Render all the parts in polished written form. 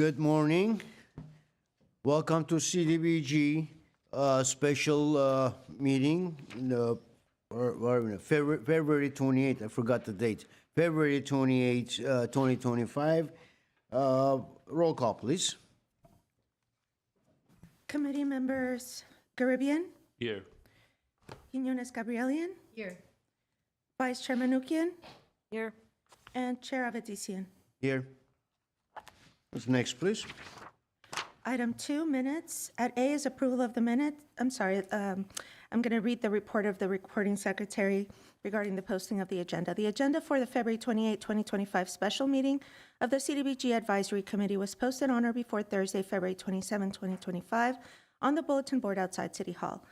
Good morning. Welcome to CDBG special meeting, February 28th. I forgot the date. February 28th, 2025. Roll call, please. Committee members Garibian, Here. Quinones Gabrielian, Here. Vice Chair Manukian, Here. and Chair Avedisian. Here. What's next, please? Item 2, minutes. At A is approval of the minute. I'm going to read the report of the recording secretary regarding the posting of the agenda. The agenda for the February 28, 2025 special meeting of the CDBG Advisory Committee was posted on or before Thursday, February 27, 2025 on the bulletin board outside City Hall.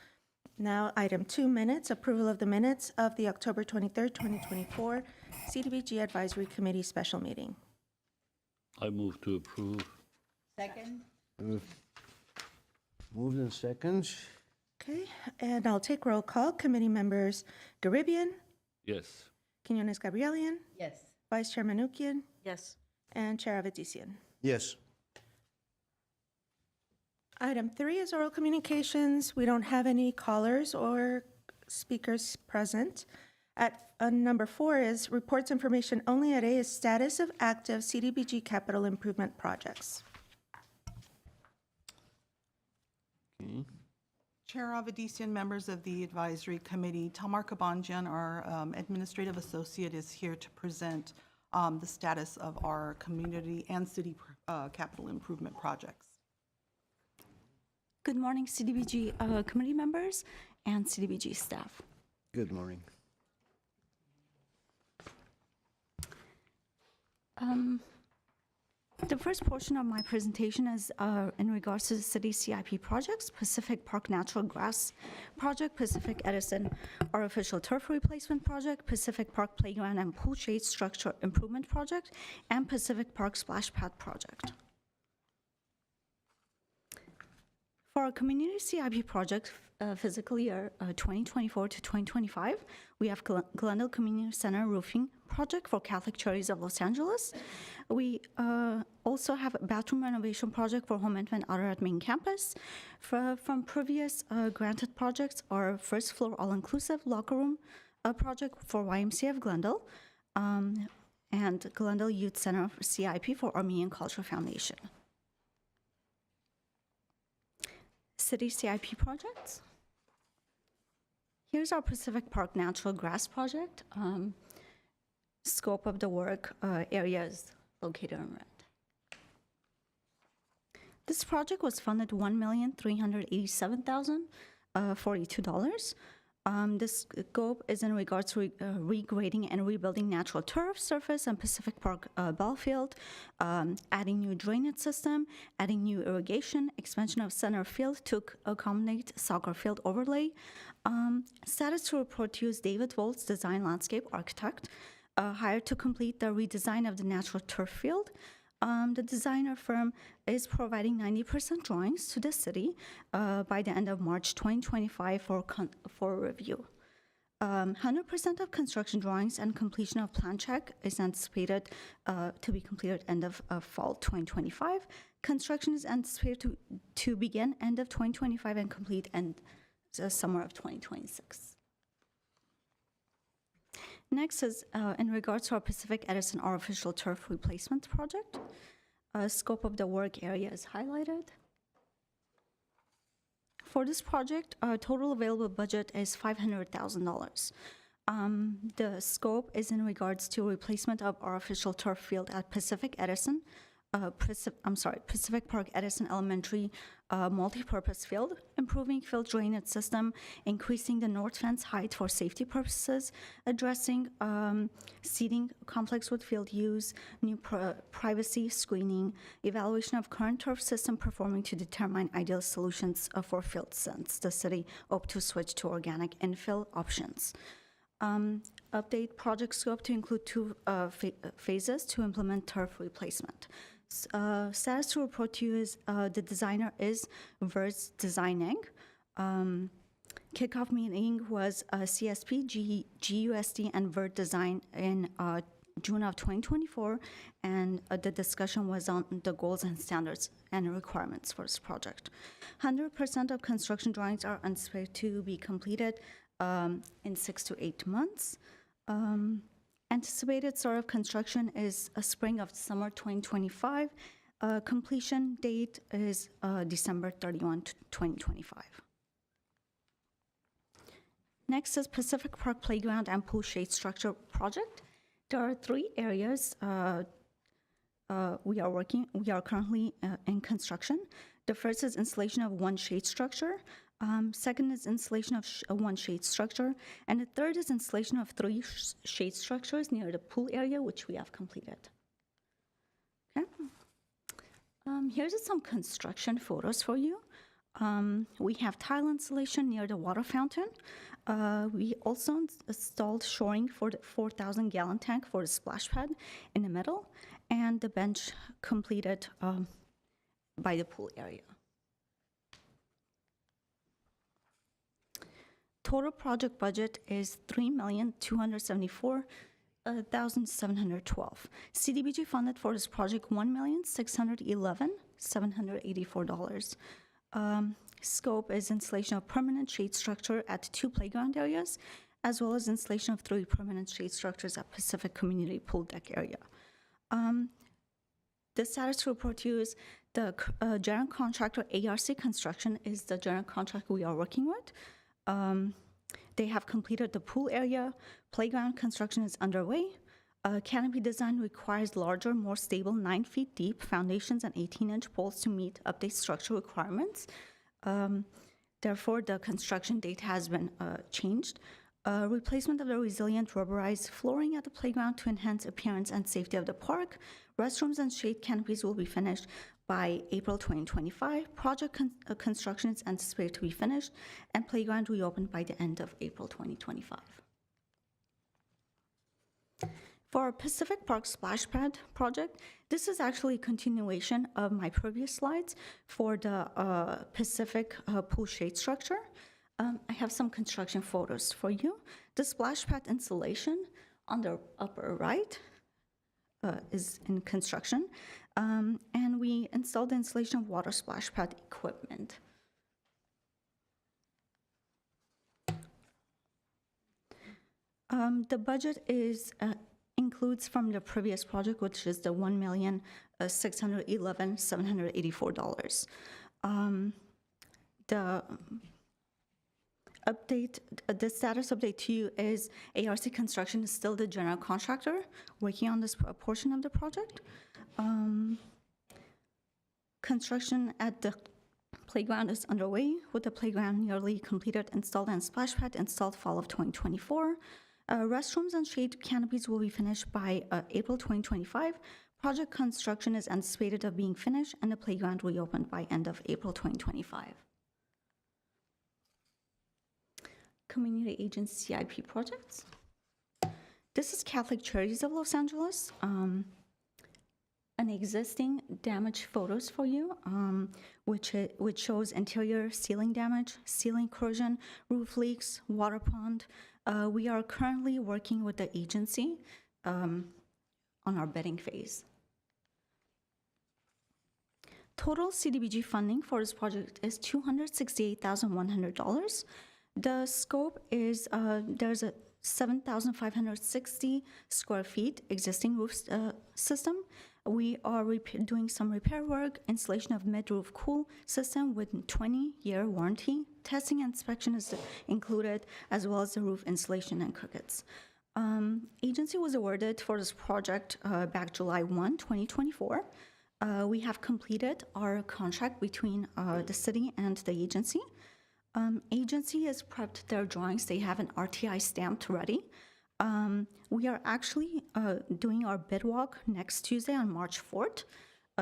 Now, item 2, minutes. Approval of the minutes of the October 23, 2024 CDBG Advisory Committee special meeting. I move to approve. Second. Moved in seconds. Okay, and I'll take roll call. Committee members Garibian, Yes. Quinones Gabrielian, Yes. Vice Chair Manukian, Yes. and Chair Avedisian. Yes. Item 3 is oral communications. We don't have any callers or speakers present. At number 4 is reports information only. At A is status of active CDBG capital improvement projects. Okay. Chair Avedisian, members of the advisory committee, Tamar Kabanjan, our administrative associate, is here to present the status of our community and city capital improvement projects. Good morning, CDBG committee members and CDBG staff. Good morning. The first portion of my presentation is in regards to the city CIP projects: Pacific Park Natural Grass Project, Pacific Edison Artificial Turf Replacement Project, Pacific Park Playground and Pool Shade Structure Improvement Project, and Pacific Park Splash Pad Project. For our community CIP project fiscal year 2024 to 2025, we have Glendale Community Center Roofing Project for Catholic Charities of Los Angeles. We also have a bathroom renovation project for Home Infant Outer at Main Campus. From previous granted projects, our first floor all-inclusive locker room project for YMCA of Glendale, and Glendale Youth Center CIP for Armenian Cultural Foundation. City CIP projects. Here's our Pacific Park Natural Grass Project. Scope of the work, areas located on red. This project was funded $1,387,042. This scope is in regards to regrading and rebuilding natural turf surface and Pacific Park Bellfield, adding new drainage system, adding new irrigation, expansion of center field to accommodate soccer field overlay. Status to report to use David Volz, design landscape architect, hired to complete the redesign of the natural turf field. The designer firm is providing 90% drawings to the city by the end of March 2025 for review. 100% of construction drawings and completion of plan check is anticipated to be completed end of fall 2025. Construction is anticipated to begin end of 2025 and complete end summer of 2026. Next is in regards to our Pacific Edison Artificial Turf Replacement Project. Scope of the work area is highlighted. For this project, our total available budget is $500,000. The scope is in regards to replacement of artificial turf field at Pacific Park Edison Elementary multi-purpose field, improving field drainage system, increasing the north fence height for safety purposes, addressing seating complex with field use, new privacy screening, evaluation of current turf system performing to determine ideal solutions for field since the city opted to switch to organic infill options. Update project scope to include 2 phases to implement turf replacement. Status to report to you is the designer is Verts Designing. Kickoff meeting was CSP, GUSD, and Vert Design in June of 2024, and the discussion was on the goals and standards and requirements for this project. 100% of construction drawings are anticipated to be completed in 6 to 8 months. Anticipated start of construction is a spring of summer 2025. Completion date is December 31, 2025. Next is Pacific Park Playground and Pool Shade Structure Project. There are 3 areas we are currently in construction. The first is installation of 1 shade structure. Second is installation of 1 shade structure. And the third is installation of 3 shade structures near the pool area, which we have completed. Okay. Here's some construction photos for you. We have tile installation near the water fountain. We also installed shoring for the 4,000-gallon tank for the splash pad in the middle, and the bench completed by the pool area. Total project budget is $3,274,712. CDBG funded for this project $1,611,784. Scope is installation of permanent shade structure at 2 playground areas, as well as installation of 3 permanent shade structures at Pacific Community Pool Deck area. The status report to you is the general contractor ARC Construction is the general contractor we are working with. They have completed the pool area. Playground construction is underway. Canopy design requires larger, more stable 9 feet deep foundations and 18-inch poles to meet update structural requirements. Therefore, the construction date has been changed. Replacement of the resilient rubberized flooring at the playground to enhance appearance and safety of the park. Restrooms and shade canopies will be finished by April 2025. Project construction is anticipated to be finished, and playground reopened by the end of April 2025. For our Pacific Park Splash Pad project, this is actually a continuation of my previous slides for the Pacific pool shade structure. I have some construction photos for you. The splash pad installation on the upper right is in construction, and we installed the installation of water splash pad equipment. The budget is includes from the previous project, which is the $1,611,784. The update, the status update to you is ARC Construction is still the general contractor working on this portion of the project. Construction at the playground is underway, with the playground nearly completed, installed, and splash pad installed fall of 2024. Restrooms and shade canopies will be finished by April 2025. Project construction is anticipated of being finished, and the playground reopened by end of April 2025. Community agency CIP projects. This is Catholic Charities of Los Angeles. An existing damage photos for you, which shows interior ceiling damage, ceiling corrosion, roof leaks, water pond. We are currently working with the agency on our bidding phase. Total CDBG funding for this project is $268,100. The scope is there's a 7,560 square feet existing roof system. We are doing some repair work, installation of mid-roof cool system with 20-year warranty. Testing and inspection is included, as well as the roof installation and crickets. Agency was awarded for this project back July 1, 2024. We have completed our contract between the city and the agency. Agency has prepped their drawings. They have an RTI stamped ready. We are actually doing our bid walk next Tuesday on March 4th.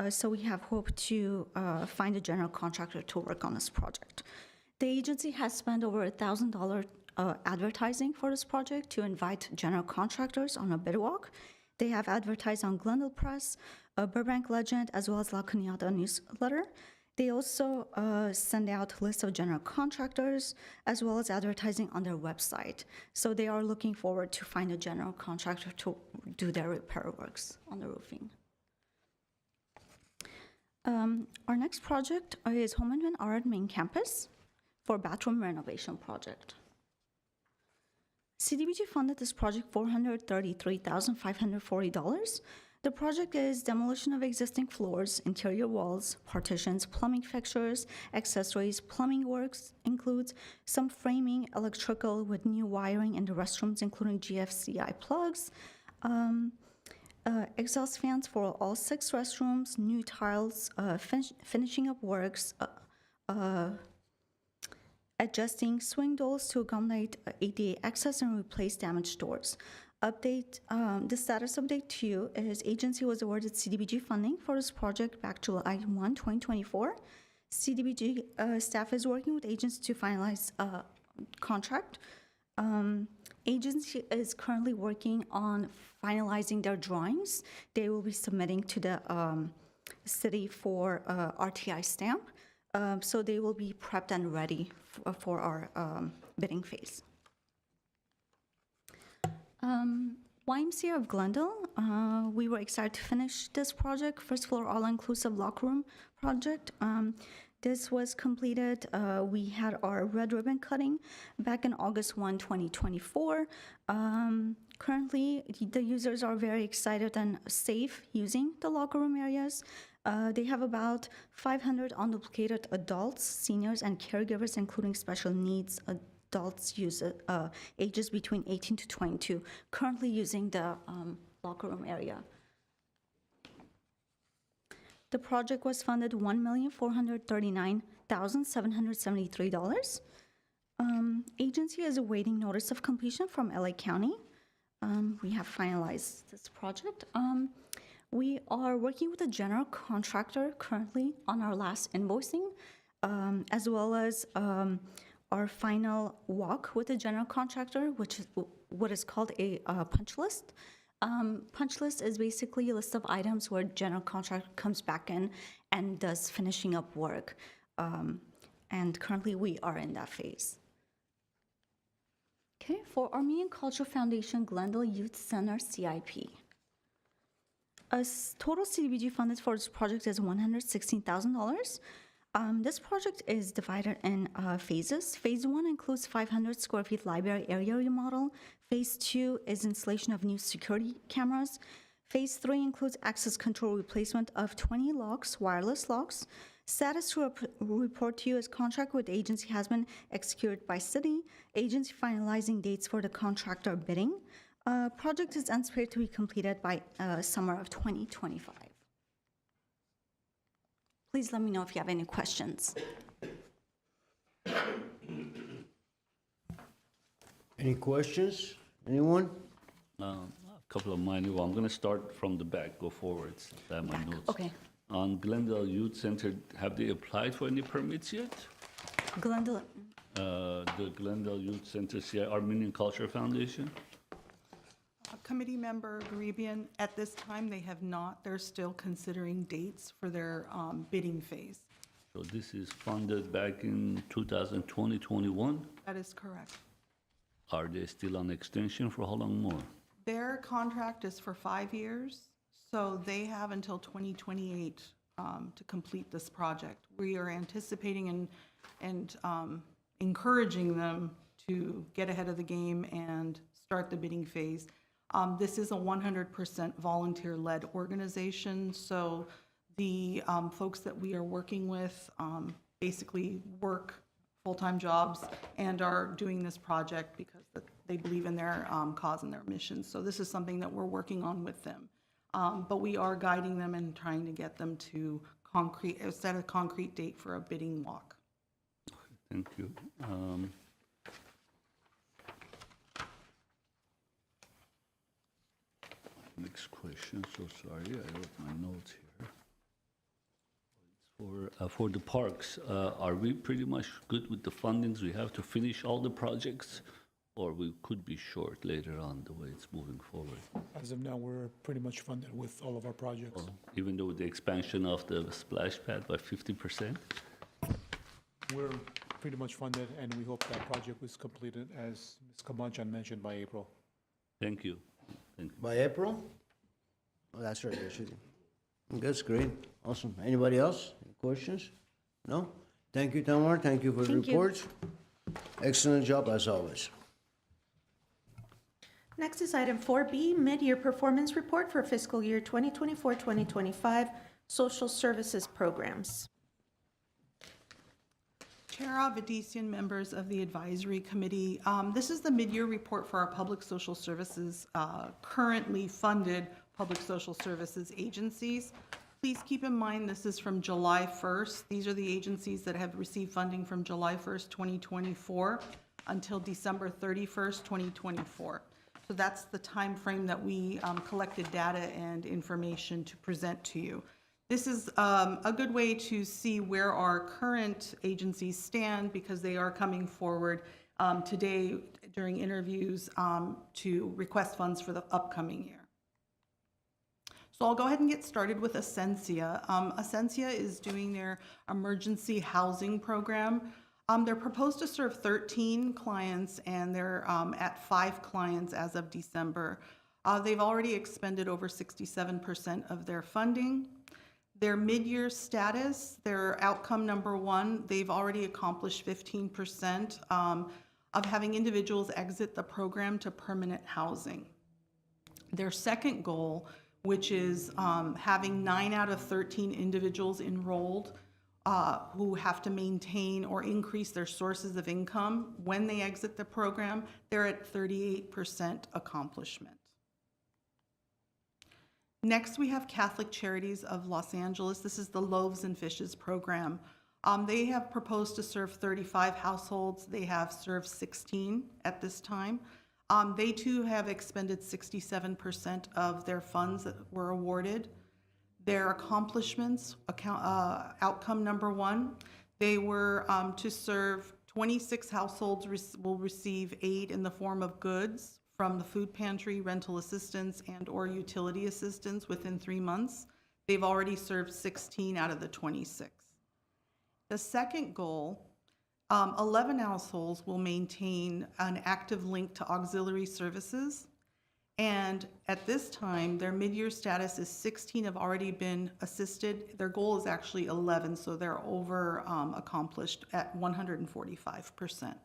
So we have hope to find a general contractor to work on this project. The agency has spent over $1,000 advertising for this project to invite general contractors on a bid walk. They have advertised on Glendale Press, Burbank Legend, as well as La Cañada newsletter. They also send out a list of general contractors as well as advertising on their website. So they are looking forward to find a general contractor to do their repair works on the roofing. Our next project is Home and Art main campus for bathroom renovation project. CDBG funded this project $433,540. The project is demolition of existing floors, interior walls, partitions, plumbing fixtures, accessories. Plumbing works includes some framing, electrical with new wiring in the restrooms, including GFCI plugs, exhaust fans for all 6 restrooms, new tiles, finishing up works, adjusting swing doors to accommodate ADA access and replace damaged doors. Update, the status update to you is agency was awarded CDBG funding for this project back July 1, 2024. CDBG staff is working with agency to finalize a contract. Agency is currently working on finalizing their drawings. They will be submitting to the city for RTI stamp. So they will be prepped and ready for our bidding phase. YMCA of Glendale, we were excited to finish this project, first floor all-inclusive locker room project. This was completed, we had our red ribbon cutting back in August 1, 2024. Currently, the users are very excited and safe using the locker room areas. They have about 500 unduplicated adults, seniors, and caregivers, including special needs adults ages between 18 to 22, currently using the locker room area. The project was funded $1,439,773. Agency is awaiting notice of completion from LA County. We have finalized this project. We are working with a general contractor currently on our last invoicing, as well as our final walk with the general contractor, which is what is called a punch list. Punch list is basically a list of items where general contractor comes back in and does finishing up work. And currently we are in that phase. Okay, for Armenian Culture Foundation Glendale Youth Center CIP. Total CDBG funded for this project is $116,000. This project is divided in phases. Phase 1 includes 500 square feet library area remodel. Phase 2 is installation of new security cameras. Phase 3 includes access control replacement of 20 locks, wireless locks. Status to report to you is contract with agency has been executed by city. Agency finalizing dates for the contractor bidding. Project is anticipated to be completed by summer of 2025. Please let me know if you have any questions. Any questions? Anyone? A couple of minor ones. I'm going to start from the back, go forwards. I have my notes. Okay. On Glendale Youth Center, have they applied for any permits yet? Glendale, The Glendale Youth Center, Armenian Culture Foundation? Committee member Garibian, at this time, they have not. They're still considering dates for their bidding phase. So this is funded back in 2020, 21. That is correct. Are they still on extension for how long more? Their contract is for 5 years, so they have until 2028 to complete this project. We are anticipating and encouraging them to get ahead of the game and start the bidding phase. This is a 100% volunteer-led organization, so the folks that we are working with basically work full-time jobs and are doing this project because they believe in their cause and their mission. So this is something that we're working on with them. But we are guiding them and trying to get them to set a concrete date for a bidding walk. Thank you. Next question, so sorry, I wrote my notes here. For the parks, are we pretty much good with the fundings we have to finish all the projects? or we could be short later on the way it's moving forward? As of now, we're pretty much funded with all of our projects. Even though with the expansion of the splash pad by 50%? We're pretty much funded, and we hope that project was completed, as Ms. Kamanchan mentioned, by April. Thank you. Thank you. By April? Oh, that's right, you're shooting. That's great, awesome. Anybody else? Any questions? No? Thank you, Tamar, thank you for the Thank you. reports. Excellent job as always. Next is item 4B, mid-year performance report for fiscal year 2024-2025 social services programs. Chair Avedisian, members of the advisory committee, this is the mid-year report for our public social services, currently funded public social services agencies. Please keep in mind this is from July 1st. These are the agencies that have received funding from July 1st, 2024 until December 31st, 2024. So that's the time frame that we collected data and information to present to you. This is a good way to see where our current agencies stand because they are coming forward today during interviews to request funds for the upcoming year. So I'll go ahead and get started with Ascensia. Ascensia is doing their emergency housing program. They're proposed to serve 13 clients, and they're at 5 clients as of December. They've already expended over 67% of their funding. Their mid-year status, their outcome number 1, they've already accomplished 15% of having individuals exit the program to permanent housing. Their second goal, which is having 9 out of 13 individuals enrolled who have to maintain or increase their sources of income when they exit the program, they're at 38% accomplishment. Next, we have Catholic Charities of Los Angeles. This is the Loaves and Fishes program. They have proposed to serve 35 households. They have served 16 at this time. They too have expended 67% of their funds that were awarded. Their accomplishments, outcome number 1, they were to serve 26 households will receive aid in the form of goods from the food pantry, rental assistance, and or utility assistance within 3 months. They've already served 16 out of the 26. The second goal, 11 households will maintain an active link to auxiliary services. And at this time, their mid-year status is 16 have already been assisted. Their goal is actually 11, so they're over accomplished at 145%.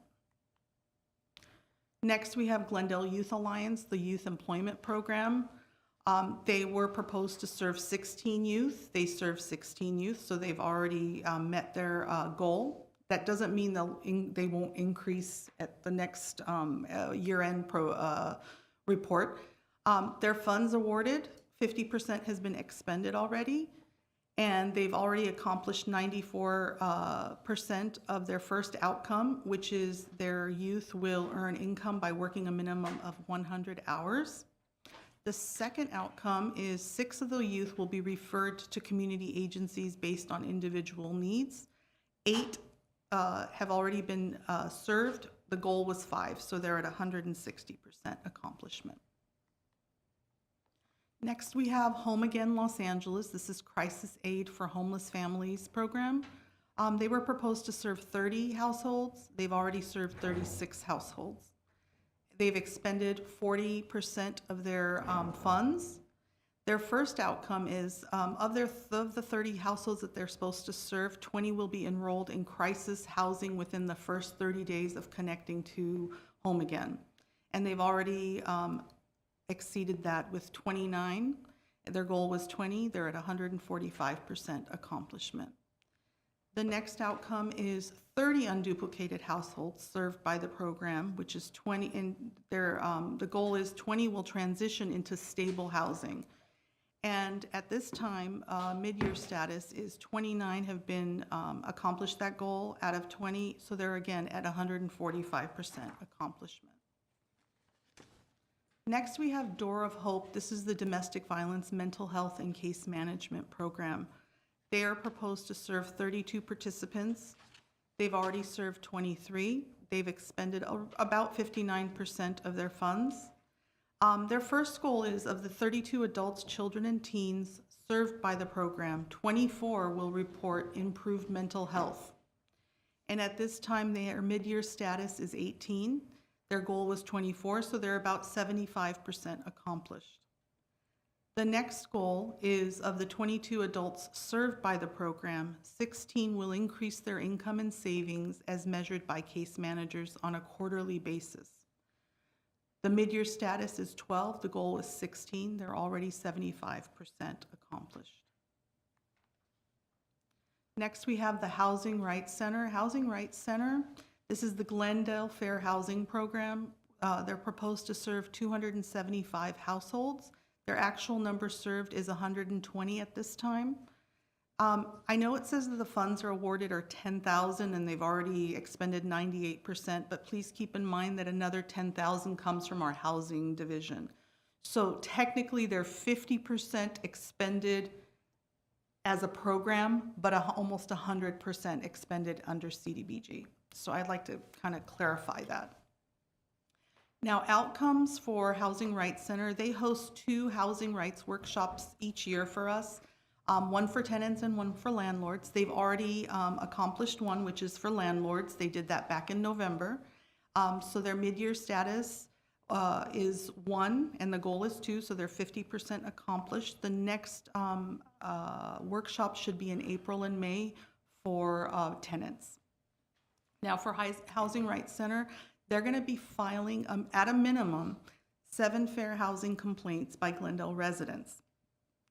Next, we have Glendale Youth Alliance, the Youth Employment Program. They were proposed to serve 16 youth. They served 16 youth, so they've already met their goal. That doesn't mean they won't increase at the next year-end report. Their funds awarded, 50% has been expended already, and they've already accomplished 94% of their first outcome, which is their youth will earn income by working a minimum of 100 hours. The second outcome is 6 of the youth will be referred to community agencies based on individual needs. 8 have already been served. The goal was 5, so they're at 160% accomplishment. Next, we have Home Again Los Angeles. This is Crisis Aid for Homeless Families program. They were proposed to serve 30 households. They've already served 36 households. They've expended 40% of their funds. Their first outcome is of the 30 households that they're supposed to serve, 20 will be enrolled in crisis housing within the first 30 days of connecting to Home Again. And they've already exceeded that with 29. Their goal was 20. They're at 145% accomplishment. The next outcome is 30 unduplicated households served by the program, which is 20, and the goal is 20 will transition into stable housing. And at this time, mid-year status is 29 have been accomplished that goal out of 20, so they're again at 145% accomplishment. Next, we have Door of Hope. This is the Domestic Violence, Mental Health, and Case Management Program. They are proposed to serve 32 participants. They've already served 23. They've expended about 59% of their funds. Their first goal is of the 32 adults, children, and teens served by the program, 24 will report improved mental health. And at this time, their mid-year status is 18. Their goal was 24, so they're about 75% accomplished. The next goal is of the 22 adults served by the program, 16 will increase their income and savings as measured by case managers on a quarterly basis. The mid-year status is 12, the goal is 16, they're already 75% accomplished. Next, we have the Housing Rights Center. Housing Rights Center, this is the Glendale Fair Housing Program. They're proposed to serve 275 households. Their actual number served is 120 at this time. I know it says that the funds are awarded are $10,000 and they've already expended 98%, but please keep in mind that another $10,000 comes from our housing division. So technically they're 50% expended as a program, but almost 100% expended under CDBG. So I'd like to kind of clarify that. Now, outcomes for Housing Rights Center, they host 2 housing rights workshops each year for us, one for tenants and one for landlords. They've already accomplished one, which is for landlords. They did that back in November. So their mid-year status is 1, and the goal is 2, so they're 50% accomplished. The next workshop should be in April and May for tenants. Now, for Housing Rights Center, they're going to be filing, at a minimum, 7 fair housing complaints by Glendale residents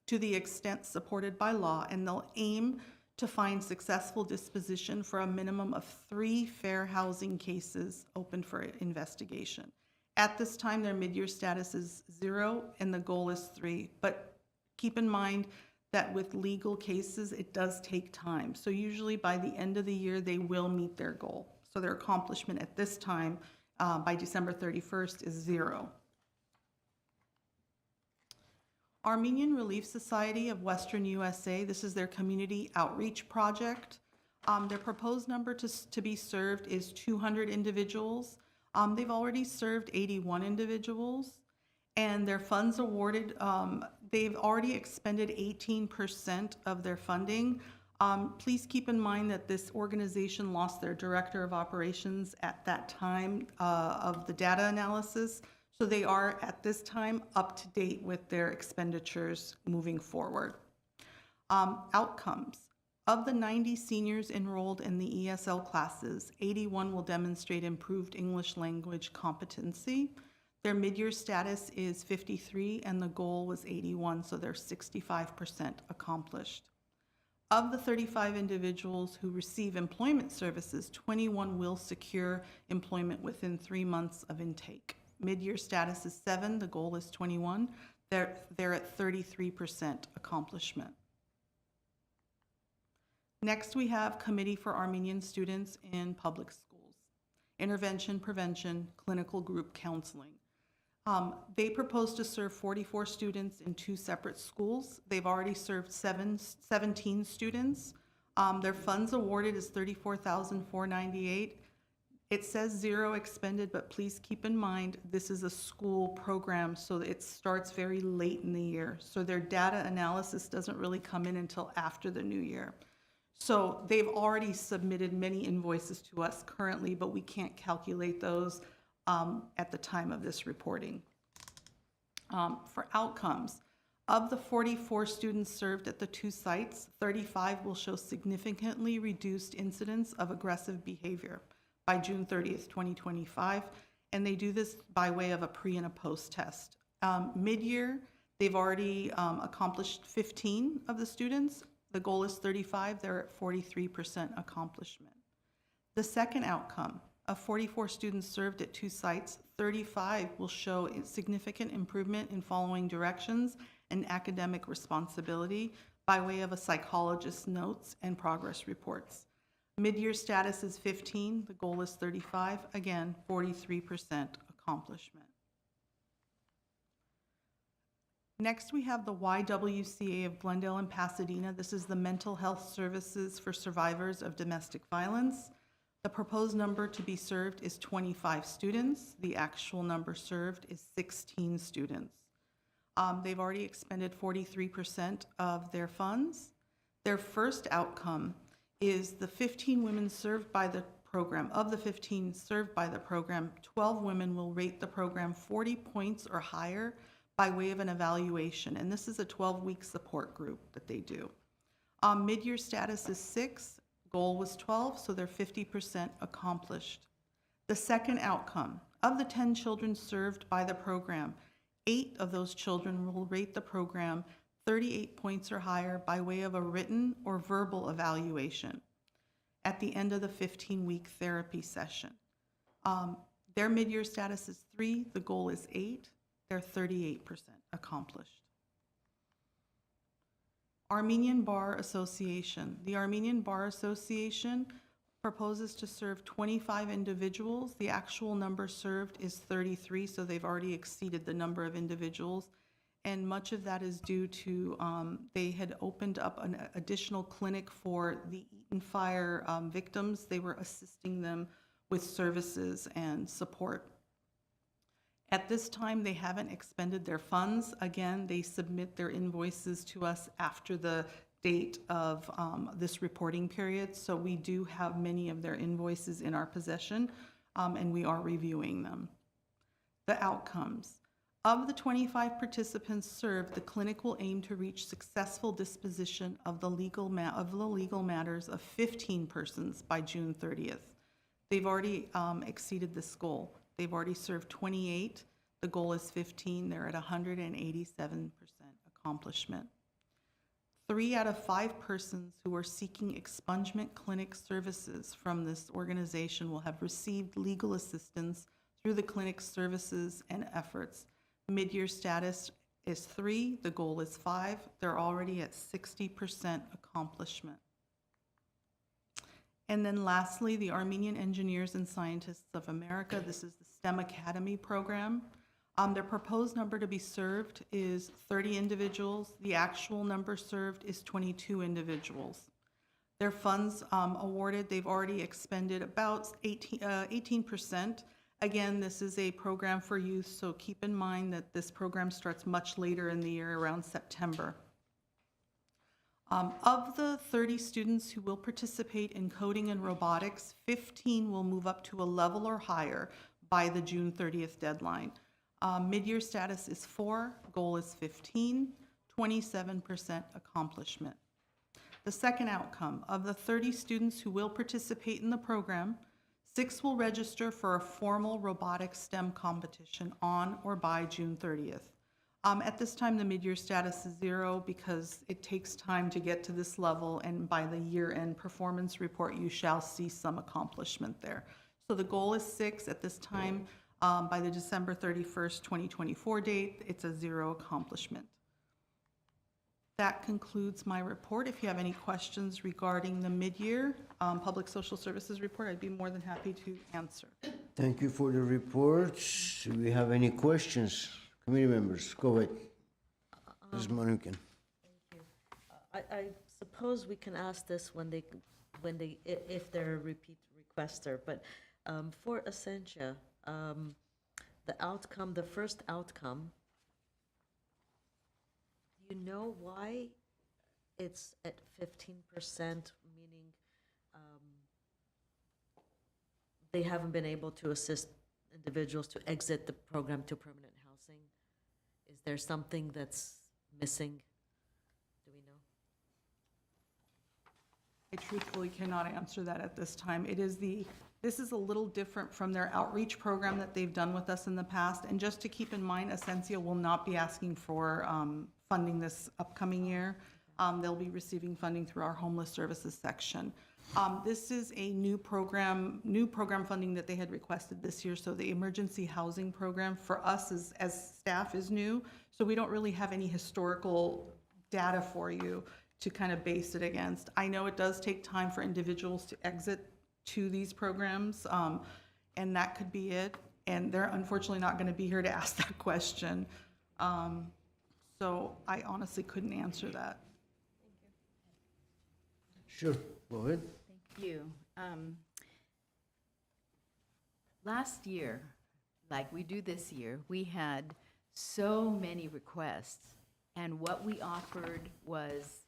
to the extent supported by law, and they'll aim to find successful disposition for a minimum of 3 fair housing cases open for investigation. At this time, their mid-year status is 0, and the goal is 3. But keep in mind that with legal cases, it does take time. So usually by the end of the year, they will meet their goal. So their accomplishment at this time, by December 31st, is 0. Armenian Relief Society of Western USA, this is their community outreach project. Their proposed number to be served is 200 individuals. They've already served 81 individuals, and their funds awarded, they've already expended 18% of their funding. Please keep in mind that this organization lost their director of operations at that time of the data analysis, so they are at this time up to date with their expenditures moving forward. Outcomes. Of the 90 seniors enrolled in the ESL classes, 81 will demonstrate improved English language competency. Their mid-year status is 53 and the goal was 81, so they're 65% accomplished. Of the 35 individuals who receive employment services, 21 will secure employment within 3 months of intake. Mid-year status is 7, the goal is 21. They're at 33% accomplishment. Next, we have Committee for Armenian Students in Public Schools, Intervention, Prevention, Clinical Group Counseling. They propose to serve 44 students in 2 separate schools. They've already served 17 students. Their funds awarded is $34,498. It says 0 expended, but please keep in mind, this is a school program, so it starts very late in the year. So their data analysis doesn't really come in until after the new year. So they've already submitted many invoices to us currently, but we can't calculate those at the time of this reporting. For outcomes, of the 44 students served at the 2 sites, 35 will show significantly reduced incidents of aggressive behavior by June 30th, 2025, and they do this by way of a pre and a post test. Mid-year, they've already accomplished 15 of the students. The goal is 35, they're at 43% accomplishment. The second outcome, of 44 students served at 2 sites, 35 will show significant improvement in following directions and academic responsibility by way of a psychologist's notes and progress reports. Mid-year status is 15, the goal is 35, again, 43% accomplishment. Next, we have the YWCA of Glendale and Pasadena. This is the Mental Health Services for Survivors of Domestic Violence. The proposed number to be served is 25 students. The actual number served is 16 students. They've already expended 43% of their funds. Their first outcome is the 15 women served by the program. Of the 15 served by the program, 12 women will rate the program 40 points or higher by way of an evaluation, and this is a 12-week support group that they do. Mid-year status is 6, goal was 12, so they're 50% accomplished. The second outcome, of the 10 children served by the program, 8 of those children will rate the program 38 points or higher by way of a written or verbal evaluation at the end of the 15-week therapy session. Their mid-year status is 3, the goal is 8, they're 38% accomplished. Armenian Bar Association. The Armenian Bar Association proposes to serve 25 individuals. The actual number served is 33, so they've already exceeded the number of individuals. And much of that is due to they had opened up an additional clinic for the Eaton Fire victims. They were assisting them with services and support. At this time, they haven't expended their funds. Again, they submit their invoices to us after the date of this reporting period, so we do have many of their invoices in our possession, and we are reviewing them. The outcomes. Of the 25 participants served, the clinic will aim to reach successful disposition of the legal matters of 15 persons by June 30th. They've already exceeded this goal. They've already served 28. The goal is 15. They're at 187% accomplishment. 3 out of 5 persons who are seeking expungement clinic services from this organization will have received legal assistance through the clinic's services and efforts. Mid-year status is 3, the goal is 5. They're already at 60% accomplishment. And then lastly, the Armenian Engineers and Scientists of America. This is the STEM Academy program. Their proposed number to be served is 30 individuals. The actual number served is 22 individuals. Their funds awarded, they've already expended about 18%. Again, this is a program for youth, so keep in mind that this program starts much later in the year, around September. Of the 30 students who will participate in coding and robotics, 15 will move up to a level or higher by the June 30th deadline. Mid-year status is 4, goal is 15, 27% accomplishment. The second outcome, of the 30 students who will participate in the program, 6 will register for a formal robotics STEM competition on or by June 30th. At this time, the mid-year status is 0 because it takes time to get to this level, and by the year-end performance report, you shall see some accomplishment there. So the goal is 6 at this time. By the December 31st, 2024 date, it's a 0 accomplishment. That concludes my report. If you have any questions regarding the mid-year public social services report, I'd be more than happy to answer. Thank you for the report. Do we have any questions? Committee members, go ahead. Ms. Manukin. I suppose we can ask this if they're a repeat requester, but for Essentia, the first outcome, do you know why it's at 15%, meaning they haven't been able to assist individuals to exit the program to permanent housing? Is there something that's missing? Do we know? I truthfully cannot answer that at this time. This is a little different from their outreach program that they've done with us in the past. And just to keep in mind, Essentia will not be asking for funding this upcoming year. They'll be receiving funding through our homeless services section. This is a new program funding that they had requested this year. So the emergency housing program for us as staff is new. So we don't really have any historical data for you to kind of base it against. I know it does take time for individuals to exit to these programs, and that could be it. And they're unfortunately not going to be here to ask that question. So I honestly couldn't answer that. Sure, go ahead. Thank you. last year, like we do this year, we had so many requests, and what we offered was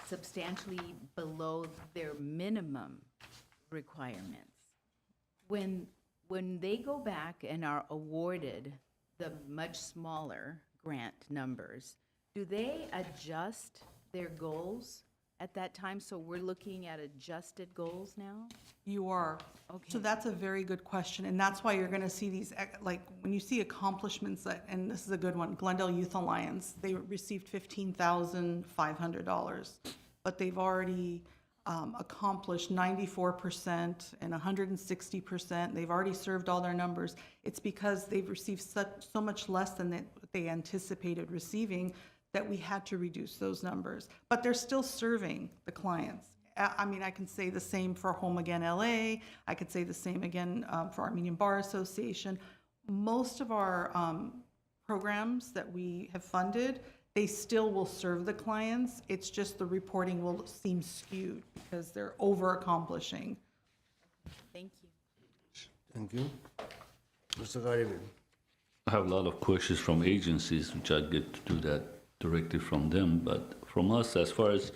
substantially below their minimum requirements. When they go back and are awarded the much smaller grant numbers, do they adjust their goals at that time? So we're looking at adjusted goals now? You are. Okay. So that's a very good question, and that's why you're gonna see these, like, when you see accomplishments that, and this is a good one, Glendale Youth Alliance, they received $15,500, but they've already accomplished 94% and 160%. They've already served all their numbers. It's because they've received so much less than they anticipated receiving that we had to reduce those numbers. But they're still serving the clients. I mean, I can say the same for Home Again LA. I could say the same again for Armenian Bar Association. Most of our programs that we have funded, they still will serve the clients. It's just the reporting will seem skewed because they're over-accomplishing. Thank you. Thank you. Mr. Garibin. I have a lot of questions from agencies, which I get to do that directly from them, but from us, as far as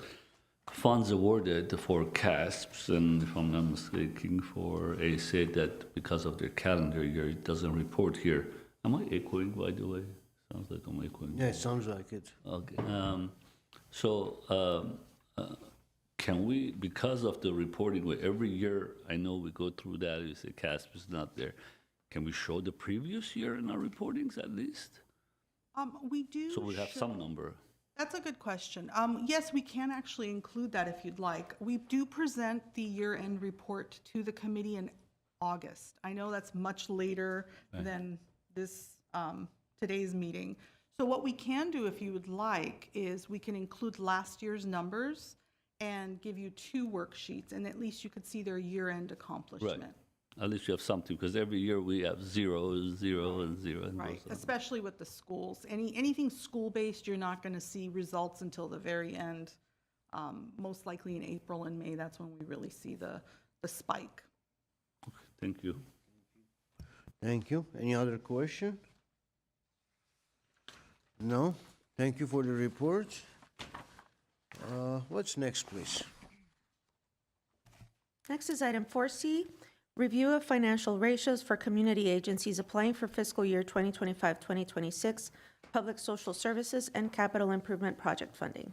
funds awarded for CASPs, and if I'm not mistaken, for a said that because of their calendar year, it doesn't report here. Am I echoing, by the way? Sounds like I'm echoing. Yeah, it sounds like it. Okay. Can we, because of the reporting, where every year I know we go through that, you say CASP is not there. Can we show the previous year in our reportings at least? We do. So we have some number. That's a good question. Yes, we can actually include that if you'd like. We do present the year-end report to the committee in August. I know that's much later than this, today's meeting. So what we can do, if you would like, is we can include last year's numbers and give you 2 worksheets, and at least you could see their year-end accomplishment. Right. At least you have something, because every year we have 0, 0, and 0. And Right, those are- especially with the schools. Anything school-based, you're not going to see results until the very end. Most likely in April and May, that's when we really see the spike. Thank you. Thank you. Any other question? No? Thank you for the report. What's next, please? Next is item 4C, review of financial ratios for community agencies applying for fiscal year 2025-2026, public social services and capital improvement project funding.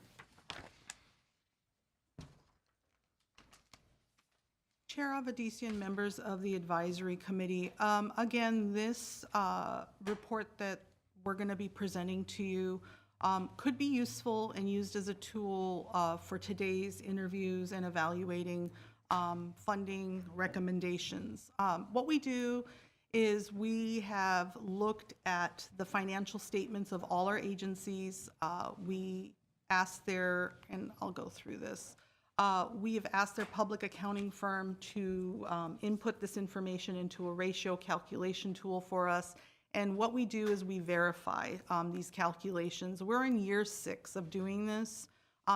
Chair Avedissian, members of the advisory committee, again, this report that we're going to be presenting to you could be useful and used as a tool for today's interviews and evaluating funding recommendations. What we do is we have looked at the financial statements of all our agencies. We asked their, and I'll go through this, we have asked their public accounting firm to input this information into a ratio calculation tool for us. And what we do is we verify these calculations. We're in year 6 of doing this.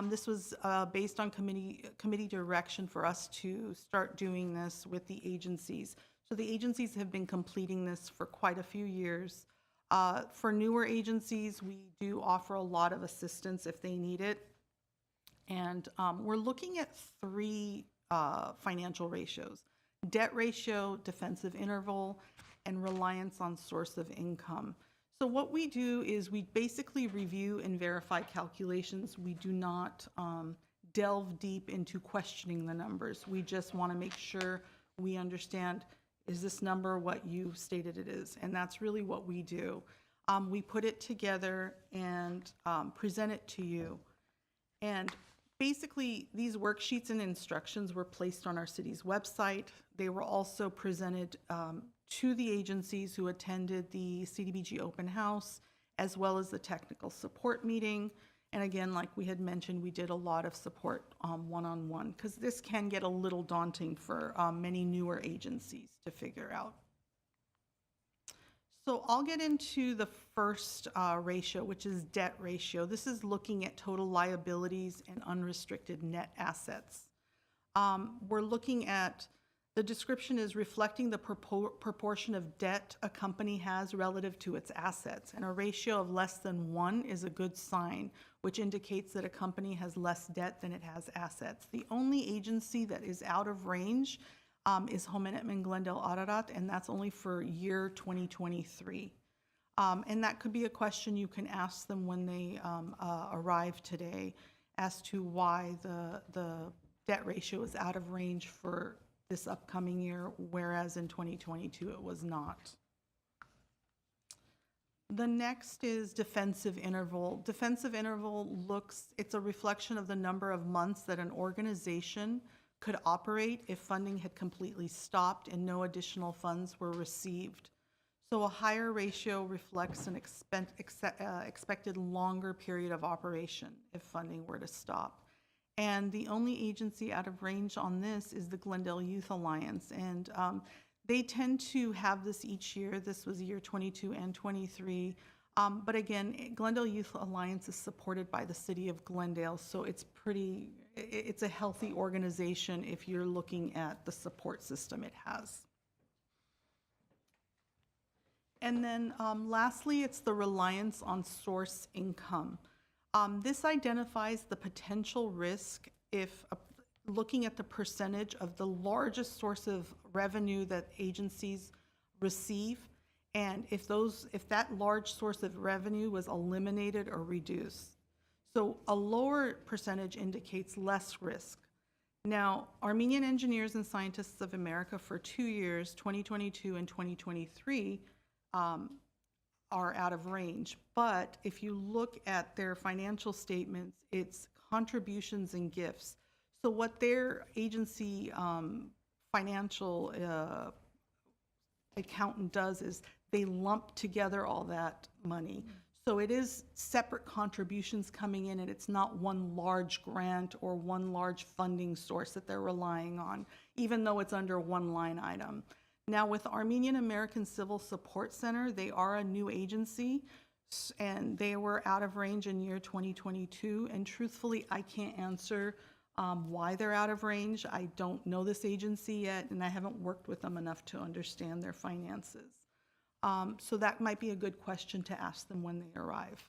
This was based on committee direction for us to start doing this with the agencies. So the agencies have been completing this for quite a few years. For newer agencies, we do offer a lot of assistance if they need it. And we're looking at 3 financial ratios: debt ratio, defensive interval, and reliance on source of income. So what we do is we basically review and verify calculations. We do not delve deep into questioning the numbers. We just want to make sure we understand, is this number what you stated it is? And that's really what we do. We put it together and present it to you. And basically, these worksheets and instructions were placed on our city's website. They were also presented to the agencies who attended the CDBG open house, as well as the technical support meeting. And again, like we had mentioned, we did a lot of support one-on-one, because this can get a little daunting for many newer agencies to figure out. So I'll get into the first ratio, which is debt ratio. This is looking at total liabilities and unrestricted net assets. We're looking at The description is reflecting the proportion of debt a company has relative to its assets, and a ratio of less than 1 is a good sign, which indicates that a company has less debt than it has assets. The only agency that is out of range is Homenetman Glendale Ararat, and that's only for year 2023. And that could be a question you can ask them when they arrive today as to why the debt ratio is out of range for this upcoming year, whereas in 2022 it was not. The next is defensive interval. Defensive interval it's a reflection of the number of months that an organization could operate if funding had completely stopped and no additional funds were received. So a higher ratio reflects an expected longer period of operation if funding were to stop. And the only agency out of range on this is the Glendale Youth Alliance. And they tend to have this each year. This was year 22 and 23. But again, Glendale Youth Alliance is supported by the city of Glendale. So it's a healthy organization if you're looking at the support system it has. And then lastly, it's the reliance on source income. This identifies the potential risk if looking at the percentage of the largest source of revenue that agencies receive, and if that large source of revenue was eliminated or reduced. So a lower percentage indicates less risk. Now, Armenian Engineers and Scientists of America for 2 years, 2022 and 2023, are out of range. But if you look at their financial statements, it's contributions and gifts. So what their agency financial accountant does is they lump together all that money. So it is separate contributions coming in, and it's not one large grant or one large funding source that they're relying on, even though it's under one line item. Now, with Armenian American Civil Support Center, they are a new agency, and they were out of range in year 2022. And truthfully, I can't answer why they're out of range. I don't know this agency yet, and I haven't worked with them enough to understand their finances. So that might be a good question to ask them when they arrive.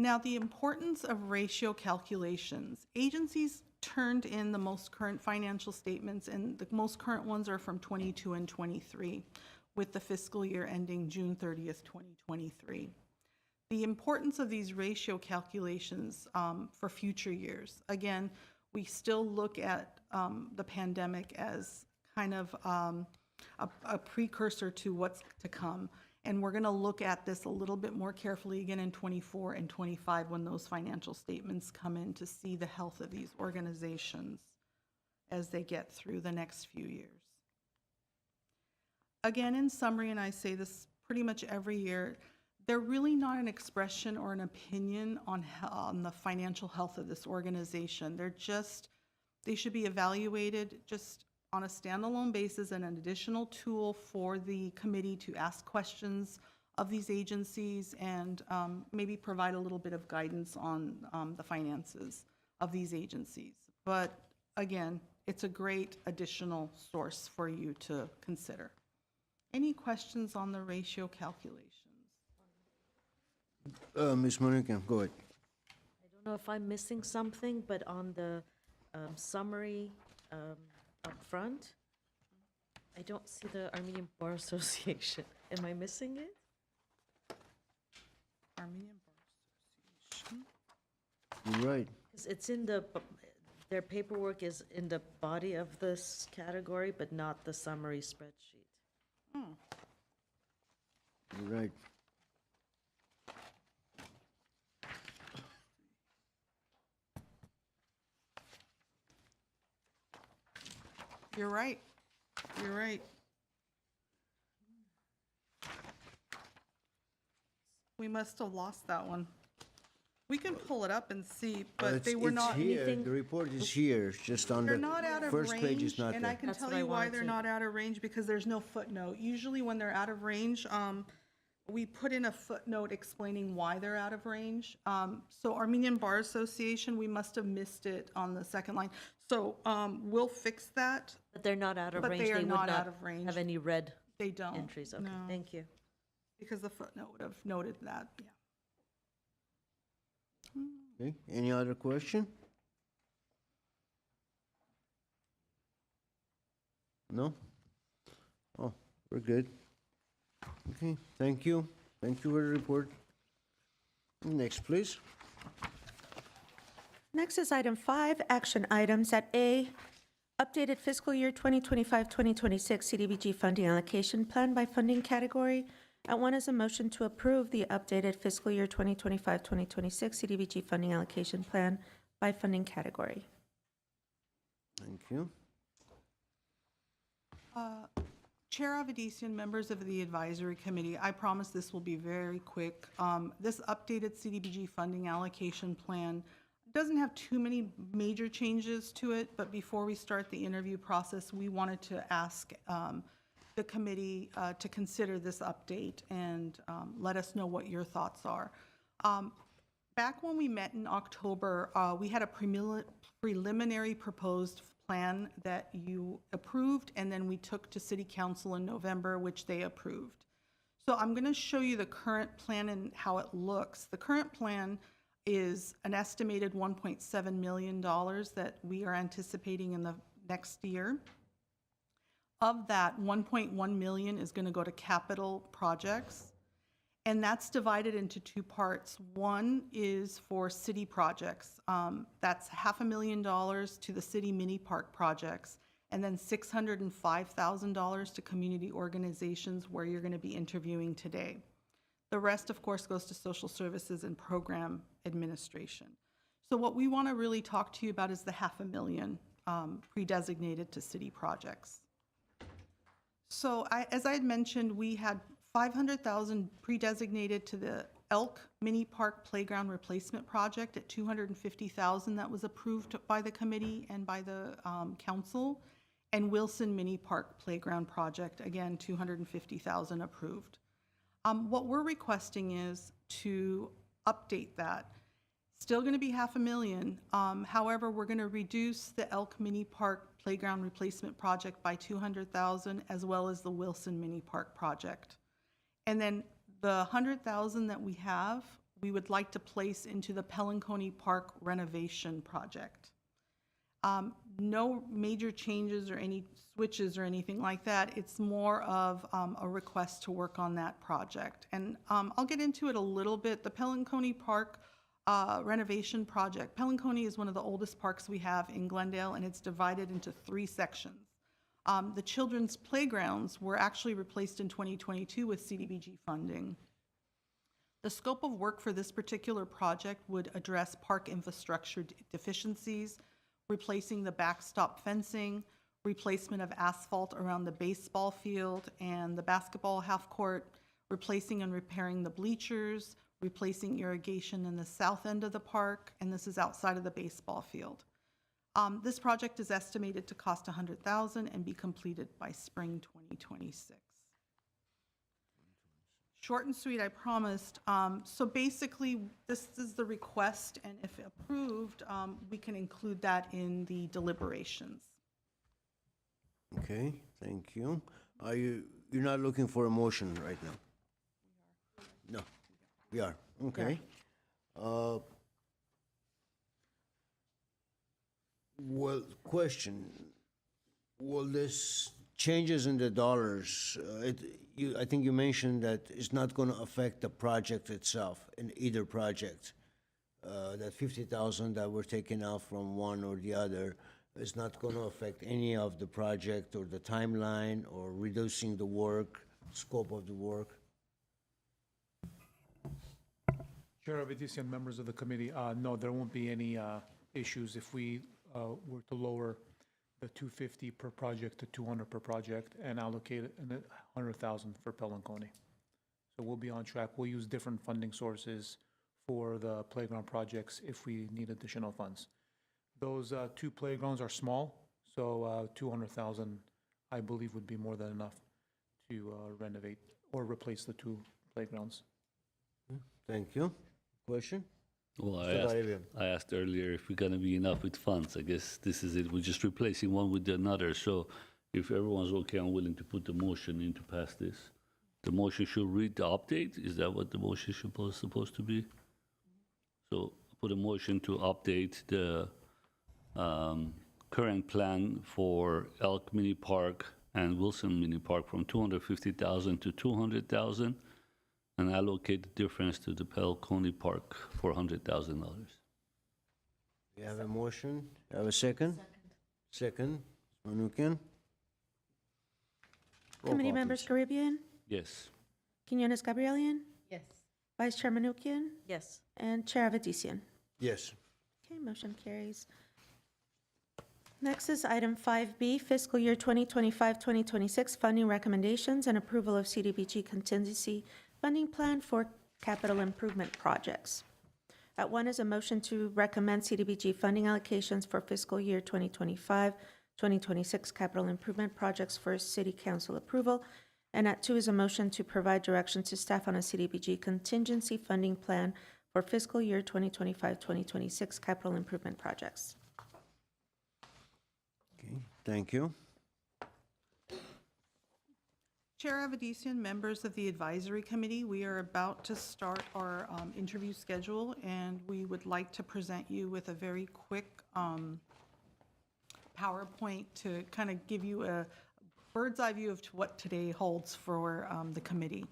Now, the importance of ratio calculations. Agencies turned in the most current financial statements, and the most current ones are from 22 and 23, with the fiscal year ending June 30th, 2023. The importance of these ratio calculations for future years. Again, we still look at the pandemic as kind of a precursor to what's to come. And we're going to look at this a little bit more carefully again in 24 and 25 when those financial statements come in to see the health of these organizations as they get through the next few years. Again, in summary, and I say this pretty much every year, they're really not an expression or an opinion on the financial health of this organization. They should be evaluated just on a standalone basis and an additional tool for the committee to ask questions of these agencies and maybe provide a little bit of guidance on the finances of these agencies. But again, it's a great additional source for you to consider. Any questions on the ratio calculations? Ms. Monica, go ahead. I don't know if I'm missing something, but on the summary up front, I don't see the Armenian Bar Association. Am I missing it? Armenian Bar Association. You're right. 'Cause it's in their paperwork is in the body of this category, but not the summary spreadsheet. You're right. You're right. You're right. We must have lost that one. We can pull it up and see, but they were not. It's here, anything- the report is here, it's just on They're the not out of first page is range, not and I there. can That's tell what I you why wanted they're to- not out of range, because there's no footnote. Usually when they're out of range, we put in a footnote explaining why they're out of range. So Armenian Bar Association, we must have missed it on the second line. So we'll fix that. But they're not out of But range? they are would not out of range. have any red They don't. entries? Okay, no, thank you. because the footnote would have noted that, yeah. Okay, any other question? No? Oh, we're good. Okay, thank you. Thank you for the report. Next, please. Next is item 5, action items. At A, updated fiscal year 2025-2026 CDBG funding allocation plan by funding category. At 1 is a motion to approve the updated fiscal year 2025-2026 CDBG funding allocation plan by funding category. Thank you. Chair Avedisian, members of the advisory committee, I promise this will be very quick. This updated CDBG funding allocation plan doesn't have too many major changes to it, but before we start the interview process, we wanted to ask the committee to consider this update and let us know what your thoughts are. Back when we met in October, we had a preliminary proposed plan that you approved, and then we took to City Council in November, which they approved. So I'm going to show you the current plan and how it looks. The current plan is an estimated $1.7 million that we are anticipating in the next year. Of that, 1.1 million is going to go to capital projects, and that's divided into 2 parts. One is for city projects. That's $500,000 to the city mini park projects, and then $605,000 to community organizations where you're going to be interviewing today. The rest, of course, goes to social services and program administration. So what we want to really talk to you about is the $500,000 pre-designated to city projects. So as I had mentioned, we had $500,000 pre-designated to the Elk Mini Park Playground Replacement Project at $250,000 that was approved by the committee and by the council, and Wilson Mini Park Playground Project, again, $250,000 approved. What we're requesting is to update that. Still going to be $500,000. However, we're going to reduce the Elk Mini Park Playground Replacement Project by $200,000, as well as the Wilson Mini Park Project. And then the $100,000 that we have, we would like to place into the Pelanconi Park renovation project. No major changes or any switches or anything like that. It's more of a request to work on that project. And I'll get into it a little bit. The Pelanconi Park renovation project. Pelanconi is one of the oldest parks we have in Glendale, and it's divided into 3 sections. The children's playgrounds were actually replaced in 2022 with CDBG funding. The scope of work for this particular project would address park infrastructure deficiencies, replacing the backstop fencing, replacement of asphalt around the baseball field and the basketball half court, replacing and repairing the bleachers, replacing irrigation in the south end of the park, and this is outside of the baseball field. This project is estimated to cost $100,000 and be completed by spring 2026. Short and sweet, I promised. So basically, this is the request, and if approved, we can include that in the deliberations. Okay, thank you. You're not looking for a motion right now? No, we are, okay. Well, question, will this changes in the dollars, I think you mentioned that it's not going to affect the project itself, in either project. That 50,000 that we're taking out from one or the other is not going to affect any of the project or the timeline or reducing the work, scope of the work? Chair Avedisian, members of the committee, no, there won't be any issues if we were to lower the 250 per project to 200 per project and allocate it 100,000 for Pelanconi. So we'll be on track. We'll use different funding sources for the playground projects if we need additional funds. Those 2 playgrounds are small, so 200,000, I believe, would be more than enough to renovate or replace the 2 playgrounds. Thank you. Question? Well, Mr. Garibay. I asked earlier if we're gonna be enough with funds. I guess this is it. We're just replacing one with another. So if everyone's okay, I'm willing to put the motion in to pass this. The motion should read the update. Is that what the motion supposed to be? So put a motion to update the current plan for Elk Mini Park and Wilson Mini Park from 250,000 to 200,000, and allocate the difference to the Pell County Park for $100,000. You have a motion? Have a second? Second. Manukian? Roll Committee call, members please. Caribbean, Yes. Quinones Gabrielian, Yes. Vice Chair Manukian, Yes. and Chair Avedisian. Yes. Okay, motion carries. Next is item 5B, fiscal year 2025-2026 funding recommendations and approval of CDBG contingency funding plan for capital improvement projects. At one is a motion to recommend CDBG funding allocations for fiscal year 2025-2026 capital improvement projects for city council approval. And at two is a motion to provide direction to staff on a CDBG contingency funding plan for fiscal year 2025-2026 capital improvement projects. Okay, thank you. Chair Avedisian, members of the advisory committee, we are about to start our interview schedule, and we would like to present you with a very quick PowerPoint to kind of give you a bird's eye view of what today holds for the committee.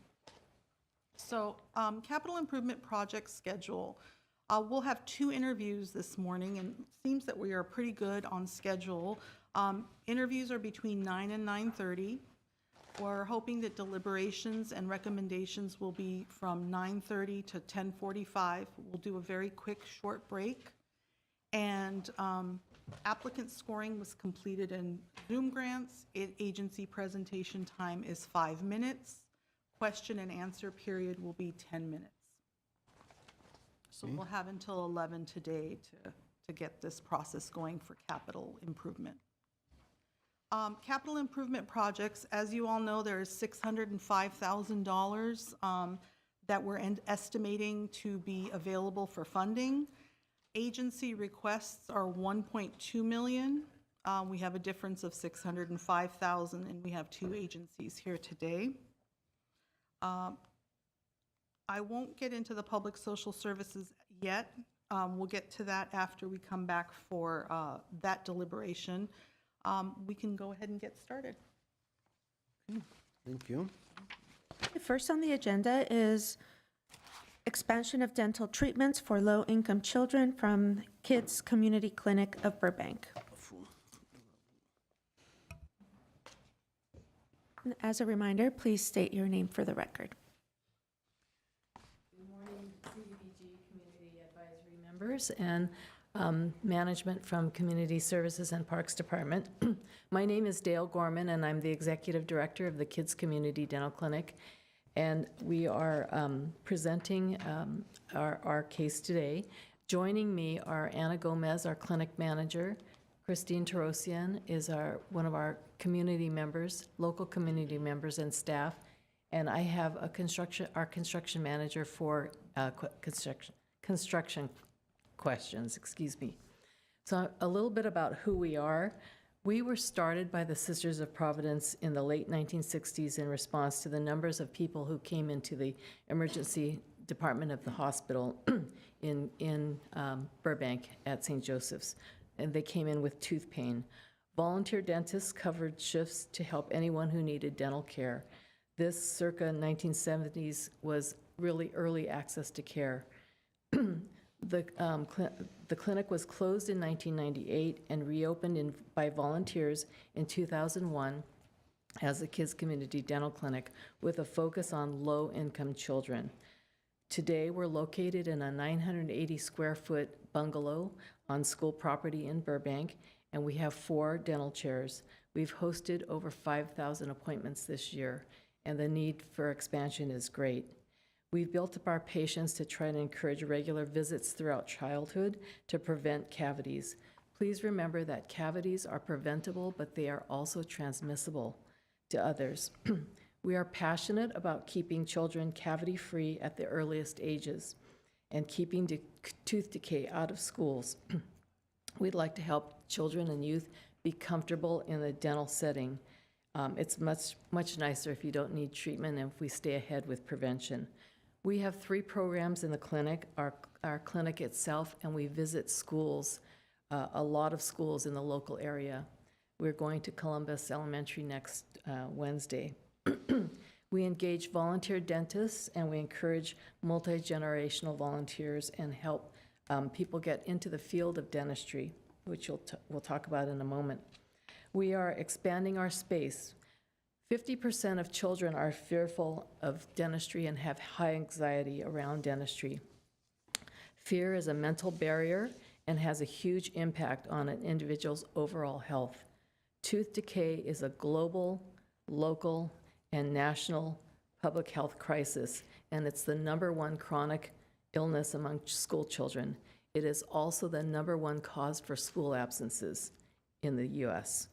So, capital improvement project schedule. We'll have 2 interviews this morning, and it seems that we are pretty good on schedule. Interviews are between 9 and 9:30. We're hoping that deliberations and recommendations will be from 9:30 to 10:45. We'll do a very quick, short break. And applicant scoring was completed in Zoom grants. Agency presentation time is 5 minutes. Question and answer period will be 10 minutes. So we'll have until 11 today to get this process going for capital improvement. Capital improvement projects, as you all know, there is $605,000 that we're estimating to be available for funding. Agency requests are 1.2 million. We have a difference of 605,000, and we have 2 agencies here today. I won't get into the public social services yet. We'll get to that after we come back for that deliberation. We can go ahead and get started. Thank you. First on the agenda is expansion of dental treatments for low-income children from Kids Community Clinic of Burbank. And as a reminder, please state your name for the record. Good morning, CDBG Community Advisory members and management from Community Services and Parks Department. My name is Dale Gorman, and I'm the Executive Director of the Kids Community Dental Clinic. And we are presenting our case today. Joining me are Anna Gomez, our clinic manager. Christine Tarosian is one of our community members, local community members and staff. And I have our construction manager for construction questions, excuse me. So a little bit about who we are. We were started by the Sisters of Providence in the late 1960s in response to the numbers of people who came into the emergency department of the hospital in Burbank at St. Joseph's, and they came in with tooth pain. Volunteer dentists covered shifts to help anyone who needed dental care. This circa 1970s was really early access to care. The clinic was closed in 1998 and reopened by volunteers in 2001 as the Kids Community Dental Clinic with a focus on low-income children. Today, we're located in a 980-square-foot bungalow on school property in Burbank, and we have 4 dental chairs. We've hosted over 5,000 appointments this year, and the need for expansion is great. We've built up our patients to try to encourage regular visits throughout childhood to prevent cavities. Please remember that cavities are preventable, but they are also transmissible to others. We are passionate about keeping children cavity-free at the earliest ages and keeping tooth decay out of schools. We'd like to help children and youth be comfortable in the dental setting. It's much nicer if you don't need treatment and if we stay ahead with prevention. We have 3 programs in the clinic, our clinic itself, and we visit schools, a lot of schools in the local area. We're going to Columbus Elementary next Wednesday. We engage volunteer dentists, and we encourage multi-generational volunteers and help people get into the field of dentistry, which we'll talk about in a moment. We are expanding our space. 50% of children are fearful of dentistry and have high anxiety around dentistry. Fear is a mental barrier and has a huge impact on an individual's overall health. Tooth decay is a global, local, and national public health crisis, and it's the #1 chronic illness among school children. It is also the #1 cause for school absences in the U.S.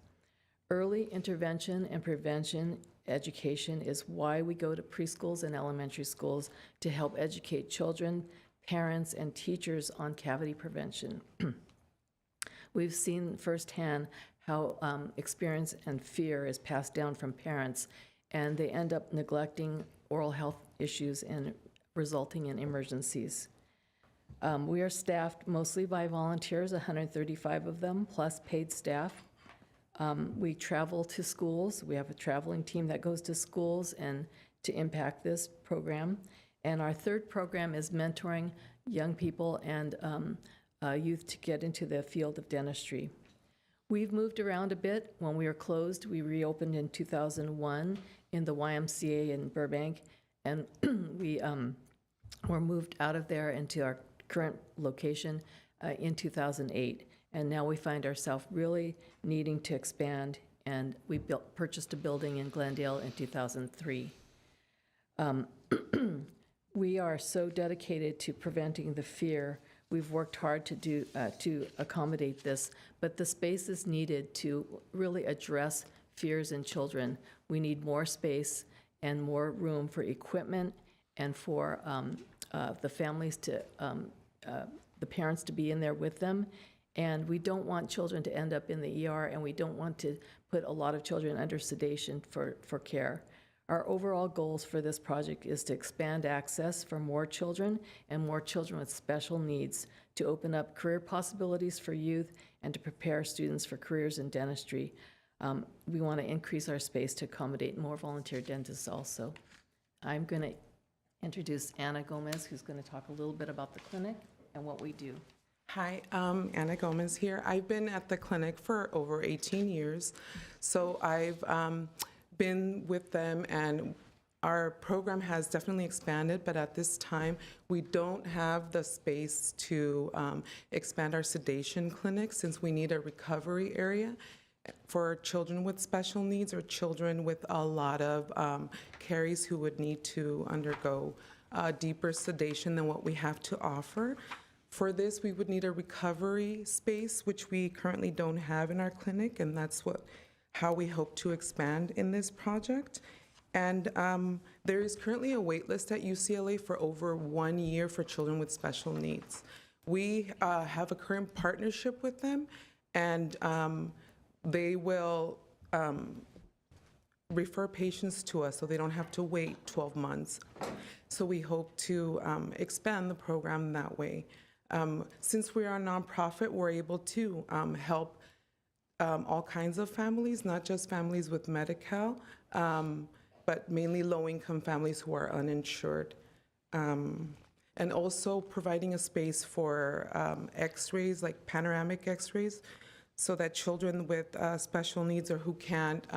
Early intervention and prevention education is why we go to preschools and elementary schools to help educate children, parents, and teachers on cavity prevention. We've seen firsthand how experience and fear is passed down from parents, and they end up neglecting oral health issues and resulting in emergencies. We are staffed mostly by volunteers, 135 of them, plus paid staff. We travel to schools. We have a traveling team that goes to schools and to impact this program. And our 3rd program is mentoring young people and youth to get into the field of dentistry. We've moved around a bit. When we were closed, we reopened in 2001 in the YMCA in Burbank, and we were moved out of there into our current location in 2008. And now we find ourselves really needing to expand, and we purchased a building in Glendale in 2003. We are so dedicated to preventing the fear. We've worked hard to accommodate this, but the space is needed to really address fears in children. We need more space and more room for equipment and for the families to, the parents to be in there with them. And we don't want children to end up in the ER, and we don't want to put a lot of children under sedation for care. Our overall goals for this project is to expand access for more children and more children with special needs, to open up career possibilities for youth, and to prepare students for careers in dentistry. We want to increase our space to accommodate more volunteer dentists also. I'm going to introduce Anna Gomez, who's going to talk a little bit about the clinic and what we do. Hi, Anna Gomez here. I've been at the clinic for over 18 years. So I've been with them, and our program has definitely expanded, but at this time, we don't have the space to expand our sedation clinic, since we need a recovery area for children with special needs or children with a lot of caries who would need to undergo deeper sedation than what we have to offer. For this, we would need a recovery space, which we currently don't have in our clinic, and that's how we hope to expand in this project. And there is currently a wait list at UCLA for over 1 year for children with special needs. We have a current partnership with them, and they will refer patients to us so they don't have to wait 12 months. So we hope to expand the program that way. Since we are a nonprofit, we're able to help all kinds of families, not just families with Medi-Cal, but mainly low-income families who are uninsured. And also providing a space for x-rays, like panoramic x-rays, so that children with special needs or who can't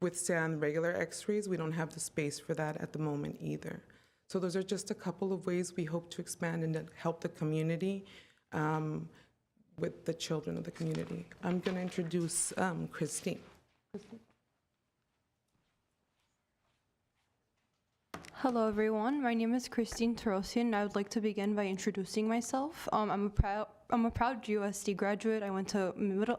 withstand regular x-rays, we don't have the space for that at the moment either. So those are just a couple of ways we hope to expand and to help the community with the children of the community. I'm going to introduce Christine. Hello, everyone. My name is Christine Tarosian, and I would like to begin by introducing myself. I'm I'm a proud GUSD graduate. I went to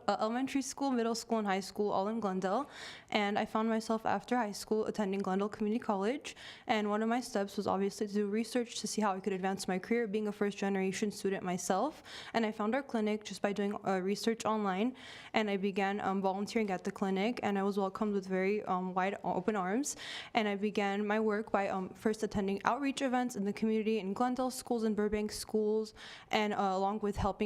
elementary school, middle school, and high school, all in Glendale. And I found myself after high school attending Glendale Community College. And one of my steps was obviously to do research to see how I could advance my career, being a first-generation student myself. And I found our clinic just by doing research online. And I began volunteering at the clinic, and I was welcomed with very wide open arms. And I began my work by first attending outreach events in the community in Glendale schools and Burbank schools, and along with helping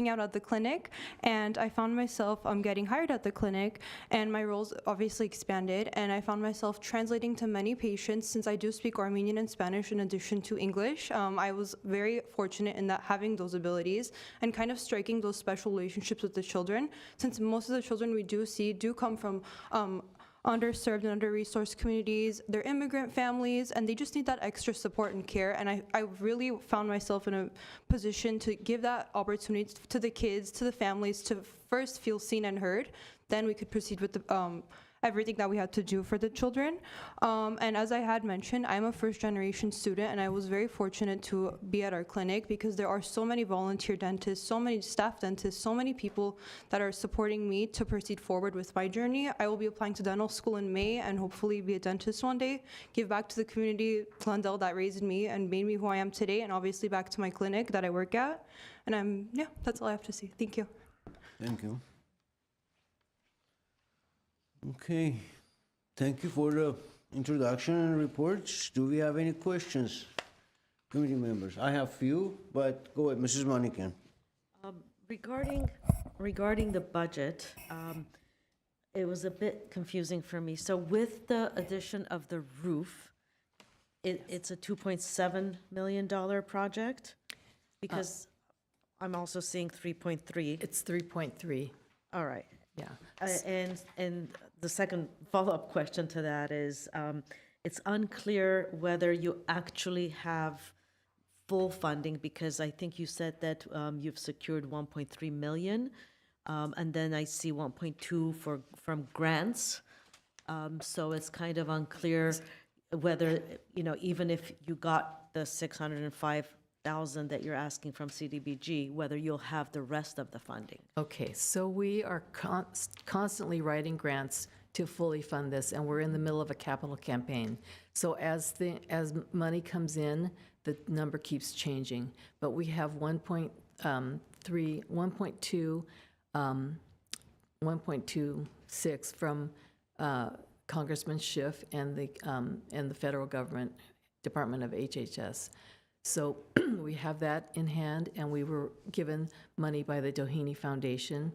out at the clinic. And I found myself getting hired at the clinic, and my roles obviously expanded, and I found myself translating to many patients since I do speak Armenian and Spanish in addition to English. I was very fortunate in that having those abilities and kind of striking those special relationships with the children, since most of the children we do see do come from underserved and under-resourced communities. They're immigrant families, and they just need that extra support and care. And I really found myself in a position to give that opportunity to the kids, to the families, to first feel seen and heard. Then we could proceed with the everything that we had to do for the children. And as I had mentioned, I'm a first-generation student, and I was very fortunate to be at our clinic because there are so many volunteer dentists, so many staff dentists, so many people that are supporting me to proceed forward with my journey. I will be applying to dental school in May and hopefully be a dentist one day, give back to the community, Glendale, that raised me and made me who I am today, and obviously back to my clinic that I work at. And that's all I have to say. Thank you. Thank you. Okay, thank you for the introduction and reports. Do we have any questions, committee members? I have few, but go ahead, Mrs. Manikan. Regarding the budget, it was a bit confusing for me. So with the addition of the roof, it's a $2.7 million project? Because I'm also seeing 3.3. It's 3.3, All right. yeah. And the second follow-up question to that is, it's unclear whether you actually have full funding, because I think you said that you've secured 1.3 million, and then I see 1.2 from grants. So it's kind of unclear whether, even if you got the 605,000 that you're asking from CDBG, whether you'll have the rest of the funding. Okay, so we are constantly writing grants to fully fund this, and we're in the middle of a capital campaign. So as money comes in, the number keeps changing. But we have 1.26 from Congressman Schiff and the federal government, Department of HHS. So we have that in hand, and we were given money by the Doheny Foundation,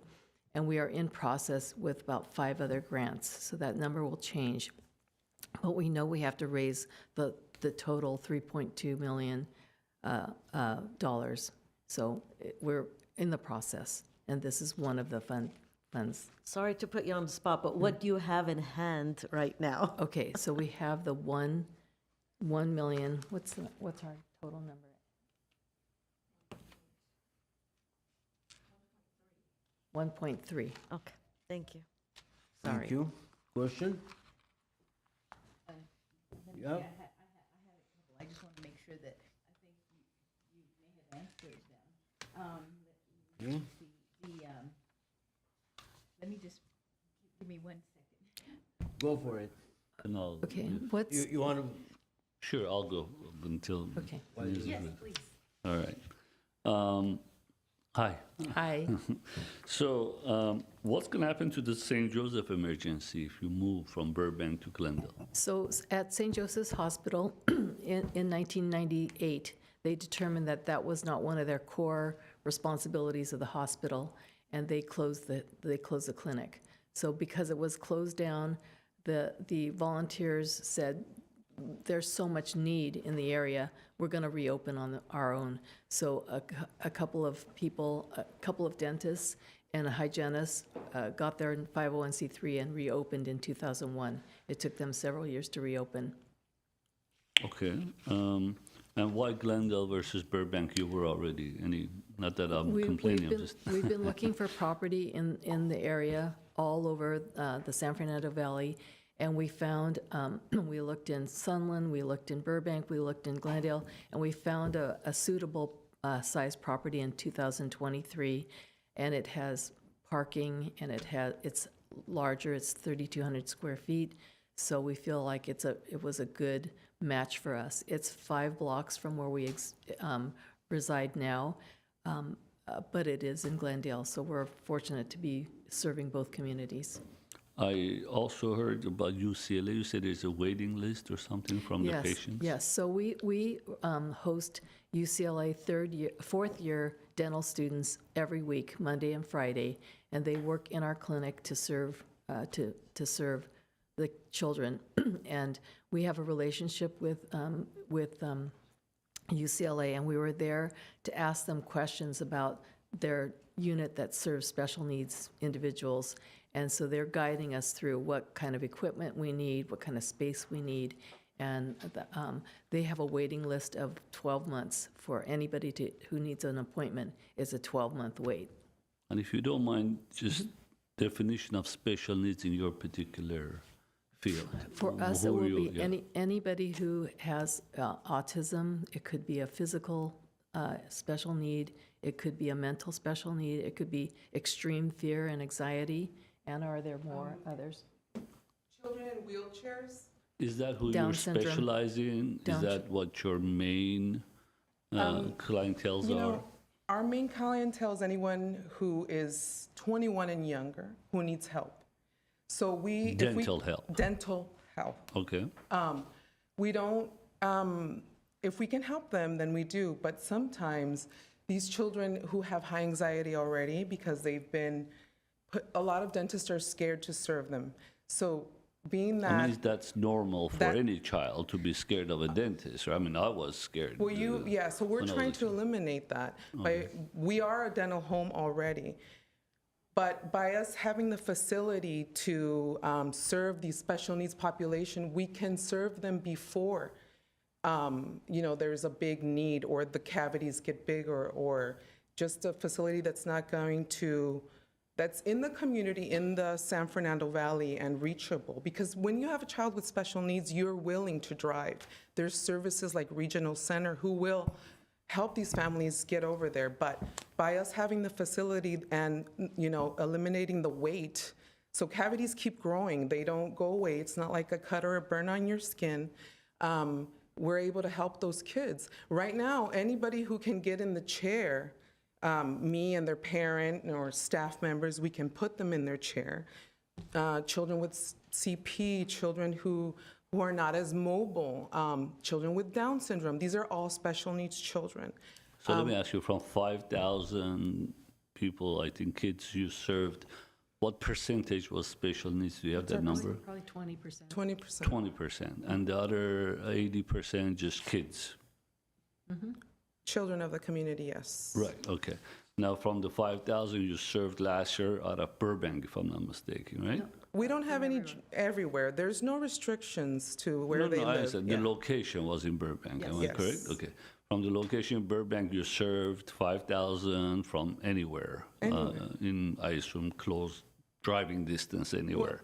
and we are in process with about 5 other grants, so that number will change. But we know we have to raise the total $3.2 million dollars. So we're in the process, and this is one of the funds. Sorry to put you on the spot, but what do you have in hand right now? Okay, so we have the 1 million, what's our total number? $1.3. Okay, thank you. Sorry. Thank you. Question? Yeah. I just want to make sure that, I think you may have answered them. Yeah. Let me just, give me 1 second. Go for it. And I'll, Okay, what's, You want to? sure, I'll go until. okay. Yes, please. All right. Hi. Hi. So what's going to happen to the St. Joseph emergency if you move from Burbank to Glendale? So at St. Joseph's Hospital in 1998, they determined that that was not one of their core responsibilities of the hospital, and they closed the clinic. So because it was closed down, the volunteers said, there's so much need in the area, we're going to reopen on our own. So a couple of people, a couple of dentists and a hygienist got their 501c3 and reopened in 2001. It took them several years to reopen. Okay. And why Glendale versus Burbank? You were already, not that I'm complaining, I'm just. We've been looking for property in the area, all over the San Fernando Valley, and we found, we looked in Sunland, we looked in Burbank, we looked in Glendale, and we found a suitable size property in 2023, and it has parking, and it's larger, it's 3,200 square feet, so we feel like it was a good match for us. It's 5 blocks from where we reside now, but it is in Glendale, so we're fortunate to be serving both communities. I also heard about UCLA. You said there's a waiting list or something from the patients? Yes, so we host UCLA fourth year dental students every week, Monday and Friday, and they work in our clinic to serve the children. And we have a relationship with UCLA, and we were there to ask them questions about their unit that serves special needs individuals. And so they're guiding us through what kind of equipment we need, what kind of space we need. And they have a waiting list of 12 months for anybody who needs an appointment. It's a 12-month wait. And if you don't mind, just definition of special needs in your particular field. For us, it Who will are you? be anybody who has autism. It could be a physical special need. It could be a mental special need. It could be extreme fear and anxiety. And are there more others? Children in wheelchairs? Is that who Down you syndrome. specialize in? Down Is that what your main clientele You are? know, our main clientele is anyone who is 21 and younger who needs help. So Dental help. Dental help. Okay. We don't, if we can help them, then we do. But sometimes these children who have high anxiety already because they've been a lot of dentists are scared to serve them. So being that. I mean, that's normal for any child to be scared of a dentist. I mean, I was scared. Well, so we're when I trying was to eliminate that. We are a dental home already. But by us having the facility to serve these special needs population, we can serve them before, there's a big need or the cavities get bigger or just a facility that's not going to, that's in the community in the San Fernando Valley and reachable. Because when you have a child with special needs, you're willing to drive. There's services like Regional Center who will help these families get over there. But by us having the facility and, eliminating the wait, so cavities keep growing. They don't go away. It's not like a cut or a burn on your skin. We're able to help those kids. Right now, anybody who can get in the chair, me and their parent or staff members, we can put them in their chair. Children with CP, children who are not as mobile, children with Down syndrome. These are all special needs children. So let me ask you, from 5,000 people, I think kids you served, what percentage was special needs? Do you have that number? Probably 20%. 20%. 20%. And the other 80% just kids? Children of the community, yes. Right, okay. Now, from the 5,000 you served last year out of Burbank, if I'm not mistaken, right? We don't have any everywhere. There's no restrictions to where they I live. said Yeah. the location was in Burbank, am I Yes. correct? Okay. From the location in Burbank, you served 5,000 from anywhere. In, I assume, close driving distance anywhere.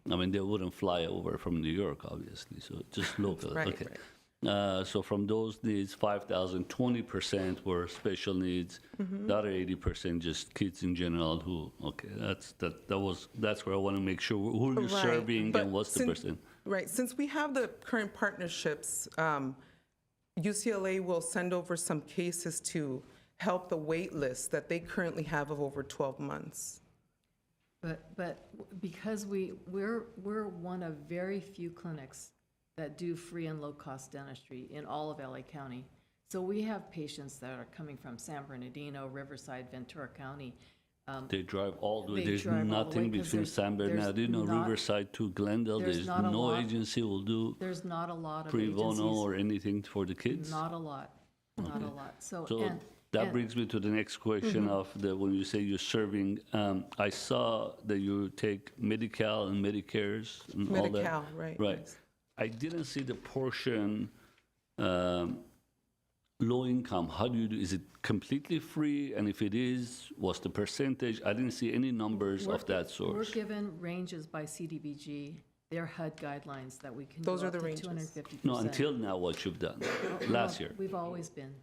I mean, they wouldn't fly over from New York, obviously, so just local. Right, okay. right. So from those needs, 5,000, 20% were special needs. The other 80% just kids in general who, okay, that's where I want to make sure who you're Right, serving but and what's the since- percent. Right, since we have the current partnerships, UCLA will send over some cases to help the wait list that they currently have of over 12 months. But because we're one of very few clinics that do free and low-cost dentistry in all of LA County. So we have patients that are coming from San Bernardino, Riverside, Ventura County. They drive all the way. They There's drive all the way nothing 'cause between there's- San there's Bernardino, not- Riverside to Glendale. there's There's not a no lot. agency will do There's not a lot of pre bono agencies. or anything for the kids. Not a lot, not a lot. So, So that brings me to the next question of when you say you're serving. I saw that you take Medi-Cal and Medicare's and all that. Medi-Cal, right. Right. yes. I didn't see the portion low income. How do you do? Is it completely free? And if it is, what's the percentage? I didn't see any numbers of that We're source. given ranges by CDBG, their HUD guidelines that we can Those go are up the to ranges. 250%. No, until now, what you've done last year. We've always been.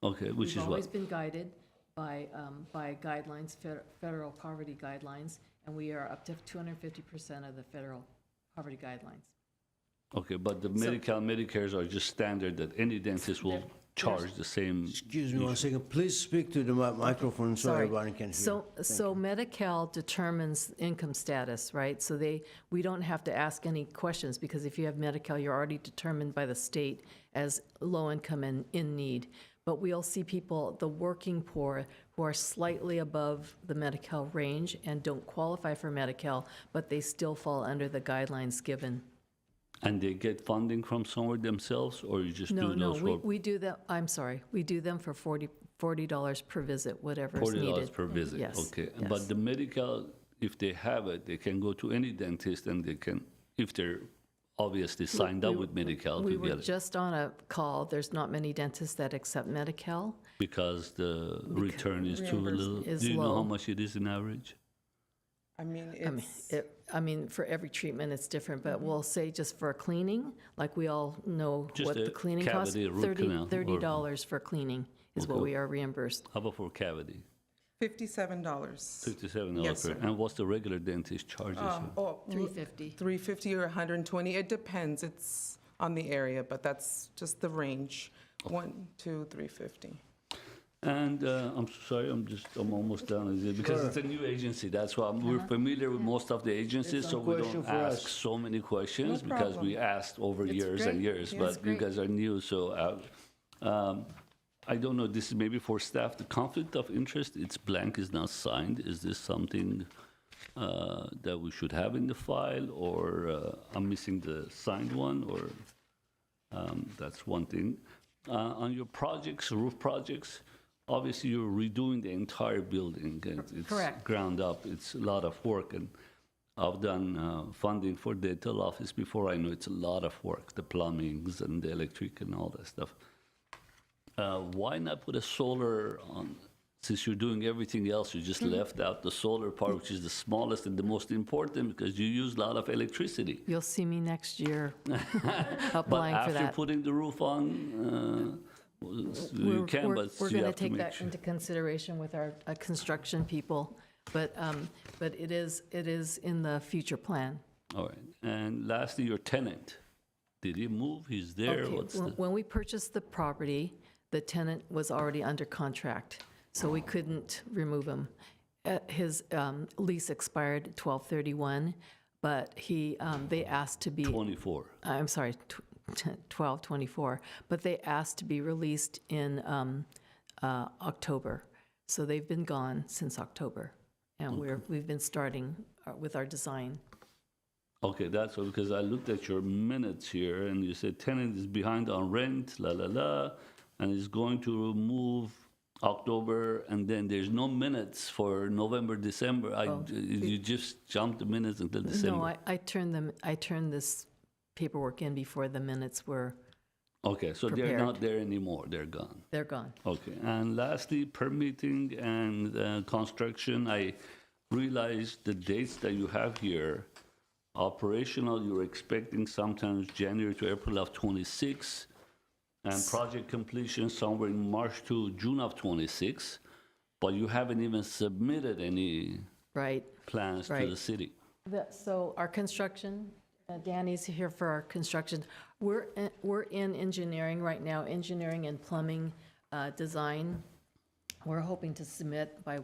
Okay, which We've is always what? been guided by guidelines, federal poverty guidelines, and we are up to 250% of the federal poverty guidelines. Okay, but the Medicares are just standard that any dentist will charge the same. Excuse me one second, please speak to the microphone so everybody can hear. So Medi-Cal determines income status, right? So we don't have to ask any questions, because if you have Medi-Cal, you're already determined by the state as low income and in need. But we'll see people, the working poor, who are slightly above the Medi-Cal range and don't qualify for Medi-Cal, but they still fall under the guidelines given. And they get funding from somewhere themselves, or you just do those for We do them, I'm sorry, we do them for $40 per visit, whatever is needed. $40 per visit? Yes, Okay, yes. but the medical, if they have it, they can go to any dentist and they can, if they're obviously signed up with Medi-Cal We to were get it. just on a call, there's not many dentists that accept Medi-Cal. Because the return is too little. is Do you know how low. much it is in average? I mean, I mean, for every treatment, it's different, but we'll say just for a cleaning, like we all know Just what a the cleaning costs. cavity, a root canal, or- $30 for cleaning is what Okay. we are reimbursed. How about for cavity? $57. $57 Yes, per. sir. And what's the regular dentist charges? $350. $350 or $120. It depends. It's on the area, but that's just the range. 1, 2, $350. And I'm sorry, I'm almost done with it, because it's a new agency, that's why we're familiar with most of the agencies, so we question don't for ask us. so many questions, No because we problem. asked over It's years and great. years, Yeah, but it's you great. guys are new, so I don't know, this is maybe for staff, the conflict of interest, it's blank, is not signed. Is this something that we should have in the file, or I'm missing the signed one, or that's one thing. On your projects, roof projects, obviously you're redoing the entire building. And it's Correct. ground up, it's a lot of work, and I've done funding for dental office before. I know it's a lot of work, the plumbings and the electric and all that stuff. Why not put a solar on? Since you're doing everything else, you just left out the solar part, which is the smallest and the most important, because you use a lot of electricity. You'll see me next year But applying for after that. putting the roof on, you can, but We're you going to have to take make that sure. into consideration with our construction people, but it is in the future plan. All right. And lastly, your tenant. Did he move? He's there? Okay, What's the? when we purchased the property, the tenant was already under contract, so we couldn't remove him. His lease expired 12/31, but they asked to be, 24. I'm sorry, 12/24, but they asked to be released in October. So they've been gone since October, and we've been starting with our design. Okay, that's all, because I looked at your minutes here, and you said tenant is behind on rent, and is going to move October, and then there's no minutes for November, December. You just jumped the minutes until December. No, I turned this paperwork in before the minutes were, Okay, so they're prepared. not there anymore, they're gone. they're gone. Okay, and lastly, permitting and construction, I realized the dates that you have here, operational, you're expecting sometimes January to April of '26, and project completion somewhere in March to June of '26, but you haven't even submitted any Right. plans to Right. the city. So our construction, Danny's here for our construction. We're in engineering right now, engineering and plumbing design. We're hoping to submit by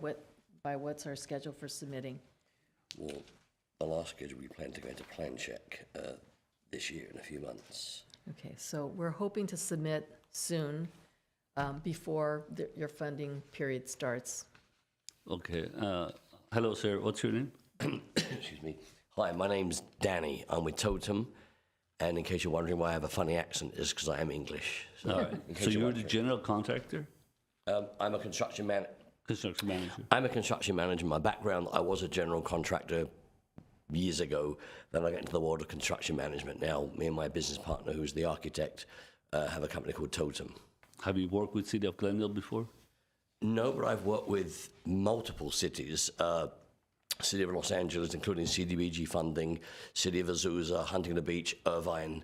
what's our schedule for submitting? Well, on our schedule, we plan to go into plan check this year in a few months. Okay, so we're hoping to submit soon, before your funding period starts. Okay, hello, sir, what's your name? Excuse me. Hi, my name's Danny. I'm with Totem. And in case you're wondering why I have a funny accent, it's because I am English. So, All right, in case so you're the wondering. general contractor? I'm a construction manager. Construction manager? I'm a construction manager. My background, I was a general contractor years ago. Then I got into the world of construction management. Now, me and my business partner, who's the architect, have a company called Totem. Have you worked with City of Glendale before? No, but I've worked with multiple cities. City of Los Angeles, including CDBG funding, City of Azusa, Huntington Beach, Irvine,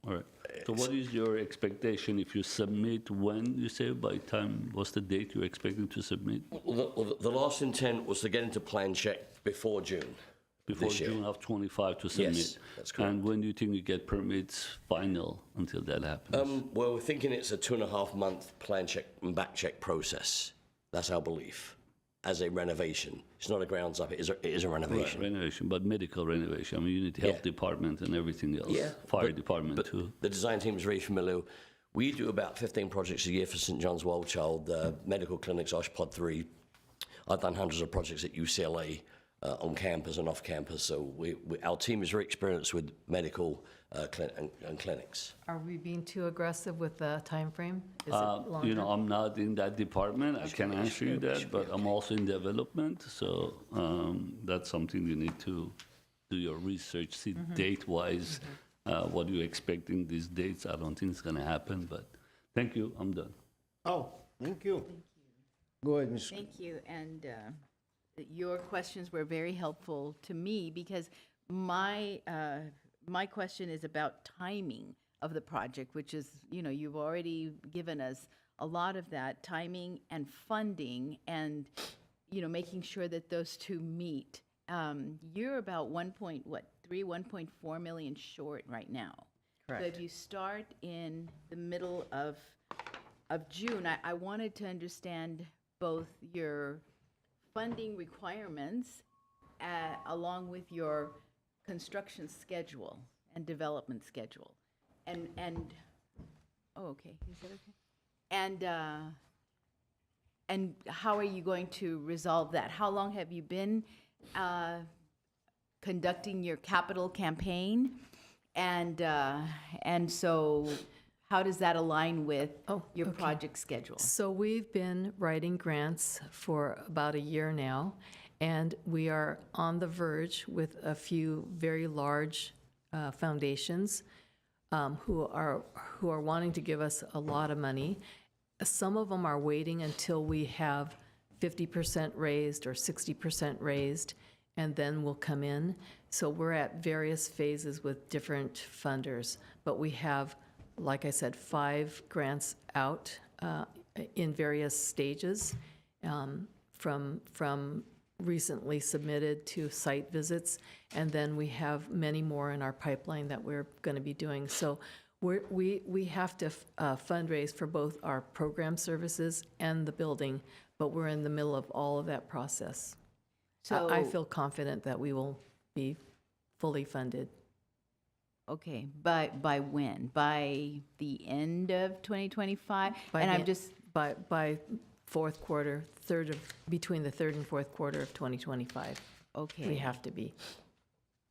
All right. So what is your expectation if you submit when, you say, by time, what's the date you're expecting to submit? Well, the last intent was to get into plan check before June. Before this year. June of 25 to submit? Yes, that's correct. And when do you think you get permits final until that happens? Well, we're thinking it's a 2.5 month plan check and back check process. That's our belief. As a renovation, it's not a grounds up. It is a renovation. Renovation, but medical renovation. I mean, you need health Yeah. department and everything else. Yeah, Fire department too. The design team is very familiar. We do about 15 projects a year for St. John's Wildchild, medical clinics, OSHPOD 3. I've done hundreds of projects at UCLA on campus and off campus. So our team is very experienced with medical and clinics. Are we being too aggressive with the timeframe? Is it longer? You know, I'm not in that department. I can't answer you that, but I'm also in development. So that's something you need to do your research, see date-wise, what you're expecting these dates. I don't think it's going to happen, but thank you. I'm done. Oh, thank you. Go ahead, Ms. Thank you, and your questions were very helpful to me because my question is about timing of the project, which is, you know, you've already given us a lot of that timing and funding and, you know, making sure that those two meet. You're about 1.4 million short right now. Correct. So if you start in the middle of June, I wanted to understand both your funding requirements along with your construction schedule and development schedule. Oh, okay, is that okay? And how are you going to resolve that? How long have you been conducting your capital campaign? And so how does that align with your project schedule? So we've been writing grants for about a year now, and we are on the verge with a few very large foundations who are wanting to give us a lot of money. Some of them are waiting until we have 50% raised or 60% raised, and then we'll come in. So we're at various phases with different funders, but we have, like I said, 5 grants out in various stages, from recently submitted to site visits, and then we have many more in our pipeline that we're going to be doing. So we have to fundraise for both our program services and the building, but we're in the middle of all of that process. So I feel confident that we will be fully funded. Okay, by when? By the end of 2025? By fourth quarter, between the third and fourth quarter of 2025. Okay. We have to be.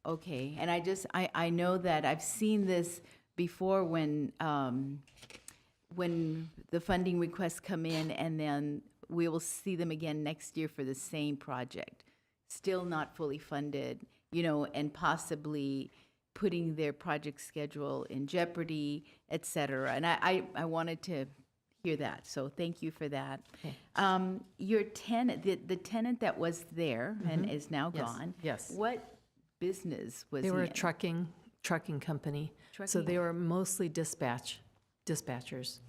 Okay, and I know that I've seen this before when the funding requests come in, and then we will see them again next year for the same project, still not fully funded, you know, and possibly putting their project schedule in jeopardy, et cetera. And I wanted to hear that, so thank you for that. Okay. Your tenant, the tenant that was there and is now Yes, gone. yes. What business was They he were a in? trucking company. So Trucking. they were mostly dispatchers.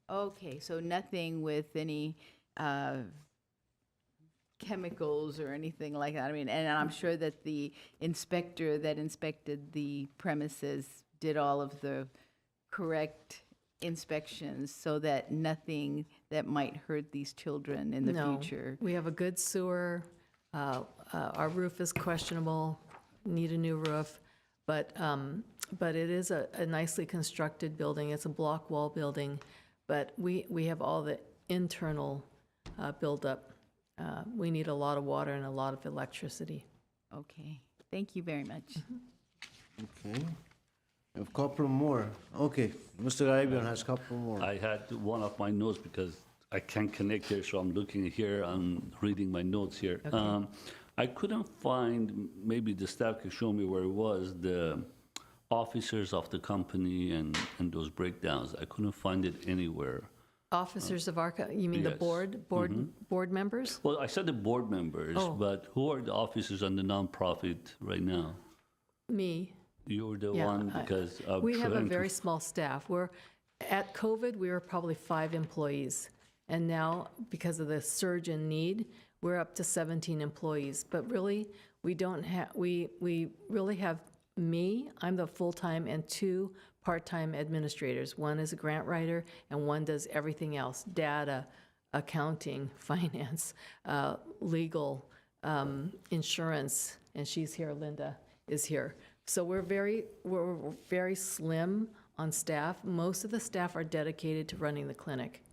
Okay, so nothing with any chemicals or anything like that. I mean, and I'm sure that the inspector that inspected the premises did all of the correct inspections so that nothing that might hurt these children in the future. We have a good sewer. Our roof is questionable, need a new roof, but it is a nicely constructed building. It's a block wall building, but we have all the internal buildup. We need a lot of water and a lot of electricity. Okay, thank you very much. Okay. A couple more. Okay, Mr. Garibian has a couple more. I had one of my notes because I can't connect here, so I'm looking here, I'm reading my notes here. Okay. I couldn't find, maybe the staff could show me where it was, the officers of the company and those breakdowns. I couldn't find it anywhere. Officers of our, you mean the Yes. board members? Well, I said the board members, Oh. but who are the officers on the nonprofit right now? Me. You're the Yeah, one because I'm we have a trying to very small staff. At COVID, we were probably 5 employees. And now, because of the surge in need, we're up to 17 employees. But really, we don't have, we really have me, I'm the full-time, and 2 part-time administrators. One is a grant writer, and one does everything else: data, accounting, finance, legal, insurance, and she's here, Linda is here. So we're very slim on staff. Most of the staff are dedicated to running the clinic.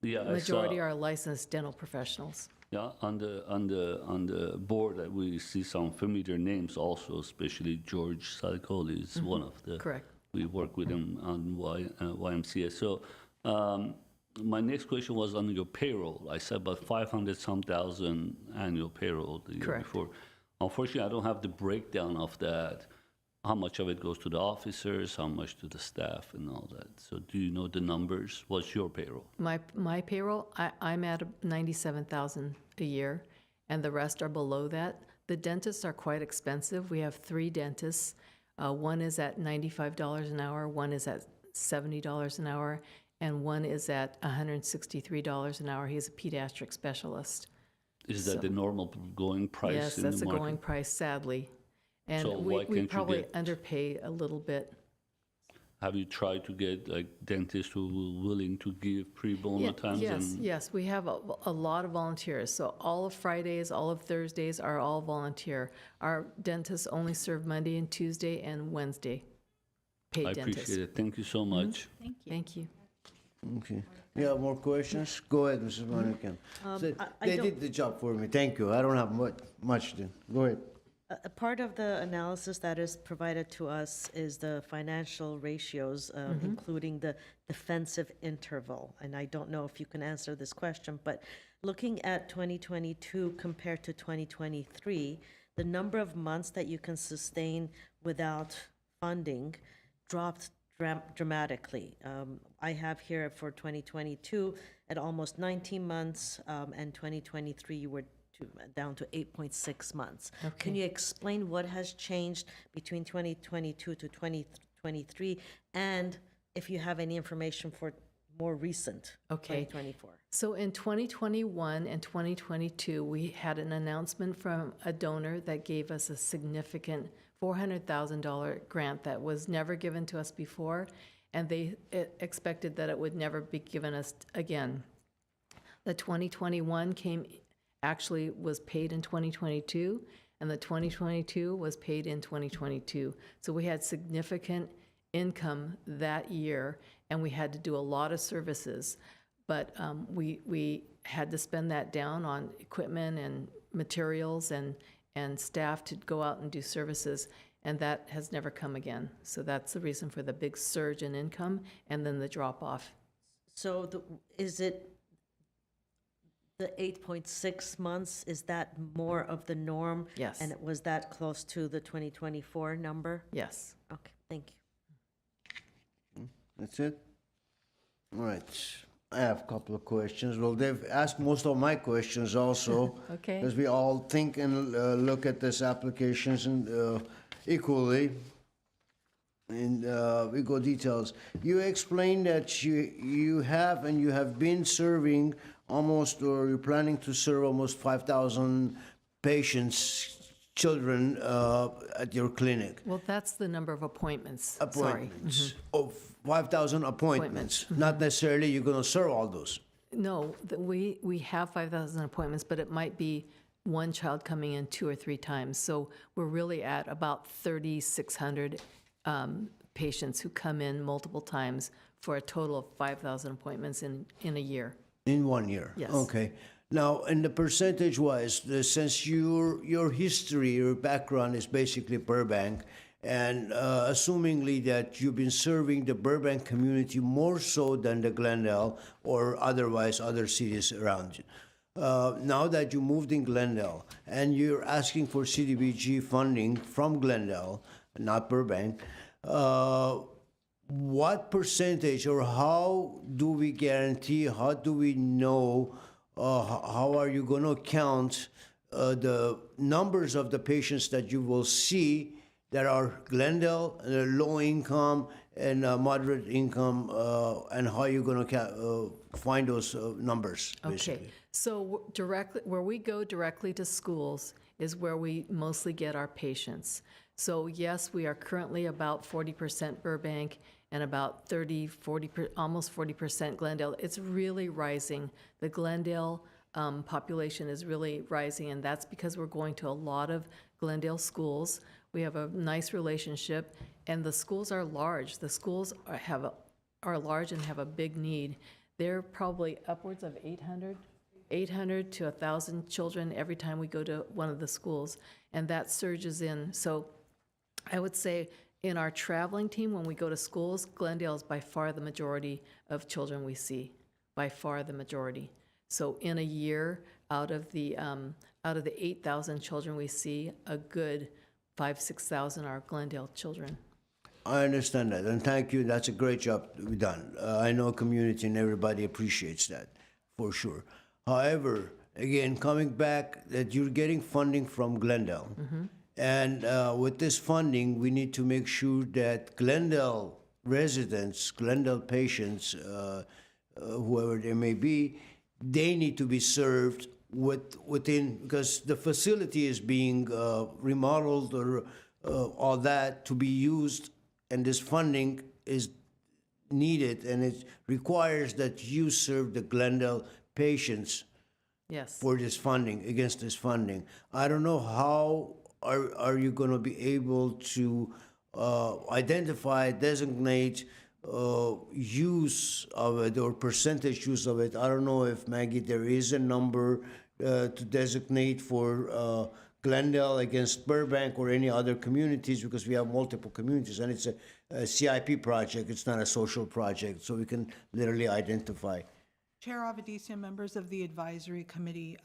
Yeah, Majority are licensed dental professionals. Yeah, on the board, we see some familiar names also, especially George Salicoli is one of the. Correct. We work with him on YMCA. So my next question was on your payroll. I said about 500-some thousand annual payroll the year Correct. before. Unfortunately, I don't have the breakdown of that. How much of it goes to the officers, how much to the staff and all that. So do you know the numbers? What's your payroll? My payroll, I'm at 97,000 a year, and the rest are below that. The dentists are quite expensive. We have 3 dentists. One is at $95 an hour, one is at $70 an hour, and one is at $163 an hour. He's a pediatric specialist. Is that the normal going price Yes, in the that's market? a going price, sadly. And So why we can't you probably get- underpay a little bit. Have you tried to get like dentists who were willing to give pre bono times? Yes, we have a lot of volunteers. So all of Fridays, all of Thursdays are all volunteer. Our dentists only serve Monday and Tuesday and Wednesday, paid I dentists. appreciate it. Thank you so much. Thank you. Okay. You have more questions? Go ahead, Mrs. Manikan. I They don't- did the job for me. Thank you. I don't have much then. Go ahead. A part of the analysis that is provided to us is the financial ratios, including the defensive interval. And I don't know if you can answer this question, but looking at 2022 compared to 2023, the number of months that you can sustain without funding dropped dramatically. I have here for 2022 at almost 19 months, and 2023 you were down to 8.6 months. Can you explain what has changed between 2022 to 2023, and if you have any information for more recent 2024? So in 2021 and 2022, we had an announcement from a donor that gave us a significant $400,000 grant that was never given to us before, and they expected that it would never be given us again. The 2021 actually was paid in 2022, and the 2022 was paid in 2022. So we had significant income that year, and we had to do a lot of services. But we had to spend that down on equipment and materials and staff to go out and do services, and that has never come again. So that's the reason for the big surge in income and then the drop off. So is it the 8.6 months, is that more of the norm? Yes. And was that close to the 2024 number? Yes. Okay, thank you. That's it? All right. I have a couple of questions. Well, they've asked most of my questions also. Okay. Because we all think and look at these applications and equally. And we go details. You explained that you have and you have been serving almost, or you're planning to serve almost 5,000 patients, children at your clinic. Well, that's the number of appointments. Appointments. Of 5,000 appointments. Not necessarily you're going to serve all those. No, we have 5,000 appointments, but it might be one child coming in 2 or 3 times. So we're really at about 3,600 patients who come in multiple times for a total of 5,000 appointments in a year. In 1 year? Yes. Okay. Now, and the percentage-wise, since your history, your background is basically Burbank, and assumingly that you've been serving the Burbank community more so than the Glendale or otherwise other cities around you. Now that you moved in Glendale and you're asking for CDBG funding from Glendale, not Burbank, what percentage or how do we guarantee, how do we know, how are you going to count the numbers of the patients that you will see that are Glendale, low income and moderate income, and how you going to find those numbers, basically? Okay, so directly, where we go directly to schools is where we mostly get our patients. So yes, we are currently about 40% Burbank and about 40, almost 40% Glendale. It's really rising. The Glendale population is really rising, and that's because we're going to a lot of Glendale schools. We have a nice relationship, and the schools are large. The schools are large and have a big need. They're probably upwards of 800 to 1,000 children every time we go to one of the schools, and that surges in. So I would say in our traveling team, when we go to schools, Glendale is by far the majority of children we see, by far the majority. So in a year, out of the 8,000 children we see, a good 6,000 are Glendale children. I understand that, and thank you. That's a great job done. I know community and everybody appreciates that, for sure. However, again, coming back, that you're getting funding from Glendale. And with this funding, we need to make sure that Glendale residents, Glendale patients, whoever they may be, they need to be served within, because the facility is being remodeled or all that to be used, and this funding is needed, and it requires that you serve the Glendale patients Yes. for this funding, against this funding. I don't know how are you going to be able to identify, designate use of it or percentage use of it. I don't know if, Maggie, there is a number to designate for Glendale against Burbank or any other communities, because we have multiple communities, and it's a CIP project. It's not a social project, so we can literally identify. Chair Avedisian, members of the advisory committee,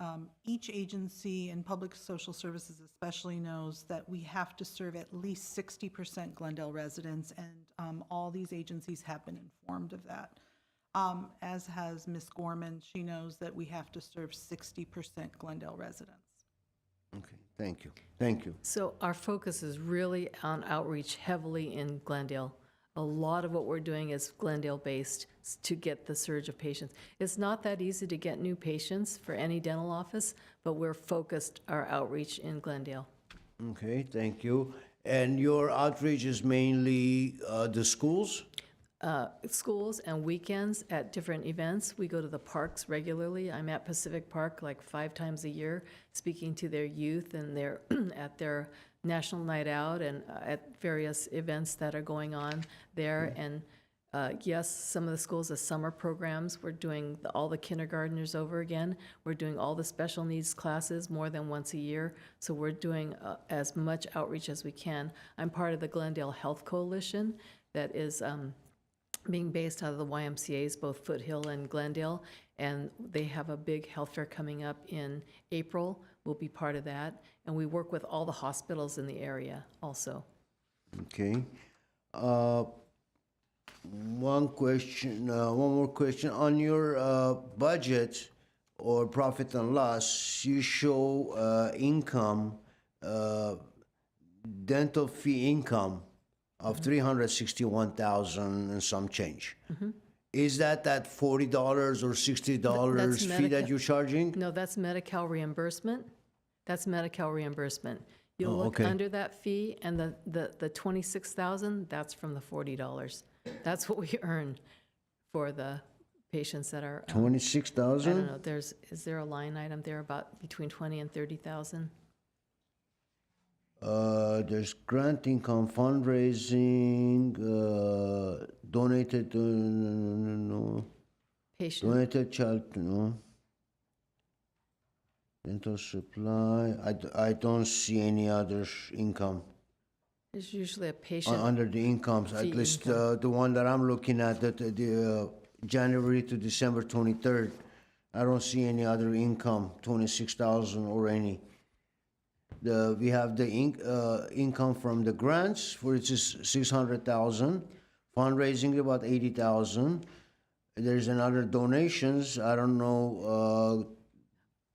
each agency in public social services especially knows that we have to serve at least 60% Glendale residents, and all these agencies have been informed of that. As has Ms. Gorman, she knows that we have to serve 60% Glendale residents. Okay, thank you. Thank you. So our focus is really on outreach heavily in Glendale. A lot of what we're doing is Glendale-based to get the surge of patients. It's not that easy to get new patients for any dental office, but we're focused our outreach in Glendale. Okay, thank you. And your outreach is mainly the schools? Schools and weekends at different events. We go to the parks regularly. I'm at Pacific Park like 5 times a year, speaking to their youth and their at their National Night Out and at various events that are going on there. And yes, some of the schools have summer programs. We're doing all the kindergartners over again. We're doing all the special needs classes more than once a year. So we're doing as much outreach as we can. I'm part of the Glendale Health Coalition that is being based out of the YMCA's, both Foothill and Glendale, and they have a big health fair coming up in April. We'll be part of that, and we work with all the hospitals in the area also. Okay. One more question. On your budget or profit and loss, you show income, dental fee income of $361,000 and some change. Is that $40 or $60 fee that you're charging? No, that's Medi-Cal reimbursement. That's Medi-Cal reimbursement. You'll look okay. under that fee, and the $26,000, that's from the $40. That's what we earn for the patients that are. I don't $26,000? know. Is there a line item there about between 20 and 30,000? There's grant income, fundraising, donated, no. Patient. Donated child, no. Dental supply, I don't see any other income There's usually a patient. under the incomes, at fee least income. the one that I'm looking at, the January to December 23rd. I don't see any other income, 26,000 or any. We have the income from the grants, for which is 600,000, fundraising about 80,000. There's another donations, I don't know,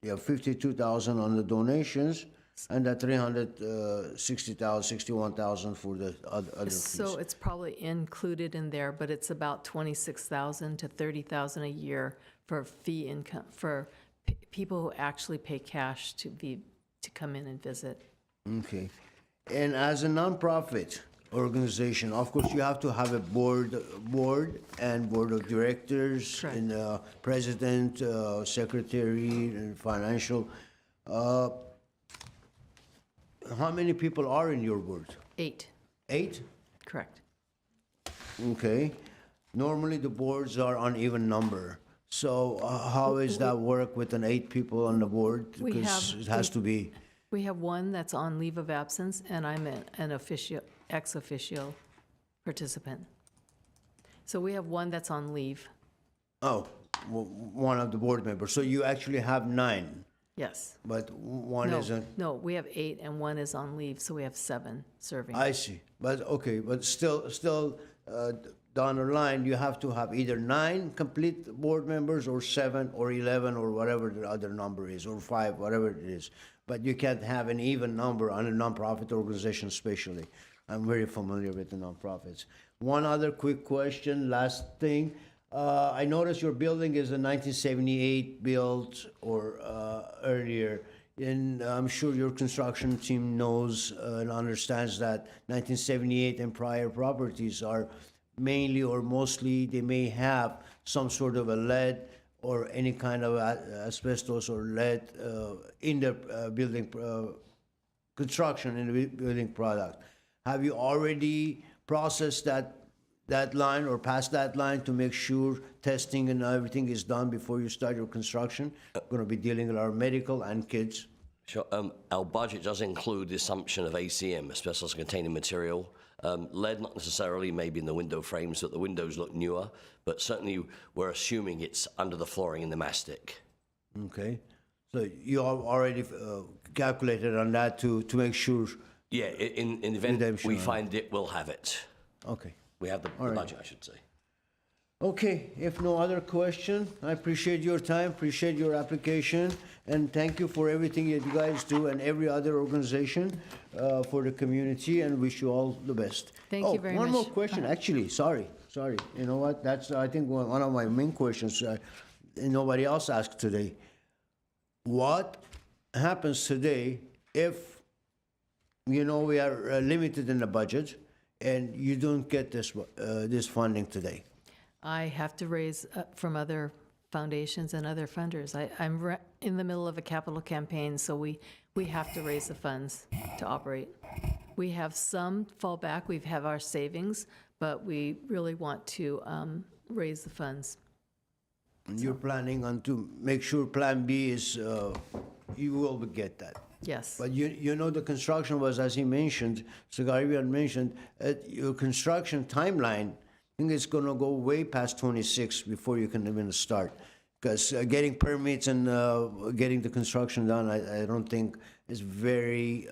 52,000 on the donations. And that 360,000, 61,000 for the other fees. So it's probably included in there, but it's about 26,000 to 30,000 a year for fee income, for people who actually pay cash to come in and visit. Okay. And as a nonprofit organization, of course, you have to have a board and board of directors, Correct. and president, secretary, and financial. How many people are in your board? 8, 8? correct. Okay. Normally, the boards are uneven number. So how is that work with an 8 people on the board? We Because have- it has to be, We have one that's on leave of absence, and I'm an ex officio participant. So we have one that's on leave, one of the board members. So you actually have 9, yes. but one No, isn't. no, we have 8 and one is on leave, so we have 7 serving. I see. But, okay, but still, down the line, you have to have either 9 complete board members or 7 or 11 or whatever the other number is, or 5, whatever it is. But you can't have an even number on a nonprofit organization especially. I'm very familiar with the nonprofits. One other quick question, last thing. I noticed your building is a 1978 built or earlier. And I'm sure your construction team knows and understands that 1978 and prior properties are mainly or mostly, they may have some sort of a lead or any kind of asbestos or lead in the building construction, in the building product. Have you already processed that line or passed that line to make sure testing and everything is done before you start your construction? Going to be dealing with our medical and kids. Sure. Our budget does include the assumption of ACM, asbestos-containing material. Lead, not necessarily, maybe in the window frames, but the windows look newer. But certainly, we're assuming it's under the flooring in the mastic. Okay. So you have already calculated on that to make sure. Yeah, in the event Redemption, we right. find it, we'll have it. Okay. We have the budget, I should say. Okay, if no other question, I appreciate your time, appreciate your application, and thank you for everything that you guys do and every other organization for the community, and wish you all the best. Thank you very One more much. question, actually, sorry. You know what, that's, I think, one of my main questions nobody else asked today. What happens today if, we are limited in the budget and you don't get this funding today? I have to raise from other foundations and other funders. I'm in the middle of a capital campaign, so we have to raise the funds to operate. We have some fallback, we have our savings, but we really want to raise the funds. And you're planning on to make sure Plan B is, you will get that. Yes. But the construction was, as he mentioned, Sagarian mentioned, your construction timeline, I think it's gonna go way past 26 before you can even start. Because getting permits and getting the construction done, I don't think is very,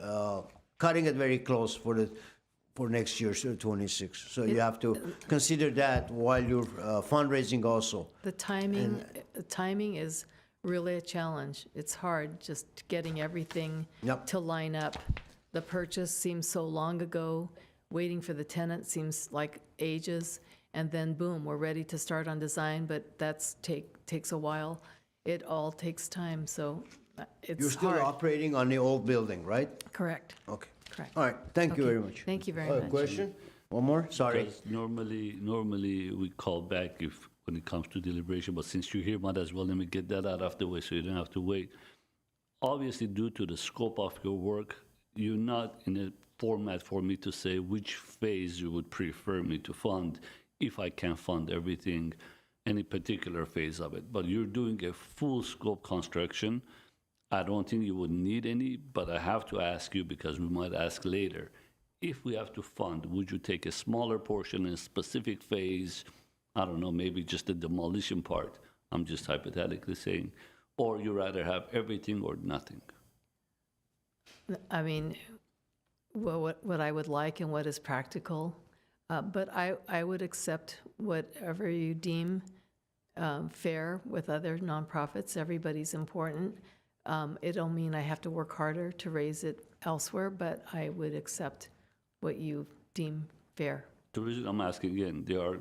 cutting it very close for next year, so 26. So you have to consider that while you're fundraising also. The timing is really a challenge. It's hard just getting everything Yep. to line up. The purchase seems so long ago, waiting for the tenant seems like ages, and then boom, we're ready to start on design, but that's takes a while. It all takes time, so it's You're still hard. operating on the old building, right? Correct. Okay. Correct. All right, thank you Okay. very much. Thank you very much. Question? One more? Sorry. Because normally we call back when it comes to deliberation, but since you're here, might as well let me get that out of the way so you don't have to wait. Obviously, due to the scope of your work, you're not in a format for me to say which phase you would prefer me to fund if I can't fund everything, any particular phase of it. But you're doing a full scope construction. I don't think you would need any, but I have to ask you because we might ask later. If we have to fund, would you take a smaller portion in a specific phase? I don't know, maybe just the demolition part. I'm just hypothetically saying. Or you rather have everything or nothing? I mean, well, what I would like and what is practical, but I would accept whatever you deem fair with other nonprofits. Everybody's important. It'll mean I have to work harder to raise it elsewhere, but I would accept what you deem fair. The reason I'm asking again, there are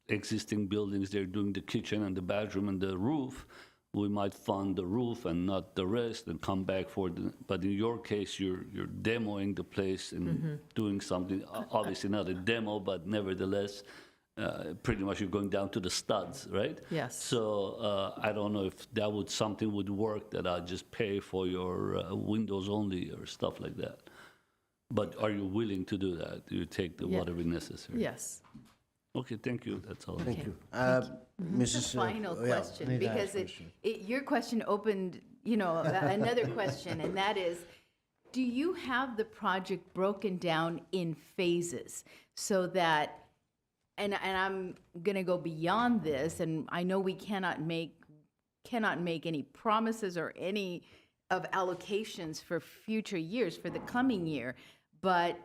existing buildings, they're doing the kitchen and the bathroom and the roof. We might fund the roof and not the rest and come back for the, but in your case, you're demoing the place and doing something, obviously not a demo, but nevertheless, pretty much you're going down to the studs, right? Yes. So I don't know if that would, something would work that I just pay for your windows only or stuff like that. But are you willing to do that? Do you take the Yeah. whatever necessary? Yes. Okay, thank you, that's all. Thank you. Just Mrs. a final yeah, question, may I because ask question? your question opened, another question, and that is, do you have the project broken down in phases so that, and I'm gonna go beyond this, and I know we cannot make any promises or any of allocations for future years, for the coming year, but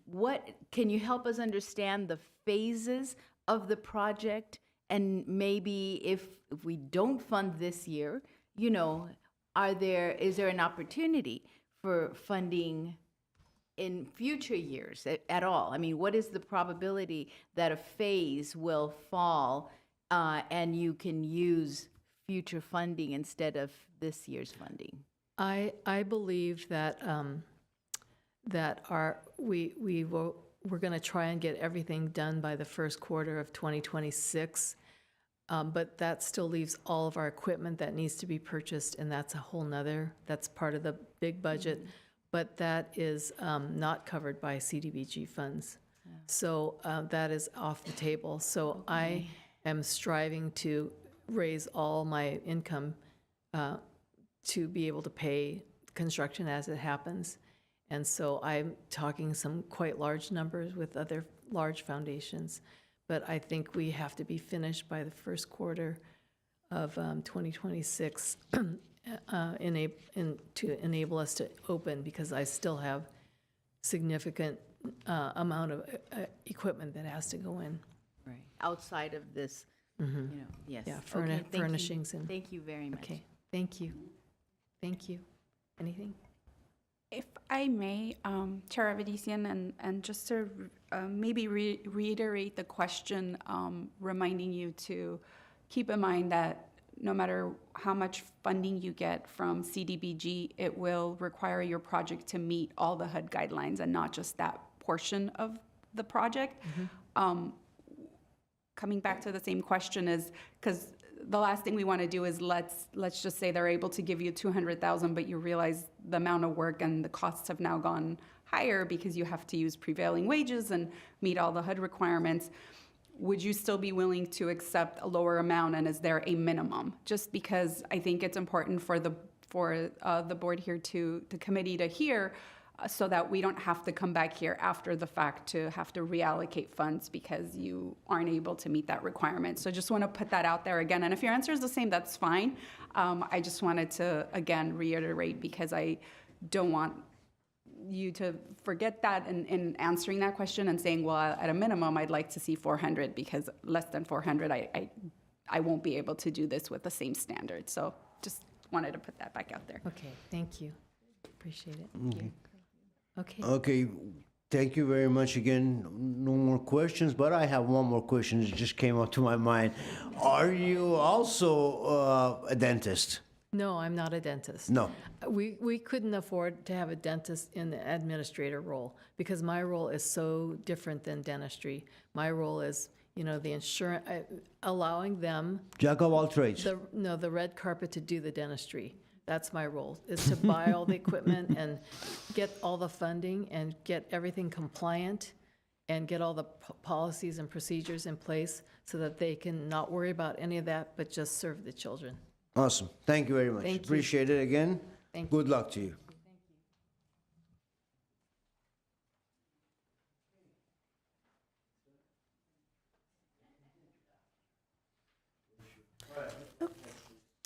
what, can you help us understand the phases of the project? And maybe if we don't fund this year, is there an opportunity for funding in future years at all? I mean, what is the probability that a phase will fall and you can use future funding instead of this year's funding? I believe that we're going to try and get everything done by the first quarter of 2026, but that still leaves all of our equipment that needs to be purchased, and that's a whole nother, that's part of the big budget, but that is not covered by CDBG funds. So that is off the table. So I am striving to raise all my income to be able to pay construction as it happens. And so I'm talking some quite large numbers with other large foundations. But I think we have to be finished by the first quarter of 2026 to enable us to open, because I still have significant amount of equipment that has to go in. Right. Outside of this, yes. Yeah, Okay, thank you. furnishings and. Thank you very much. Okay, thank you. Thank you. Anything? If I may, Chair Avedisian, and just to maybe reiterate the question, reminding you to keep in mind that no matter how much funding you get from CDBG, it will require your project to meet all the HUD guidelines and not just that portion of the project. Coming back to the same question is, because the last thing we want to do is let's just say they're able to give you 200,000, but you realize the amount of work and the costs have now gone higher because you have to use prevailing wages and meet all the HUD requirements. Would you still be willing to accept a lower amount, and is there a minimum? Just because I think it's important for the board here the committee to hear, so that we don't have to come back here after the fact to have to reallocate funds because you aren't able to meet that requirement. So I just want to put that out there again. And if your answer is the same, that's fine. I just wanted to, again, reiterate, because I don't want you to forget that in answering that question and saying, well, at a minimum, I'd like to see 400, because less than 400, I won't be able to do this with the same standard. So just wanted to put that back out there. Okay, thank you. Appreciate it. Okay. Okay, thank you very much again. No more questions, but I have one more question that just came up to my mind. Are you also a dentist? No, I'm not a dentist. No. We couldn't afford to have a dentist in the administrator role, because my role is so different than dentistry. My role is, the insurance, allowing them. Jack of all trades. The red carpet to do the dentistry. That's my role, is to buy all the equipment and get all the funding and get everything compliant and get all the policies and procedures in place so that they can not worry about any of that, but just serve the children. Awesome. Thank you very much. Thank you. Appreciate it again. Thank you. Good luck to you.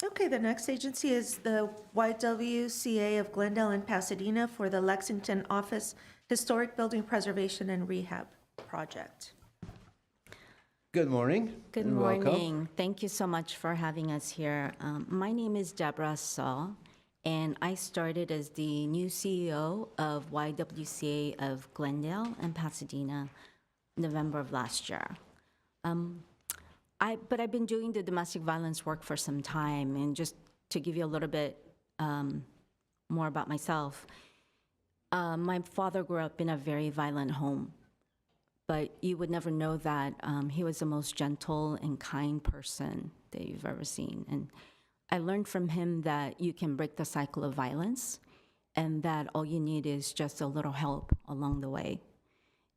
Okay, the next agency is the YWCA of Glendale and Pasadena for the Lexington Office Historic Building Preservation and Rehab Project. Good morning. Good and welcome. morning. Thank you so much for having us here. My name is Deborah Saul, and I started as the new CEO of YWCA of Glendale and Pasadena, November of last year. But I've been doing the domestic violence work for some time, and just to give you a little bit more about myself, my father grew up in a very violent home, but you would never know that he was the most gentle and kind person that you've ever seen. And I learned from him that you can break the cycle of violence, and that all you need is just a little help along the way.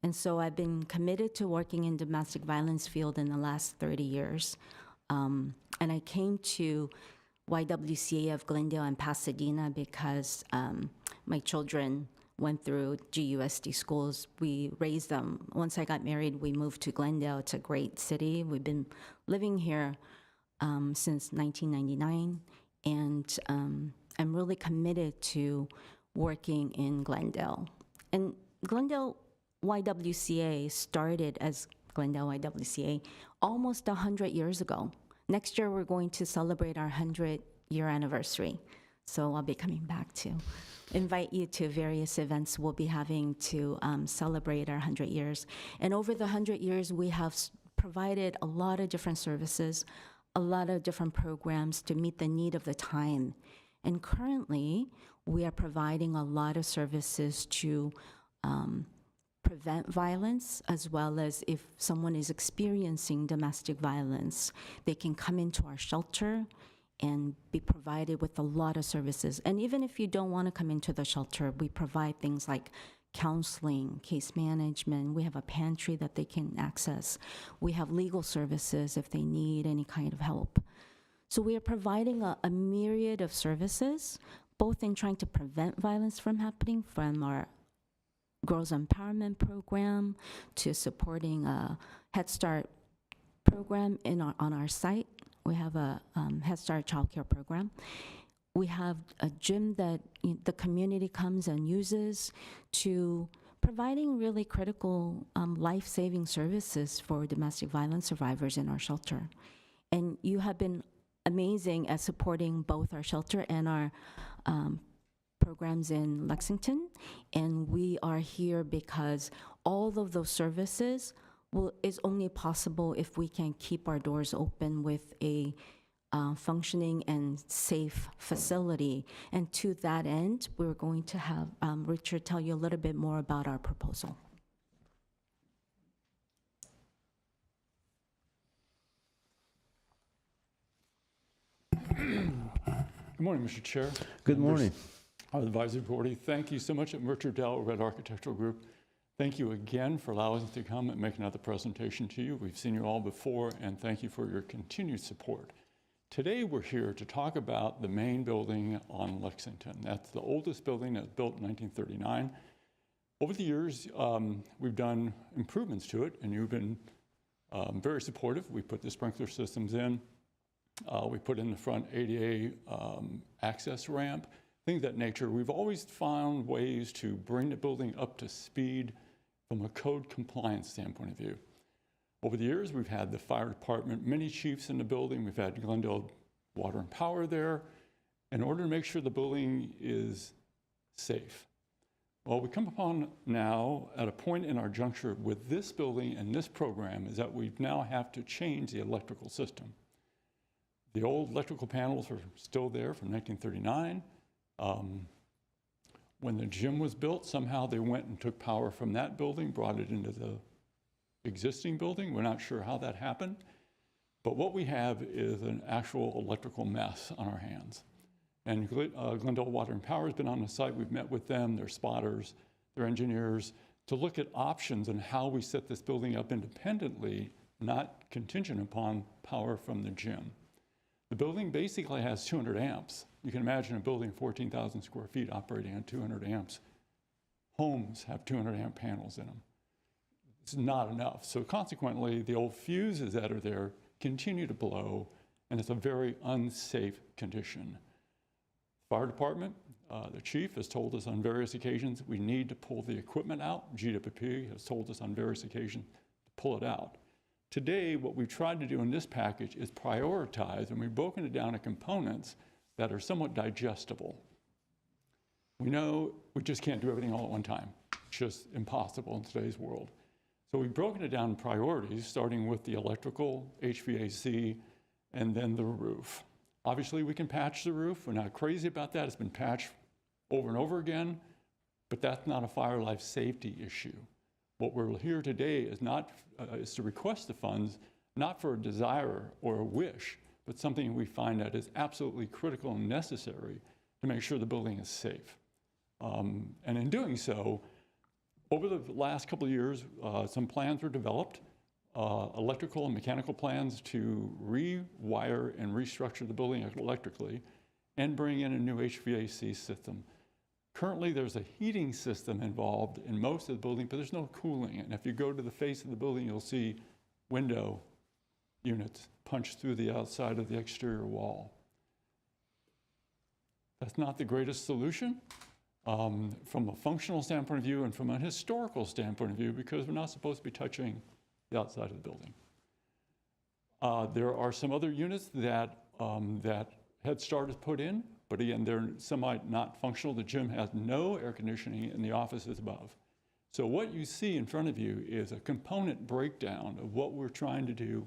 And so I've been committed to working in domestic violence field in the last 30 years. And I came to YWCA of Glendale and Pasadena because my children went through GUSD schools. We raised them. Once I got married, we moved to Glendale. It's a great city. We've been living here since 1999. And I'm really committed to working in Glendale. And Glendale YWCA started as Glendale YWCA almost 100 years ago. Next year, we're going to celebrate our 100-year anniversary. So I'll be coming back to invite you to various events we'll be having to celebrate our 100 years. And over the 100 years, we have provided a lot of different services, a lot of different programs to meet the need of the time. And currently, we are providing a lot of services to prevent violence, as well as if someone is experiencing domestic violence, they can come into our shelter and be provided with a lot of services. And even if you don't want to come into the shelter, we provide things like counseling, case management. We have a pantry that they can access. We have legal services if they need any kind of help. So we are providing a myriad of services, both in trying to prevent violence from happening, from our Girls Empowerment Program to supporting a Head Start program on our site. We have a Head Start childcare program. We have a gym that the community comes and uses, to providing really critical life-saving services for domestic violence survivors in our shelter. And you have been amazing at supporting both our shelter and our programs in Lexington, and we are here because all of those services is only possible if we can keep our doors open with a functioning and safe facility. And to that end, we're going to have Richard tell you a little bit more about our proposal. Good morning, Mr. Chair. Good morning. Our advisory board, thank you so much at Mercer Dell Red Architectural Group. Thank you again for allowing us to come and make another presentation to you. We've seen you all before, and thank you for your continued support. Today, we're here to talk about the main building on Lexington. That's the oldest building that was built in 1939. Over the years, we've done improvements to it, and you've been very supportive. We put the sprinkler systems in. We put in the front ADA access ramp, things of that nature. We've always found ways to bring the building up to speed from a code compliance standpoint of view. Over the years, we've had the fire department, many chiefs in the building. We've had Glendale Water and Power there in order to make sure the building is safe. Well, we come upon now at a point in our juncture with this building and this program is that we now have to change the electrical system. The old electrical panels are still there from 1939. When the gym was built, somehow they went and took power from that building, brought it into the existing building. We're not sure how that happened. But what we have is an actual electrical mess on our hands. And Glendale Water and Power has been on the site. We've met with them, their spotters, their engineers, to look at options and how we set this building up independently, not contingent upon power from the gym. The building basically has 200 amps. You can imagine a building 14,000 square feet operating on 200 amps. Homes have 200 amp panels in them. It's not enough. So consequently, the old fuses that are there continue to blow, and it's a very unsafe condition. Fire department, the chief has told us on various occasions we need to pull the equipment out. GWP has told us on various occasions to pull it out. Today, what we've tried to do in this package is prioritize, and we've broken it down into components that are somewhat digestible. We know we just can't do everything all at one time. It's just impossible in today's world. So we've broken it down in priorities, starting with the electrical, HVAC, and then the roof. Obviously, we can patch the roof. We're not crazy about that. It's been patched over and over again, but that's not a fire life safety issue. What we're here today is not is to request the funds, not for a desire or a wish, but something we find that is absolutely critical and necessary to make sure the building is safe. And in doing so, over the last couple of years, some plans were developed, electrical and mechanical plans to rewire and restructure the building electrically and bring in a new HVAC system. Currently, there's a heating system involved in most of the building, but there's no cooling. And if you go to the face of the building, you'll see window units punched through the outside of the exterior wall. That's not the greatest solution from a functional standpoint of view and from a historical standpoint of view, because we're not supposed to be touching the outside of the building. There are some other units that Head Start has put in, but again, they're semi not functional. The gym has no air conditioning and the office is above. So what you see in front of you is a component breakdown of what we're trying to do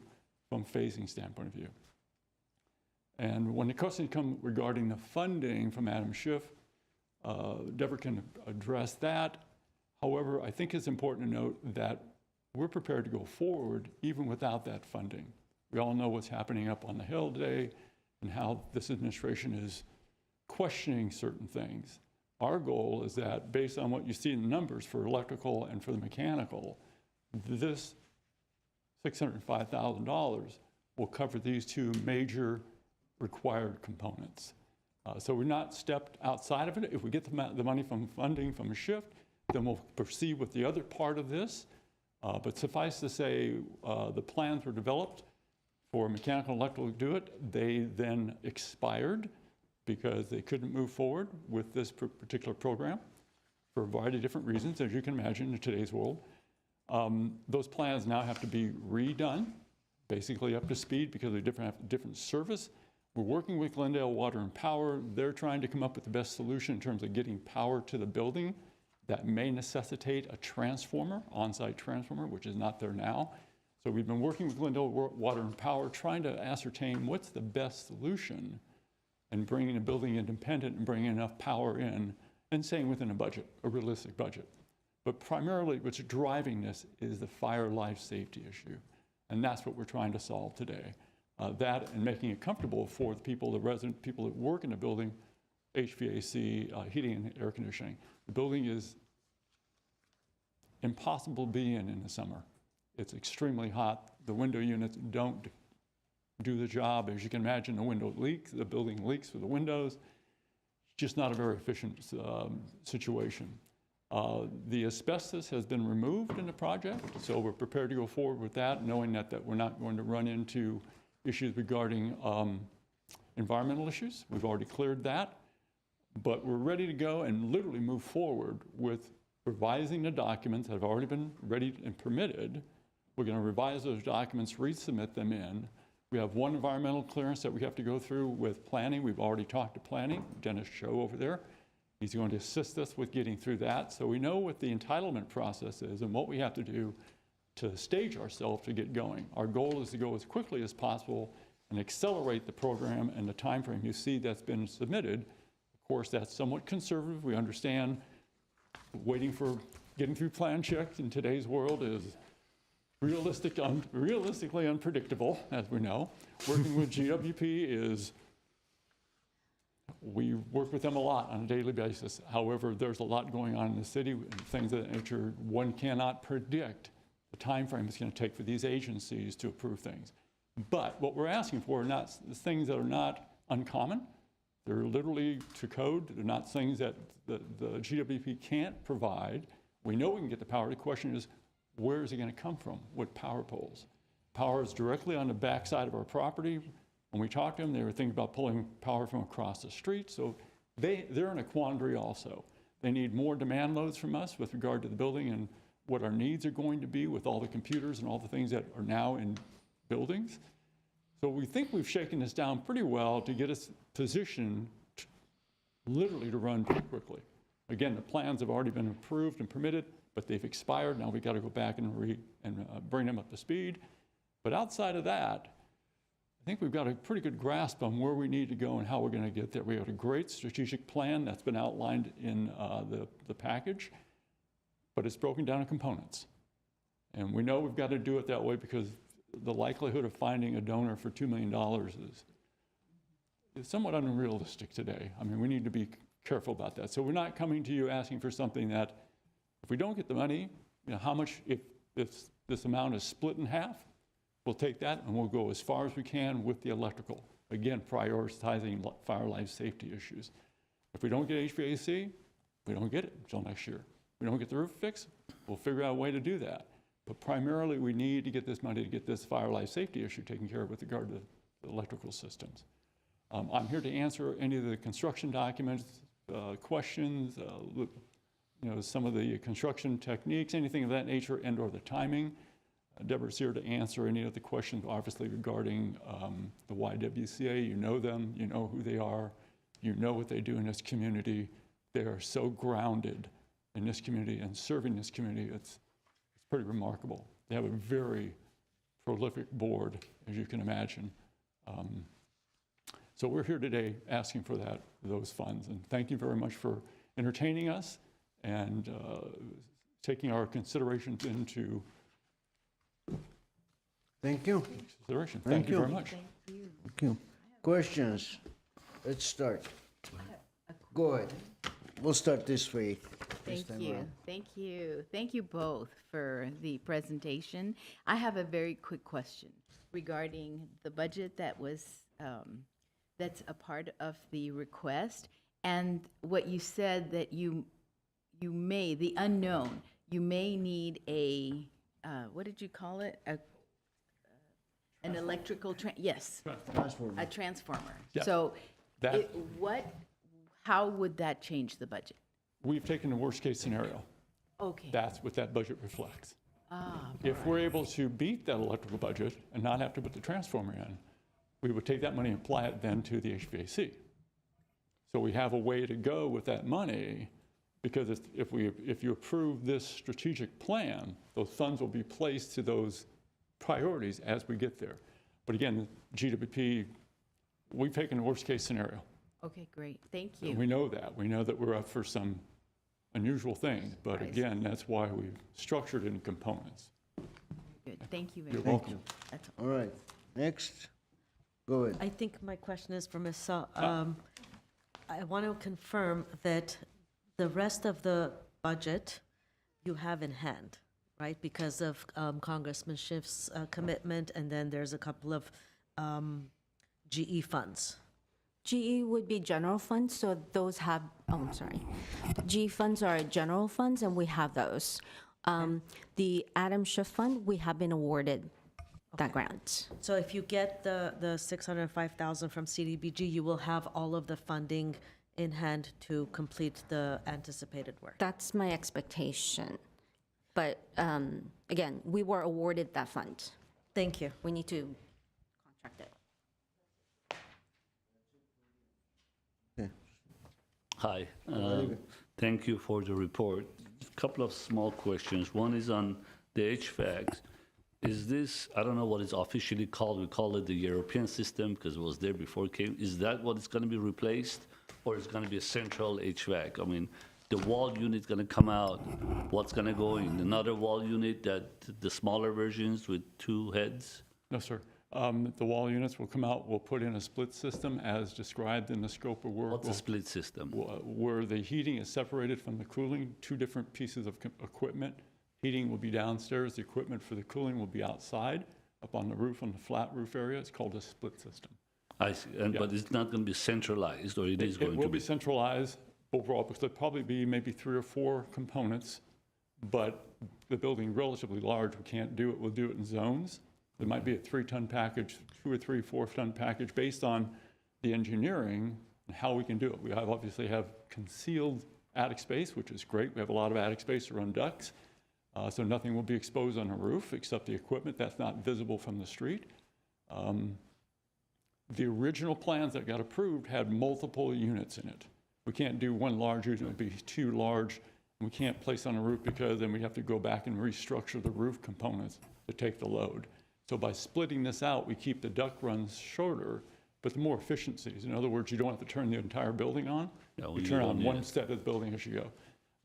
from phasing standpoint of view. And when the questions come regarding the funding from Adam Schiff, Deborah can address that. However, I think it's important to note that we're prepared to go forward even without that funding. We all know what's happening up on the Hill today and how this administration is questioning certain things. Our goal is that based on what you see in the numbers for electrical and for the mechanical, this $605,000 will cover these two major required components. So we're not stepped outside of it. If we get the money from funding from a shift, then we'll proceed with the other part of this. But suffice to say, the plans were developed for mechanical and electrical to do it. They then expired because they couldn't move forward with this particular program for a variety of different reasons, as you can imagine in today's world. Those plans now have to be redone, basically up to speed because they have different service. We're working with Glendale Water and Power. They're trying to come up with the best solution in terms of getting power to the building. That may necessitate a transformer, on-site transformer, which is not there now. So we've been working with Glendale Water and Power, trying to ascertain what's the best solution and bringing the building independent and bringing enough power in and staying within a budget, a realistic budget. But primarily what's driving this is the fire life safety issue. And that's what we're trying to solve today. That and making it comfortable for the people, the resident people that work in the building, HVAC, heating and air conditioning. The building is impossible to be in the summer. It's extremely hot. The window units don't do the job. As you can imagine, the building leaks through the windows. It's just not a very efficient situation. The asbestos has been removed in the project, so we're prepared to go forward with that, knowing that we're not going to run into issues regarding environmental issues. We've already cleared that, but we're ready to go and literally move forward with revising the documents that have already been ready and permitted. We're going to revise those documents, resubmit them in. We have one environmental clearance that we have to go through with planning. We've already talked to planning, Dennis Cho over there. He's going to assist us with getting through that. So we know what the entitlement process is and what we have to do to stage ourselves to get going. Our goal is to go as quickly as possible and accelerate the program and the time frame you see that's been submitted. Of course, that's somewhat conservative. We understand waiting for getting through plan checks in today's world is realistically unpredictable, as we know. Working with GWP is, we work with them a lot on a daily basis. However, there's a lot going on in the city and things of that nature. One cannot predict the time frame it's going to take for these agencies to approve things. But what we're asking for are not things that are not uncommon. They're literally to code. They're not things that the GWP can't provide. We know we can get the power. The question is, where is it going to come from? What power poles? Power is directly on the backside of our property. When we talked to them, they were thinking about pulling power from across the street. So they're in a quandary also. They need more demand loads from us with regard to the building and what our needs are going to be with all the computers and all the things that are now in buildings. So we think we've shaken this down pretty well to get us positioned literally to run pretty quickly. Again, the plans have already been approved and permitted, but they've expired. Now we've got to go back and bring them up to speed. But outside of that, I think we've got a pretty good grasp on where we need to go and how we're going to get there. We have a great strategic plan that's been outlined in the package, but it's broken down in components. And we know we've got to do it that way because the likelihood of finding a donor for $2 million is somewhat unrealistic today. I mean, we need to be careful about that. So we're not coming to you asking for something that, if we don't get the money, you know, how much, if this amount is split in half, we'll take that and we'll go as far as we can with the electrical. Again, prioritizing fire life safety issues. If we don't get HVAC, we don't get it until next year. If we don't get the roof fixed, we'll figure out a way to do that. But primarily, we need to get this money to get this fire life safety issue taken care of with regard to the electrical systems. I'm here to answer any of the construction documents, questions, you know, some of the construction techniques, anything of that nature, and or the timing. Deborah's here to answer any of the questions, obviously, regarding the YWCA. You know them, you know who they are, you know what they do in this community. They are so grounded in this community and serving this community. It's pretty remarkable. They have a very prolific board, as you can imagine. So we're here today asking for those funds. And thank you very much for entertaining us and taking our considerations into Thank you. consideration. Thank you very much. Thank you. Questions? Let's start. Go ahead. We'll start this way. this Thank time you. around. Thank you. Thank you both for the presentation. I have a very quick question regarding the budget that was, that's a part of the request, and what you said that you may, the unknown, you may need a, what did you call it? An electrical, yes, a transformer. Yeah. So That- how would that change the budget? We've taken the worst-case scenario. Okay. That's what that budget reflects. Ah, If we're able to beat that electrical budget and not have to put the transformer in, we would take that money and apply it then to the HVAC. So we have a way to go with that money, because if you approve this strategic plan, those funds will be placed to those priorities as we get there. But again, GWP, we've taken the worst-case scenario. okay, great. Thank And you. we know that. We know that we're up for some unusual things, but Right. again, that's why we've structured it in components. Good. Thank you very You're much. welcome. That's all. All right, next. Go ahead. I think my question is for Ms. Sa. I want to confirm that the rest of the budget you have in hand, right? Because of Congressman Schiff's commitment, and then there's a couple of GE funds. GE would be general funds, so those have, I'm sorry. GE funds are general funds, and we have those. The Adam Schiff Fund, we have been awarded that grant. So if you get the 605,000 from CDBG, you will have all of the funding in hand to complete the anticipated work. That's my expectation. But again, we were awarded that fund. Thank you. We need to contract it. Hi, thank you for the report. A couple of small questions. One is on the HVAC. Is this, I don't know what it's officially called, we call it the European system because it was there before it came. Is that what it's going to be replaced, or is it going to be a central HVAC? I mean, the wall unit's going to come out, what's going to go in? Another wall unit, that the smaller versions with two heads? No, sir. The wall units will come out, we'll put in a split system as described in the scope of work. What's a split system? Where the heating is separated from the cooling, two different pieces of equipment. Heating will be downstairs, the equipment for the cooling will be outside, up on the roof, on the flat roof area. It's called a split system. I see, but it's not going to be centralized, or it is going It to will be? be centralized overall, because there'll probably be maybe 3 or 4 components, but the building relatively large, we can't do it, we'll do it in zones. There might be a 3-ton package, 2 or 3, 4-ton package, based on the engineering and how we can do it. We obviously have concealed attic space, which is great. We have a lot of attic space around ducts, so nothing will be exposed on the roof except the equipment that's not visible from the street. The original plans that got approved had multiple units in it. We can't do one large unit, it would be too large. We can't place on a roof because then we have to go back and restructure the roof components to take the load. So by splitting this out, we keep the duct runs shorter, but the more efficiencies. In other words, you don't have to turn the entire building on. You turn on one set of the building as you go.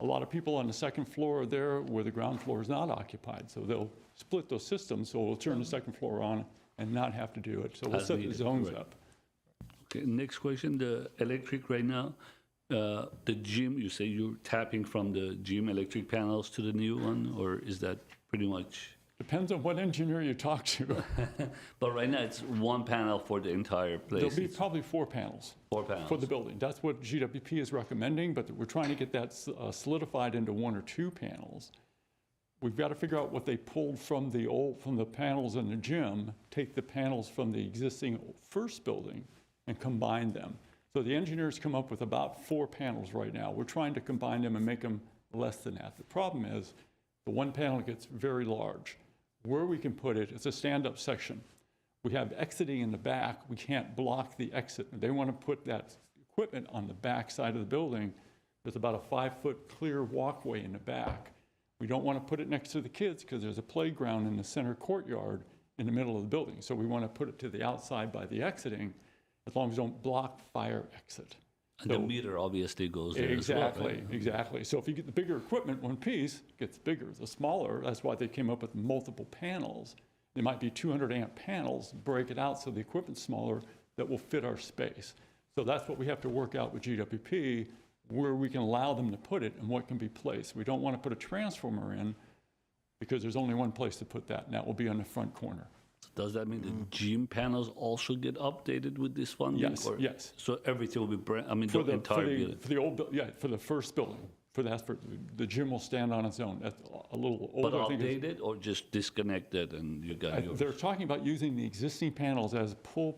A lot of people on the second floor are there where the ground floor is not occupied. So they'll split those systems. So we'll turn the second floor on and not have to do it. So we'll set the zones up. Okay, next question, the electric right now, the gym, you say you're tapping from the gym electric panels to the new one, or is that pretty much? Depends on what engineer you talk to. But right now, it's one panel for the entire place. There'll be probably 4 panels. 4 panels. For the building. That's what GWP is recommending, but we're trying to get that solidified into 1 or 2 panels. We've got to figure out what they pulled from the panels in the gym, take the panels from the existing first building and combine them. So the engineers come up with about 4 panels right now. We're trying to combine them and make them less than that. The problem is the one panel gets very large. Where we can put it, it's a stand-up section. We have exiting in the back. We can't block the exit. They want to put that equipment on the back side of the building. There's about a 5-foot clear walkway in the back. We don't want to put it next to the kids because there's a playground in the center courtyard in the middle of the building. So we want to put it to the outside by the exiting, as long as we don't block fire exit. And the meter obviously goes there Exactly, as well, right? exactly. So if you get the bigger equipment, one piece gets bigger. The smaller, that's why they came up with multiple panels. They might be 200 amp panels, break it out so the equipment's smaller that will fit our space. So that's what we have to work out with GWP, where we can allow them to put it and what can be placed. We don't want to put a transformer in because there's only one place to put that, and that will be on the front corner. Does that mean the gym panels also get updated with this funding? Yes, or- yes. So everything will be brand, I mean, For the entire for building? For the old, for the first building. The gym will stand on its own. That's a little But older. I think it's- updated or just disconnected and you got yours? They're talking about using the existing panels as pull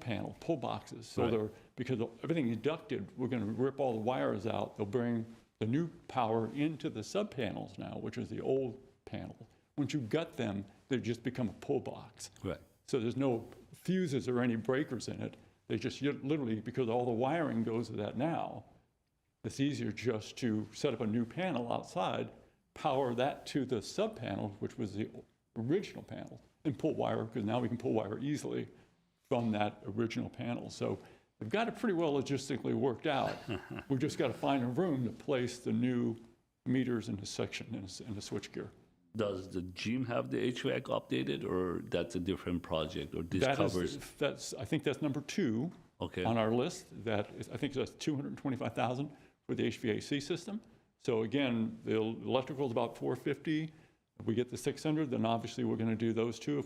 boxes. So Right. because everything is ducted, we're going to rip all the wires out. They'll bring the new power into the sub panels now, which is the old panel. Once you gut them, they just become a pull box. Right. So there's no fuses or any breakers in it. They just literally, because all the wiring goes to that now, it's easier just to set up a new panel outside, power that to the sub panel, which was the original panel, and pull wire, because now we can pull wire easily from that original panel. So we've got it pretty well logistically worked out. We've just got to find a room to place the new meters in the section, in the switchgear. Does the gym have the HVAC updated or that's a different project or this That covers? I think that's number 2 Okay. on our list. I think that's $225,000 for the HVAC system. So again, the electrical is about $450. If we get the 600, then obviously we're going to do those 2.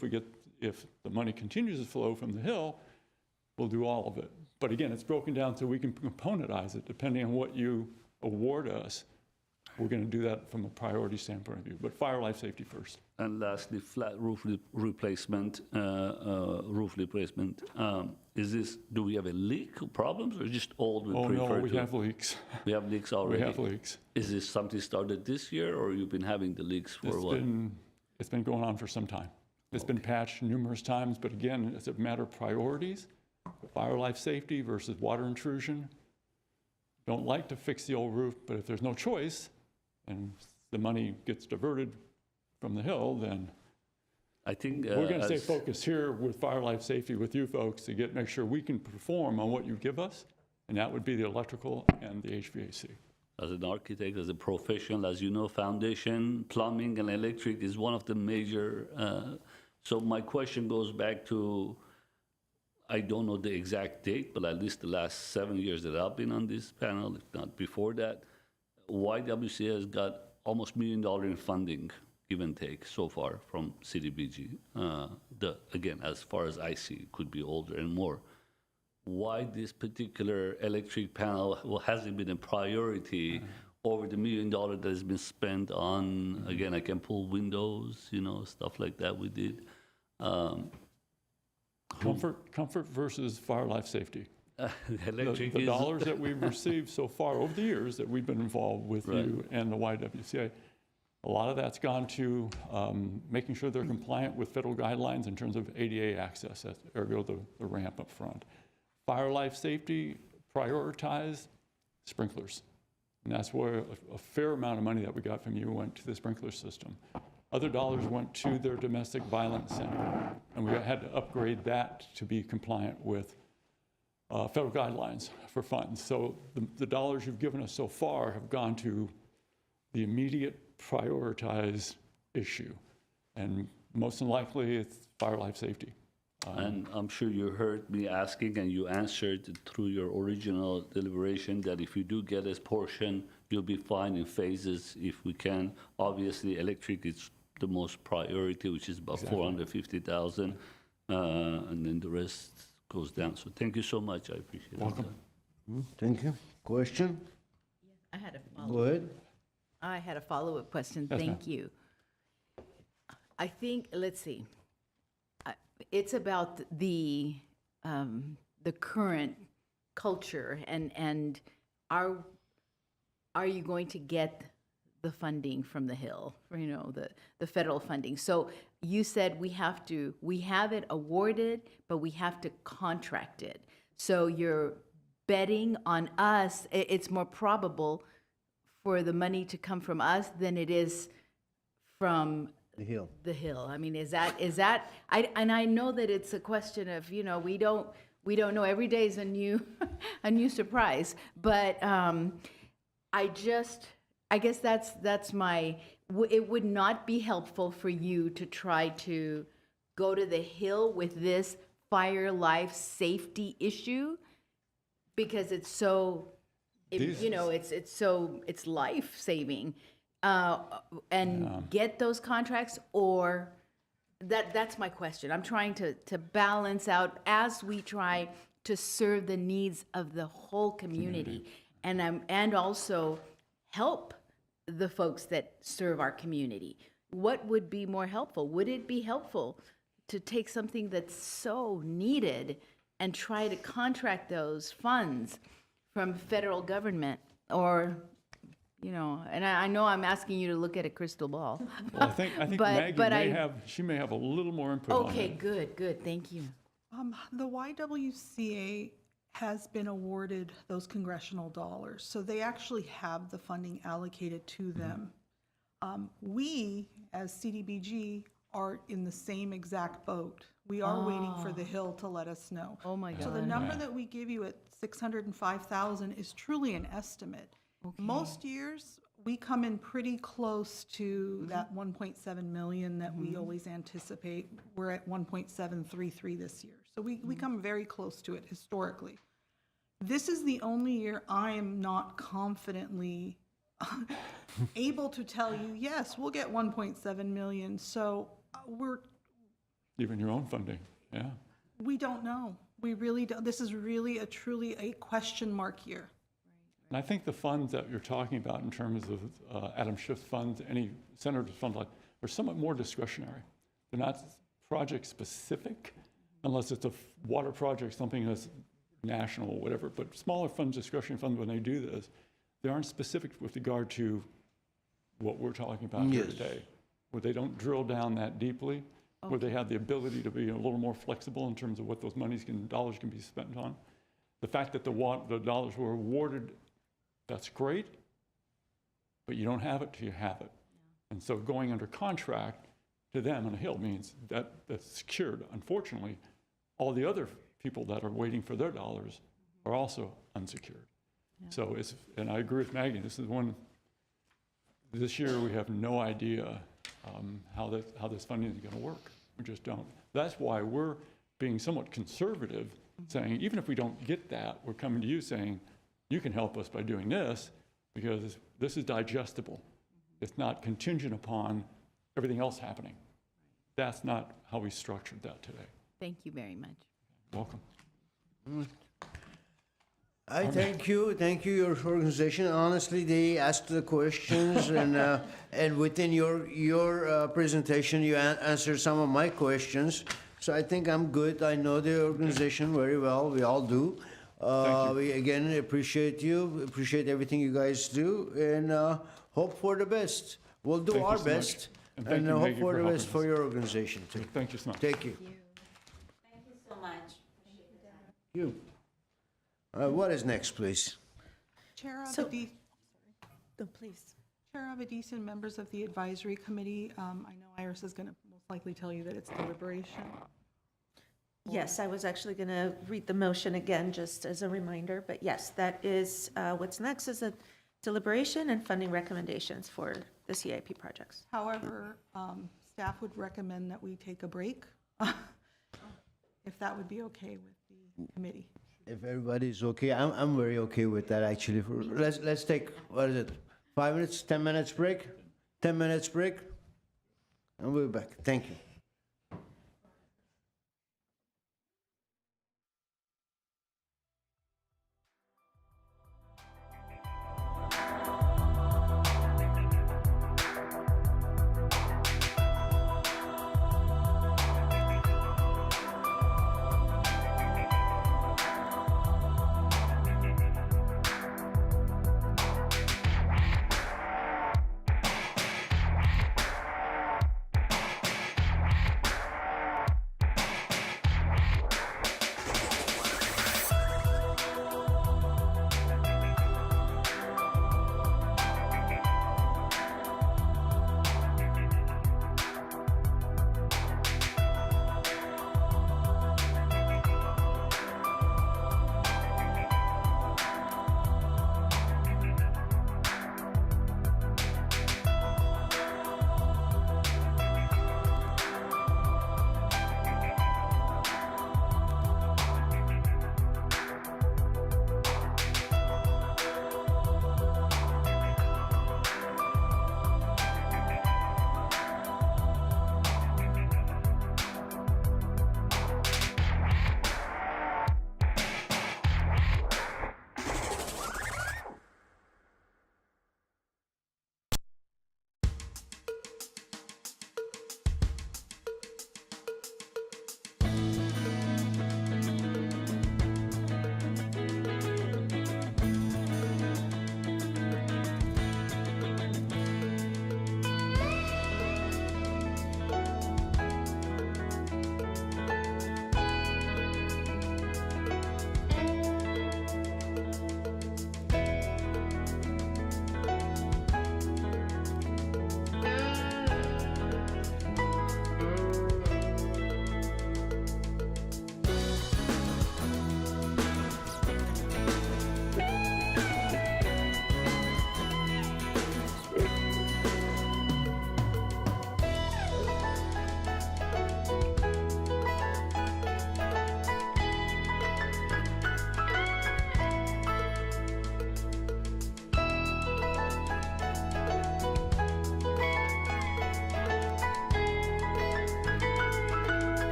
If the money continues to flow from the Hill, we'll do all of it. But again, it's broken down so we can componentize it depending on what you award us. We're going to do that from a priority standpoint of view, but fire life safety first. And lastly, flat roof replacement, Is this, do we have a leak problems or just old? Oh, no, we have leaks. We have leaks already? We have leaks. Is this something started this year or you've been having the leaks for what? It's been going on for some time. It's been patched numerous times, but again, it's a matter of priorities. Fire life safety versus water intrusion. Don't like to fix the old roof, but if there's no choice and the money gets diverted from the Hill, then I think we're going to stay focused here with fire life safety with you folks to make sure we can perform on what you give us, and that would be the electrical and the HVAC. As an architect, as a professional, as you know, foundation, plumbing and electric is one of the major, so my question goes back to, I don't know the exact date, but at least the last 7 years that I've been on this panel, if not before that, YWCA has got almost $1 million in funding, give and take, so far from CDBG. Again, as far as I see, it could be older and more. Why this particular electric panel hasn't been a priority over the $1 million that has been spent on, again, I can pull windows, stuff like that we did. Comfort versus fire life safety. Electric The dollars that we've received so far over the years that we've been involved with you and the YWCA, a lot of that's gone to making sure they're compliant with federal guidelines in terms of ADA access, ergo the ramp up front. Fire life safety, prioritized, sprinklers. And that's where a fair amount of money that we got from you went to the sprinkler system. Other dollars went to their domestic violence center, and we had to upgrade that to be compliant with federal guidelines for funds. So the dollars you've given us so far have gone to the immediate prioritized issue. And most than likely, it's fire life safety. And I'm sure you heard me asking and you answered through your original deliberation that if you do get a portion, you'll be fine in phases if we can. Obviously, electric is the most priority, which is about 450,000, and then the rest goes down. So thank you so much. I appreciate it. Welcome. Thank you. Question? I had a Go follow-up. ahead. I had a follow-up question. Yes, Thank you. I think, let's see. It's about the current culture and are you going to get the funding from the Hill, the federal funding? So you said we have it awarded, but we have to contract it. So you're betting on us. It's more probable for the money to come from us than it is from The Hill. the Hill. I mean, is that, I know that it's a question of, we don't know. Every day is a new surprise. But I guess that's my, it would not be helpful for you to try to go to the Hill with this fire life safety issue because it's so, it's life saving. And get those contracts, or that's my question. I'm trying to balance out as we try to serve the needs of the whole community, and also help the folks that serve our community. What would be more helpful? Would it be helpful to take something that's so needed and try to contract those funds from federal government, or and I know I'm asking you to look at a crystal ball. Well, I think Maggie may have a little more input on Okay, that. good, thank you. The YWCA has been awarded those congressional dollars, so they actually have the funding allocated to them. We, as CDBG, are in the same exact boat. We are waiting for the Hill to let us know. Oh my God. So the number that we give you at 605,000 is truly an estimate. Most years, we come in pretty close to that 1.7 million that we always anticipate. We're at 1.733 this year. So we come very close to it historically. This is the only year I am not confidently able to tell you, yes, we'll get 1.7 million. So Even your own funding, yeah. we don't know. We really don't. This is really truly a question mark year. And I think the funds that you're talking about in terms of Adam Schiff's funds, any senator's fund, are somewhat more discretionary. They're not project specific, unless it's a water project, something that's national or whatever. But smaller funds, discretionary funds, when they do this, they aren't specific with regard to what we're talking about here today, where they don't drill down that deeply, where they have the ability to be a little more flexible in terms of what those dollars can be spent on. The fact that the dollars were awarded, that's great, but you don't have it till you have it. And so going under contract to them on a Hill means that that's secured. Unfortunately, all the other people that are waiting for their dollars are also unsecured. So and I agree with Maggie, this year we have no idea how this funding is going to work. We just don't. That's why we're being somewhat conservative, saying even if we don't get that, we're coming to you saying, you can help us by doing this because this is digestible. It's not contingent upon everything else happening. That's not how we structured that today. Thank you very much. Welcome. I thank you, your organization. Honestly, they asked the questions, and within your presentation, you answered some of my questions. So I think I'm good. I know the organization very well. We all do. We again appreciate you, appreciate everything you guys do, and hope for the best. We'll do our best, and hope for the best for your organization too. Thank you so much. Thank you. Thank you so much. You. What is next, please? Chair So- Avedis, No, please. Chair Avedis and members of the advisory committee, I know Iris is going to most likely tell you that it's deliberation. Yes, I was actually going to read the motion again, just as a reminder, but yes, that is, what's next is a deliberation and funding recommendations for the CIP projects. However, staff would recommend that we take a break, if that would be okay with the committee. If everybody's okay, I'm very okay with that, actually. Let's take, what is it, 5 minutes, 10 minutes break? 10 minutes break? And we'll be back. Thank you.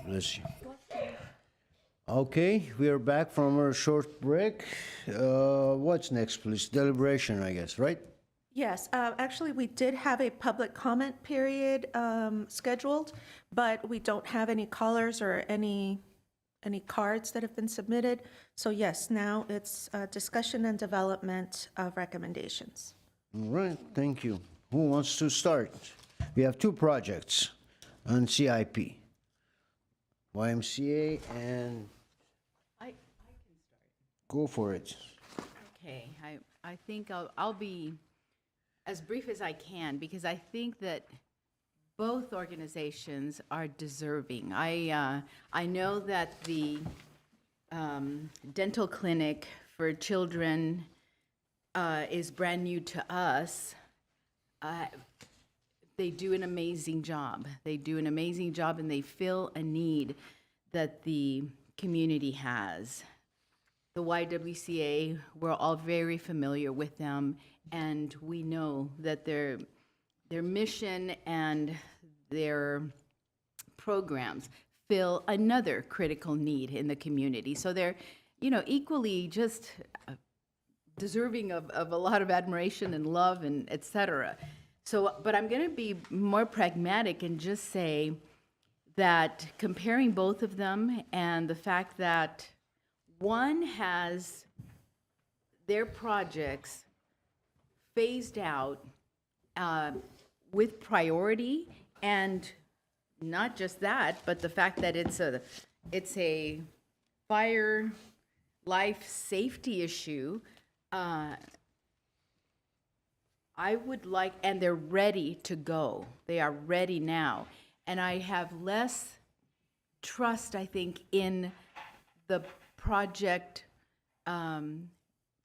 Bless you. Okay, we are back from our short break. What's next, please? Deliberation, I guess, right? Yes, actually, we did have a public comment period scheduled, but we don't have any callers or any cards that have been submitted. So yes, now it's discussion and development of recommendations. All right, thank you. Who wants to start? We have two projects on CIP. YMCA and I can start. go for it. Okay, I think I'll be as brief as I can because I think that both organizations are deserving. I know that the dental clinic for children is brand new to us. They do an amazing job. They do an amazing job and they fill a need that the community has. The YWCA, we're all very familiar with them, and we know that their mission and their programs fill another critical need in the community. So they're, equally just deserving of a lot of admiration and love and et cetera. So, but I'm going to be more pragmatic and just say that comparing both of them and the fact that one has their projects phased out with priority, and not just that, but the fact that it's a fire life safety issue. I would like, and they're ready to go. They are ready now. And I have less trust, I think, in the project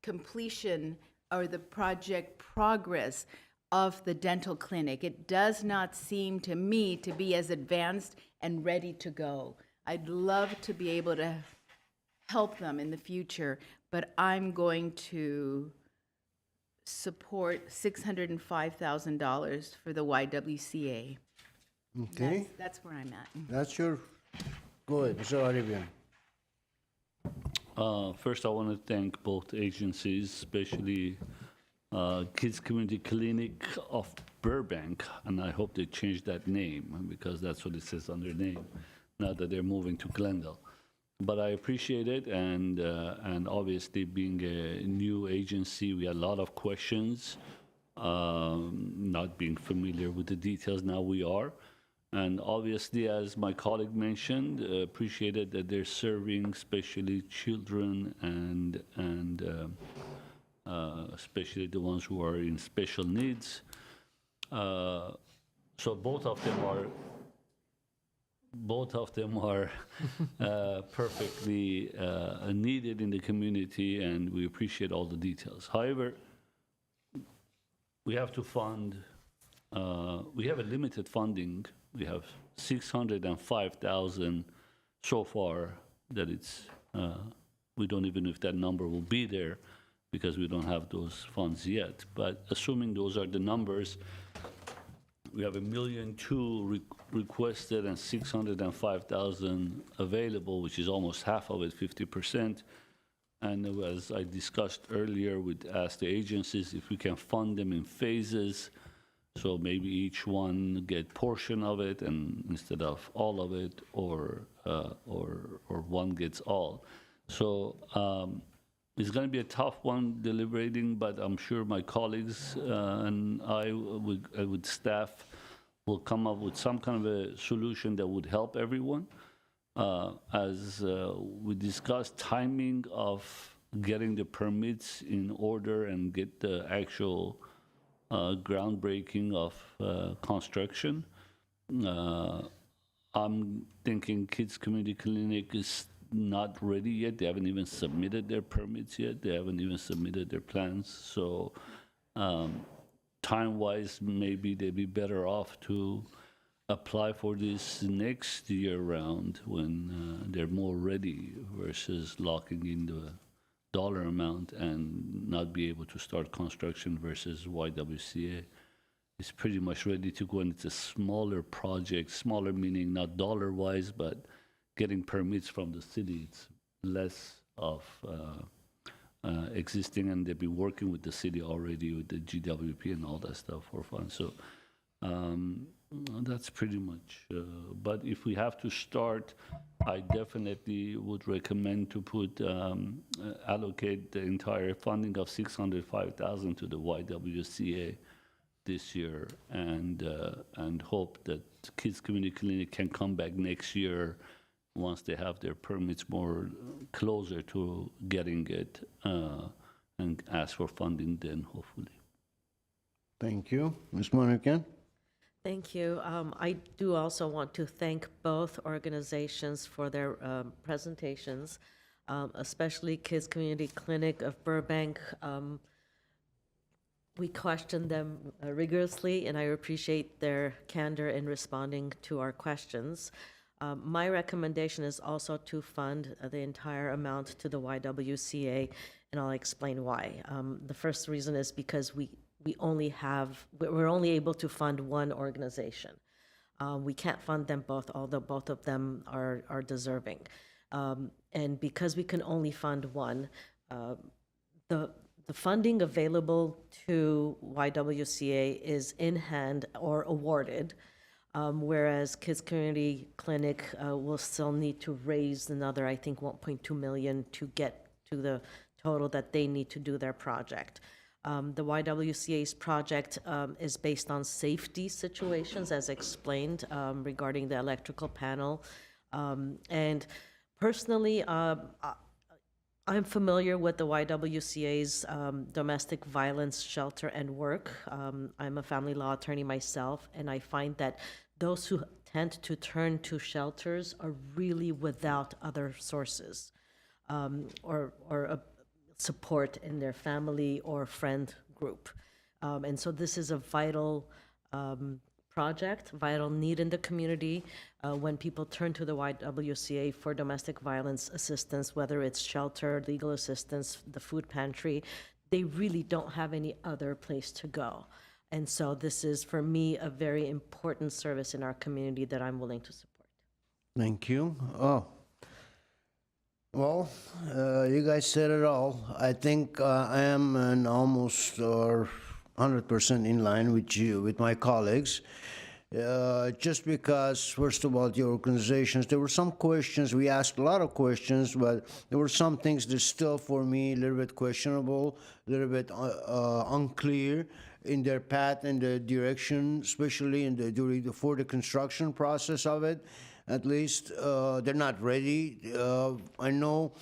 completion or the project progress of the dental clinic. It does not seem to me to be as advanced and ready to go. I'd love to be able to help them in the future, but I'm going to support $605,000 for the YWCA. Okay, That's where I'm at. that's your, go ahead, Mr. Aribian. First, I want to thank both agencies, especially Kids Community Clinic of Burbank, and I hope they change that name because that's what it says on their name, now that they're moving to Glendale. But I appreciate it, and obviously being a new agency, we had a lot of questions, not being familiar with the details. Now we are. And obviously, as my colleague mentioned, appreciated that they're serving especially children and especially the ones who are in special needs. So both of them are perfectly needed in the community, and we appreciate all the details. However, we have to fund. We have a limited funding. We have 605,000 so far that it's, we don't even know if that number will be there because we don't have those funds yet. But assuming those are the numbers, we have $1.2 million requested and 605,000 available, which is almost half of it, 50%. And as I discussed earlier, we'd ask the agencies if we can fund them in phases. So maybe each one get portion of it, and instead of all of it, or one gets all. So it's going to be a tough one deliberating, but I'm sure my colleagues and I with staff will come up with some kind of a solution that would help everyone. As we discussed, timing of getting the permits in order and get the actual groundbreaking of construction. I'm thinking Kids Community Clinic is not ready yet. They haven't even submitted their permits yet. They haven't even submitted their plans. So time-wise, maybe they'd be better off to apply for this next year round when they're more ready versus locking in the dollar amount and not be able to start construction versus YWCA is pretty much ready to go, and it's a smaller project, smaller meaning not dollar-wise, but getting permits from the city. It's less of existing, and they've been working with the city already with the GWP and all that stuff for fun. So that's pretty much. But if we have to start, I definitely would recommend to put allocate the entire funding of $605,000 to the YWCA this year, and hope that Kids Community Clinic can come back next year once they have their permits more closer to getting it, and ask for funding then, hopefully. Thank you. Ms. Monacan? Thank you. I do also want to thank both organizations for their presentations, especially Kids Community Clinic of Burbank. We questioned them rigorously, and I appreciate their candor in responding to our questions. My recommendation is also to fund the entire amount to the YWCA, and I'll explain why. The first reason is because we're only able to fund one organization. We can't fund them both, although both of them are deserving. And because we can only fund one, the funding available to YWCA is in hand or awarded, whereas Kids Community Clinic will still need to raise another, I think, 1.2 million to get to the total that they need to do their project. The YWCA's project is based on safety situations, as explained, regarding the electrical panel. And personally, I'm familiar with the YWCA's domestic violence shelter and work. I'm a family law attorney myself, and I find that those who tend to turn to shelters are really without other sources or support in their family or friend group. And so this is a vital project, vital need in the community when people turn to the YWCA for domestic violence assistance, whether it's shelter, legal assistance, the food pantry, they really don't have any other place to go. And so this is, for me, a very important service in our community that I'm willing to support. Thank you. Well, you guys said it all. I think I am an almost or 100% in line with you, with my colleagues. Just because, first of all, the organizations, there were some questions, we asked a lot of questions, but there were some things that still, for me, a little bit questionable, a little bit unclear in their path and the direction, especially for the construction process of it. At least they're not ready. I know,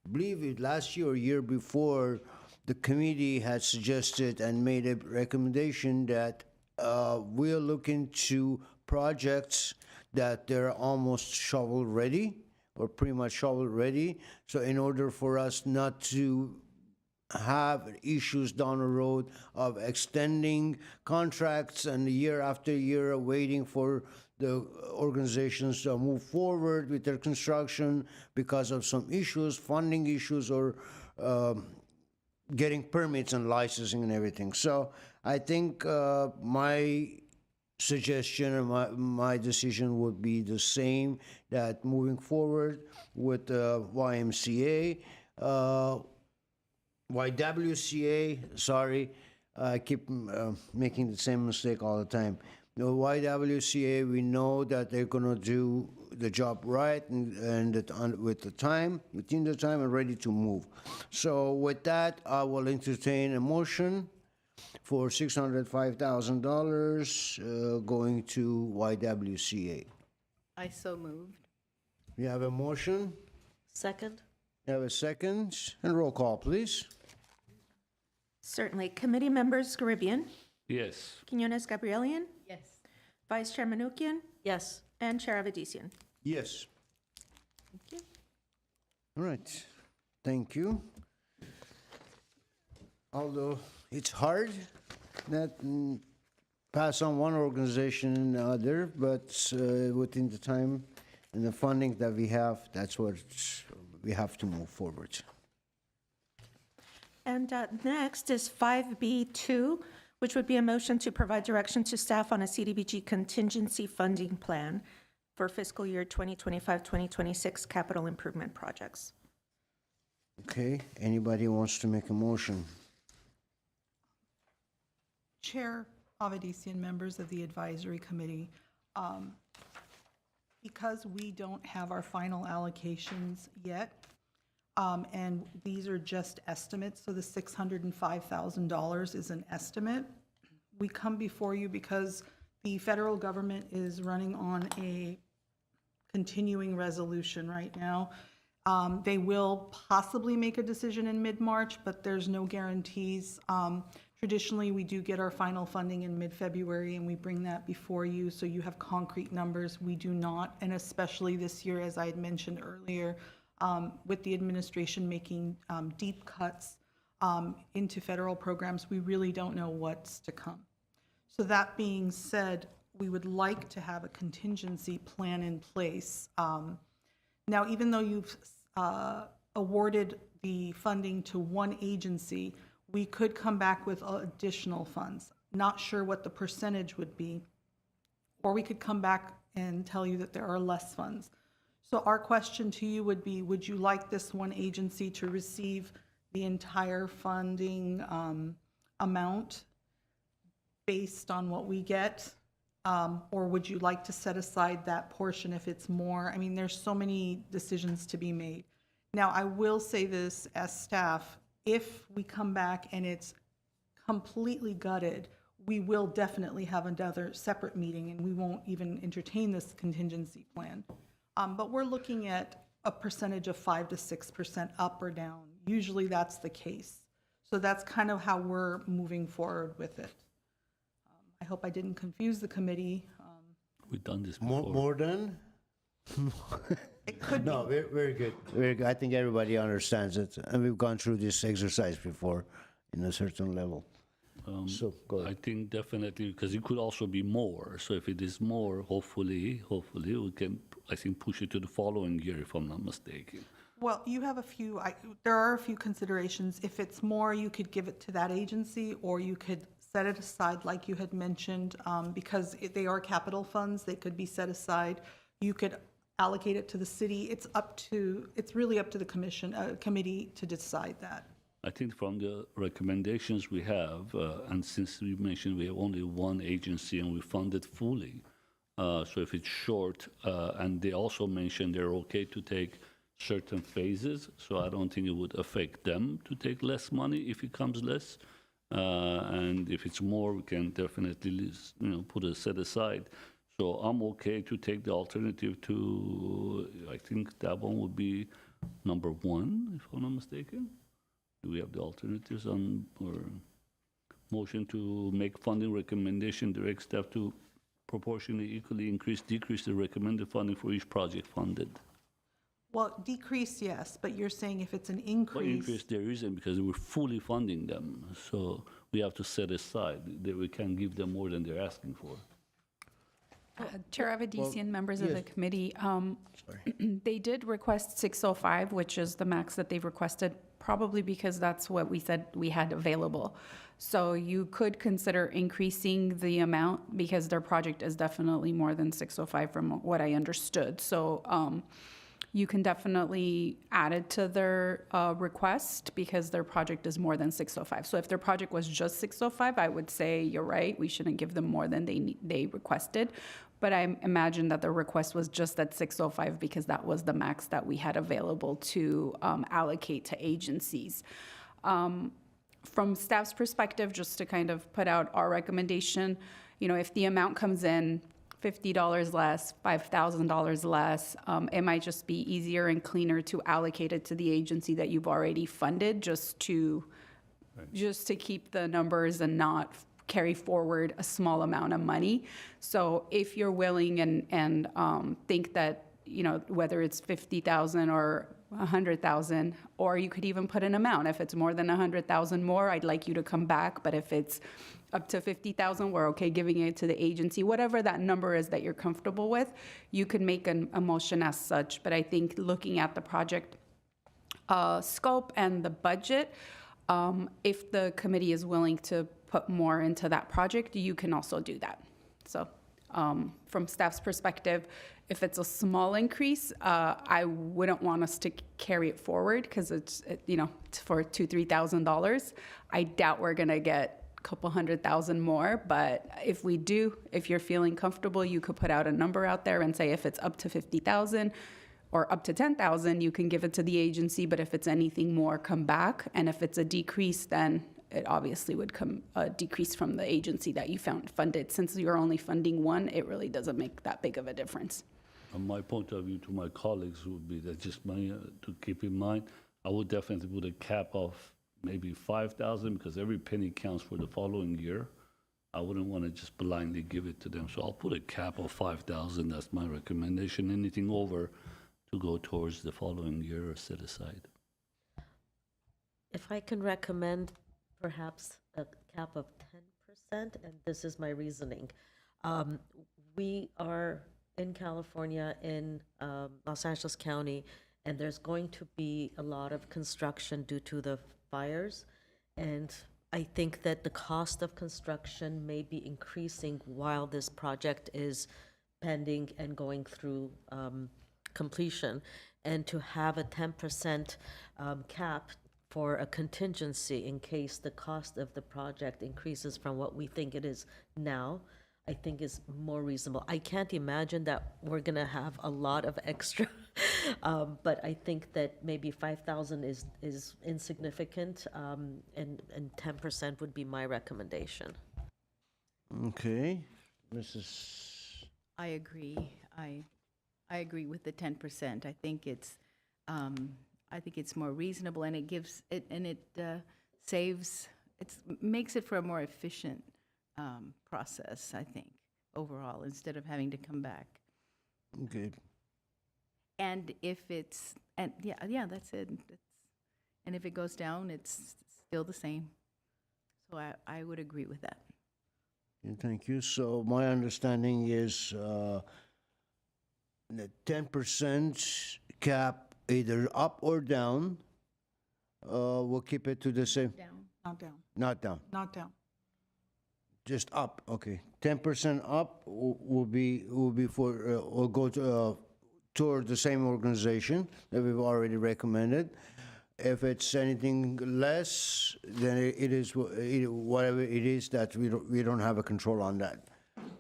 believe it, last year or year before, the committee had suggested and made a recommendation that we'll look into projects that they're almost shovel ready or pretty much shovel ready. So in order for us not to have issues down the road of extending contracts and year after year waiting for the organizations to move forward with their construction because of some issues, funding issues, or getting permits and licensing and everything. So I think my suggestion and my decision would be the same, that moving forward with YMCA, YWCA, sorry, I keep making the same mistake all the time. The YWCA, we know that they're going to do the job right and within the time and ready to move. So with that, I will entertain a motion for $605,000 going to YWCA. I so moved. We have a motion, Second? we have a second, and roll call, please. Certainly. Committee members Caribbean, Yes. Quinones Gabrielian, Yes. Vice Chair Manukian, Yes. and Chair Avedisian. Yes. Thank you. All right, thank you. Although it's hard that pass on one organization and the other, but within the time and the funding that we have, that's what we have to move forward. And next is 5B2, which would be a motion to provide direction to staff on a CDBG contingency funding plan. for fiscal year 2025-2026 capital improvement projects. Okay, anybody wants to make a motion? Chair Avedisian, members of the advisory committee, because we don't have our final allocations yet, and these are just estimates, so the $605,000 is an estimate. We come before you because the federal government is running on a continuing resolution right now. They will possibly make a decision in mid-March, but there's no guarantees. Traditionally, we do get our final funding in mid-February, and we bring that before you, so you have concrete numbers. We do not, and especially this year, as I had mentioned earlier, with the administration making deep cuts into federal programs, we really don't know what's to come. So that being said, we would like to have a contingency plan in place. Now, even though you've awarded the funding to one agency, we could come back with additional funds. Not sure what the percentage would be, or we could come back and tell you that there are less funds. So our question to you would be, would you like this one agency to receive the entire funding amount based on what we get? Or would you like to set aside that portion if it's more? I mean, there's so many decisions to be made. Now, I will say this as staff, if we come back and it's completely gutted, we will definitely have another separate meeting and we won't even entertain this contingency plan. But we're looking at a percentage of 5 to 6% up or down. Usually that's the case. So that's kind of how we're moving forward with it. I hope I didn't confuse the committee. We've done this before. More than? It could be. No, very good, very good. I think everybody understands it, and we've gone through this exercise before in a certain level. So, go ahead. I think definitely, because it could also be more. So if it is more, hopefully we can, I think, push it to the following year, if I'm not mistaken. Well, you have a few, there are a few considerations. If it's more, you could give it to that agency, or you could set it aside, like you had mentioned, because they are capital funds, they could be set aside. You could allocate it to the city. It's really up to the committee to decide that. I think from the recommendations we have, and since we mentioned we have only one agency and we fund it fully, so if it's short, and they also mentioned they're okay to take certain phases, so I don't think it would affect them to take less money if it comes less. And if it's more, we can definitely, put it set aside. So I'm okay to take the alternative to, I think that one would be number 1, if I'm not mistaken. Do we have the alternatives on, or motion to make funding recommendation, direct staff to proportionally equally decrease the recommended funding for each project funded? Well, decrease, yes, but you're saying if it's an increase. Well, increase there isn't because we're fully funding them. So we have to set aside that we can't give them more than they're asking for. Chair Avedisian, members of the committee, Sorry. they did request 605, which is the max that they've requested, probably because that's what we said we had available. So you could consider increasing the amount because their project is definitely more than 605 from what I understood. So you can definitely add it to their request because their project is more than 605. So if their project was just 605, I would say you're right, we shouldn't give them more than they requested. But I imagine that the request was just at 605 because that was the max that we had available to allocate to agencies. From staff's perspective, just to kind of put out our recommendation, if the amount comes in $50 less, $5,000 less, it might just be easier and cleaner to allocate it to the agency that you've already funded just to keep the numbers and not carry forward a small amount of money. So if you're willing and think that, whether it's 50,000 or 100,000, or you could even put an amount. If it's more than 100,000 more, I'd like you to come back. But if it's up to 50,000, we're okay giving it to the agency. Whatever that number is that you're comfortable with, you could make a motion as such. But I think looking at the project scope and the budget, if the committee is willing to put more into that project, you can also do that. So From staff's perspective, if it's a small increase, I wouldn't want us to carry it forward because it's for $2,000-3,000. I doubt we're gonna get a couple $100,000 more, but if we do, if you're feeling comfortable, you could put out a number out there and say if it's up to 50,000 or up to 10,000, you can give it to the agency. But if it's anything more, come back. And if it's a decrease, then it obviously would come a decrease from the agency that you funded. Since you're only funding one, it really doesn't make that big of a difference. From my point of view to my colleagues would be that just money to keep in mind. I would definitely put a cap of maybe 5,000 because every penny counts for the following year. I wouldn't want to just blindly give it to them. So I'll put a cap of 5,000. That's my recommendation. Anything over to go towards the following year or set aside. If I can recommend perhaps a cap of 10%, and this is my reasoning. We are in California, in Los Angeles County, and there's going to be a lot of construction due to the fires. And I think that the cost of construction may be increasing while this project is pending and going through completion. And to have a 10% cap for a contingency in case the cost of the project increases from what we think it is now, I think is more reasonable. I can't imagine that we're gonna have a lot of extra, but I think that maybe 5,000 is insignificant, and 10% would be my recommendation. Okay, Mrs. I agree. I agree with the 10%. I think it's more reasonable, and it gives it, and it makes it for a more efficient process, I think, overall, instead of having to come back. Okay. And if it's, and yeah, that's it. And if it goes down, it's still the same. So I would agree with that. Yeah, thank you. So my understanding is the 10% cap, either up or down, we'll keep it to the same. Down. Not down, Not down, not down. just up. Okay, 10% up will be for will go to toward the same organization that we've already recommended. If it's anything less, then it is whatever it is that we don't have a control on that.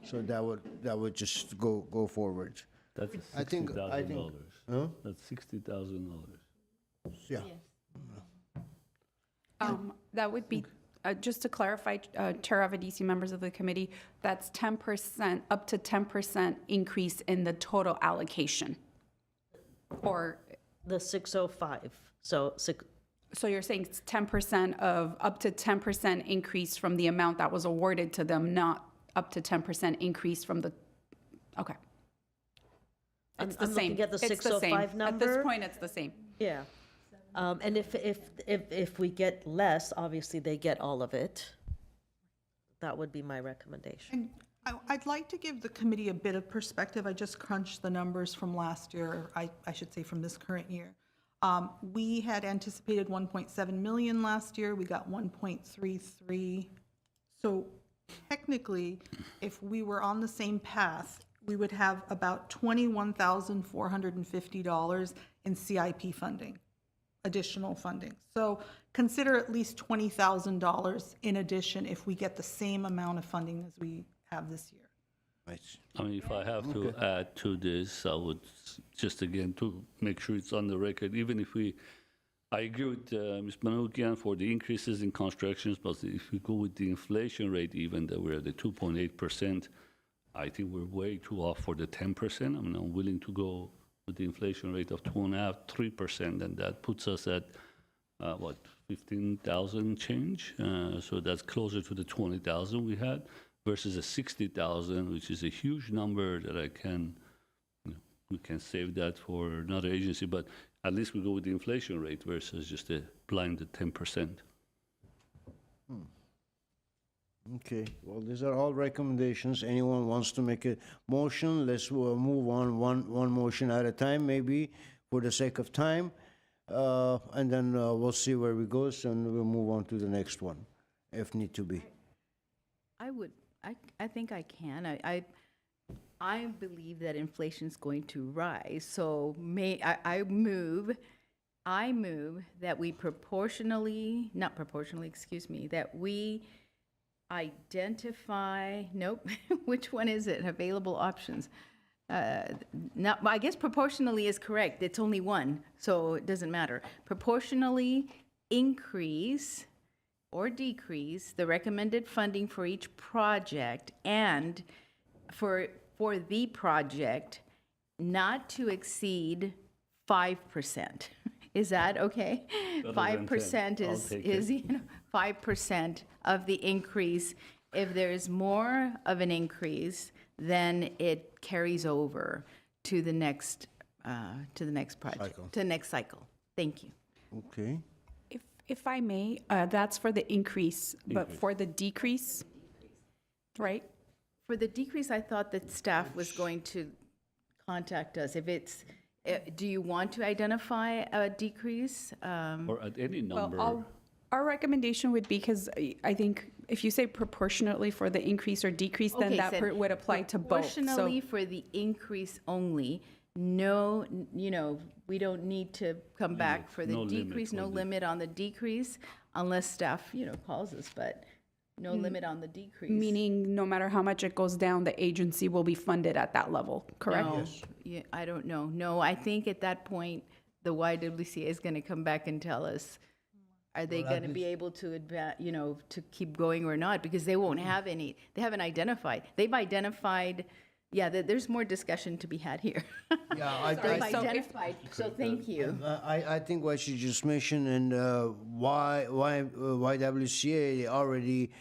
So that would just go forward. That's I think- $60,000. Huh? That's $60,000. Yeah. That would be, just to clarify, Chair Avedisi, members of the committee, that's 10%, up to 10% increase in the total allocation. Or, The 605, so so you're saying it's 10% of, up to 10% increase from the amount that was awarded to them, not up to 10% increase from the, okay. It's the I'm same. looking at the It's the 605 same. number. At this point, it's the same. Yeah. And if we get less, obviously they get all of it. That would be my recommendation. And I'd like to give the committee a bit of perspective. I just crunched the numbers from last year, I should say from this current year. We had anticipated 1.7 million last year. We got 1.33. So technically, if we were on the same path, we would have about $21,450 in CIP funding, additional funding. So consider at least $20,000 in addition if we get the same amount of funding as we have this year. Right. I mean, if I have to add to this, I would just again to make sure it's on the record, even if I agree with Ms. Manoukian for the increases in constructions, but if we go with the inflation rate, even that we're at the 2.8%, I think we're way too off for the 10%. I mean, I'm willing to go with the inflation rate of 2.5%, 3%, and that puts us at, 15,000 change? So that's closer to the 20,000 we had versus a 60,000, which is a huge number that we can save that for another agency, but at least we go with the inflation rate versus just a blinded 10%. Okay, well, these are all recommendations. Anyone wants to make a motion, let's move on one motion at a time, maybe, for the sake of time. And then we'll see where we go, and we'll move on to the next one, if need to be. I think I can. I believe that inflation's going to rise, so I move that we not proportionally, excuse me, that we identify, nope, which one is it? Available options. No, I guess proportionally is correct. It's only one, so it doesn't matter. Proportionally increase or decrease the recommended funding for each project and for the project not to exceed 5%. Is that okay? 5% is 5% of the increase. If there's more of an increase, then it carries over to the next project, Cycle. to the next cycle. Thank you. Okay. If I may, that's for the increase, but for the decrease, right? For the decrease, I thought that staff was going to contact us. If it's, do you want to identify a decrease? Or at any number. Well, our recommendation would be, because I think if you say proportionately for the increase or decrease, then Okay, that so would apply to both. Proportionally for the increase only, no, we don't need to come back for the no limit decrease, for no the- limit on the decrease, unless staff, calls us, but no limit on the decrease. Meaning, no matter how much it goes down, the agency will be funded at that level, correct? No, yeah, I don't know. No, I think at that point, the YWCA is going to come back and tell us, are they going to be able to to keep going or not? Because they won't have any, they haven't identified. They've identified, there's more discussion to be had here. Yeah, They've identified, so thank you. I think what you just mentioned and YWCA already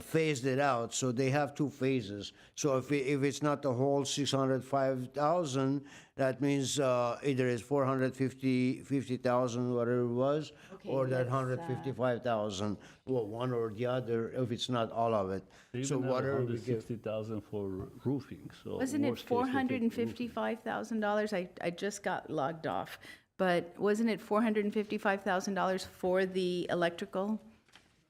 phased it out, so they have two phases. So if it's not the whole 605,000, that means either it's 450,000, whatever it was, or that 155,000. Well, one or the other, if it's not all of it. They So even have whatever we give. 160,000 for roofing, so. Wasn't it worst case, we take roofing. $455,000? I just got logged off, but wasn't it $455,000 for the electrical?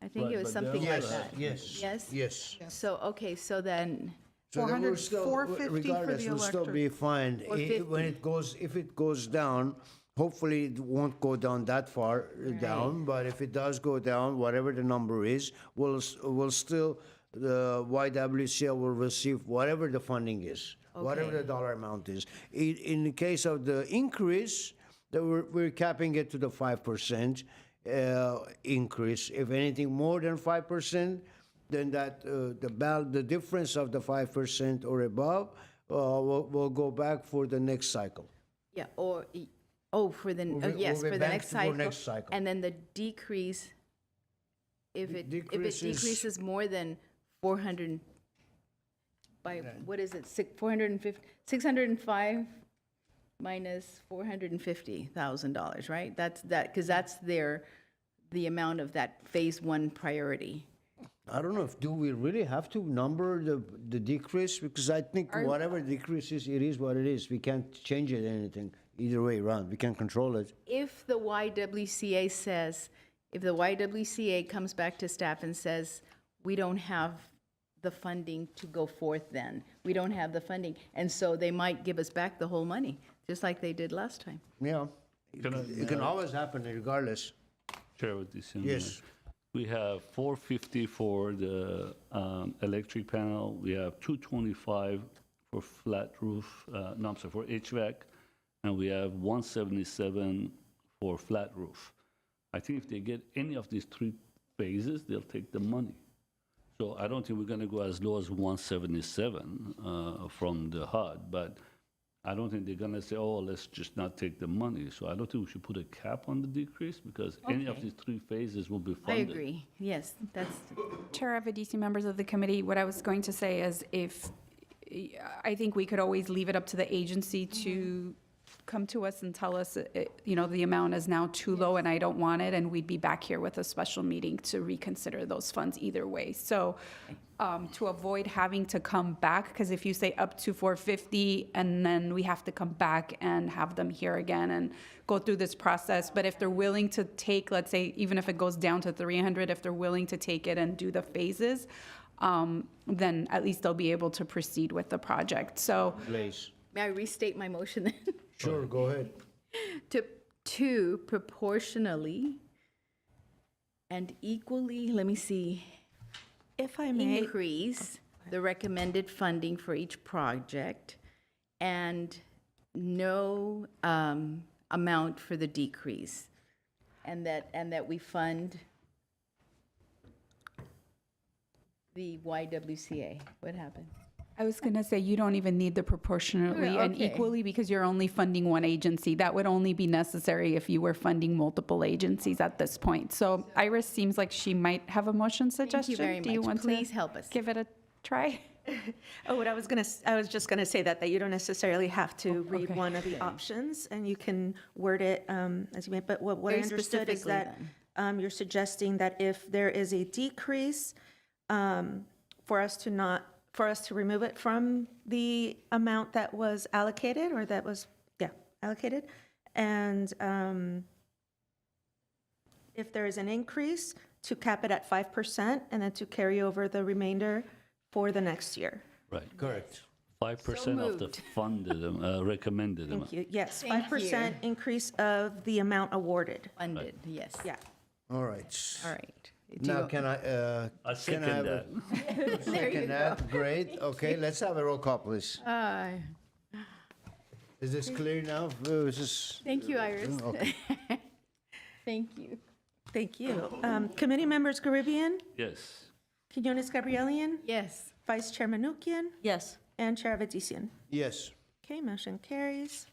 I think it Right, was but something they're- like that. Yes. Yes? Yes. So, okay, so then, So then 450 for regardless, the we'll still electric. be fine. 450. If it goes down, hopefully it won't go down that far down, but if it does go down, whatever the number is, we'll still, the YWCA will receive whatever the funding is, whatever the dollar amount is. In the case of the increase, we're capping it to the 5% increase. If anything more than 5%, then that the difference of the 5% or above will go back for the next cycle. yeah, or, for the, We'll be- yes, we'll be for the back next for cycle. next cycle. And then the decrease, if it decrease is- decreases more than 400, by, what is it, 605 minus $450,000, right? That's that, because that's the amount of that phase one priority. I don't know, do we really have to number the decrease? Because I think whatever decrease is, it is what it is. We can't change it anything, either way around. We can't control it. If the YWCA comes back to staff and says, we don't have the funding to go forth then, we don't have the funding, and so they might give us back the whole money, just like they did last time. Yeah, it can always happen regardless. Chair with this. Yes. We have 450 for the electric panel. We have 225 for flat roof, for HVAC, and we have 177 for flat roof. I think if they get any of these three phases, they'll take the money. So I don't think we're going to go as low as 177 from the HUD, but I don't think they're going to say, oh, let's just not take the money. So I don't think we should put a cap on the decrease because any of Okay. these three phases will be I funded. agree, yes, that's, Chair Avedisi, members of the committee, what I was going to say is I think we could always leave it up to the agency to come to us and tell us, the amount is now too low and I don't want it, and we'd be back here with a special meeting to reconsider those funds either way. So to avoid having to come back, because if you say up to 450 and then we have to come back and have them here again and go through this process, but if they're willing to take, let's say, even if it goes down to 300, if they're willing to take it and do the phases, then at least they'll be able to proceed with the project. So Please. May I restate my motion then? Sure, go ahead. To proportionally and equally, let me see, If I may, increase the recommended funding for each project and no amount for the decrease. And that we fund the YWCA. What happened? I was going to say, you don't even need the proportionally and Okay. equally because you're only funding one agency. That would only be necessary if you were funding multiple agencies at this point. So Iris seems like she might have a motion suggestion. very Do you much. want Please to help us. give it a try? oh, I was just gonna say that you don't necessarily have to read okay. one of the options, and you can word it as you may, but what I Very understood is specifically that you're suggesting that if there is a decrease, for us to remove it from the amount that was allocated, or that was, allocated, and if there is an increase, to cap it at 5%, and then to carry over the remainder for the next year. Right. Correct. 5% of the moved. funded, recommended amount. Thank you. Yes, Thank 5% increase of the amount awarded. Funded, yes. Yeah. All right. All right. Do Now, you- can I I second have that. second that? Great. Okay, let's have a roll call, please. Is this clear now? Is this? Thank you, Iris. Okay. Thank you. Thank you. Committee members Caribbean, Yes. Quinones Gabrielian, Yes. Vice Chair Manukian, Yes. and Chair Avedisian. Yes. Okay, motion carries.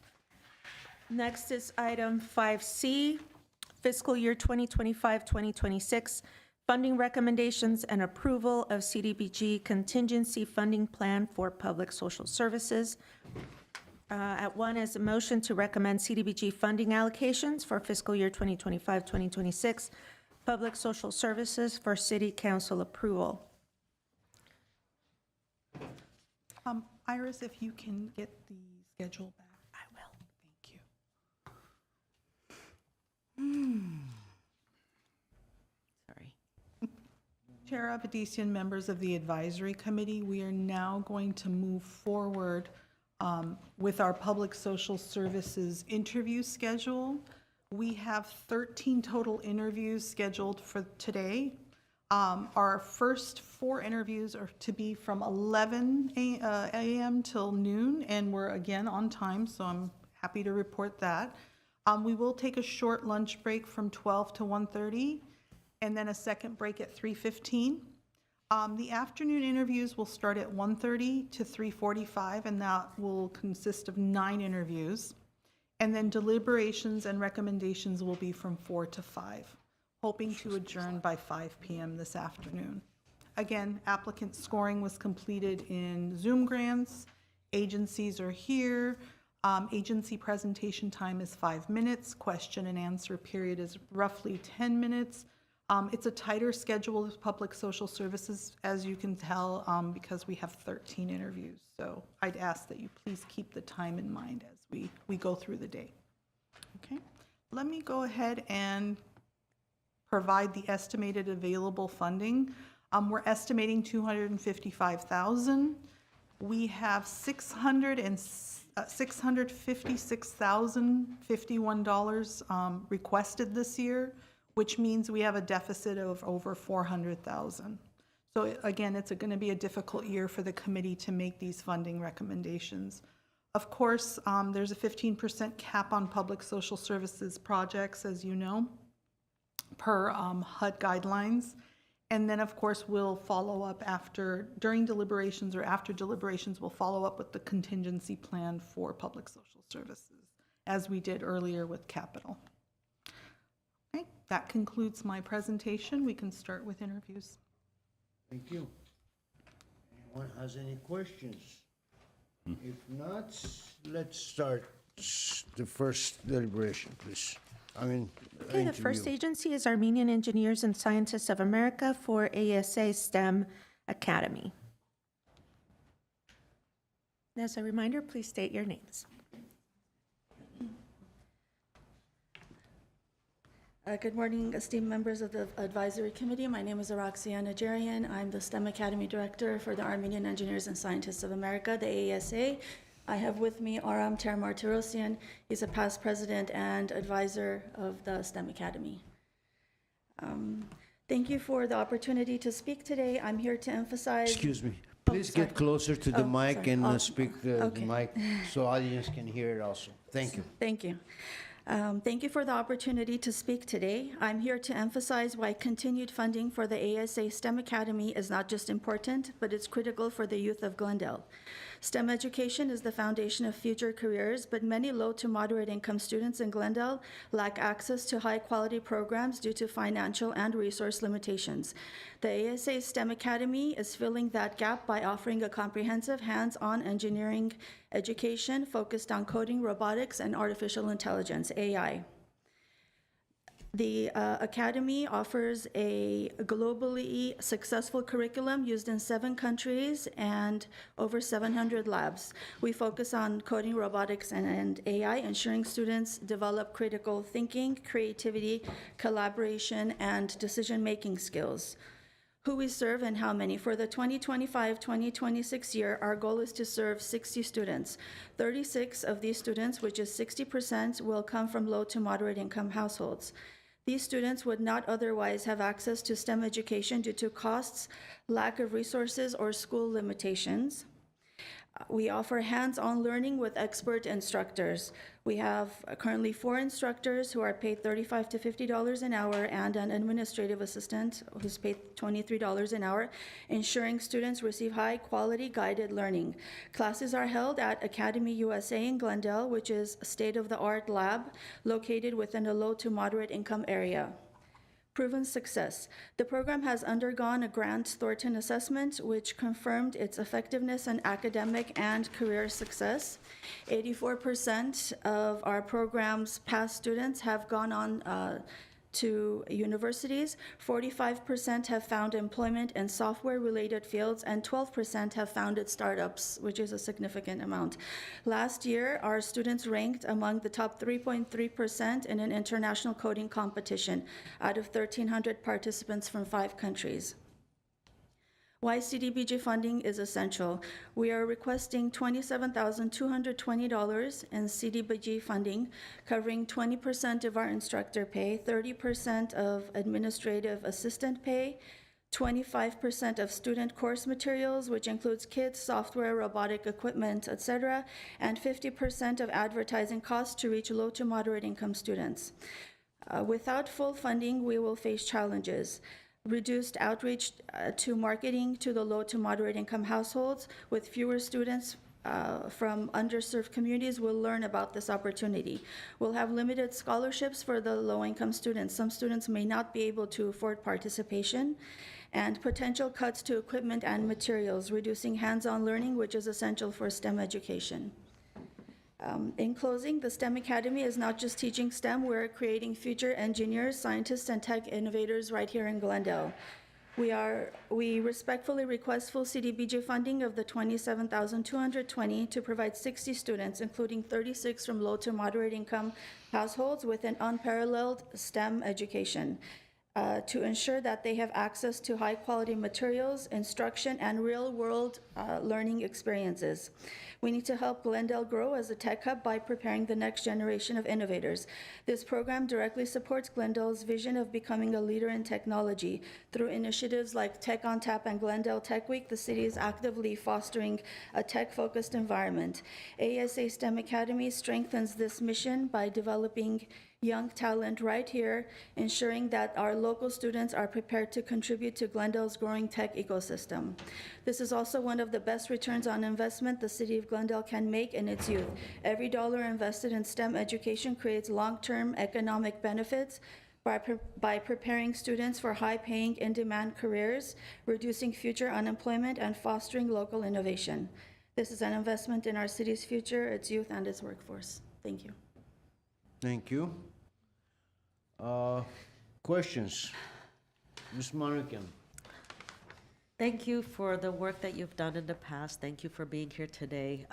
Next is item 5C, fiscal year 2025-2026, funding recommendations and approval of CDBG contingency funding plan for public social services. At one is a motion to recommend CDBG funding allocations for fiscal year 2025-2026, public social services for city council approval. Iris, if you can get the schedule back. I will. Thank you. Sorry. Chair Avedisian, members of the advisory committee, we are now going to move forward with our public social services interview schedule. We have 13 total interviews scheduled for today. Our first 4 interviews are to be from 11 a.m. till noon, and we're again on time, so I'm happy to report that. We will take a short lunch break from 12 to 1:30, and then a second break at 3:15. The afternoon interviews will start at 1:30 to 3:45, and that will consist of 9 interviews. And then deliberations and recommendations will be from 4 to 5, hoping to adjourn by 5 p.m. this afternoon. Again, applicant scoring was completed in Zoom grants. Agencies are here. Agency presentation time is 5 minutes. Question and answer period is roughly 10 minutes. It's a tighter schedule with public social services, as you can tell, because we have 13 interviews. So I'd ask that you please keep the time in mind as we go through the day. Okay, let me go ahead and provide the estimated available funding. We're estimating $255,000. We have $656,051 requested this year, which means we have a deficit of over $400,000. So again, it's going to be a difficult year for the committee to make these funding recommendations. Of course, there's a 15% cap on public social services projects, as you know, per HUD guidelines. And then, of course, we'll follow up during deliberations or after deliberations, we'll follow up with the contingency plan for public social services, as we did earlier with capital. Okay, that concludes my presentation. We can start with interviews. Thank you. Anyone has any questions? If not, let's start the first deliberation, please. Okay, the first agency is Armenian Engineers and Scientists of America for ASA STEM Academy. As a reminder, please state your names. Good morning, esteemed members of the Advisory Committee. My name is Araxia Najarian. I'm the STEM Academy Director for the Armenian Engineers and Scientists of America, the AESA. I have with me Aram Termartirosyan. He's a past president and advisor of the STEM Academy. Thank you for the opportunity to speak today. I'm here to emphasize... Excuse me. Please sorry. get closer to the mic sorry. and Oh, speak the okay. mic so audience can hear it also. Thank you. Thank you. Thank you for the opportunity to speak today. I'm here to emphasize why continued funding for the ASA STEM Academy is not just important, but it's critical for the youth of Glendale. STEM education is the foundation of future careers, but many low to moderate income students in Glendale lack access to high quality programs due to financial and resource limitations. The ASA STEM Academy is filling that gap by offering a comprehensive hands-on engineering education focused on coding, robotics, and artificial intelligence, AI. The Academy offers a globally successful curriculum used in 7 countries and over 700 labs. We focus on coding, robotics, and AI, ensuring students develop critical thinking, creativity, collaboration, and decision-making skills. Who we serve and how many. For the 2025-2026 year, our goal is to serve 60 students. 36 of these students, which is 60%, will come from low to moderate income households. These students would not otherwise have access to STEM education due to costs, lack of resources, or school limitations. We offer hands-on learning with expert instructors. We have currently 4 instructors who are paid $35 to $50 an hour and an administrative assistant who's paid $23 an hour, ensuring students receive high-quality guided learning. Classes are held at Academy USA in Glendale, which is a state-of-the-art lab located within a low to moderate income area. Proven success. The program has undergone a Grant Thornton assessment, which confirmed its effectiveness in academic and career success. 84% of our program's past students have gone on to universities. 45% have found employment in software-related fields, and 12% have founded startups, which is a significant amount. Last year, our students ranked among the top 3.3% in an international coding competition out of 1,300 participants from 5 countries. Why CDBG funding is essential. We are requesting $27,220 in CDBG funding, covering 20% of our instructor pay, 30% of administrative assistant pay, 25% of student course materials, which includes kits, software, robotic equipment, etc., and 50% of advertising costs to reach low to moderate income students. Without full funding, we will face challenges. Reduced outreach to marketing to the low to moderate income households, with fewer students from underserved communities will learn about this opportunity. We'll have limited scholarships for the low-income students. Some students may not be able to afford participation, and potential cuts to equipment and materials, reducing hands-on learning, which is essential for STEM education. In closing, the STEM Academy is not just teaching STEM, we're creating future engineers, scientists, and tech innovators right here in Glendale. We respectfully request full CDBG funding of the $27,220 to provide 60 students, including 36 from low to moderate income households with an unparalleled STEM education. To ensure that they have access to high-quality materials, instruction, and real-world learning experiences. We need to help Glendale grow as a tech hub by preparing the next generation of innovators. This program directly supports Glendale's vision of becoming a leader in technology. Through initiatives like Tech on Tap and Glendale Tech Week, the city is actively fostering a tech-focused environment. ASA STEM Academy strengthens this mission by developing young talent right here, ensuring that our local students are prepared to contribute to Glendale's growing tech ecosystem. This is also one of the best returns on investment the city of Glendale can make in its youth. Every dollar invested in STEM education creates long-term economic benefits by preparing students for high-paying, in-demand careers, reducing future unemployment, and fostering local innovation. This is an investment in our city's future, its youth, and its workforce. Thank you. Thank you. Questions? Ms. Manikian. Thank you for the work that you've done in the past. Thank you for being here today.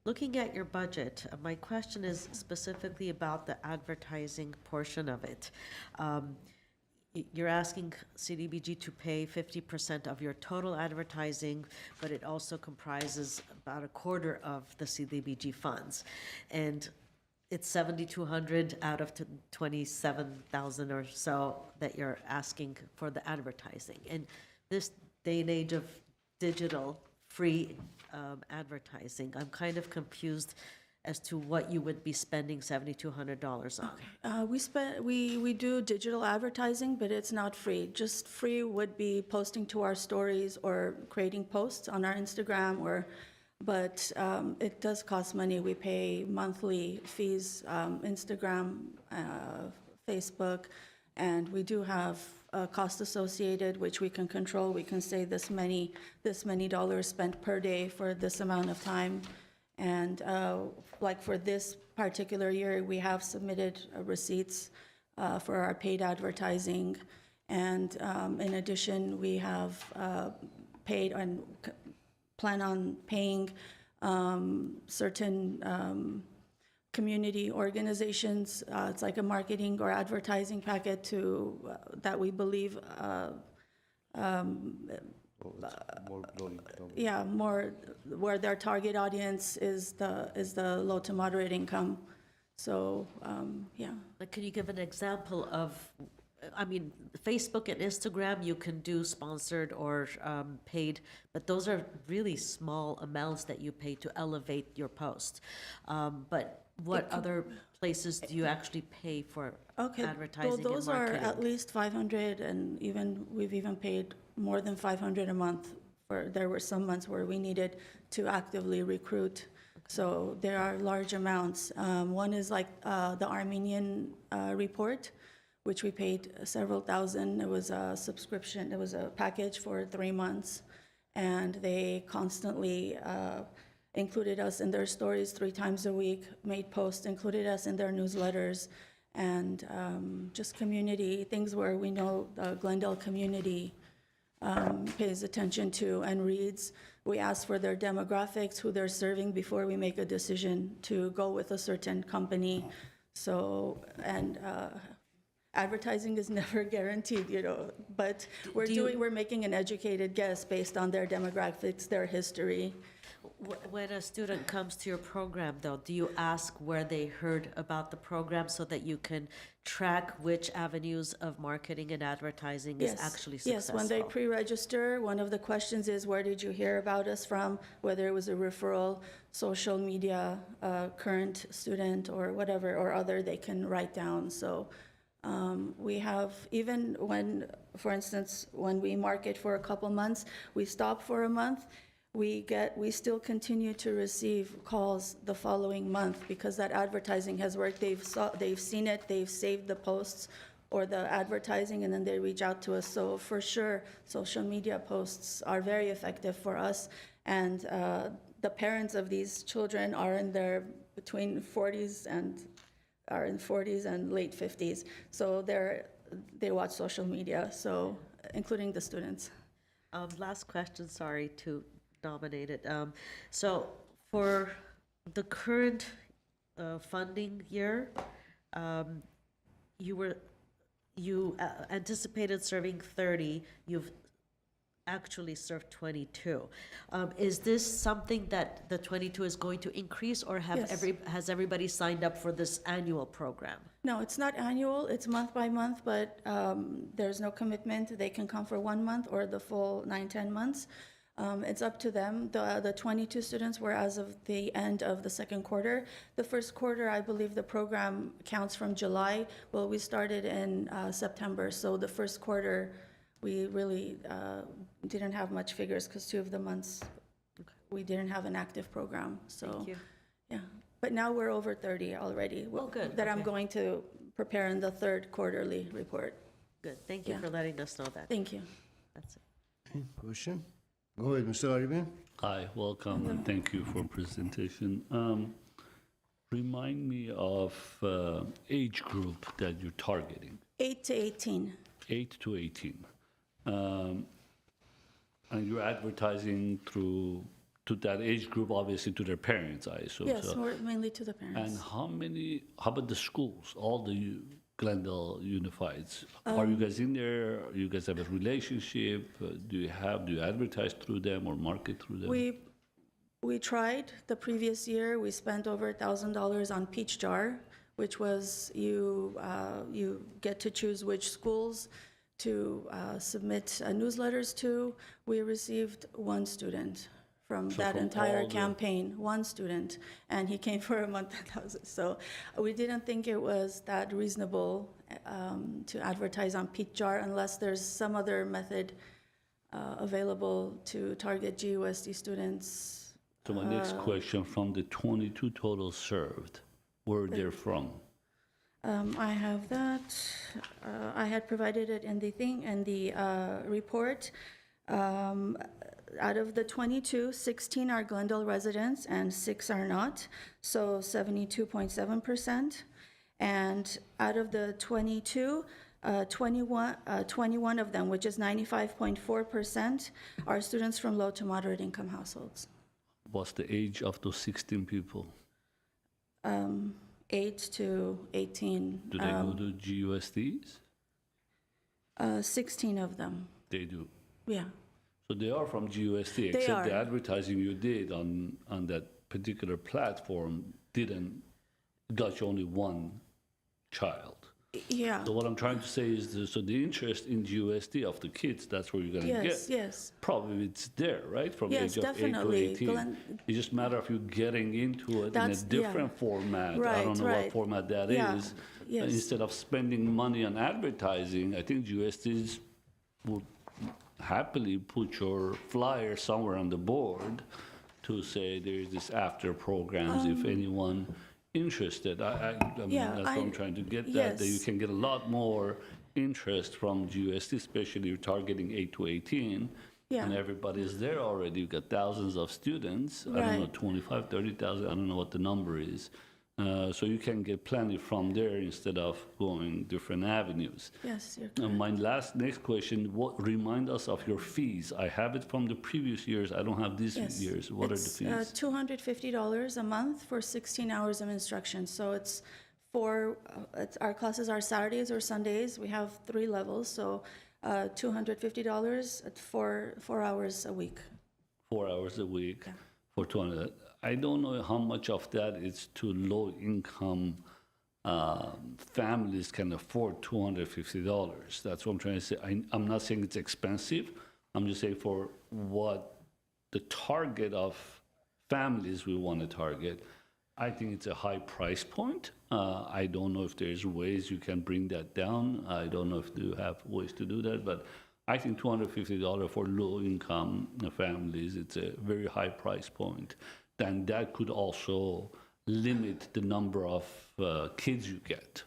Looking at your budget, my question is specifically about the advertising portion of it. You're asking CDBG to pay 50% of your total advertising, but it also comprises about a quarter of the CDBG funds. And it's 7,200 out of 27,000 or so that you're asking for the advertising. And this day and age of digital free advertising, I'm kind of confused as to what you would be spending $7,200 on. We do digital advertising, but it's not free. Just free would be posting to our stories or creating posts on our Instagram but it does cost money. We pay monthly fees, Instagram, Facebook, and we do have a cost associated, which we can control. We can say this many dollars spent per day for this amount of time. And like for this particular year, we have submitted receipts for our paid advertising. And in addition, we have paid and plan on paying certain community organizations. It's like a marketing or advertising packet that we believe more where their target audience is the low to moderate income. So, But can you give an example of, I mean, Facebook and Instagram, you can do sponsored or paid, but those are really small amounts that you pay to elevate your post. But what other places do you actually pay for advertising and those are marketing? at least 500, and we've even paid more than 500 a month. There were some months where we needed to actively recruit. So there are large amounts. One is like the Armenian report, which we paid several thousand. It was a subscription. It was a package for 3 months, and they constantly included us in their stories 3 times a week, made posts, included us in their newsletters, and just community things where we know the Glendale community pays attention to and reads. We ask for their demographics, who they're serving, before we make a decision to go with a certain company. So, and advertising is never guaranteed, but we're making an educated guess based on their demographics, their history. When a student comes to your program, though, do you ask where they heard about the program so that you can track which avenues of marketing and advertising is actually successful? Yes, when they pre-register, one of the questions is, where did you hear about us from? Whether it was a referral, social media, current student, or whatever, or other, they can write down. So we have, even when, for instance, when we market for a couple months, we stop for a month, we still continue to receive calls the following month because that advertising has worked. They've seen it, they've saved the posts or the advertising, and then they reach out to us. So for sure, social media posts are very effective for us. And the parents of these children are in their between 40s and late 50s. So they watch social media, so including the students. Last question, sorry to dominate it. So for the current funding year, you anticipated serving 30, you've actually served 22. Is this something that the 22 is going to increase, or has everybody signed up for this annual program? No, it's not annual, it's month by month, but there's no commitment. They can come for 1 month or the full 9-10 months. It's up to them. The 22 students were as of the end of the second quarter. The first quarter, I believe the program counts from July. Well, we started in September, so the first quarter, we really didn't have much figures because 2 of the months we didn't have an active program. So, Thank you. Yeah. But now we're over 30 already. Oh, good. That I'm Okay. going to prepare in the 3rd quarterly report. Good, thank you for letting us know that. Thank you. That's it. Okay, question? Go ahead, Mr. Ariban. Hi, welcome, and thank you for presentation. Remind me of age group that you're targeting. 8 to 18. 8 to 18. And you're advertising through to that age group, obviously to their parents, I assume. Yes, So. or mainly to the And parents. how about the schools, all the Glendale Unifieds? Are you guys in there? You guys have a relationship? Do you advertise through them or market through them? We tried the previous year. We spent over $1,000 on Peach Jar, which was you get to choose which schools to submit newsletters to. We received one student from that from entire all the- campaign, one student, and he came for a month. So we didn't think it was that reasonable to advertise on Peach Jar unless there's some other method available to target GUSD students. So my next question, from the 22 total served, where they're from? I have that. I had provided it in the report. Out of the 22, 16 are Glendale residents and 6 are not, so 72.7%. And out of the 22, 21 of them, which is 95.4%, are students from low to moderate income households. What's the age of those 16 people? 8 to 18. Do they go to GUSDs? 16 of them, They do. yeah. So they are from GUSD, They except the are. advertising you did on that particular platform got you only one child. Yeah. So what I'm trying to say is, the interest in GUSD of the kids, that's where you're going to Yes, get. yes. Probably it's there, right? From Yes, age of 8 to definitely. 18. It's just a matter of you getting into it in a That's- yeah. different format. I Right, don't know right. what format that Yeah, is. yes. Instead of spending money on advertising, I think GUSDs would happily put your flyer somewhere on the board to say there's this after programs if anyone interested. I mean, Yeah, that's what I'm trying to get at, that you yes. can get a lot more interest from GUSD, especially you're targeting 8 to 18. Yeah. And everybody's there already. You've got thousands of students. I don't know, Right. 25, 30,000. I don't know what the number is. So you can get plenty from there instead of going different avenues. Yes, you're And my next question, remind us of your fees. I have it from the previous years. I don't have these Yes. years. What are the It's, fees? $250 a month for 16 hours of instruction. So it's our classes are Saturdays or Sundays. We have 3 levels, so $250 at 4 hours a week. 4 hours a week for 200. I don't know how much of that is to low-income families can afford $250. That's what I'm trying to say. I'm not saying it's expensive. I'm just saying for what the target of families we want to target, I think it's a high price point. I don't know if there's ways you can bring that down. I don't know if you have ways to do that, but I think $250 for low-income families, it's a very high price point. Then that could also limit the number of kids you get.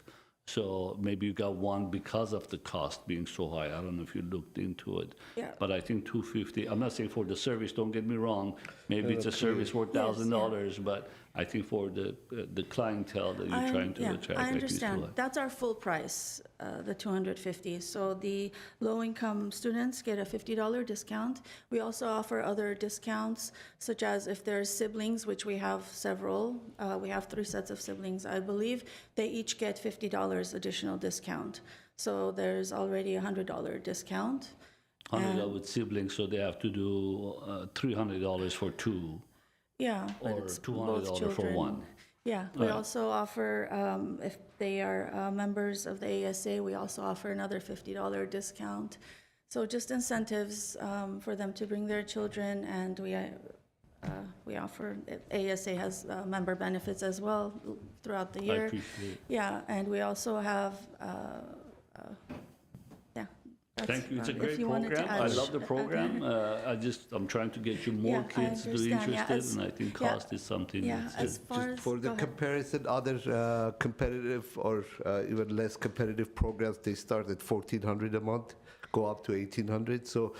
So maybe you got one because of the cost being so high. I don't know if you looked into it. Yeah. But I think $250, I'm not saying for the service, don't get me wrong. Maybe it's a service worth $1,000, but I think for the clientele that you're trying to attract, I I think it's too understand. high. That's our full price, the $250. So the low-income students get a $50 discount. We also offer other discounts, such as if there's siblings, which we have several. We have 3 sets of siblings, I believe. They each get $50 additional discount. So there's already a $100 discount. $100 with siblings, so they have to do $300 for 2. Yeah, but Or it's $200 both for children. one. Yeah, we also offer, if they are members of the ASA, we also offer another $50 discount. So just incentives for them to bring their children, and we offer, ASA has member benefits as well throughout the I year. appreciate it. Yeah, and we also have, yeah. that's, Thank you. It's a if great you wanted to program. I add- love the program. I'm trying to get you more Yeah, I kids to understand. Yeah, interested, and I think yeah, cost is something. Yeah, that's- as far as, For the go ahead. comparison, other competitive or even less competitive programs, they start at $1,400 a month, go up to $1,800. So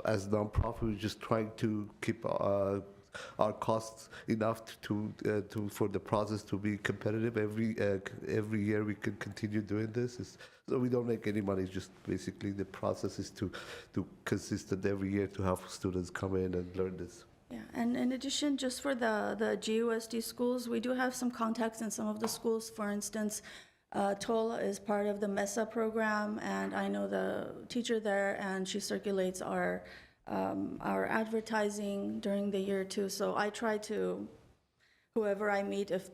as a nonprofit, we're just trying to keep our costs enough for the process to be competitive. Every year we can continue doing this. So we don't make any money. It's just basically the process is to consistent every year to have students come in and learn this. Yeah, And in addition, just for the GUSD schools, we do have some contacts in some of the schools. For instance, Tola is part of the MESA program, and I know the teacher there, and she circulates our advertising during the year too. So I try to, whoever I meet, if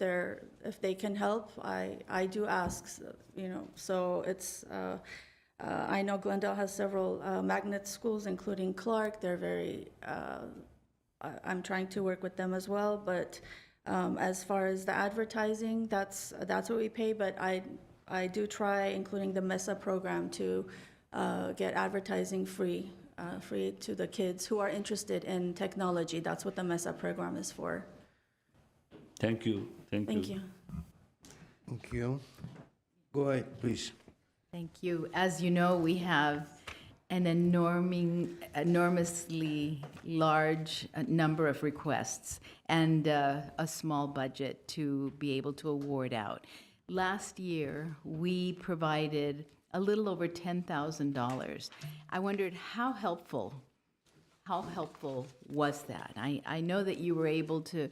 they can help, I do ask, you know. So it's, I know Glendale has several magnet schools, including Clark. They're very, I'm trying to work with them as well, but as far as the advertising, that's what we pay, but I do try, including the MESA program, to get advertising free to the kids who are interested in technology. That's what the MESA program is for. Thank you. Thank you. Thank you. Go ahead, please. Thank you. As you know, we have an enormously large number of requests and a small budget to be able to award out. Last year, we provided a little over $10,000. I wondered how helpful was that? I know that you were able to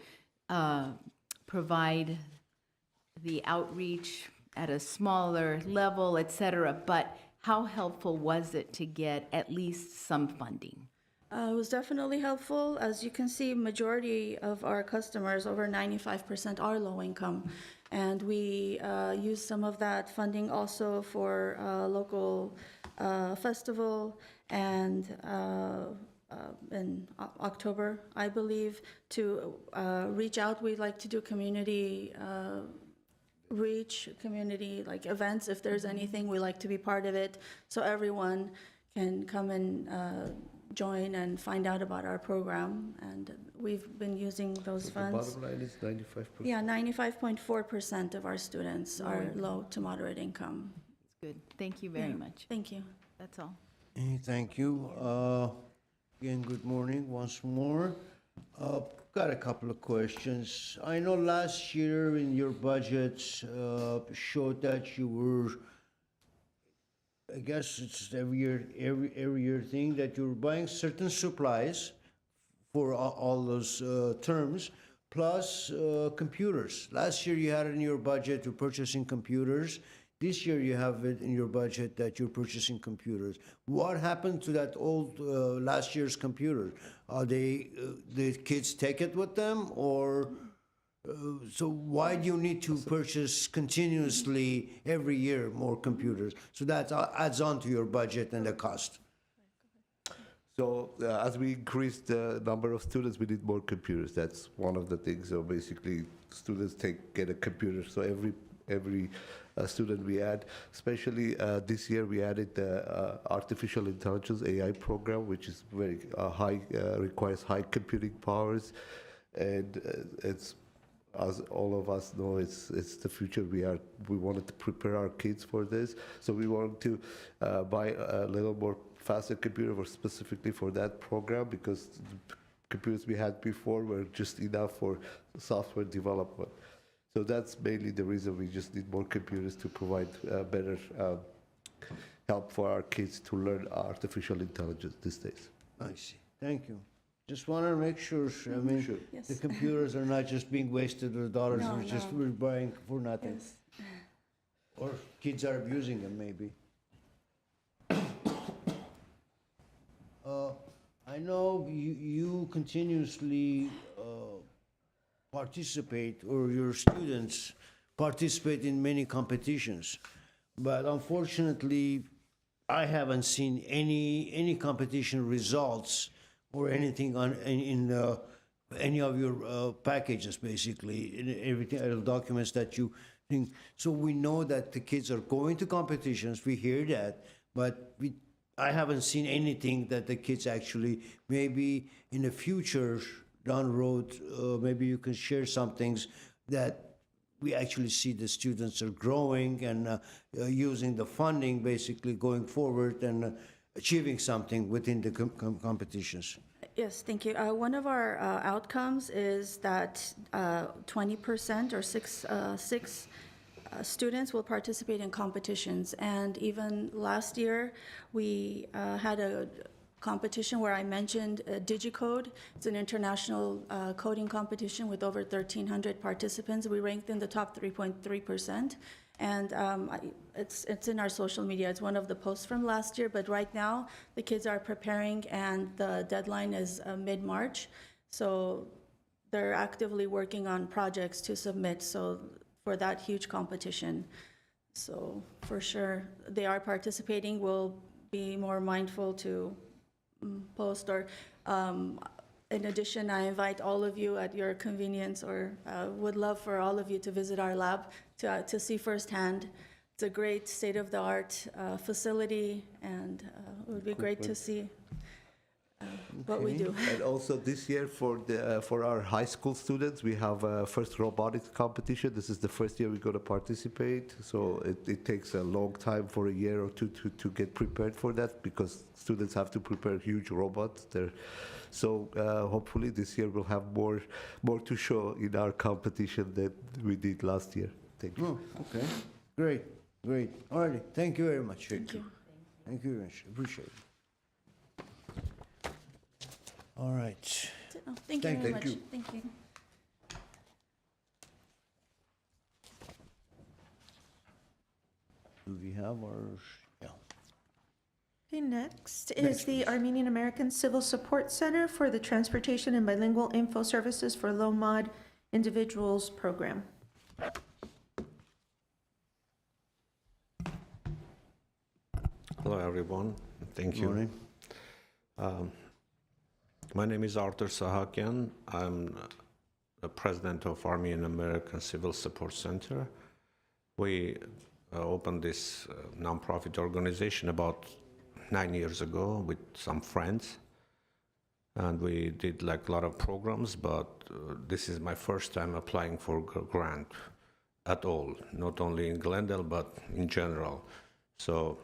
provide the outreach at a smaller level, et cetera, but how helpful was it to get at least some funding? It was definitely helpful. As you can see, majority of our customers, over 95%, are low income. And we use some of that funding also for local festival and in October, I believe, to reach out. We like to do community community like events. If there's anything, we like to be part of it, so everyone can come and join and find out about our program. And we've been using those funds. The bottom line is 95%. Yeah, 95.4% of our students are low to moderate income. Good. Thank you very much. Thank you. That's all. Thank you. Again, good morning once more. Got a couple of questions. I know last year in your budget showed that you were, I guess it's every year thing, that you were buying certain supplies for all those terms, plus computers. Last year you had it in your budget to purchasing computers. This year you have it in your budget that you're purchasing computers. What happened to that old last year's computer? Are they, the kids take it with them, or so why do you need to purchase continuously every year more computers? So that adds on to your budget and the cost. So as we increase the number of students, we need more computers. That's one of the things. So basically, students get a computer. So every student we add, especially this year, we added the artificial intelligence AI program, which is very high, requires high computing powers, and it's, as all of us know, it's the future. We wanted to prepare our kids for this, so we wanted to buy a little more faster computer specifically for that program, because the computers we had before were just enough for software development. So that's mainly the reason we just need more computers to provide better help for our kids to learn artificial intelligence these days. I see. Thank you. Just want to make sure, I mean, the computers are not just being wasted with dollars, we're buying for nothing. Yes. Or kids are abusing them, maybe. I know you continuously participate, or your students participate in many competitions, but unfortunately, I haven't seen any competition results or anything in any of your packages, basically, in everything, documents that you think. So we know that the kids are going to competitions. We hear that, but I haven't seen anything that the kids actually, maybe in the future down the road, maybe you can share some things that we actually see the students are growing and using the funding, basically going forward and achieving something within the competitions. Yes, thank you. One of our outcomes is that 20% or six students will participate in competitions. And even last year, we had competition where I mentioned DigiCode. It's an international coding competition with over 1,300 participants. We ranked in the top 3.3%. And it's in our social media. It's one of the posts from last year, but right now the kids are preparing and the deadline is mid-March. So they're actively working on projects to submit for that huge competition. So for sure, they are participating. We'll be more mindful to post or in addition, I invite all of you at your convenience or would love for all of you to visit our lab to see firsthand. It's a great state-of-the-art facility and it would be great to see what we do. And also this year for our high school students, we have a first robotics competition. This is the first year we're going to participate. So it takes a long time, for a year or two, to get prepared for that because students have to prepare huge robots. So hopefully this year we'll have more to show in our competition than we did last year. Thank you. Oh, okay, great. All right, thank you very much. Thank you. Thank you very much, appreciate it. All right. Thank you very much. you. Thank you. Do we have our, yeah. Okay, next is the Armenian American Civil Support Center for the Transportation and Bilingual Info Services for Low Mod Individuals Program. Hello, everyone. Thank you. Morning. My name is Arthur Sahakian. I'm the president of Armenian American Civil Support Center. We opened this nonprofit organization about 9 years ago with some friends. And we did like a lot of programs, but this is my first time applying for a grant at all, not only in Glendale, but in general. So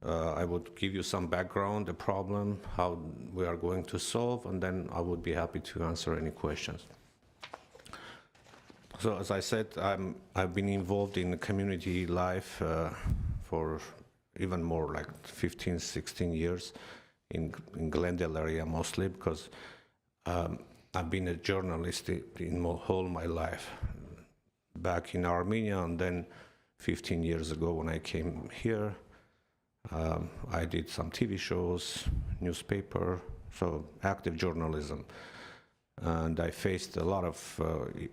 I would give you some background, the problem, how we are going to solve, and then I would be happy to answer any questions. So as I said, I've been involved in community life for even more, like 15, 16 years in Glendale area mostly, because I've been a journalist in whole my life. Back in Armenia, and then 15 years ago when I came here, I did some TV shows, newspaper, so active journalism. And I faced a lot of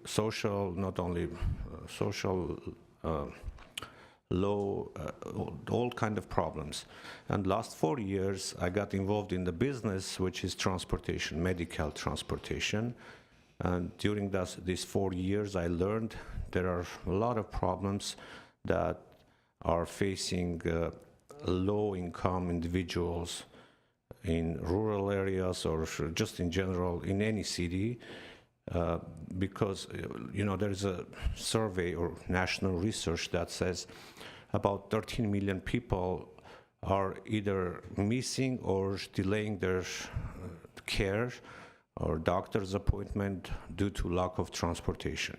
social, not only social, law, all kind of problems. And last 4 years, I got involved in the business, which is transportation, medical transportation. And during these 4 years, I learned there are a lot of problems that are facing low-income individuals in rural areas or just in general in any city, because there is a survey or national research that says about 13 million people are either missing or delaying their care or doctor's appointment due to lack of transportation.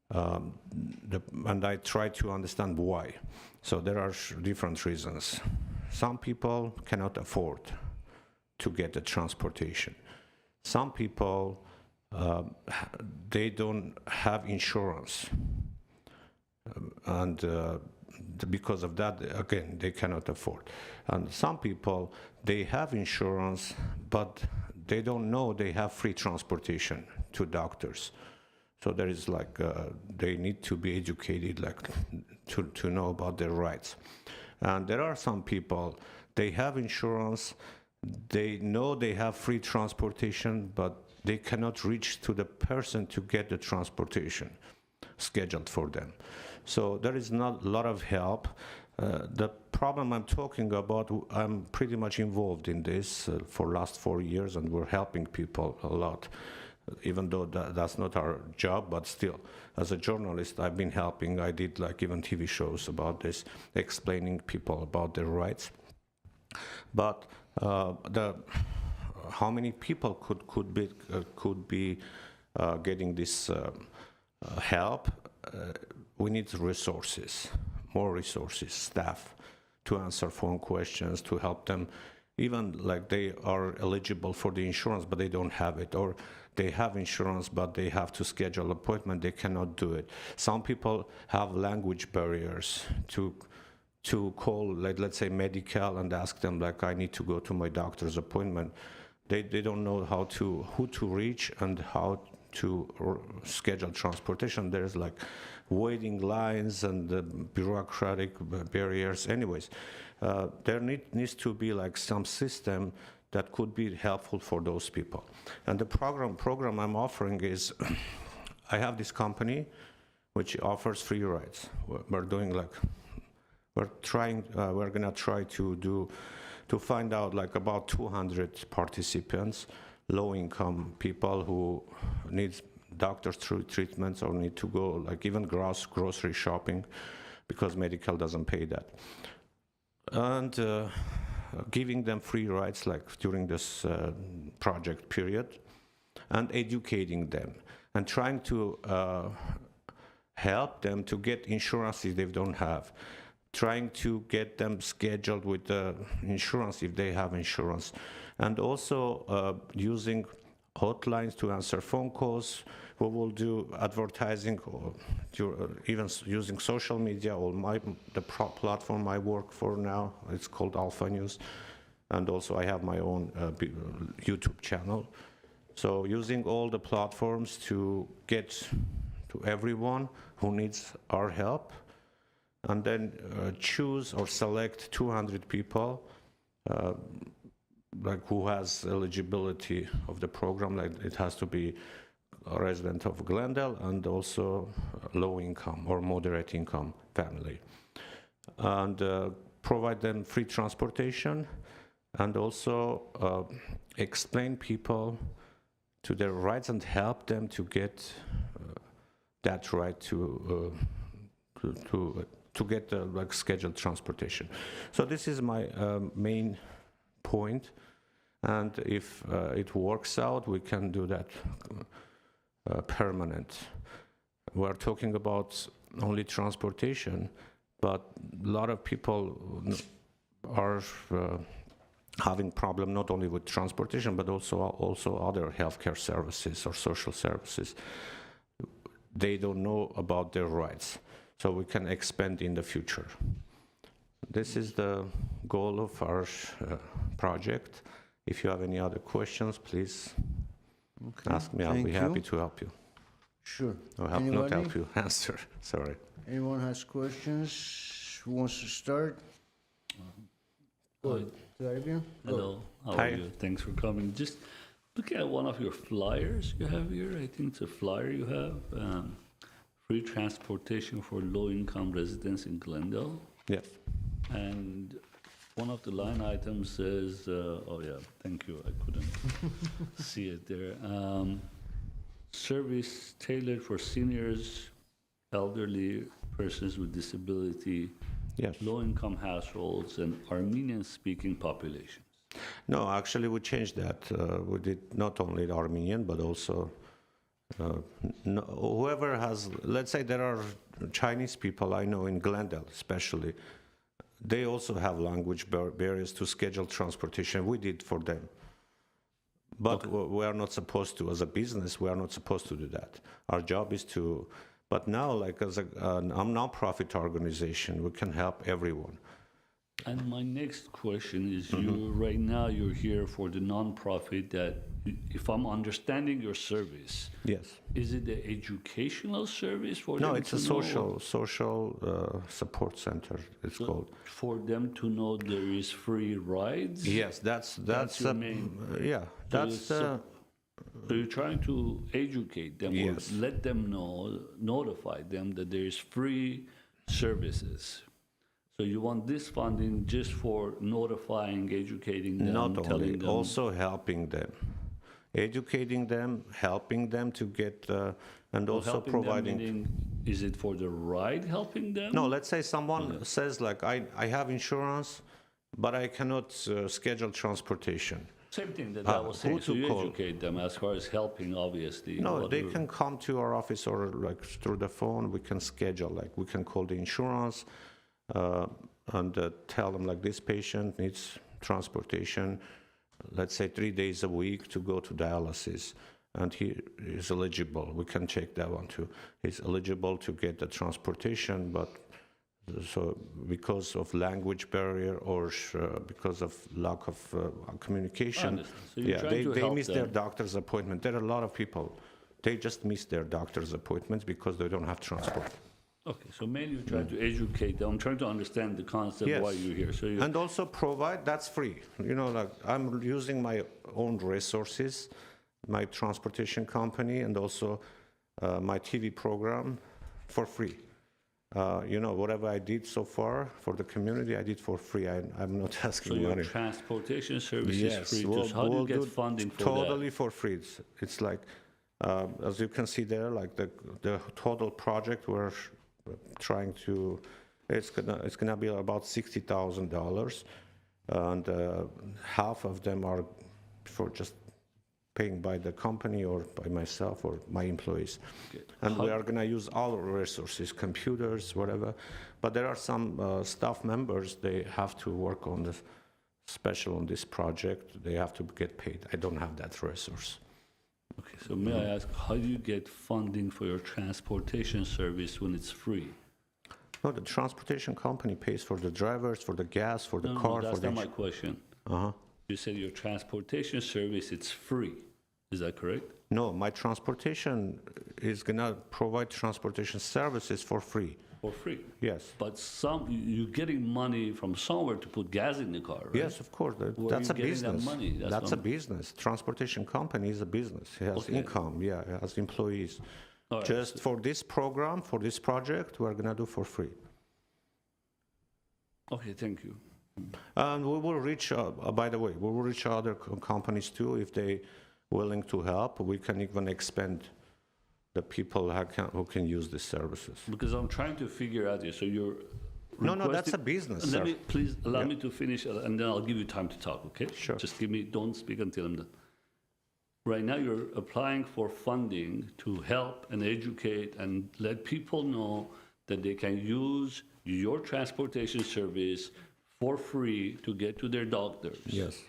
And I try to understand why. So there are different reasons. Some people cannot afford to get the transportation. Some people, they don't have insurance. And because of that, again, they cannot afford. And some people, they have insurance, but they don't know they have free transportation to doctors. So there is like, they need to be educated, like to know about their rights. And there are some people, they have insurance, they know they have free transportation, but they cannot reach to the person to get the transportation scheduled for them. So there is not a lot of help. The problem I'm talking about, I'm pretty much involved in this for last 4 years, and we're helping people a lot. Even though that's not our job, but still, as a journalist, I've been helping. I did like even TV shows about this, explaining people about their rights. But how many people could be getting this help? We need resources, more resources, staff to answer phone questions, to help them even like they are eligible for the insurance, but they don't have it, or they have insurance, but they have to schedule appointment, they cannot do it. Some people have language barriers to call, like, let's say, medical and ask them, like, I need to go to my doctor's appointment. They don't know who to reach and how to schedule transportation. There's like waiting lines and bureaucratic barriers. Anyways, there needs to be like some system that could be helpful for those people. And the program I'm offering is, I have this company which offers free rides. We're doing like, we're gonna try to find out like about 200 participants, low-income people who need doctor's treatments or need to go like even grocery shopping because medical doesn't pay that. And giving them free rides like during this project period and educating them and trying to help them to get insurance if they don't have, trying to get them scheduled with the insurance if they have insurance, and also using hotlines to answer phone calls. We will do advertising, or even using social media, or the platform I work for now, it's called Alpha News, and also I have my own YouTube channel. So using all the platforms to get to everyone who needs our help, and then choose or select 200 people like who has eligibility of the program. Like it has to be a resident of Glendale and also low income or moderate income family, and provide them free transportation, and also explain people to their rights and help them to get that right to get like scheduled transportation. So this is my main point, and if it works out, we can do that permanent. We're talking about only transportation, but a lot of people are having problem not only with transportation, but also other healthcare services or social services. They don't know about their rights, so we can expand in the future. This is the goal of our project. If you have any other questions, please ask me. I'll be happy to help you. Sure. Or not help you, answer, sorry. Anyone has questions? Who wants to start? Go ahead. Hello, how are you? Thanks for coming. Just looking at one of your flyers you have here, I think it's a flyer you have, free transportation for low-income residents in Glendale. Yes. And one of the line items says, oh yeah, thank you, I couldn't see it there. Service tailored for seniors, elderly persons with disability, yes, low-income households, and Armenian-speaking populations. No, actually we changed that. We did not only Armenian, but also whoever has, let's say there are Chinese people I know in Glendale especially, they also have language barriers to schedule transportation. We did for them. But we are not supposed to, as a business, we are not supposed to do that. Our job is to, but now, like as a non-profit organization, we can help everyone. And my next question is, you right now you're here for the non-profit that, if I'm understanding your service, yes, is it the educational service for them? No, it's a social support center. It's called for them to know there is free rides. Yes, that's your main. Yeah, that's. So you're trying to educate them, yes, or let them know, notify them that there is free services. So you want this funding just for notifying, educating them, not telling only, them. also helping them, educating them, helping them to get, and Well, also helping providing. them, meaning, is it for the ride helping them? No, let's say someone says like, I have insurance, but I cannot schedule transportation. Same thing that I was saying. So you educate them as far as helping, obviously. No, they can come to our office or like through the phone. We can schedule, like we can call the insurance and tell them like this patient needs transportation, let's say 3 days a week to go to dialysis, and he is eligible. We can check that one too. He's eligible to get the transportation, but so because of language barrier or because of lack of communication, So you're trying to they help miss their them. doctor's appointment. There are a lot of people, they just miss their doctor's appointments because they don't have transport. Okay, so mainly you're trying to educate them. I'm trying to understand the concept why you're here. So you And also provide, that's free. You know, like I'm using my own resources, my transportation company, and also my TV program for free. You know, whatever I did so far for the community, I did for free. I'm not asking So your money. transportation service Yes, is free. we'll- So how do you we'll get do funding for totally that? for free. It's like, as you can see there, like the total project we're trying to, it's gonna be about $60,000, and half of them are for just paying by the company or by myself or my employees. And we are going to use all our resources, computers, whatever. But there are some staff members, they have to work on the special on this project. They have to get paid. I don't have that resource. Okay, so may I ask, how do you get funding for your transportation service when it's free? No, the transportation company pays for the drivers, for the gas, for the No, car, that's for the... not my question. You said your transportation service, it's free. Is that correct? No, my transportation is going to provide transportation services for free. For free? Yes. But you're getting money from somewhere to put gas in the car, right? Yes, of course. Where That's are a you getting that business. money? That's a what I'm- business. Transportation company is a business. It has Okay. income, it has employees. All right, Just for this program, for this project, we're going to do for free. Okay, thank you. And we will reach, by the way, we will reach other companies too if they willing to help. We can even expand the people who can use these services. Because I'm trying to figure out here, so you're No, that's requesting- a business, Let sir. me, please, allow Yeah. me to finish, and then I'll give you time to talk, okay? Sure. Just don't speak until I'm done. Right now, you're applying for funding to help and educate and let people know that they can use your transportation service for free to get to their doctors. Yes.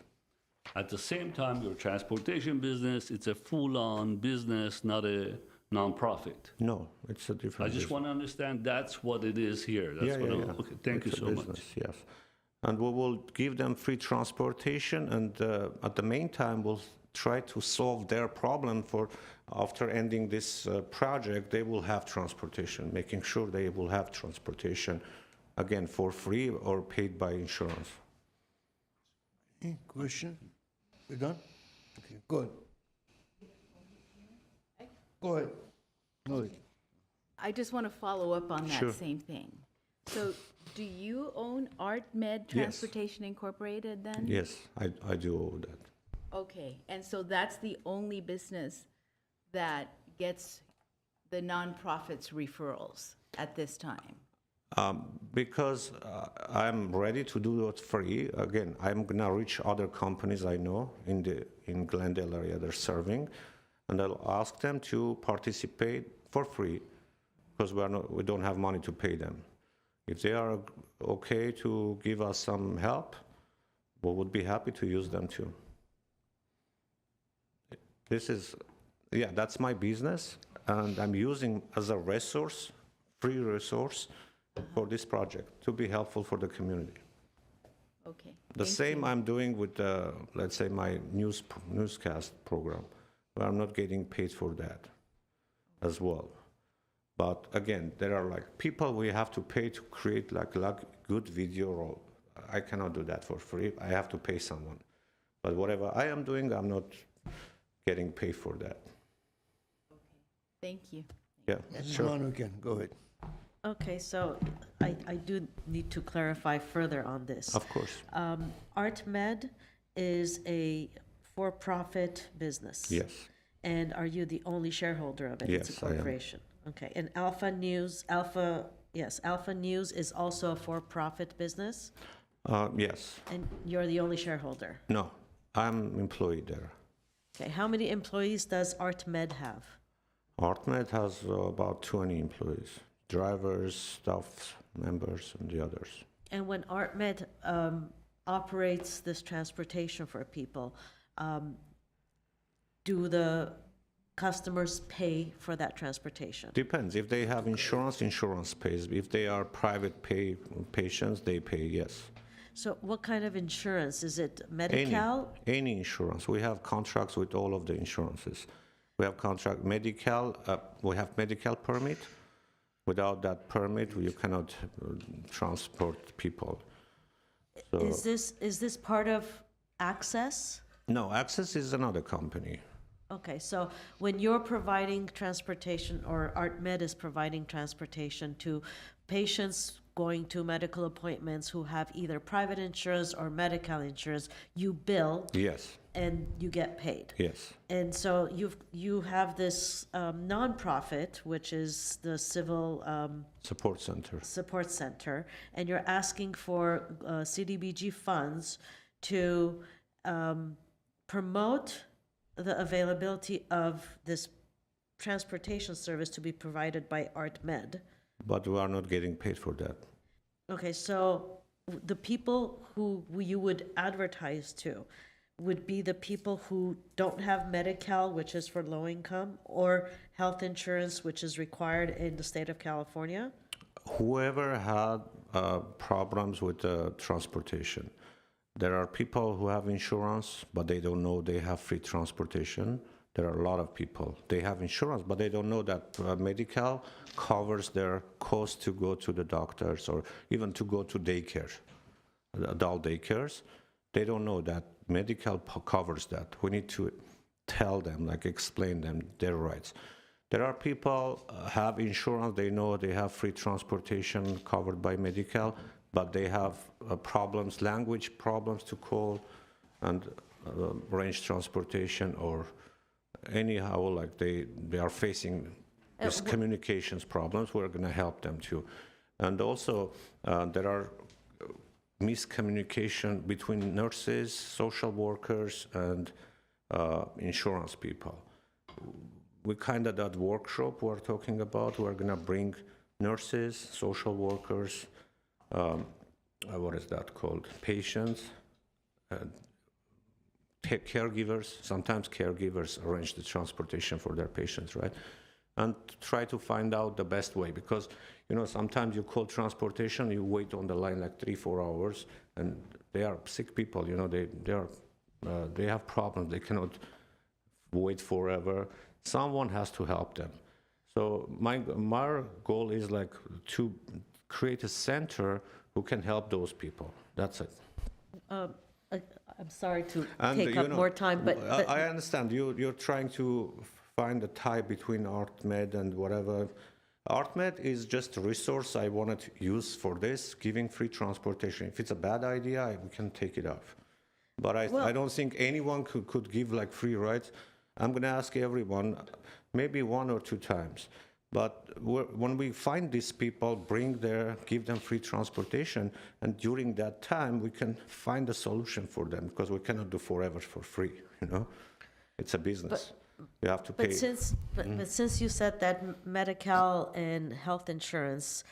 At the same time, your transportation business, it's a full-on business, not a nonprofit. No, it's a different I just business. want to understand that's what it is here. That's what I'm, okay, thank you It's a so much. business, yes. And we will give them free transportation, and at the meantime, we'll try to solve their problem for after ending this project, they will have transportation, making sure they will have transportation, again, for free or paid by insurance. Any question? We done? Okay, good. Go ahead. Go ahead. I just want to follow up on that Sure. same thing. So do you own ArtMed Transportation Incorporated then? Yes, I do all that. Okay, and so that's the only business that gets the nonprofits referrals at this time? Because I'm ready to do it free. Again, I'm gonna reach other companies I know in Glendale area they're serving, and I'll ask them to participate for free because we don't have money to pay them. If they are okay to give us some help, we would be happy to use them too. That's my business, and I'm using as a resource, free resource, for this project to be helpful for the community. Okay. The thank same you. I'm doing with, let's say, my newscast program, where I'm not getting paid for that as well. But again, there are like people we have to pay to create like good video roll. I cannot do that for free. I have to pay someone. But whatever I am doing, I'm not getting paid for that. Thank you. Yeah, sure. Manu again, go ahead. Okay, so I do need to clarify further on this. Of course. ArtMed is a for-profit business. Yes. And are you the only shareholder of it? Yes, It's a I am. corporation. Okay, and Alpha News is also a for-profit business, Yes. and you're the only shareholder. No, I'm employed there. Okay, how many employees does ArtMed have? ArtMed has about 20 employees, drivers, staff members, and the others. And when ArtMed operates this transportation for people, do the customers pay for that transportation? Depends. If they have insurance, insurance pays. If they are private pay patients, they pay, yes. So what kind of insurance? Is it Medi-Cal? Any insurance. We have contracts with all of the insurances. We have contract Medi-Cal, we have Medi-Cal permit. Without that permit, you cannot transport people. So, Is this part of Access? no, Access is another company. Okay, so when you're providing transportation, or ArtMed is providing transportation to patients going to medical appointments who have either private insurance or Medi-Cal insurance, you bill Yes, and you get paid. yes. And so you have this nonprofit, which is the Civil Support center. Support Center, and you're asking for CDBG funds to promote the availability of this transportation service to be provided by ArtMed. But we are not getting paid for that. Okay, so the people who you would advertise to would be the people who don't have Medi-Cal, which is for low income, or health insurance, which is required in the state of California? Whoever had problems with transportation. There are people who have insurance, but they don't know they have free transportation. There are a lot of people. They have insurance, but they don't know that Medi-Cal covers their cost to go to the doctors or even to go to daycare, adult daycares. They don't know that Medi-Cal covers that. We need to tell them, like explain them their rights. There are people have insurance, they know they have free transportation covered by Medi-Cal, but they have problems, language problems to call and arrange transportation, or anyhow, like they are facing these communications problems. We're going to help them too. And also, there are miscommunication between nurses, social workers, and insurance people. We kind of, that workshop we're talking about, we're going to bring nurses, social workers, what is that called? Patients, caregivers. Sometimes caregivers arrange the transportation for their patients, right? And try to find out the best way, because sometimes you call transportation, you wait on the line like 3-4 hours, and they are sick people. They have problems. They cannot wait forever. Someone has to help them. So my goal is like to create a center who can help those people. That's it. I'm sorry to take up more time, but I understand. You're trying to find a tie between ArtMed and whatever. ArtMed is just a resource I wanted to use for this, giving free transportation. If it's a bad idea, we can take it off. But I don't think anyone could give like free rides. I'm going to ask everyone, maybe 1 or 2 times. But when we find these people, give them free transportation, and during that time, we can find a solution for them, because we cannot do forever for free, It's a business. You have to pay. But since you said that Medi-Cal and health insurance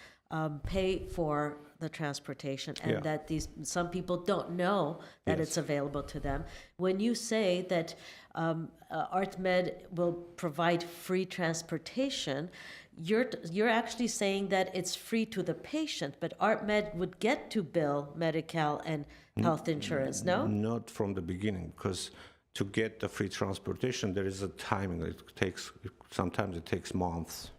pay for the transportation, and that some people don't know that it's available to them, when you say that ArtMed will provide free transportation, you're actually saying that it's free to the patient, but ArtMed would get to bill Medi-Cal and health insurance, no? Not from the beginning, because to get the free transportation, there is a timing. Sometimes it takes months,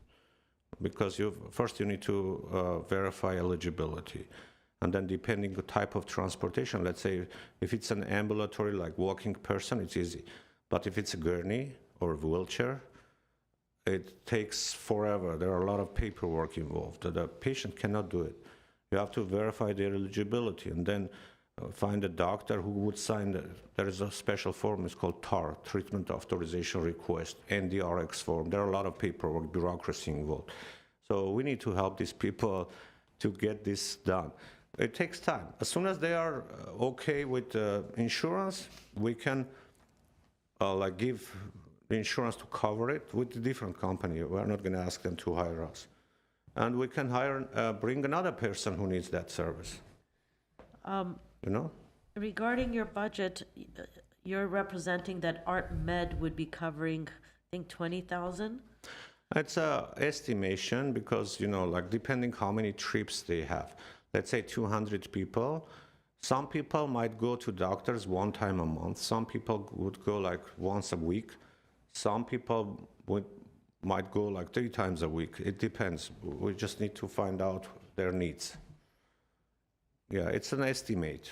because first you need to verify eligibility. And then depending on the type of transportation, let's say if it's an ambulatory, like walking person, it's easy. But if it's a gurney or a wheelchair, it takes forever. There are a lot of paperwork involved. The patient cannot do it. You have to verify their eligibility, and then find a doctor who would sign there is a special form, it's called TAR, Treatment Authorization Request, NDRX form. There are a lot of paperwork, bureaucracy involved. So we need to help these people to get this done. It takes time. As soon as they are okay with insurance, we can give the insurance to cover it with a different company. We're not going to ask them to hire us. And we can bring another person who needs that service. regarding your budget, you're representing that Art Med would be covering, I think, 20,000? It's a estimation because, you know, like depending how many trips they have. Let's say 200 people. Some people might go to doctors one time a month. Some people would go like once a week. Some people might go like 3 times a week. It depends. We just need to find out their needs. Yeah, it's an estimate.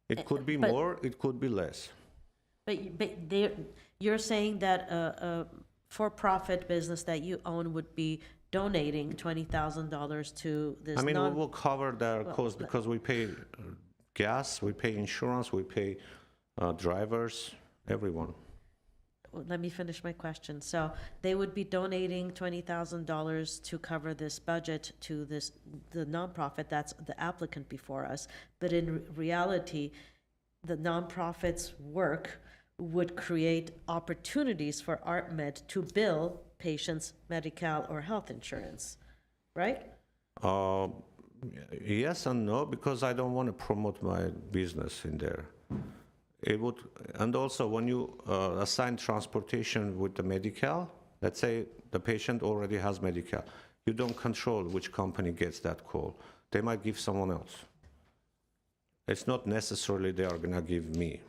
It could be But- more, it could be less. But you're saying that a for-profit business that you own would be donating $20,000 to this I mean, non... we will cover their Well, cost because we pay gas, we pay insurance, we pay drivers, everyone. Let me finish my question. So they would be donating $20,000 to cover this budget to the nonprofit, that's the applicant before us. But in reality, the nonprofit's work would create opportunities for ArtMed to bill patients Medi-Cal or health insurance, right? Yes and no, because I don't want to promote my business in there. It would, and also when you assign transportation with the Medi-Cal, let's say the patient already has Medi-Cal, you don't control which company gets that call. They might give someone else. It's not necessarily they are gonna give me.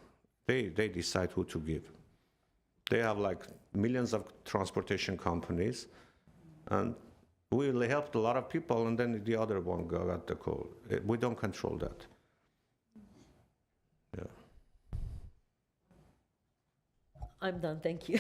They decide who to give. They have like millions of transportation companies, and we helped a lot of people, and then the other one got the call. We don't control that. Yeah. I'm done, thank you.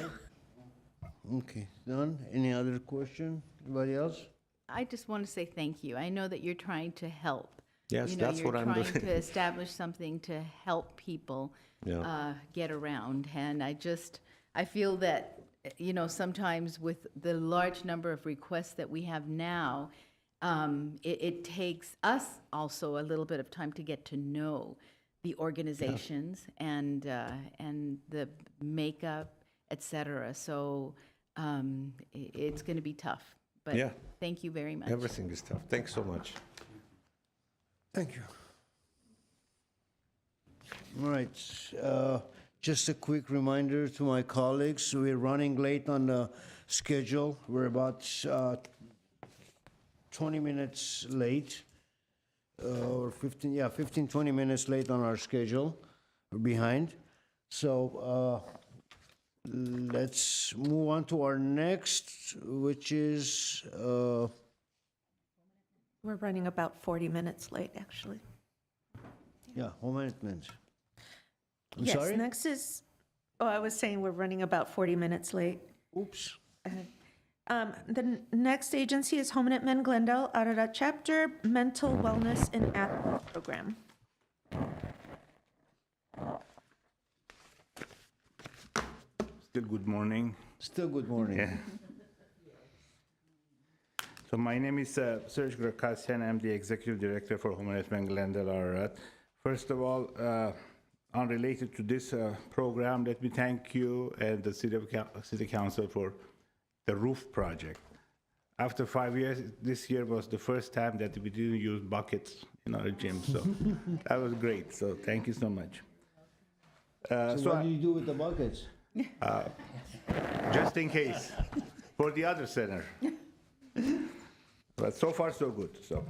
Okay, done. Any other question? Anybody else? I just want to say thank you. I know that you're trying to help. Yes, You know, that's what I'm You're trying doing. to establish something to help people Yeah. get around. And I feel that, you know, sometimes with the large number of requests that we have now, it takes us also a little bit of time to get to know the organizations and the makeup, et cetera. So it's going to be tough. But Yeah. thank you very much. Everything is tough. Thanks so much. Thank you. All right, just a quick reminder to my colleagues, we're running late on the schedule. We're about 20 minutes late, or 15, 20 minutes late on our schedule. We're behind. So let's move on to our next, which is, We're running about 40 minutes late, actually. home maintenance. I'm Yes, sorry? next is, I was saying we're running about 40 minutes late. Oops. The next agency is Home Knit Glendale, Arara Chapter, Mental Wellness and Athlete Program. Still good morning. Still good morning. Yeah. So my name is Serge Grakasyan. I'm the Executive Director for Home Knit Glendale, Ararat. First of all, unrelated to this program, let me thank you and the City Council for the roof project. After 5 years, this year was the first time that we didn't use buckets in our gym, so that was great. So thank you so much. So what do you do with the buckets? Just in case, for the other center. But so far, so good. So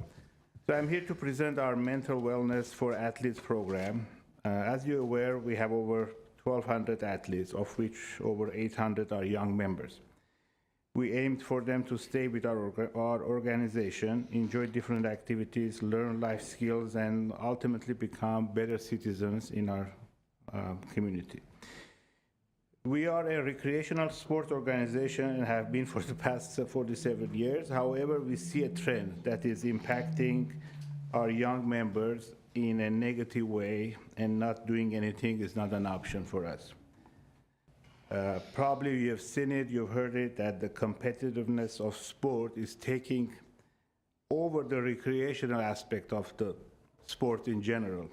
I'm here to present our mental wellness for athletes program. As you're aware, we have over 1,200 athletes, of which over 800 are young members. We aimed for them to stay with our organization, enjoy different activities, learn life skills, and ultimately become better citizens in our community. We are a recreational sport organization and have been for the past 47 years. However, we see a trend that is impacting our young members in a negative way, and not doing anything is not an option for us. Probably you have seen it, you've heard it, that the competitiveness of sport is taking over the recreational aspect of the sport in general.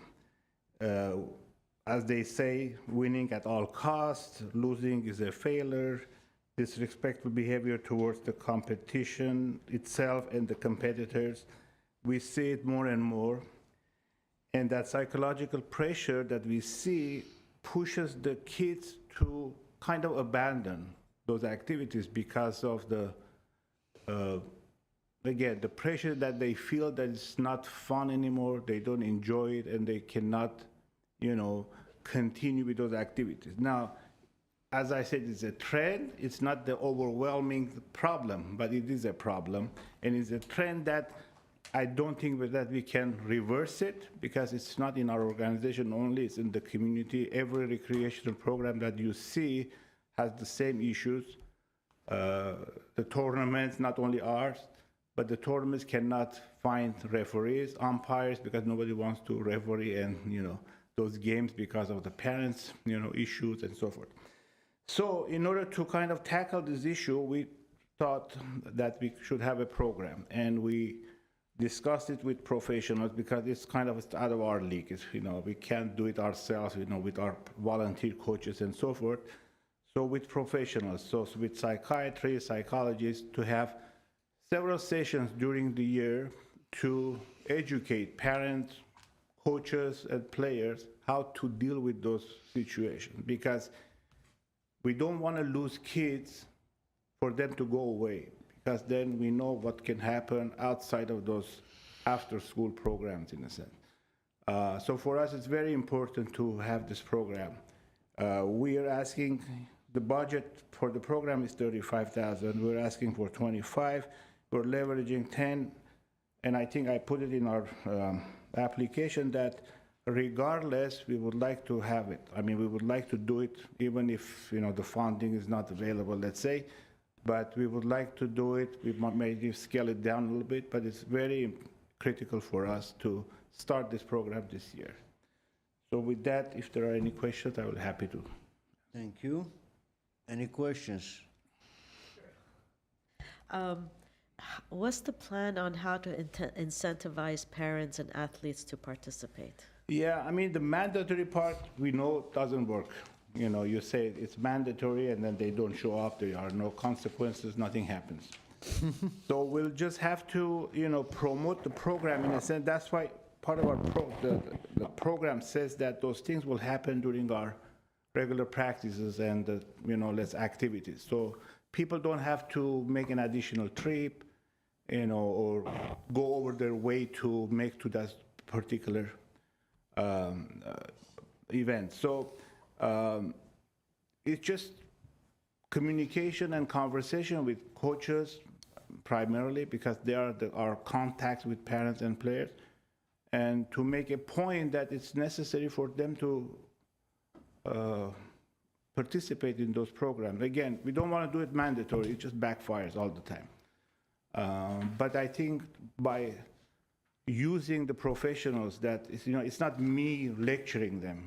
As they say, winning at all costs, losing is a failure, disrespectful behavior towards the competition itself and the competitors. We see it more and more. And that psychological pressure that we see pushes the kids to kind of abandon those activities because of the, again, the pressure that they feel that it's not fun anymore, they don't enjoy it, and they cannot, continue with those activities. Now, as I said, it's a trend. It's not the overwhelming problem, but it is a problem. And it's a trend that I don't think that we can reverse it, because it's not in our organization only, it's in the community. Every recreational program that you see has the same issues. The tournaments, not only ours, but the tournaments cannot find referees, umpires, because nobody wants to referee and, those games because of the parents, issues and so forth. So in order to kind of tackle this issue, we thought that we should have a program, and we discussed it with professionals, because it's kind of out of our league. It's, we can't do it ourselves, with our volunteer coaches and so forth. So with professionals, so with psychiatrists, psychologists, to have several sessions during the year to educate parents, coaches, and players how to deal with those situations, because we don't want to lose kids for them to go away, because then we know what can happen outside of those after-school programs, in a sense. So for us, it's very important to have this program. We are asking, the budget for the program is $35,000. We're asking for 25. We're leveraging 10, and I think I put it in our application that regardless, we would like to have it. I mean, we would like to do it even if, the funding is not available, let's say, but we would like to do it. We might maybe scale it down a little bit, but it's very critical for us to start this program this year. So with that, if there are any questions, I will be happy to. Thank you. Any questions? What's the plan on how to incentivize parents and athletes to participate? Yeah, I mean, the mandatory part, we know doesn't work. You say it's mandatory and then they don't show up, there are no consequences, nothing happens. So we'll just have to, promote the program in a sense. That's why part of our the program says that those things will happen during our regular practices and, less activities. So people don't have to make an additional trip, or go over their way to make to that particular event. So it's just communication and conversation with coaches primarily, because they are our contacts with parents and players, and to make a point that it's necessary for them to participate in those programs. Again, we don't want to do it mandatory, it just backfires all the time. But I think by using the professionals, that it's not me lecturing them,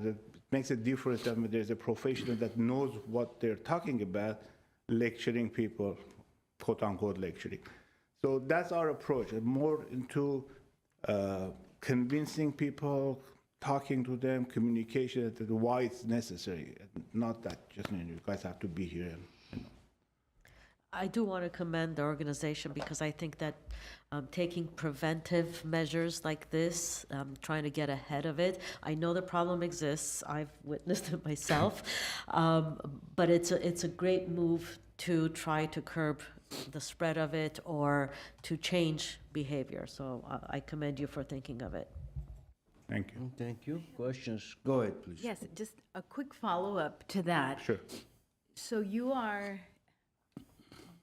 that makes a difference that there's a professional that knows what they're talking about, lecturing people, quote unquote lecturing. So that's our approach, more into convincing people, talking to them, communication, why it's necessary, not that just, you guys have to be here. I do want to commend the organization, because I think that taking preventive measures like this, trying to get ahead of it, I know the problem exists, I've witnessed it myself, but it's a great move to try to curb the spread of it or to change behavior. So I commend you for thinking of it. Thank you. Thank you. Questions? Go ahead, please. Yes, just a quick follow-up to that. Sure. So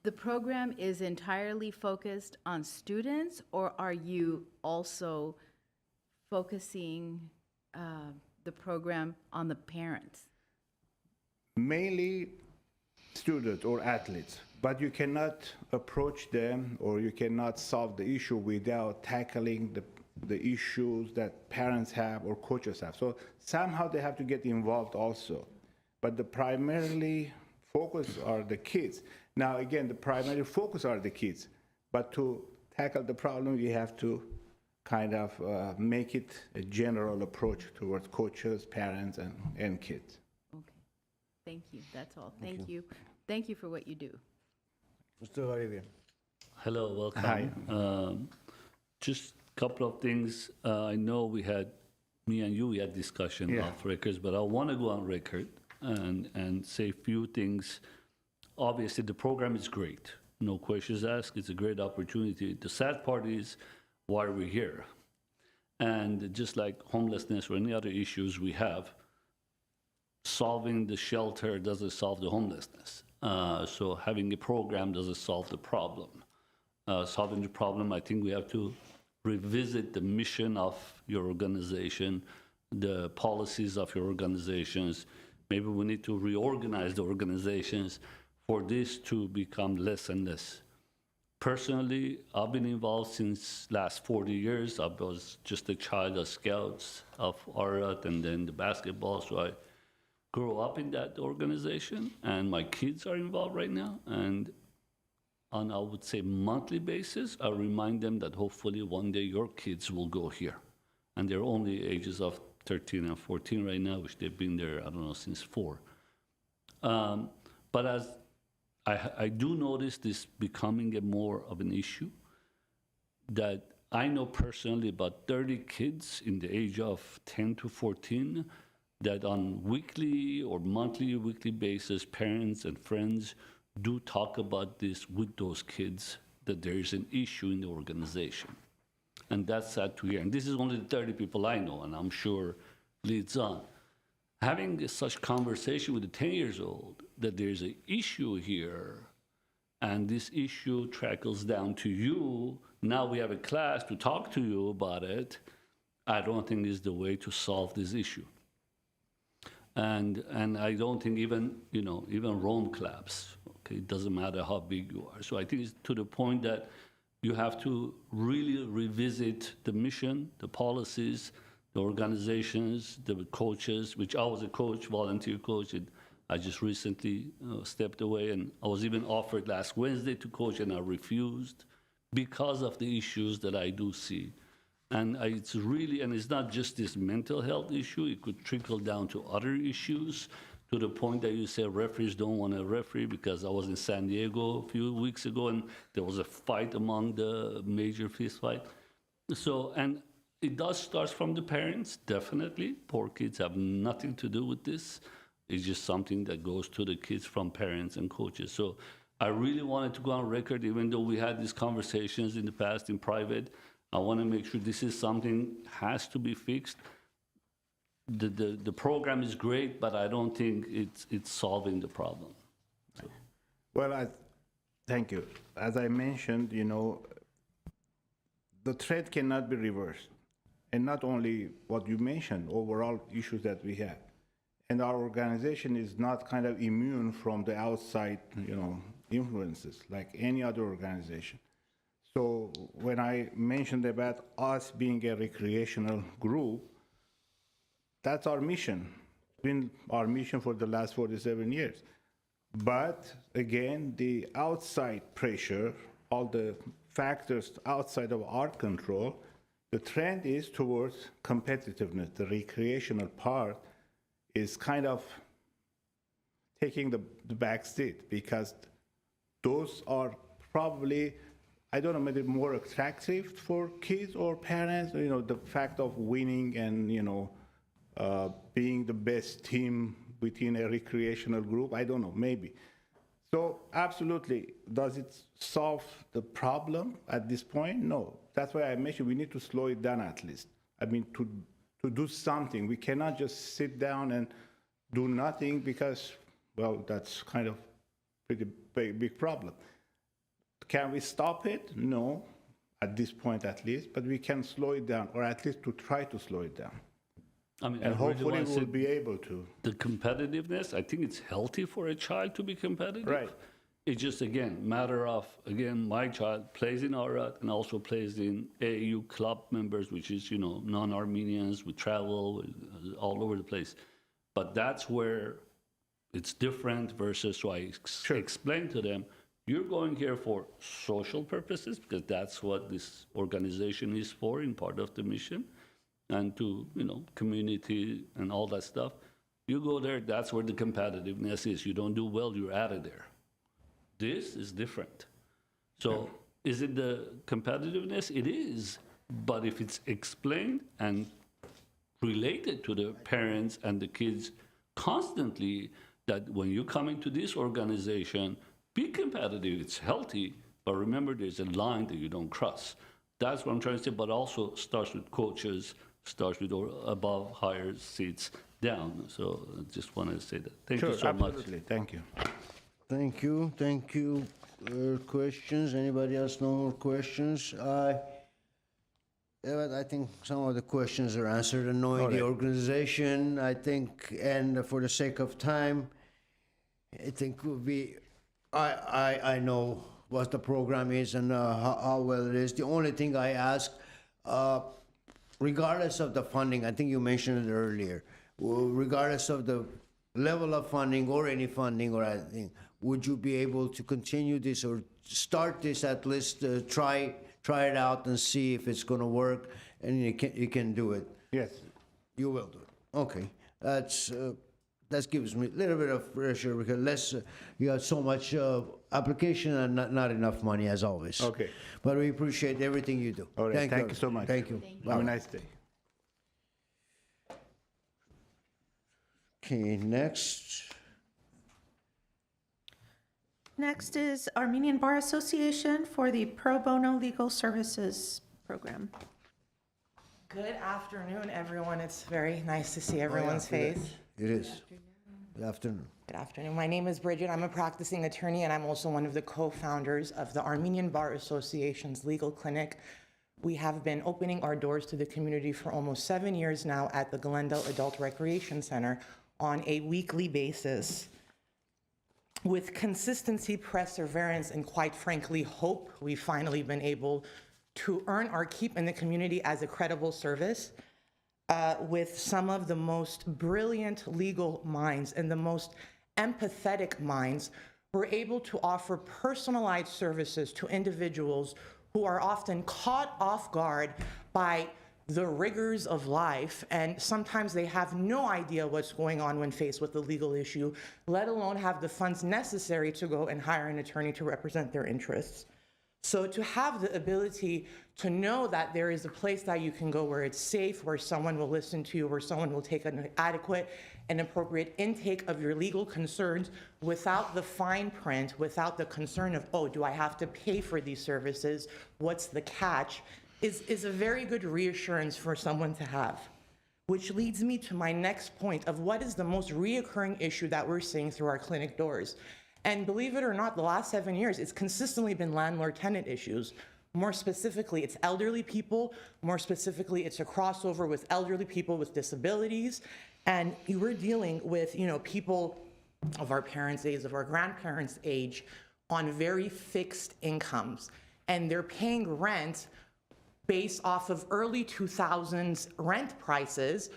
the program is entirely focused on students, or are you also focusing the program on the parents? Mainly students or athletes, but you cannot approach them, or you cannot solve the issue without tackling the issues that parents have or coaches have. So somehow they have to get involved also. But the primarily focus are the kids. Now, again, the primary focus are the kids, but to tackle the problem, you have to kind of make it a general approach towards coaches, parents, and kids. Okay, thank you, that's all. Thank you. Thank you for what you do. Mr. Garibia. Hello, welcome. Hi. Just couple of things. I know me and you, we had discussion Yeah. off records, but I want to go on record and say a few things. Obviously, the program is great. No questions asked. It's a great opportunity. The sad part is, why are we here? And just like homelessness or any other issues we have, solving the shelter doesn't solve the homelessness. So having a program doesn't solve the problem. Solving the problem, I think we have to revisit the mission of your organization, the policies of your organizations. Maybe we need to reorganize the organizations for this to become less and less. Personally, I've been involved since last 40 years. I was just a child of Scouts, of Arat, and then the basketball. So I grew up in that organization, and my kids are involved right now. And on, I would say, monthly basis, I remind them that hopefully one day your kids will go here. And they're only ages of 13 and 14 right now, which they've been there, I don't know, since 4. But as I do notice this becoming a more of an issue, that I know personally about 30 kids in the age of 10 to 14 that on weekly or weekly basis, parents and friends do talk about this with those kids, that there is an issue in the organization. And that's sad to hear. And this is only the 30 people I know, and I'm sure leads on. Having such conversation with a 10 years old, that there's an issue here, and this issue trickles down to you, now we have a class to talk to you about it, I don't think is the way to solve this issue. And I don't think even Rome claps, okay, it doesn't matter how big you are. So I think it's to the point that you have to really revisit the mission, the policies, the organizations, the coaches, which I was a coach, volunteer coach, and I just recently stepped away, and I was even offered last Wednesday to coach, and I refused because of the issues that I do see. And it's not just this mental health issue, it could trickle down to other issues, to the point that you say referees don't want to referee, because I was in San Diego a few weeks ago, and there was a fight among the major fist fight. So, and it does start from the parents, definitely. Poor kids have nothing to do with this. It's just something that goes to the kids from parents and coaches. So I really wanted to go on record, even though we had these conversations in the past in private. I want to make sure this is something has to be fixed. The program is great, but I don't think it's solving the problem. So. Well, thank you. As I mentioned, the trend cannot be reversed. And not only what you mentioned, overall issues that we have. And our organization is not kind of immune from the outside, influences like any other organization. So when I mentioned about us being a recreational group, that's our mission. It's been our mission for the last 47 years. But again, the outside pressure, all the factors outside of our control, the trend is towards competitiveness. The recreational part is kind of taking the back seat, because those are probably, I don't know, maybe more attractive for kids or parents, the fact of winning and, being the best team within a recreational group. I don't know, maybe. So absolutely, does it solve the problem at this point? No. That's why I mentioned we need to slow it down at least. I mean, to do something. We cannot just sit down and do nothing, because, well, that's kind of pretty big problem. Can we stop it? No, at this point at least, but we can slow it down, or at least to try to slow it down. I mean, and I hopefully really we'll be able to. The competitiveness, I think it's healthy for a child to be competitive. Right. It's just, again, matter of, my child plays in Arat and also plays in AAU club members, which is, non-Armenians. We travel all over the place. But that's where it's different versus, so I explain to them, you're going here for social purposes, because that's what this organization is for in part of the mission, and to, community and all that stuff. You go there, that's where the competitiveness is. You don't do well, you're out of there. This is different. So is it the competitiveness? It is. But if it's explained and related to the parents and the kids constantly, that when you come into this organization, be competitive, it's healthy, but remember there's a line that you don't cross. That's what I'm trying to say, but also starts with coaches, starts with above, higher seats down. So I just wanted to say that. Thank you so much. Absolutely. Thank you. Thank you, thank you. Questions? Anybody else know more questions? Yeah, but I think some of the questions are answered. And knowing the organization, I think, and for the sake of time, I think would be, I know what the program is and how well it is. The only thing I ask, regardless of the funding, I think you mentioned it earlier, regardless of the level of funding or any funding or anything, would you be able to continue this or start this at least, try it out and see if it's going to work, and you can do it? Yes. You will do it. Okay. That gives me a little bit of pressure because you have so much application and not enough money as always. Okay. But we appreciate everything you do. All right. Thank you so much. Thank you. Have a nice day. Okay, next. Next is Armenian Bar Association for the Pro Bono Legal Services Program. Good afternoon, everyone. It's very nice to see everyone's face. It is. Good afternoon. Good afternoon. My name is Bridget. I'm a practicing attorney, and I'm also one of the co-founders of the Armenian Bar Association's legal clinic. We have been opening our doors to the community for almost 7 years now at the Glendale Adult Recreation Center on a weekly basis. With consistency, perseverance, and quite frankly, hope, we've finally been able to earn our keep in the community as a credible service with some of the most brilliant legal minds and the most empathetic minds. We're able to offer personalized services to individuals who are often caught off guard by the rigors of life, and sometimes they have no idea what's going on when faced with a legal issue, let alone have the funds necessary to go and hire an attorney to represent their interests. So to have the ability to know that there is a place that you can go where it's safe, where someone will listen to you, where someone will take an adequate and appropriate intake of your legal concerns without the fine print, without the concern of, oh, do I have to pay for these services? What's the catch? Is a very good reassurance for someone to have. Which leads me to my next point of what is the most reoccurring issue that we're seeing through our clinic doors. And believe it or not, the last 7 years, it's consistently been landlord-tenant issues. More specifically, it's elderly people. More specifically, it's a crossover with elderly people with disabilities. And we're dealing with, people of our parents' age, of our grandparents' age, on very fixed incomes. And they're paying rent based off of early 2000s rent prices,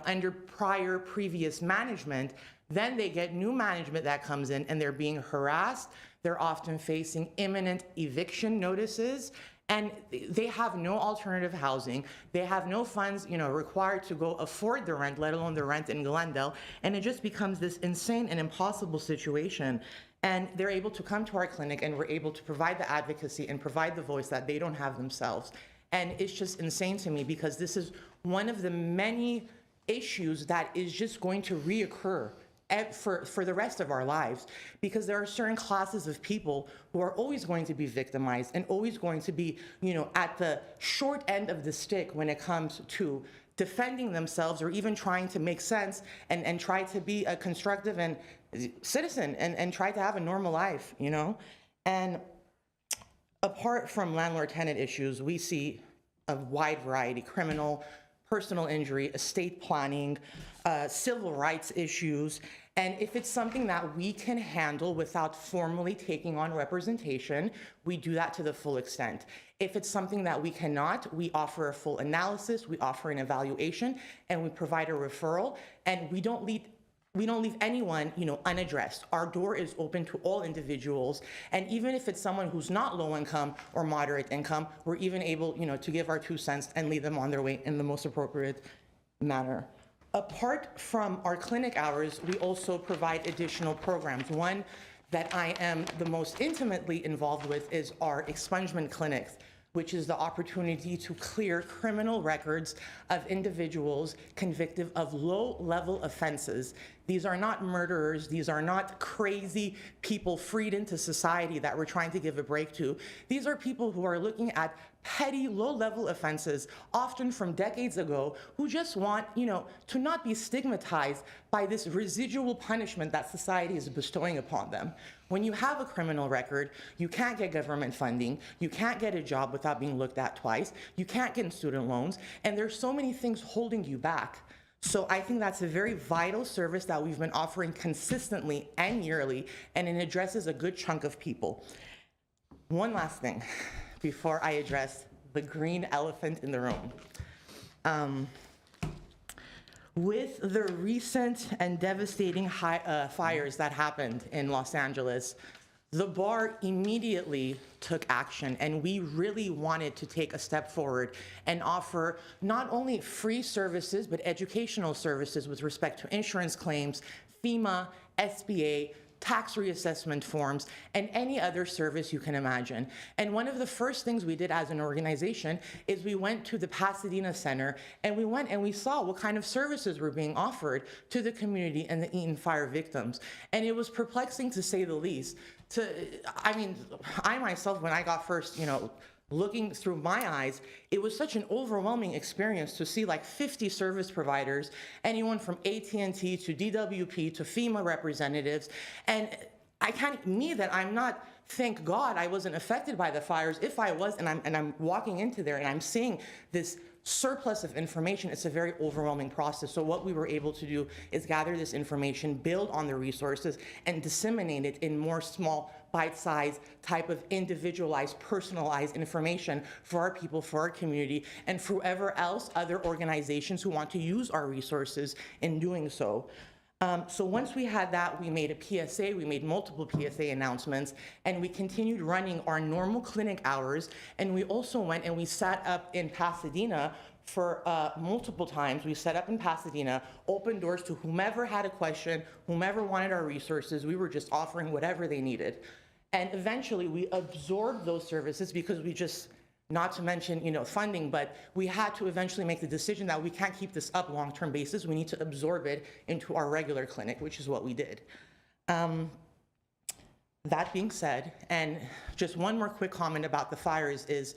under previous management. Then they get new management that comes in and they're being harassed. They're often facing imminent eviction notices, and they have no alternative housing. They have no funds, required to go afford the rent, let alone the rent in Glendale. And it just becomes this insane and impossible situation. And they're able to come to our clinic and we're able to provide the advocacy and provide the voice that they don't have themselves. And it's just insane to me because this is one of the many issues that is just going to reoccur for the rest of our lives, because there are certain classes of people who are always going to be victimized and always going to be, at the short end of the stick when it comes to defending themselves or even trying to make sense and try to be a constructive and citizen and try to have a normal life, And apart from landlord-tenant issues, we see a wide variety: criminal, personal injury, estate planning, civil rights issues. And if it's something that we can handle without formally taking on representation, we do that to the full extent. If it's something that we cannot, we offer a full analysis, we offer an evaluation, and we provide a referral, and we don't leave anyone, unaddressed. Our door is open to all individuals, and even if it's someone who's not low income or moderate income, we're even able, to give our 2 cents and lead them on their way in the most appropriate manner. Apart from our clinic hours, we also provide additional programs. One that I am the most intimately involved with is our expungement clinics. which is the opportunity to clear criminal records of individuals convicted of low-level offenses. These are not murderers. These are not crazy people freed into society that we're trying to give a break to. These are people who are looking at petty, low-level offenses, often from decades ago, who just want, to not be stigmatized by this residual punishment that society is bestowing upon them. When you have a criminal record, you can't get government funding, you can't get a job without being looked at twice, you can't get student loans, and there's so many things holding you back. So I think that's a very vital service that we've been offering consistently and yearly, and it addresses a good chunk of people. One last thing before I address the green elephant in the room. With the recent and devastating fires that happened in Los Angeles, the bar immediately took action, and we really wanted to take a step forward and offer not only free services, but educational services with respect to insurance claims, FEMA, SBA, tax reassessment forms, and any other service you can imagine. And one of the first things we did as an organization is we went to the Pasadena Center, and we went and we saw what kind of services were being offered to the community and the Eaton fire victims. And it was perplexing, to say the least. I myself, when I got first, looking through my eyes, it was such an overwhelming experience to see like 50 service providers, anyone from AT&T to DWP to FEMA representatives. And I'm not, thank God I wasn't affected by the fires. If I was, and I'm walking into there and I'm seeing this surplus of information, it's a very overwhelming process. So what we were able to do is gather this information, build on the resources, and disseminate it in more small, bite-sized type of individualized, personalized information for our people, for our community, and for whoever else, other organizations who want to use our resources in doing so. So once we had that, we made a PSA, we made multiple PSA announcements, and we continued running our normal clinic hours, and we also went and we sat up in Pasadena for multiple times. We set up in Pasadena, opened doors to whomever had a question, whomever wanted our resources. We were just offering whatever they needed. And eventually we absorbed those services because we just, not to mention, funding, but we had to eventually make the decision that we can't keep this up long-term basis. We need to absorb it into our regular clinic, which is what we did. That being said, and just one more quick comment about the fires is,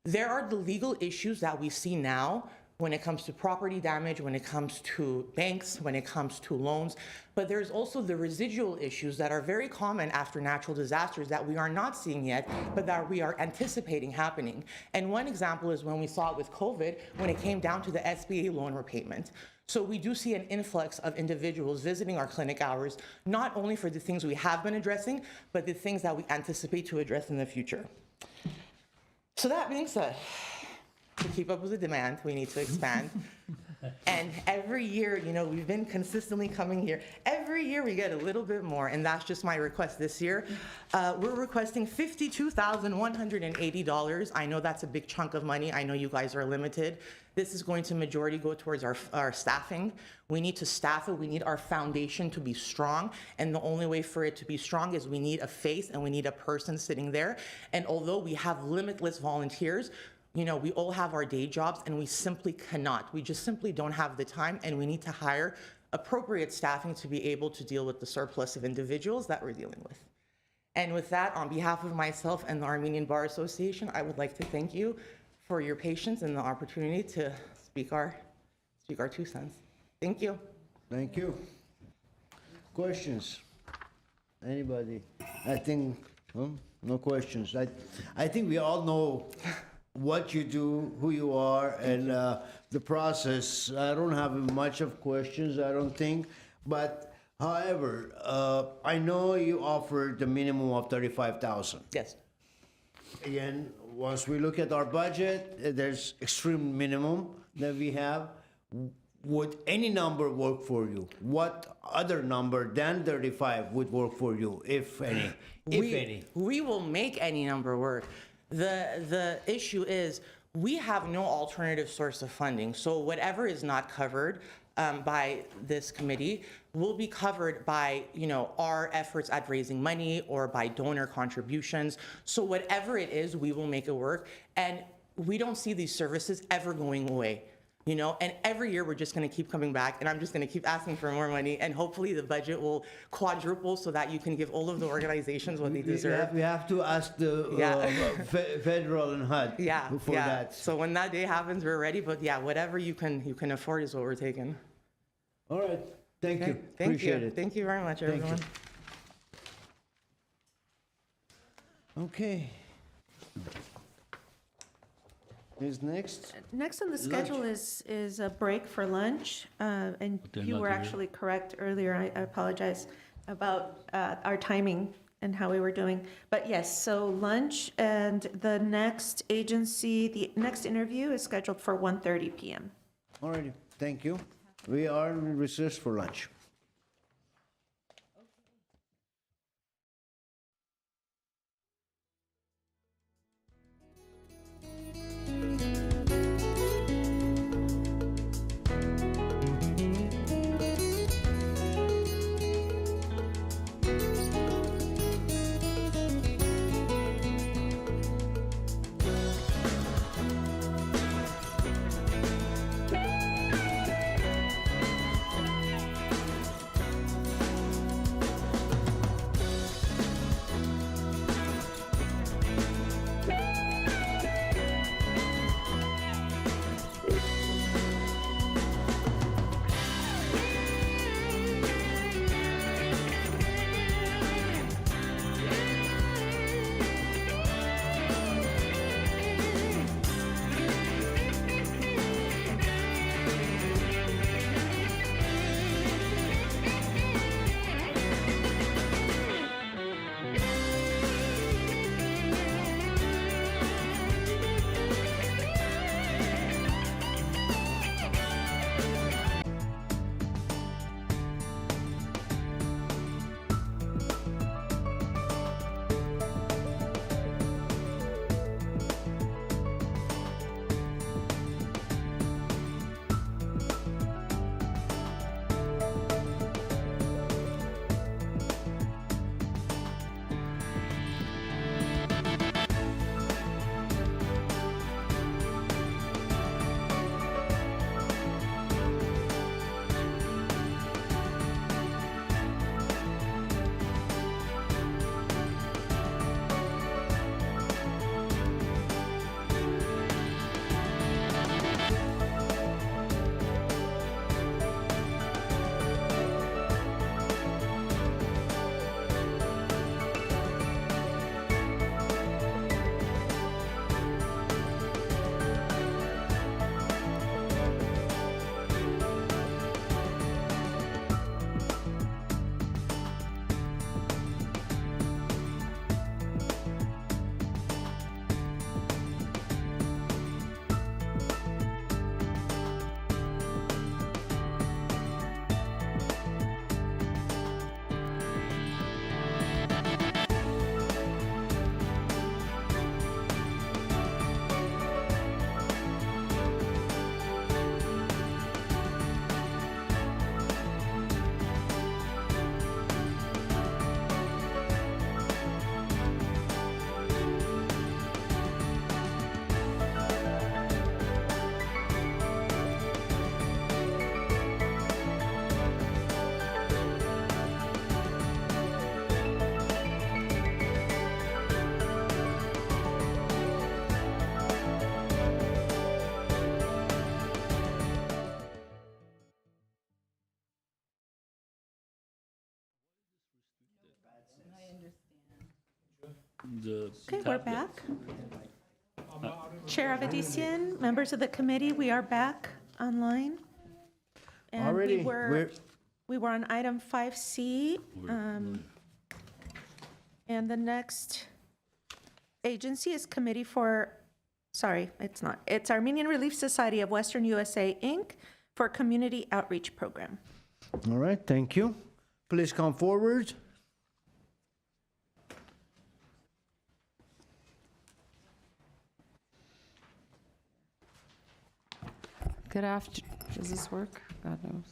there are the legal issues that we see now when it comes to property damage, when it comes to banks, when it comes to loans, but there's also the residual issues that are very common after natural disasters that we are not seeing yet, but that we are anticipating happening. And one example is when we saw it with COVID, when it came down to the SBA loan repayment. So we do see an influx of individuals visiting our clinic hours, not only for the things we have been addressing, but the things that we anticipate to address in the future. So that being said, to keep up with the demand, we need to expand. And every year, we've been consistently coming here. Every year we get a little bit more, and that's just my request this year. We're requesting $52,180. I know that's a big chunk of money. I know you guys are limited. This is going to majority go towards our staffing. We need to staff it. We need our foundation to be strong. And the only way for it to be strong is we need a face and we need a person sitting there. And although we have limitless volunteers, we all have our day jobs and we simply cannot. We just simply don't have the time, and we need to hire appropriate staffing to be able to deal with the surplus of individuals that we're dealing with. And with that, on behalf of myself and the Armenian Bar Association, I would like to thank you for your patience and the opportunity to speak our 2 cents. Thank you. Thank you. Questions? Anybody? I think, no questions. I think we all know what you do, who you are, and the process. I don't have much of questions, I don't think. But however, I know you offered the minimum of $35,000. Yes. Again, once we look at our budget, there's extreme minimum that we have. Would any number work for you? What other number than 35 would work for you, if any? If any. We will make any number work. The issue is, we have no alternative source of funding. So whatever is not covered by this committee will be covered by, our efforts at raising money or by donor contributions. So whatever it is, we will make it work. And we don't see these services ever going away. And every year we're just going to keep coming back, and I'm just going to keep asking for more money, and hopefully the budget will quadruple so that you can give all of the organizations what they deserve. We have to ask the federal and HUD for that. So when that day happens, we're ready. But yeah, whatever you can afford is what we're taking. All right. Thank you. Thank Appreciate you. it. Thank you very much, Thank everyone. you. Okay. Is next? Next on the schedule is a break for lunch, and they're you not were here. actually correct earlier. I apologize about our timing and how we were doing. But yes, so lunch, and the next interview is scheduled for 1:30 p.m. All righty. Thank you. We are in recess for lunch. Okay, we're back. Chair Avedisian, members of the committee, we are back online. And Already, we were on item 5C. And the next agency is Committee for, sorry, it's not. It's Armenian Relief Society of Western USA, Inc. for Community Outreach Program. All right, thank you. Please come forward. Good after, does this work? God knows.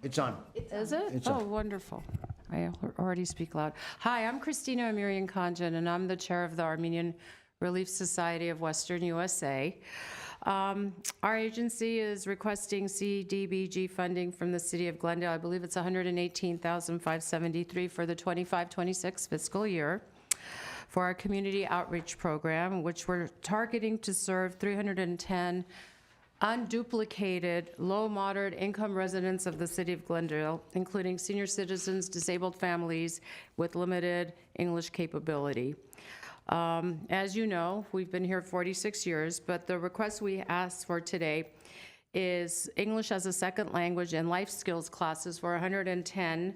It's on. Is it? It's Oh, on. wonderful. I already speak loud. Hi, I'm Christina Amirian Kanjan, and I'm the chair of the Armenian Relief Society of Western USA. Our agency is requesting CDBG funding from the city of Glendale. I believe it's $118,573 for the 25-26 fiscal year for our community outreach program, which we're targeting to serve 310 unduplicated, low, moderate income residents of the city of Glendale, including senior citizens, disabled families with limited English capability. As you know, we've been here 46 years, but the request we asked for today is English as a second language and life skills classes for 110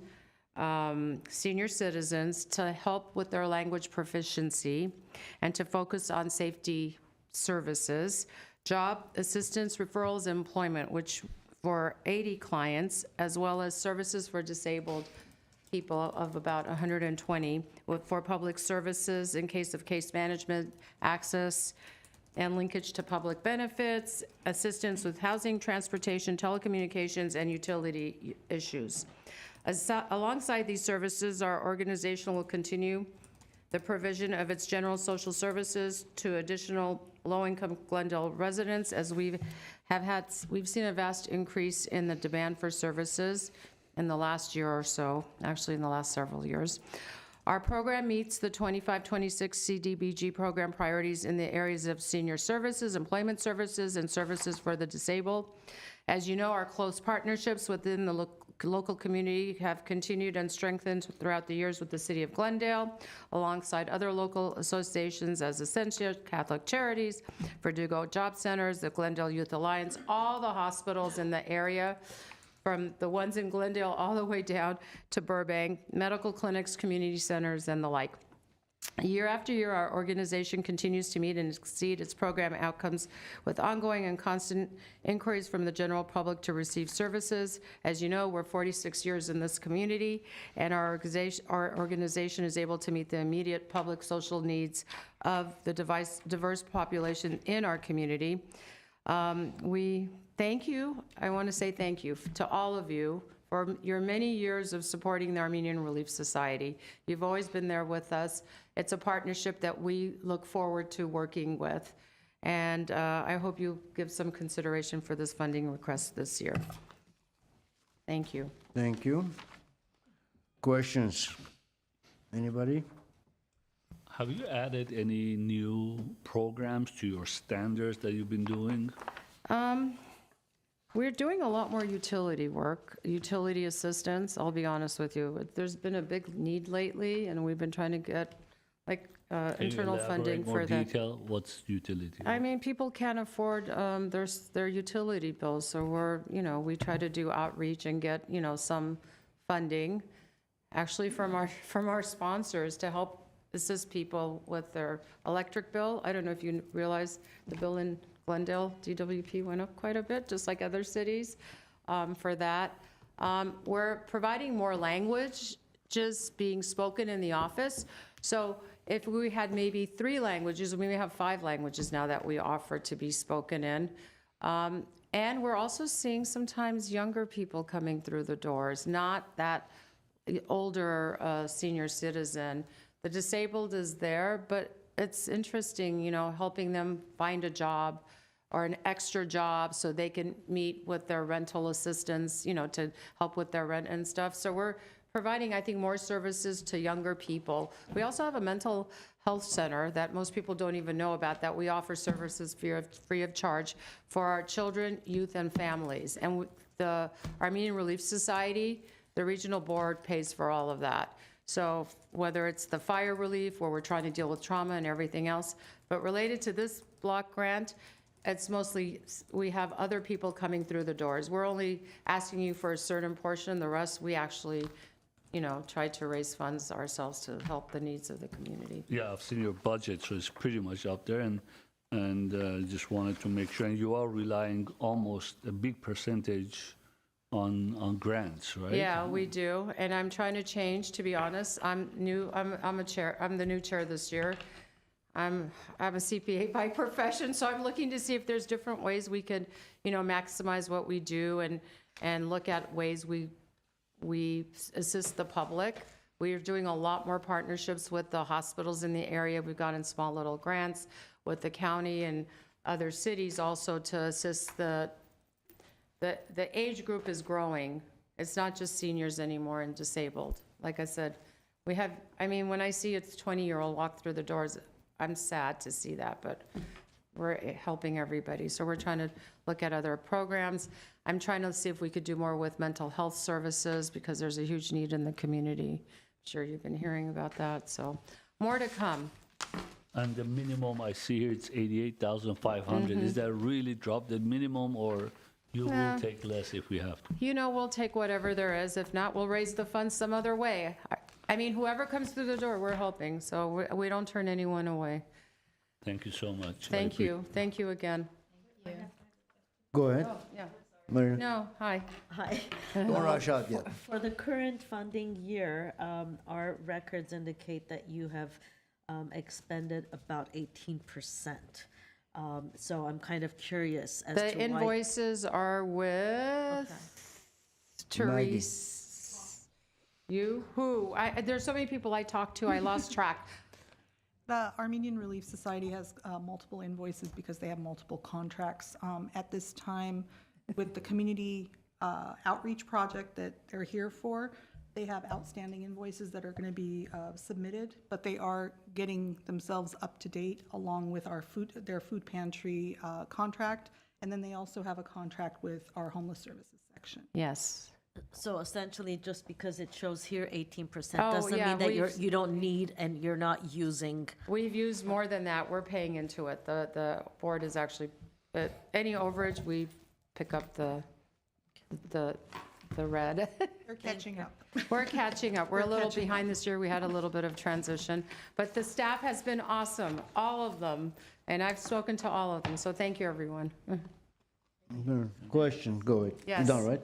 senior citizens to help with their language proficiency and to focus on safety services, job assistance, referrals, employment, which for 80 clients, as well as services for disabled people of about 120, for public services in case of case management, access, and linkage to public benefits, assistance with housing, transportation, telecommunications, and utility issues. Alongside these services, our organization will continue the provision of its general social services to additional low-income Glendale residents, as we've seen a vast increase in the demand for services in the last year or so, actually in the last several years. Our program meets the 25-26 CDBG program priorities in the areas of senior services, employment services, and services for the disabled. As you know, our close partnerships within the local community have continued and strengthened throughout the years with the City of Glendale, alongside other local associations as Essentia, Catholic Charities, Verdugo Job Centers, the Glendale Youth Alliance, all the hospitals in the area, from the ones in Glendale all the way down to Burbank, medical clinics, community centers, and the like. Year after year, our organization continues to meet and exceed its program outcomes with ongoing and constant inquiries from the general public to receive services. As you know, we're 46 years in this community, and our organization is able to meet the immediate public social needs of the diverse population in our community. We thank you. I want to say thank you to all of you for your many years of supporting the Armenian Relief Society. You've always been there with us. It's a partnership that we look forward to working with. And I hope you give some consideration for this funding request this year. Thank you. Thank you. Questions? Anybody? Have you added any new programs to your standards that you've been doing? We're doing a lot more utility work, utility assistance, I'll be honest with you. There's been a big need lately, and we've been trying to get internal funding for that. More detail, what's utility? I mean, people can't afford their utility bills, so we try to do outreach and get, some funding, actually from our sponsors to help assist people with their electric bill. I don't know if you realize the bill in Glendale, DWP went up quite a bit, just like other cities for that. We're providing more language just being spoken in the office. So if we had maybe 3 languages, we may have 5 languages now that we offer to be spoken in. And we're also seeing sometimes younger people coming through the doors, not that older senior citizen. The disabled is there, but it's interesting, helping them find a job or an extra job so they can meet with their rental assistance, to help with their rent and stuff. So we're providing, I think, more services to younger people. We also have a mental health center that most people don't even know about, that we offer services free of charge for our children, youth, and families. And the Armenian Relief Society, the regional board, pays for all of that. So whether it's the fire relief, where we're trying to deal with trauma and everything else, but related to this block grant, it's mostly, we have other people coming through the doors. We're only asking you for a certain portion. The rest, we actually, try to raise funds ourselves to help the needs of the community. Yeah, I've seen your budget, so it's pretty much up there, and just wanted to make sure. And you are relying almost a big percentage on grants, right? Yeah, we do, and I'm trying to change. To be honest, I'm new. I'm the new chair this year. I'm a CPA by profession, so I'm looking to see if there's different ways we could, maximize what we do and look at ways we assist the public. We are doing a lot more partnerships with the hospitals in the area. We've gotten small little grants with the county and other cities also to assist the age group is growing. It's not just seniors anymore and disabled. Like I said, when I see a 20-year-old walk through the doors, I'm sad to see that, but we're helping everybody. So we're trying to look at other programs. I'm trying to see if we could do more with mental health services because there's a huge need in the community. I'm sure you've been hearing about that, so more to come. And the minimum I see here, it's 88,500. Is that really drop the minimum, or you will take less if we have to? We'll take whatever there is. If not, we'll raise the funds some other way. Whoever comes through the door, we're helping, so we don't turn anyone away. Thank you so much. Thank you. Thank you again. Go ahead. Oh, yeah. Maria. No, hi. Hi. Don't rush out yet. For the current funding year, our records indicate that you have expended about 18%. So I'm kind of curious as to why. The invoices are with Therese. You? Who? There's so many people I talked to, I lost track. The Armenian Relief Society has multiple invoices because they have multiple contracts. At this time, with the community outreach project that they're here for, they have outstanding invoices that are going to be submitted, but they are getting themselves up to date along with their food pantry contract, and then they also have a contract with our homeless services section. Yes. So essentially, just because it shows here 18% Oh, doesn't yeah, mean that you don't need and you're not using. We've used more than that. We're paying into it. The board is actually, but any overage, we pick up the red. They're catching up. We're catching up. We're a little behind this year. We had a little bit of transition, but the staff has been awesome, all of them, and I've spoken to all of them, so thank you, everyone. Question, go ahead. Yes. Done, right?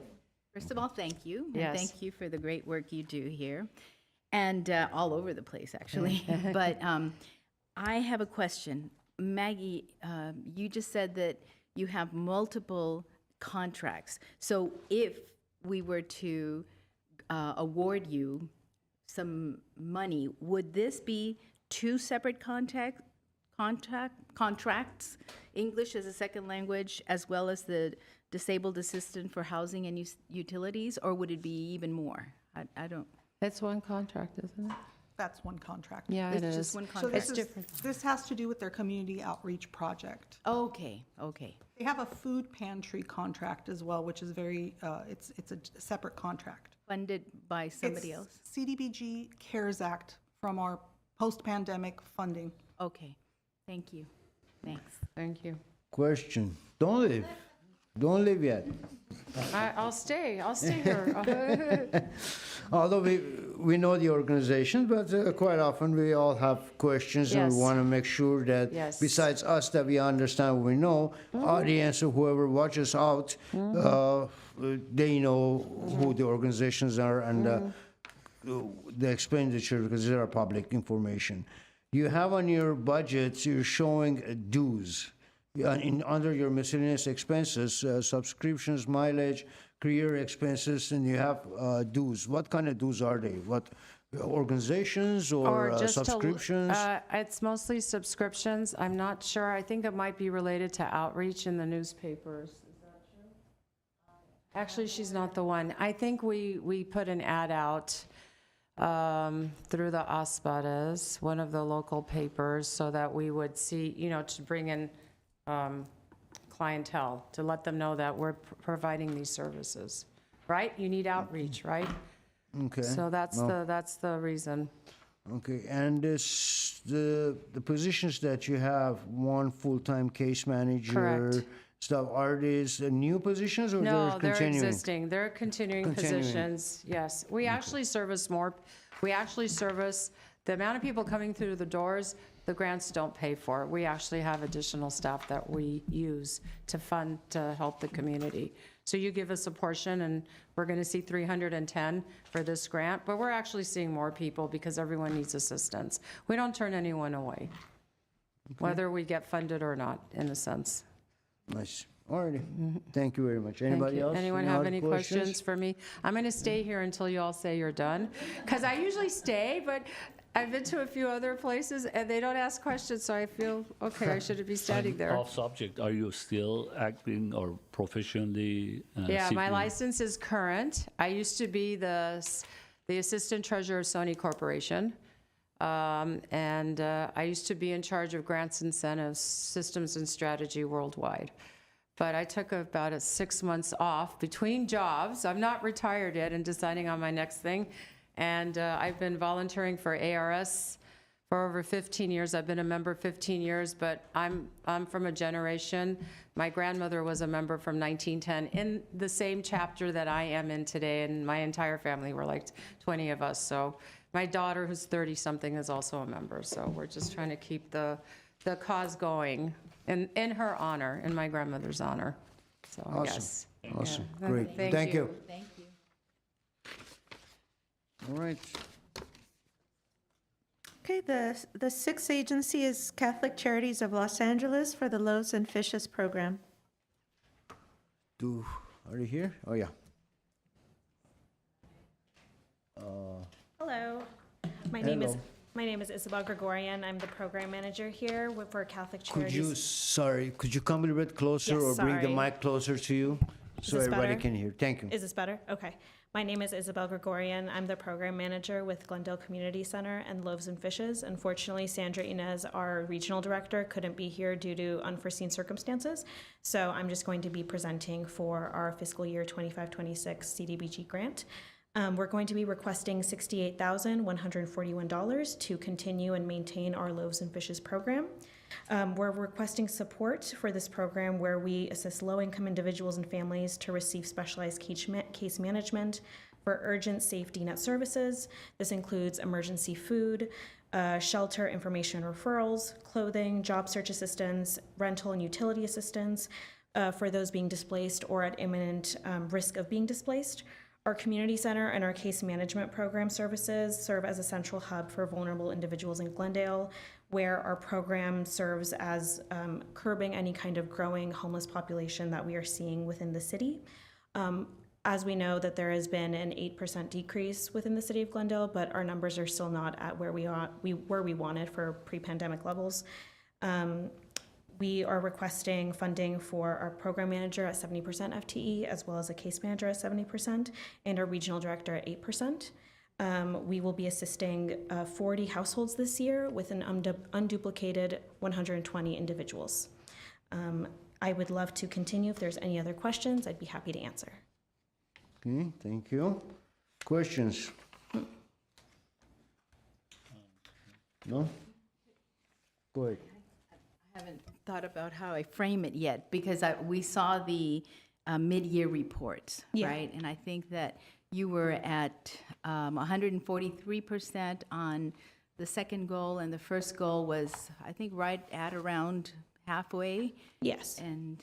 First of all, thank you. And Yes. thank you for the great work you do here and all over the place, actually. But I have a question. Maggie, you just said that you have multiple contracts. So if we were to award you some money, would this be two separate contracts, English as a second language, as well as the disabled assistant for housing and utilities, or would it be even more? I don't. That's one contract, isn't it? That's one contract. Yeah, it It's is. just one So contract. this has to do with their community outreach project. Okay, okay. They have a food pantry contract as well, which is very, it's a separate contract. Funded by somebody It's else? CDBG CARES Act from our post-pandemic funding. Okay, thank you. Thanks. Thank you. Question. Don't leave. Don't leave yet. I'll stay here. Although we know the organization, but quite often we all have questions and we Yes. want to make sure that Yes. besides us that we understand what we know, audience or whoever watches out, they know who the organizations are and the expenditure because they are public information. You have on your budget, you're showing dues. Under your miscellaneous expenses, subscriptions, mileage, career expenses, and you have dues. What kind of dues are they? What organizations or just subscriptions? It's mostly subscriptions. I'm not sure. I think it might be related to outreach in the newspapers. Is that true? Actually, she's not the one. I think we put an ad out through the Aspadas, one of the local papers, so that we would see, to bring in clientele, to let them know that we're providing these services, right? You need outreach, right? Okay. So that's the reason. Okay, and the positions that you have, one full-time case manager, Correct. stuff, are these new positions or No, they're they're continuing? existing. They're continuing Continuing. positions, yes. We actually service more, the amount of people coming through the doors, the grants don't pay for. We actually have additional staff that we use to fund, to help the community. So you give us a portion, and we're going to see 310 for this grant, but we're actually seeing more people because everyone needs assistance. We don't turn anyone away. whether we get funded or not, in a sense. Nice. All righty. Thank you very much. Thank Anybody you. else? Anyone Any have other any questions for me? I'm going to stay here until you all say you're done, because I usually stay, but I've been to a few other places, and they don't ask questions, so I feel, okay, I shouldn't be standing there. Off subject, are you still acting or professionally? Yeah, my seeking- license is current. I used to be the assistant treasurer of Sony Corporation. And I used to be in charge of grants, incentives, systems, and strategy worldwide. But I took about 6 months off between jobs. I'm not retired yet and deciding on my next thing. And I've been volunteering for ARS for over 15 years. I've been a member 15 years, but I'm from a generation. My grandmother was a member from 1910 in the same chapter that I am in today, and my entire family were like 20 of us. So my daughter, who's 30-something, is also a member. So we're just trying to keep the cause going in her honor, in my grandmother's honor. So, Awesome. yes. Awesome. Yeah. Great. Thank Thank you. Thank you. All right. Okay, the sixth agency is Catholic Charities of Los Angeles for the Loaves and Fishes program. Are you here? Oh, yeah. Hello. My name is Isabel Gregorian. I'm the program manager here for Catholic Charities. Could you come a little bit closer Yes, or bring the sorry. mic closer to you so this everybody better? can hear? Thank you. Is this better? Okay. My name is Isabel Gregorian. I'm the program manager with Glendale Community Center and Loaves and Fishes. Unfortunately, Sandra Inez, our regional director, couldn't be here due to unforeseen circumstances. So I'm just going to be presenting for our fiscal year 25-26 CDBG grant. We're going to be requesting $68,141 to continue and maintain our Loaves and Fishes program. We're requesting support for this program where we assist low-income individuals and families to receive specialized case management for urgent safety net services. This includes emergency food, shelter information referrals, clothing, job search assistance, rental and utility assistance for those being displaced or at imminent risk of being displaced. Our community center and our case management program services serve as a central hub for vulnerable individuals in Glendale, where our program serves as curbing any kind of growing homeless population that we are seeing within the city. As we know that there has been an 8% decrease within the city of Glendale, but our numbers are still not at where we wanted for pre-pandemic levels. We are requesting funding for our program manager at 70% FTE, as well as a case manager at 70%, and our regional director at 8%. We will be assisting 40 households this year with an unduplicated 120 individuals. I would love to continue. If there's any other questions, I'd be happy to answer. Okay, thank you. Questions? No? Go ahead. I haven't thought about how I frame it yet, because we saw the mid-year report, right? And I think that you were at 143% on the second goal, and the first goal was, I think, right at around halfway. Yes. And,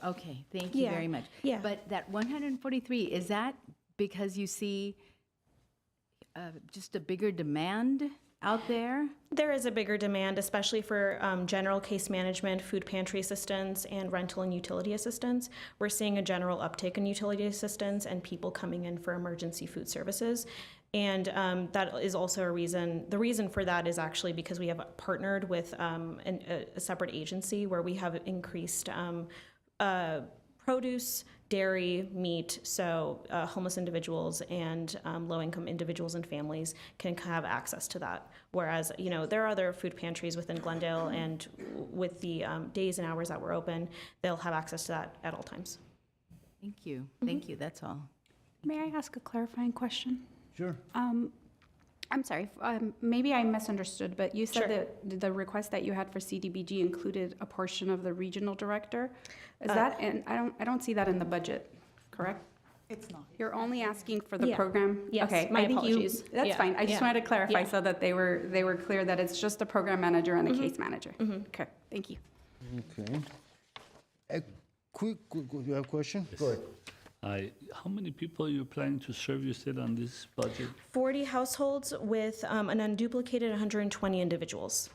okay, thank you very much. Yeah. But that 143, is that because you see just a bigger demand out there? There is a bigger demand, especially for general case management, food pantry assistance, and rental and utility assistance. We're seeing a general uptick in utility assistance and people coming in for emergency food services. And that is also a reason. The reason for that is actually because we have partnered with a separate agency where we have increased produce, dairy, meat, so homeless individuals and low-income individuals and families can have access to that. Whereas, you know, there are other food pantries within Glendale, and with the days and hours that we're open, they'll have access to that at all times. Thank you. Thank you. That's all. May I ask a clarifying question? Sure. I'm sorry, maybe I misunderstood, but you said that the request that you had for CDBG included a portion of the regional director. Is that, and I don't see that in the budget, correct? It's not. You're only asking for the Yeah. program? Yes, Okay, my I think apologies. that's Yeah, fine. I just yeah. wanted to clarify Yeah. so that they were clear that it's just the program manager and the case manager. Okay, thank you. Okay. You have a question? Go ahead. How many people are you planning to serve, you said, on this budget? 40 households with an unduplicated 120 individuals.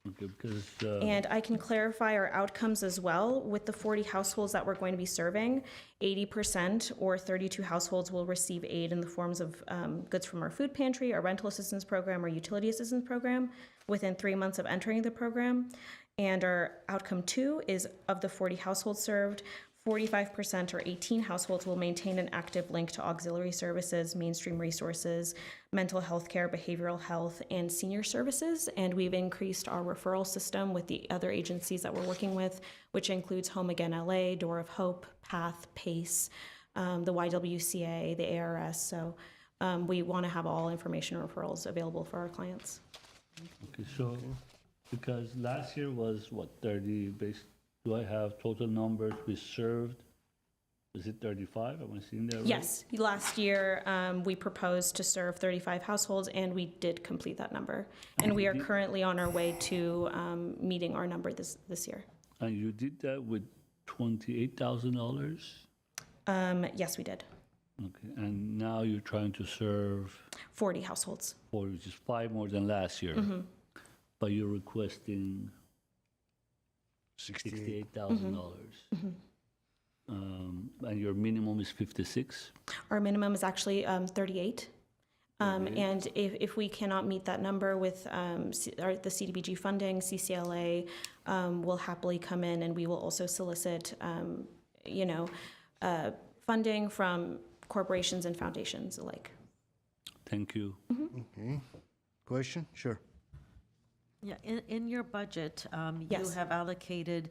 Okay, because, And I can clarify our outcomes as well. With the 40 households that we're going to be serving, 80% or 32 households will receive aid in the forms of goods from our food pantry, our rental assistance program, or utility assistance program within 3 months of entering the program. And our outcome 2 is of the 40 households served, 45% or 18 households will maintain an active link to auxiliary services, mainstream resources, mental health care, behavioral health, and senior services. And we've increased our referral system with the other agencies that we're working with, which includes Home Again LA, Door of Hope, PATH, PACE, the YWCA, the ARS. So we want to have all information and referrals available for our clients. okay, so, because last year was what, 30 base, do I have total numbers we served? Is it 35? Am I seeing that right? Yes, last year we proposed to serve 35 households, and we did complete that number. And we are currently on our way to meeting our number this year. And you did that with $28,000? Yes, we did. Okay, and now you're trying to serve 40 households. 40, which is 5 more than last year. Mhm. But you're requesting $68,000. And your minimum is 56? Our minimum is actually 38. And if we cannot meet that number with the CDBG funding, CCLA will happily come in, and we will also solicit, funding from corporations and foundations alike. Thank you. Okay. Question? Sure. Yeah, in your budget, you Yes. have allocated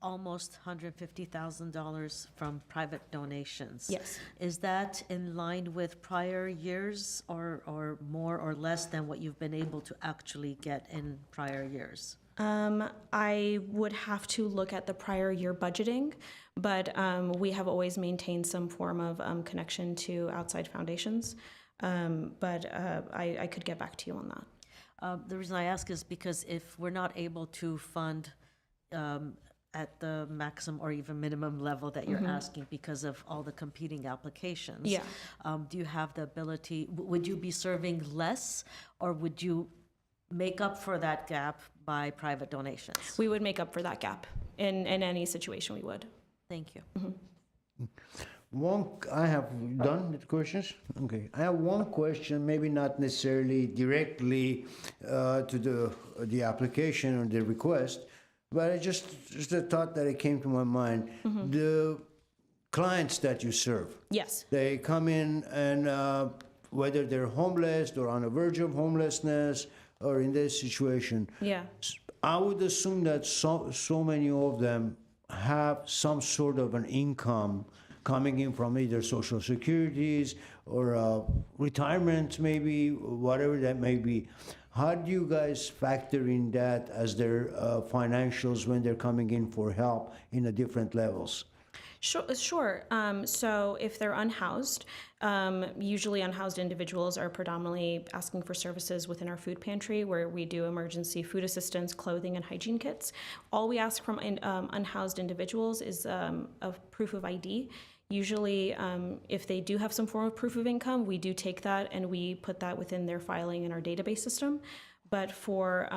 almost $150,000 from private donations. Yes. Is that in line with prior years or more or less than what you've been able to actually get in prior years? I would have to look at the prior year budgeting, but we have always maintained some form of connection to outside foundations. But I could get back to you on that. The reason I ask is because if we're not able to fund at the maximum or even minimum level that you're asking because of all the competing applications, Yeah. Do you have the ability, would you be serving less, or would you make up for that gap by private donations? We would make up for that gap in any situation we would. Thank you. I have done with questions. Okay, I have one question, maybe not necessarily directly to the application or the request, but I just a thought that it came to my mind. The clients that you serve, Yes. they come in and whether they're homeless or on the verge of homelessness or in this situation, Yeah. I would assume that so many of them have some sort of an income coming in from either social securities or retirement, maybe, whatever that may be. How do you guys factor in that as their financials when they're coming in for help in the different levels? Sure. So if they're unhoused, usually unhoused individuals are predominantly asking for services within our food pantry, where we do emergency food assistance, clothing, and hygiene kits. All we ask from unhoused individuals is a proof of ID. Usually, if they do have some form of proof of income, we do take that and we put that within their filing in our database system. But for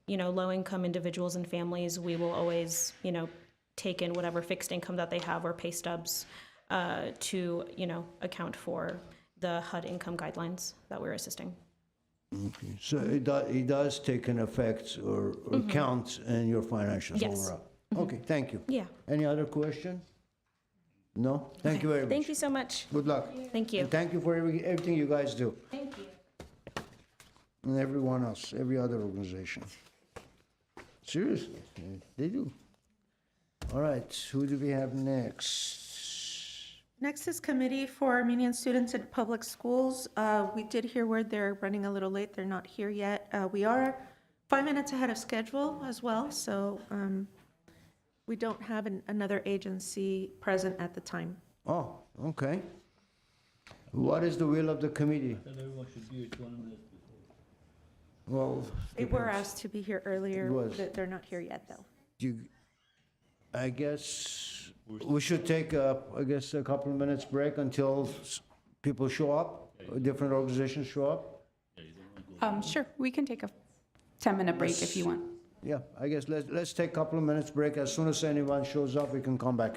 low-income individuals and families, we will always take in whatever fixed income that they have or pay stubs to account for the HUD income guidelines that we're assisting. Okay, so it does take an effect or count in your financials Yes. overall. Okay, thank you. Yeah. Any other question? No? Thank you very much. Thank you so much. Good luck. Thank you. And thank you for everything you guys do. Thank you. And everyone else, every other organization. Seriously, they do. All right, who do we have next? Next is Committee for Armenian Students in Public Schools. We did hear word they're running a little late. They're not here yet. We are 5 minutes ahead of schedule as well, so we don't have another agency present at the time. Oh, okay. What is the will of the committee? Everyone should be here 20 minutes before. Well, They were asked to be here earlier. It was. They're not here yet, though. I guess we should take a couple of minutes break until people show up, different organizations show up. Sure, we can take a 10-minute break if you want. Yeah, I guess let's take a couple of minutes break. As soon as anyone shows up, we can come back.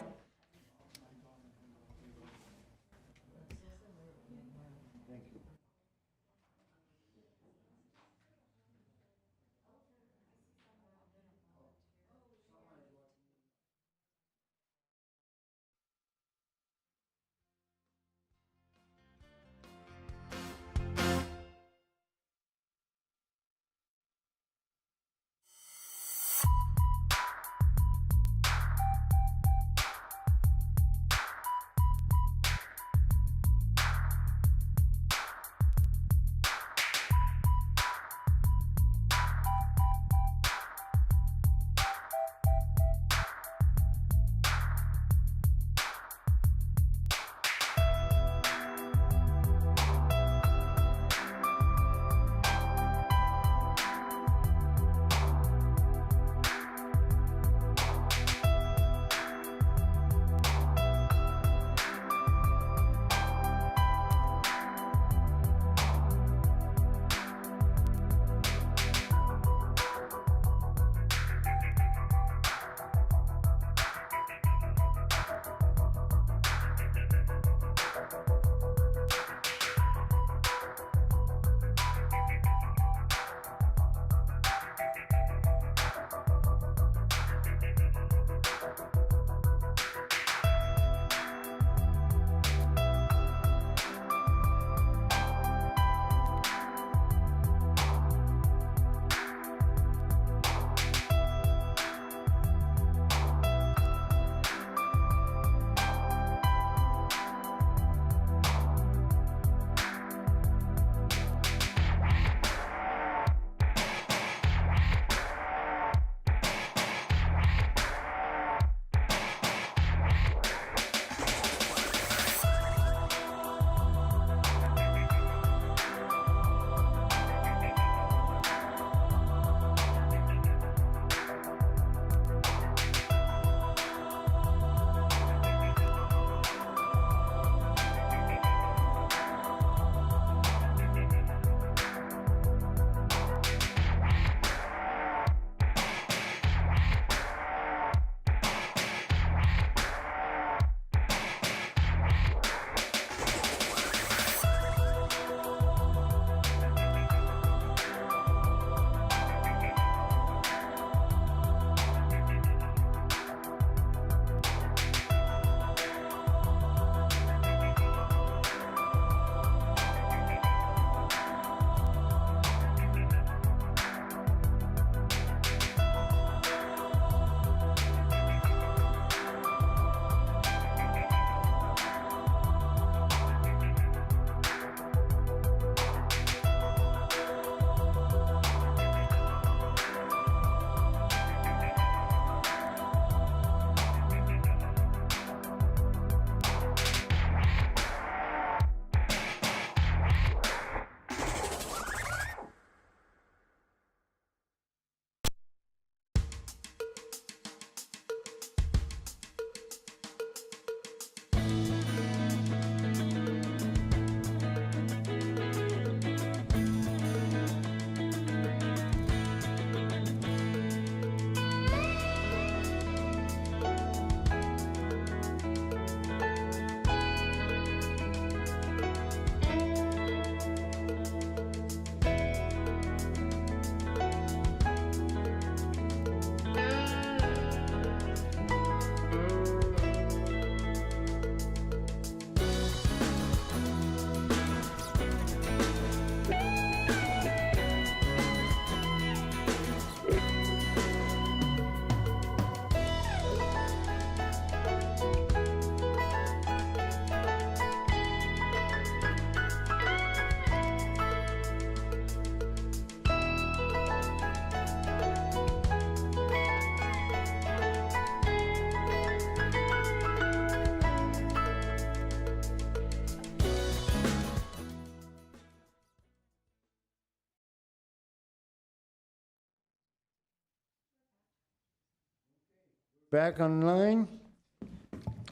Back online.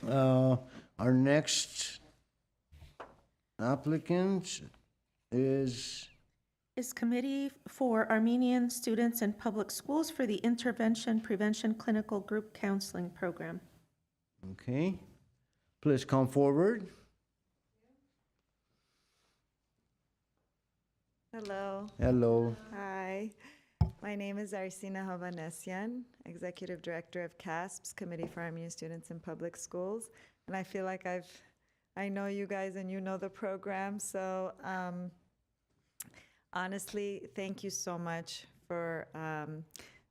Our next applicant is is Committee for Armenian Students in Public Schools for the Intervention Prevention Clinical Group Counseling Program. Okay. Please come forward. Hello. Hello. Hi. My name is Arsina Hovanesyan, Executive Director of CASPS, Committee for Armenian Students in Public Schools. And I feel like I know you guys and you know the program. So honestly, thank you so much for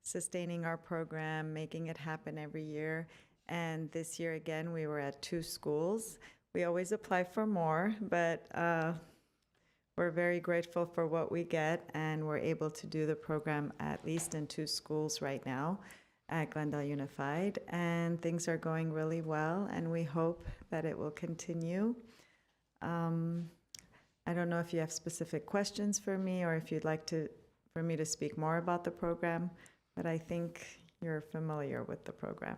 sustaining our program, making it happen every year. And this year, again, we were at 2 schools. We always apply for more, but we're very grateful for what we get, and we're able to do the program at least in 2 schools right now at Glendale Unified. And things are going really well, and we hope that it will continue. I don't know if you have specific questions for me or if you'd like for me to speak more about the program, but I think you're familiar with the program.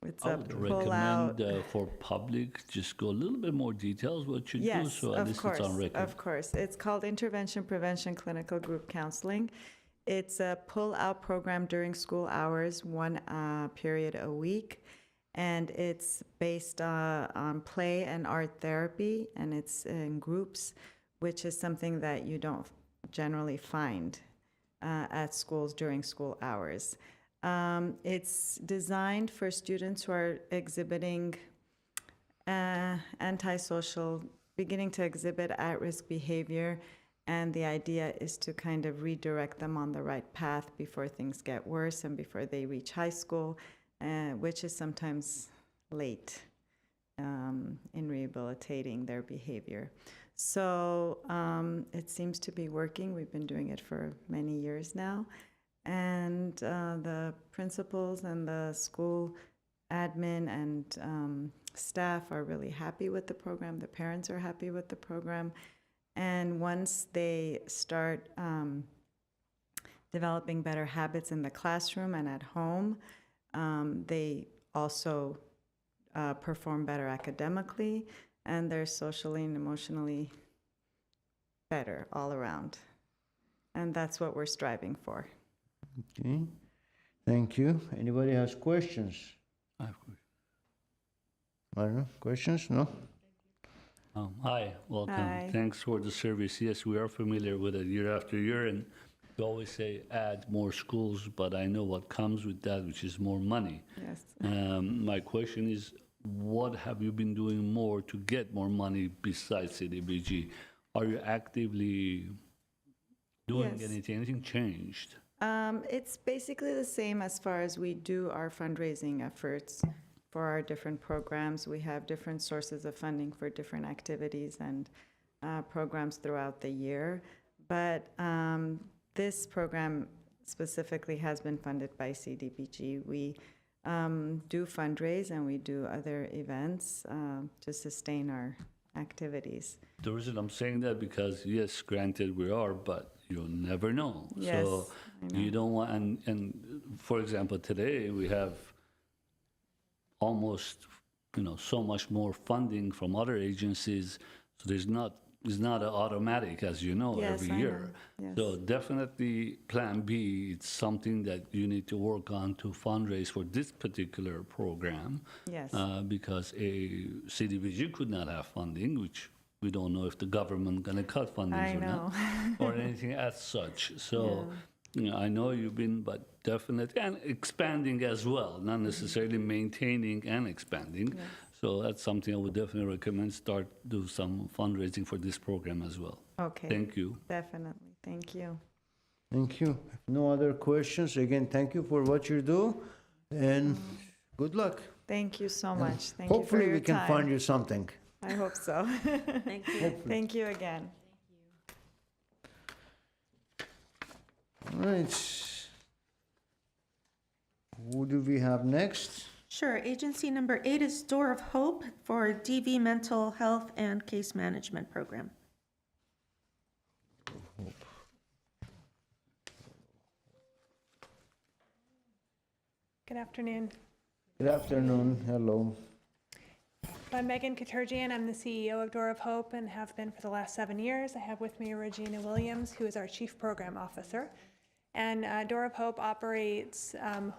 It's I a would pull-out. recommend for public, just go a little bit more details what you do, Yes, so at least it's on record. of course. It's called Intervention Prevention Clinical Group Counseling. It's a pull-out program during school hours, 1 period a week, and it's based on play and art therapy, and it's in groups, which is something that you don't generally find at schools during school hours. It's designed for students who are exhibiting antisocial, beginning to exhibit at-risk behavior, and the idea is to kind of redirect them on the right path before things get worse and before they reach high school, which is sometimes late in rehabilitating their behavior. So it seems to be working. We've been doing it for many years now. And the principals and the school admin and staff are really happy with the program. The parents are happy with the program. And once they start developing better habits in the classroom and at home, they also perform better academically, and they're socially and emotionally better all around. And that's what we're striving for. Okay. Thank you. Anybody has questions? I have questions. I don't know. Questions? No? Hi, welcome. Hi. Thanks for the service. Yes, we are familiar with it year after year, and you always say add more schools, but I know what comes with that, which is more money. Yes. My question is, what have you been doing more to get more money besides CDBG? Are you actively doing Yes. anything changed? It's basically the same as far as we do our fundraising efforts for our different programs. We have different sources of funding for different activities and programs throughout the year. But this program specifically has been funded by CDBG. We do fundraise and we do other events to sustain our activities. The reason I'm saying that because, yes, granted we are, but you never know. Yes, So you don't want, and for example, today we have almost, so much more funding from other agencies. So it's not an automatic, as you know, Yes, every I year. know. Yes. So definitely Plan B, it's something that you need to work on to fundraise for this particular program. Yes. Because a CDBG could not have funding, which we don't know if the government going to cut funding I or not, or anything as such. So, I know you've been, but definitely, and expanding as well, not necessarily maintaining and expanding. Yes. So that's something I would definitely recommend, do some fundraising for this program as well. Okay. Thank you. Definitely. Thank you. Thank you. If no other questions, again, thank you for what you do, and good luck. Thank you so much. Thank Hopefully you for your we can time. find you something. I hope so. Thank you. Hopefully. Thank you again. All right. Who do we have next? Sure. Agency number 8 is Door of Hope for DV Mental Health and Case Management Program. Good afternoon. Good afternoon. Hello. I'm Megan Katurgian. I'm the CEO of Door of Hope and have been for the last 7 years. I have with me Regina Williams, who is our Chief Program Officer. And Door of Hope operates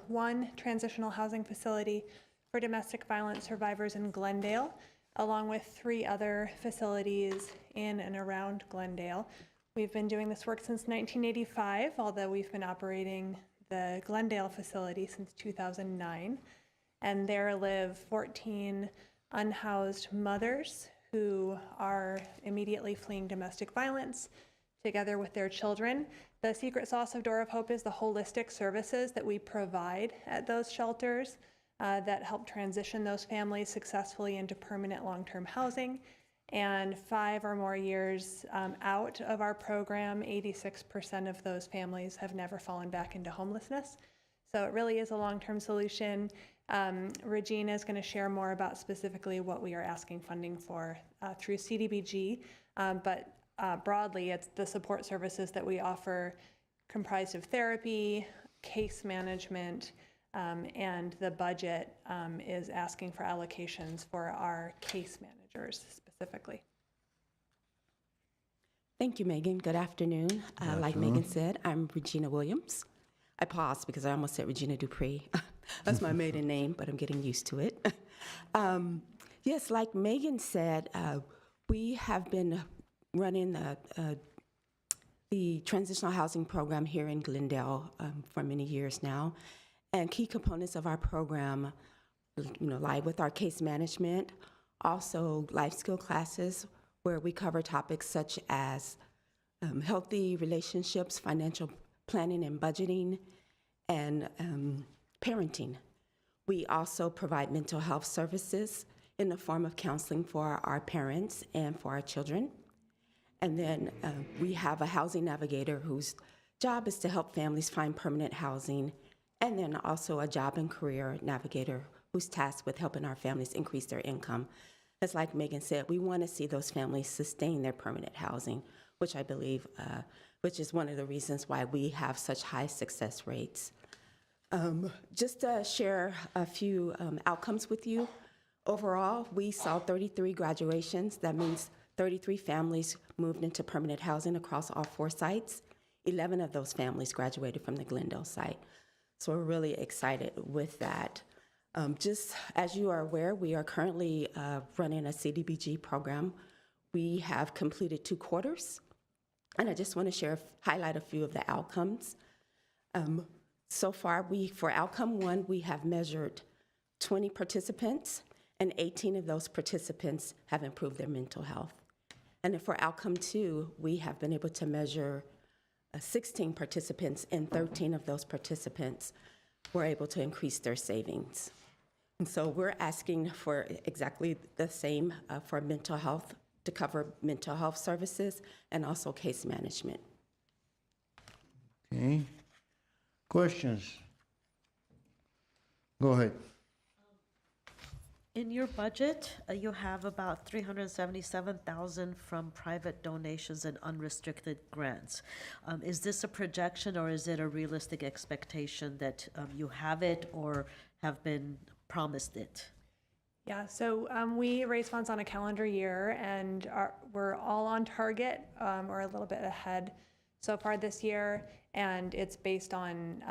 one transitional housing facility for domestic violence survivors in Glendale, along with 3 other facilities in and around Glendale. We've been doing this work since 1985, although we've been operating the Glendale facility since 2009. And there live 14 unhoused mothers who are immediately fleeing domestic violence together with their children. The secret sauce of Door of Hope is the holistic services that we provide at those shelters that help transition those families successfully into permanent long-term housing. And 5 or more years out of our program, 86% of those families have never fallen back into homelessness. So it really is a long-term solution. Regina is going to share more about specifically what we are asking funding for through CDBG, but broadly, it's the support services that we offer comprised of therapy, case management, and the budget is asking for allocations for our case managers specifically. Thank you, Megan. Good afternoon. Like Megan said, I'm Regina Williams. I paused because I almost said Regina Dupree. That's my maiden name, but I'm getting used to it. Yes, like Megan said, we have been running the transitional housing program here in Glendale for many years now. And key components of our program, lie with our case management, also life skill classes where we cover topics such as healthy relationships, financial planning and budgeting, and parenting. We also provide mental health services in the form of counseling for our parents and for our children. And then we have a housing navigator whose job is to help families find permanent housing, and then also a job and career navigator who's tasked with helping our families increase their income. As like Megan said, we want to see those families sustain their permanent housing, which I believe, which is one of the reasons why we have such high success rates. Just to share a few outcomes with you. Overall, we saw 33 graduations. That means 33 families moved into permanent housing across all 4 sites. 11 of those families graduated from the Glendale site. So we're really excited with that. Just as you are aware, we are currently running a CDBG program. We have completed 2 quarters, and I just want to highlight a few of the outcomes. So far, for outcome 1, we have measured 20 participants, and 18 of those participants have improved their mental health. And then for outcome 2, we have been able to measure 16 participants, and 13 of those participants were able to increase their savings. And so we're asking for exactly the same for mental health, to cover mental health services and also case management. Okay. Questions? Go ahead. In your budget, you have about $377,000 from private donations and unrestricted grants. Is this a projection, or is it a realistic expectation that you have it or have been promised it? Yeah, so we raise funds on a calendar year, and we're all on target or a little bit ahead so far this year, and it's based on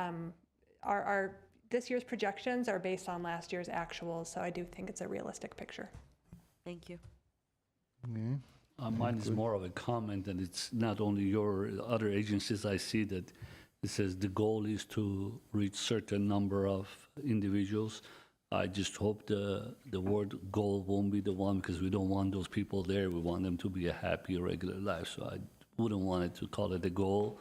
this year's projections are based on last year's actuals, so I do think it's a realistic picture. Thank you. Okay. Mine is more of a comment, and it's not only your other agencies. I see that it says the goal is to reach certain number of individuals. I just hope the word goal won't be the one, because we don't want those people there. We want them to be a happy, regular life. So I wouldn't want it to call it a goal,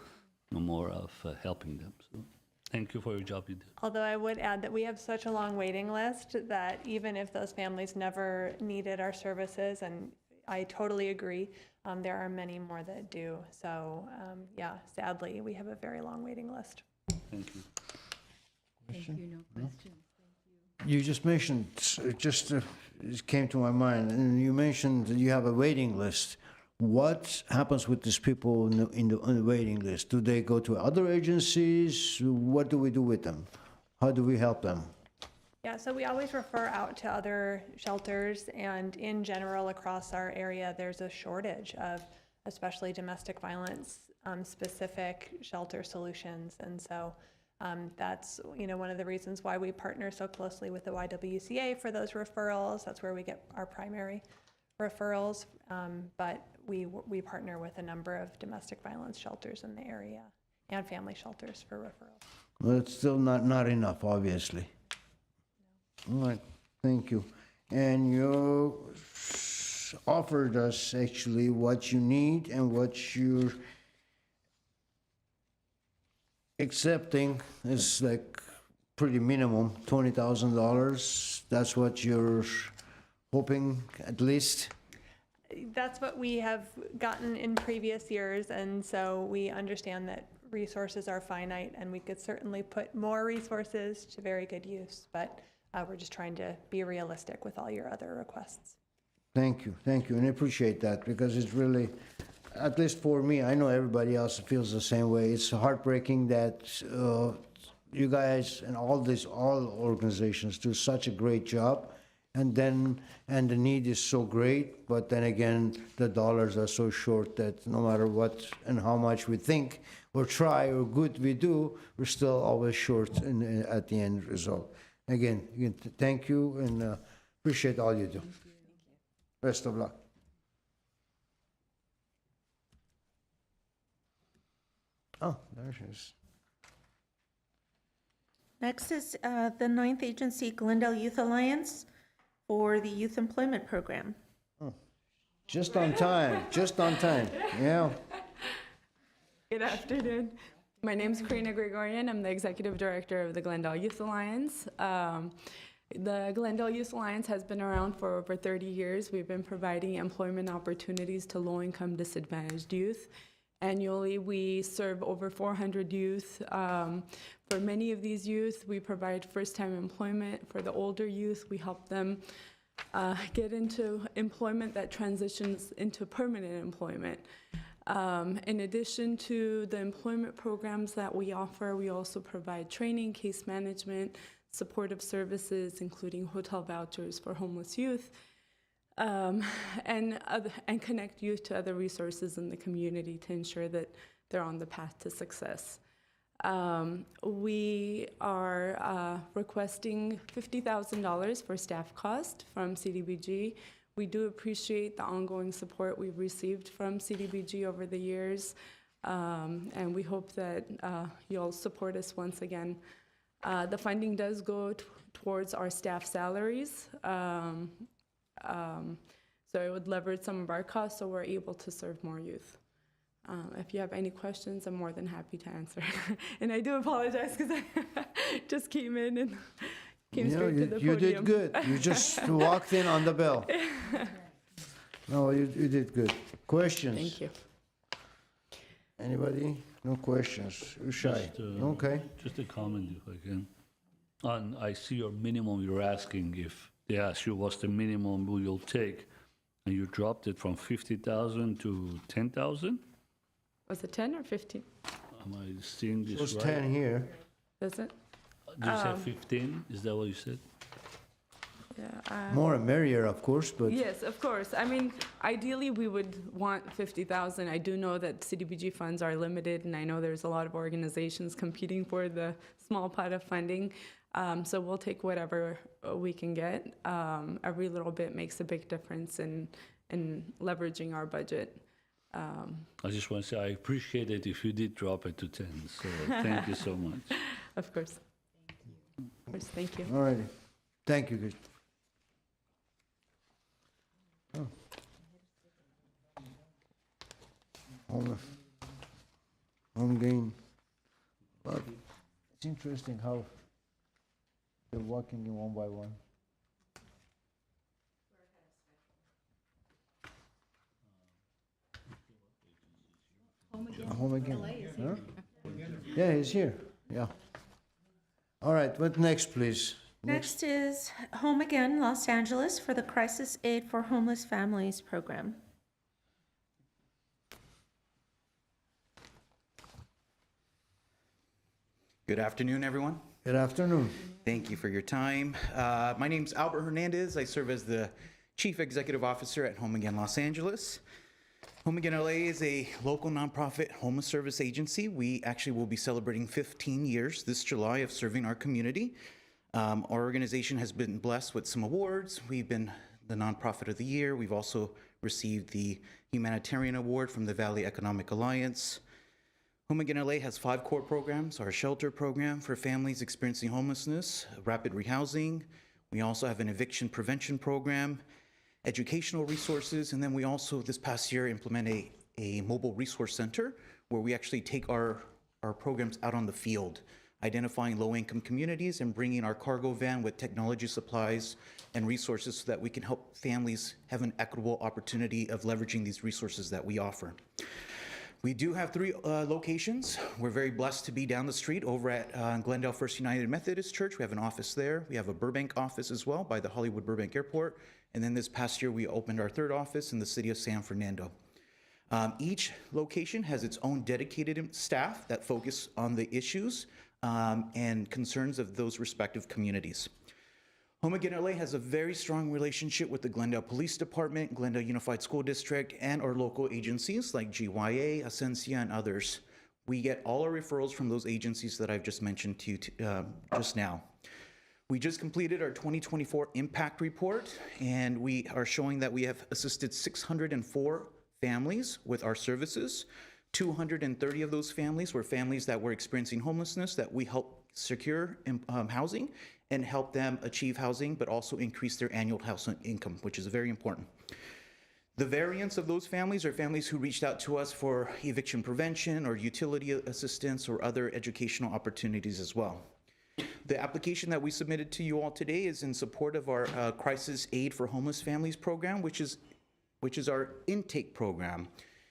no more of helping them. So thank you for your job you do. Although I would add that we have such a long waiting list that even if those families never needed our services, and I totally agree, there are many more that do. So yeah, sadly, we have a very long waiting list. Thank you. Thank you, no questions. You just mentioned, it came to my mind, and you mentioned that you have a waiting list. What happens with these people on the waiting list? Do they go to other agencies? What do we do with them? How do we help them? Yeah, so we always refer out to other shelters, and in general, across our area, there's a shortage of especially domestic violence specific shelter solutions. And so that's, one of the reasons why we partner so closely with the YWCA for those referrals. That's where we get our primary referrals, but we partner with a number of domestic violence shelters in the area and family shelters for referrals. Well, it's still not enough, obviously. All right, thank you. And you offered us actually what you need and what you're accepting is like pretty minimum, $20,000. That's what you're hoping at least? That's what we have gotten in previous years, and so we understand that resources are finite, and we could certainly put more resources to very good use, but we're just trying to be realistic with all your other requests. Thank you, and I appreciate that, because it's really, at least for me, I know everybody else feels the same way. It's heartbreaking that you guys and all organizations do such a great job, and the need is so great, but then again, the dollars are so short that no matter what and how much we think or try or good we do, we're still always short at the end result. Again, thank you, and appreciate all you do. Best of luck. Oh, there she is. Next is the ninth agency, Glendale Youth Alliance, for the Youth Employment Program. Oh, just on time, yeah. Good afternoon. My name is Karina Gregorian. I'm the Executive Director of the Glendale Youth Alliance. The Glendale Youth Alliance has been around for over 30 years. We've been providing employment opportunities to low-income disadvantaged youth. Annually, we serve over 400 youth. For many of these youth, we provide first-time employment. For the older youth, we help them get into employment that transitions into permanent employment. In addition to the employment programs that we offer, we also provide training, case management, supportive services, including hotel vouchers for homeless youth, and connect youth to other resources in the community to ensure that they're on the path to success. We are requesting $50,000 for staff cost from CDBG. We do appreciate the ongoing support we've received from CDBG over the years, and we hope that you'll support us once again. The funding does go towards our staff salaries, so it would leverage some of our costs so we're able to serve more youth. If you have any questions, I'm more than happy to answer. And I do apologize because I just came in and came straight to the podium. You did good. You just walked in on the bell. No, you did good. Questions? Thank you. Anybody? No questions. You're shy. Okay. Just a comment, if I can. I see your minimum. You're asking if they ask you what's the minimum you'll take, and you dropped it from 50,000 to 10,000. Was it 10 or 15? Am I seeing this right? It was 10 here. Is it? Did you say 15? Is that what you said? Yeah. More and merrier, of course, but Yes, of course. I mean, ideally, we would want 50,000. I do know that CDBG funds are limited, and I know there's a lot of organizations competing for the small pot of funding. So we'll take whatever we can get. Every little bit makes a big difference in leveraging our budget. I just want to say I appreciate it if you did drop it to 10. So thank you so much. Of course. Of course, thank you. all righty. Thank you. Oh. Home game. But it's interesting how they're walking in one by one. Home again. Huh? Yeah, he's here. Yeah. All right, what next, please? Next is Home Again, Los Angeles, for the Crisis Aid for Homeless Families program. Good afternoon, everyone. Good afternoon. Thank you for your time. My name's Albert Hernandez. I serve as the Chief Executive Officer at Home Again Los Angeles. Home Again LA is a local nonprofit homeless service agency. We actually will be celebrating 15 years this July of serving our community. Our organization has been blessed with some awards. We've been the Nonprofit of the Year. We've also received the Humanitarian Award from the Valley Economic Alliance. Home Again LA has 5 core programs: our shelter program for families experiencing homelessness, rapid rehousing. We also have an eviction prevention program, educational resources, and then we also this past year implement a mobile resource center where we actually take our programs out on the field, identifying low-income communities and bringing our cargo van with technology supplies and resources so that we can help families have an equitable opportunity of leveraging these resources that we offer. We do have 3 locations. We're very blessed to be down the street over at Glendale First United Methodist Church. We have an office there. We have a Burbank office as well by the Hollywood Burbank Airport. And then this past year, we opened our 3rd office in the city of San Fernando. Each location has its own dedicated staff that focus on the issues and concerns of those respective communities. Home Again LA has a very strong relationship with the Glendale Police Department, Glendale Unified School District, and our local agencies like GYA, Ascensia, and others. We get all our referrals from those agencies that I've just mentioned to you just now. We just completed our 2024 impact report, and we are showing that we have assisted 604 families with our services. 230 of those families were families that were experiencing homelessness that we helped secure housing and help them achieve housing, but also increase their annual household income, which is very important. The variants of those families are families who reached out to us for eviction prevention or utility assistance or other educational opportunities as well. The application that we submitted to you all today is in support of our Crisis Aid for Homeless Families program, which is our intake program,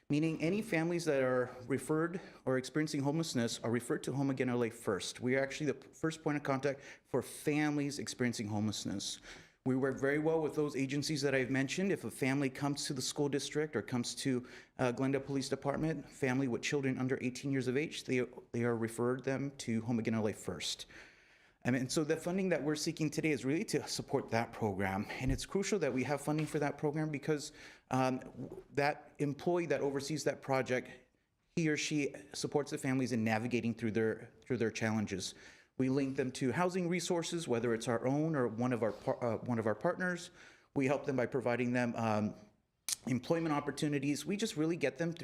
meaning any families that are referred or experiencing homelessness are referred to Home Again LA first. We are actually the first point of contact for families experiencing homelessness. We work very well with those agencies that I've mentioned. If a family comes to the school district or comes to Glendale Police Department, family with children under 18 years of age, they are referred them to Home Again LA first. And so the funding that we're seeking today is really to support that program. And it's crucial that we have funding for that program because that employee that oversees that project, he or she supports the families in navigating through their challenges. We link them to housing resources, whether it's our own or one of our partners. We help them by providing them employment opportunities. We just really get them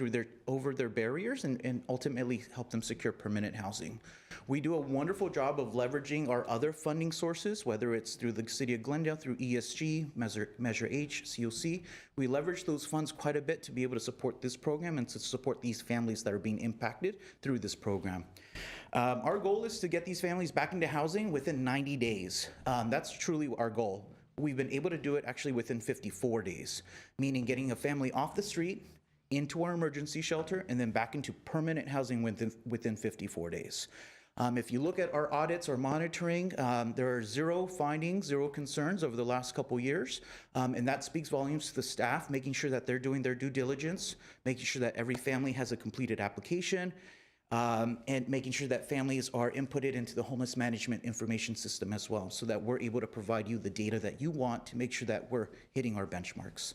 over their barriers and ultimately help them secure permanent housing. We do a wonderful job of leveraging our other funding sources, whether it's through the City of Glendale, through ESG, Measure H, COC. We leverage those funds quite a bit to be able to support this program and to support these families that are being impacted through this program. Our goal is to get these families back into housing within 90 days. That's truly our goal. We've been able to do it actually within 54 days, meaning getting a family off the street, into our emergency shelter, and then back into permanent housing within 54 days. If you look at our audits or monitoring, there are 0 findings, 0 concerns over the last couple years, and that speaks volumes to the staff, making sure that they're doing their due diligence, making sure that every family has a completed application, and making sure that families are inputted into the homeless management information system as well, so that we're able to provide you the data that you want to make sure that we're hitting our benchmarks.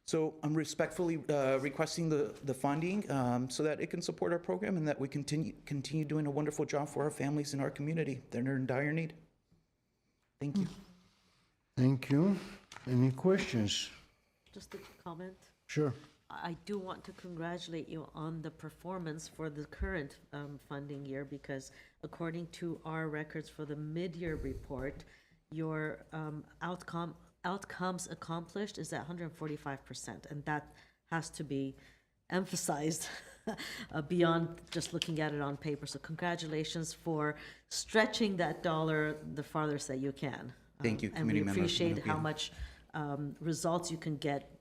So I'm respectfully requesting the funding so that it can support our program and that we continue doing a wonderful job for our families in our community. They're in dire need. Thank you. Thank you. Any questions? Just a comment. Sure. I do want to congratulate you on the performance for the current funding year because according to our records for the mid-year report, your outcomes accomplished is at 145%, and that has to be emphasized beyond just looking at it on paper. So congratulations for stretching that dollar the farthest that you can. Thank you, and we committee member appreciate how Manapia. much results you can get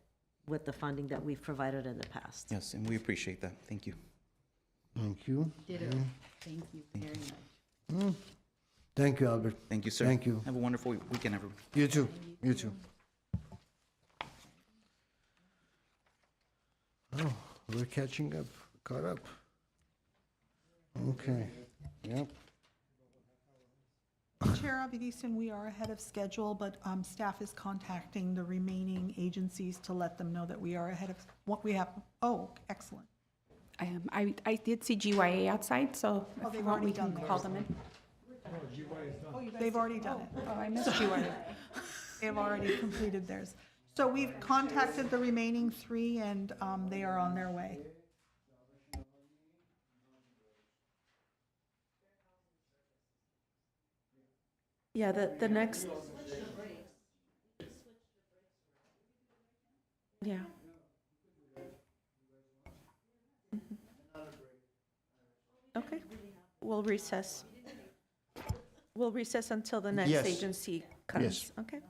with the funding that we've provided in the past. Yes, and we appreciate that. Thank you. Thank you. Ditto. Thank you very much. Thank you, Albert. Thank you, sir. Thank you. Have a wonderful weekend, everyone. You too. You too. Oh, we're catching up. Caught up. Okay. Yep. Chair Avedisian, we are ahead of schedule, but staff is contacting the remaining agencies to let them know that we are ahead of what we have. Oh, excellent. I did see GYA outside, so Oh, if they've you want, already we can done call theirs. them in. They've already done it. Oh, I missed GYA. They've already completed theirs. So we've contacted the remaining 3, and they are on their way. Yeah, the next. Yeah. Okay, we'll recess. We'll recess until the next Yes. agency comes. Yes. Okay.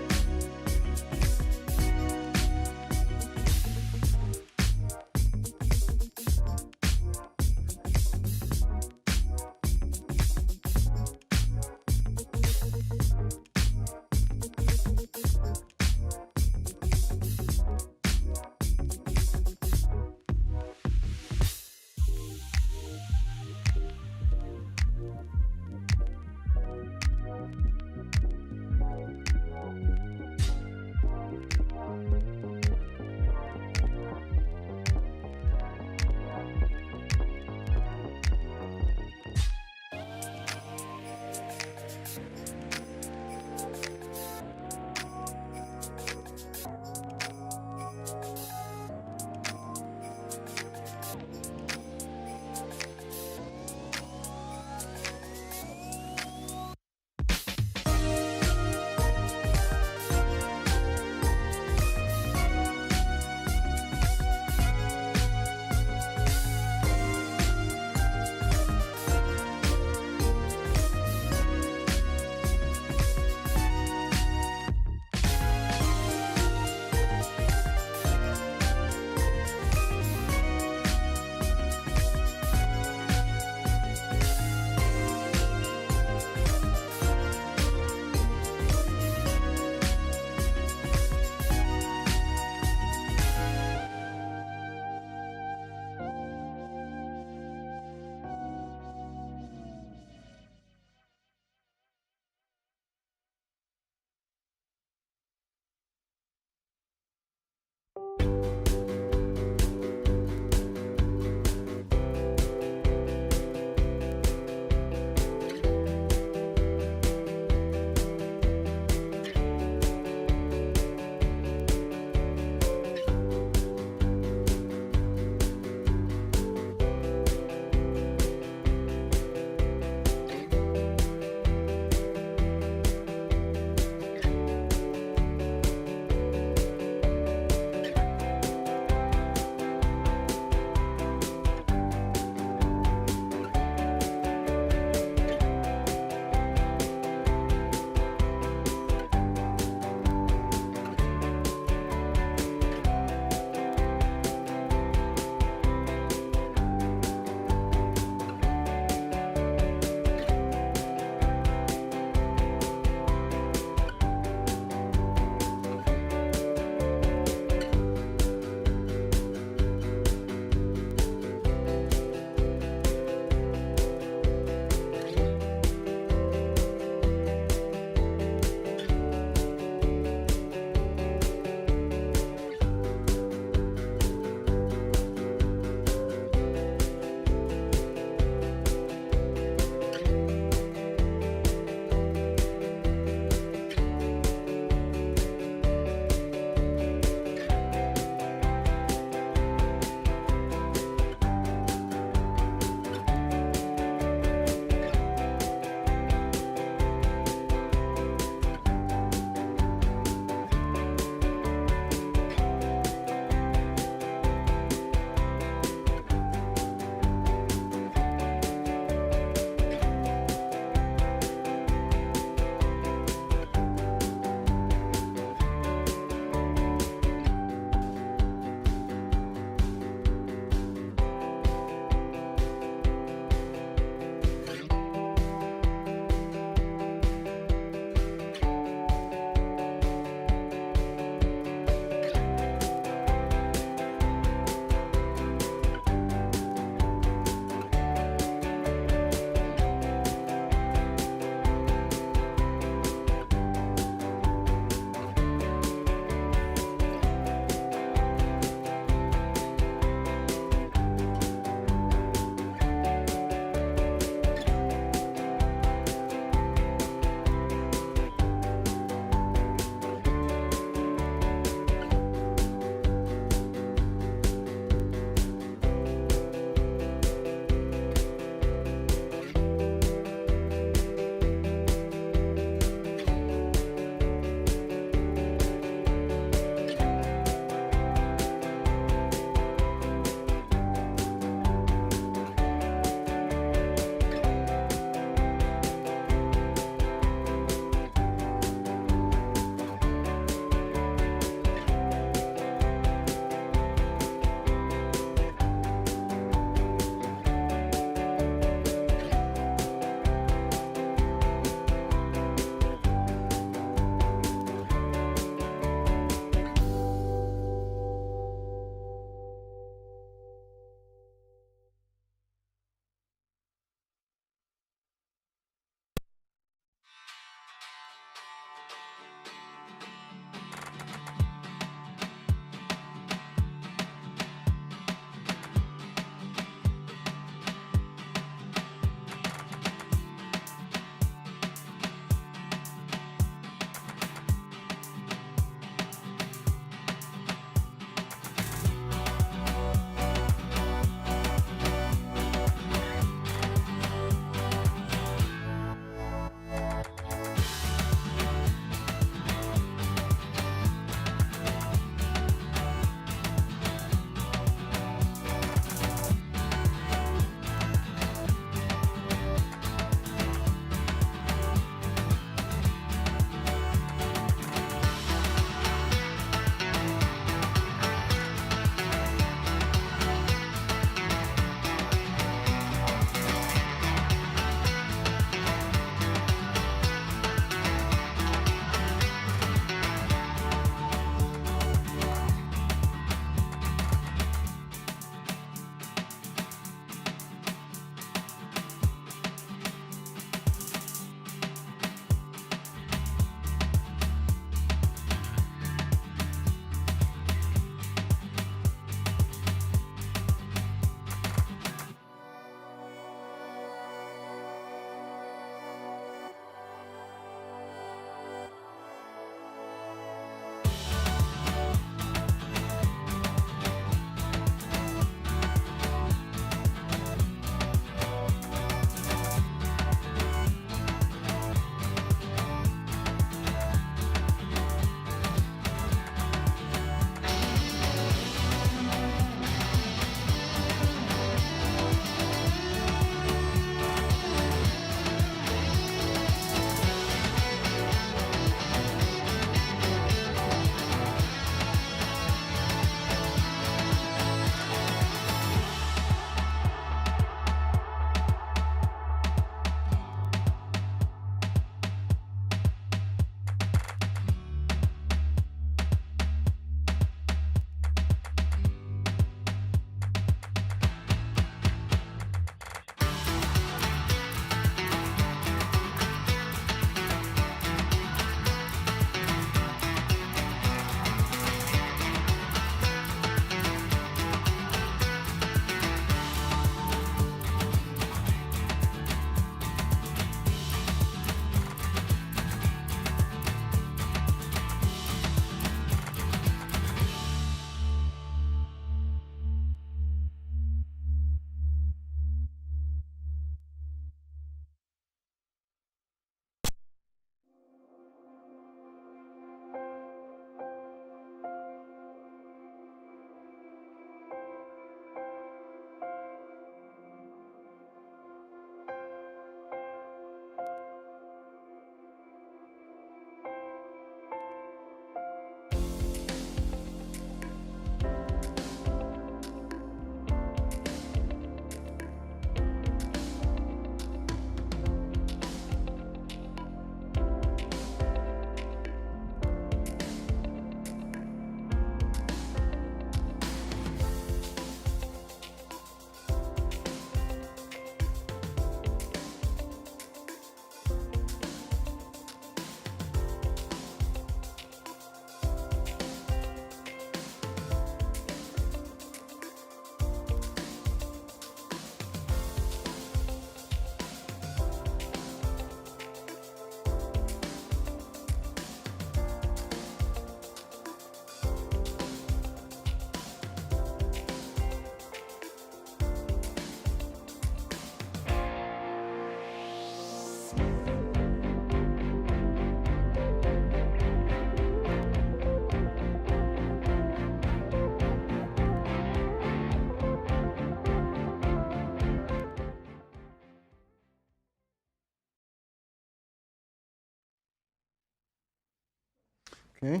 Okay,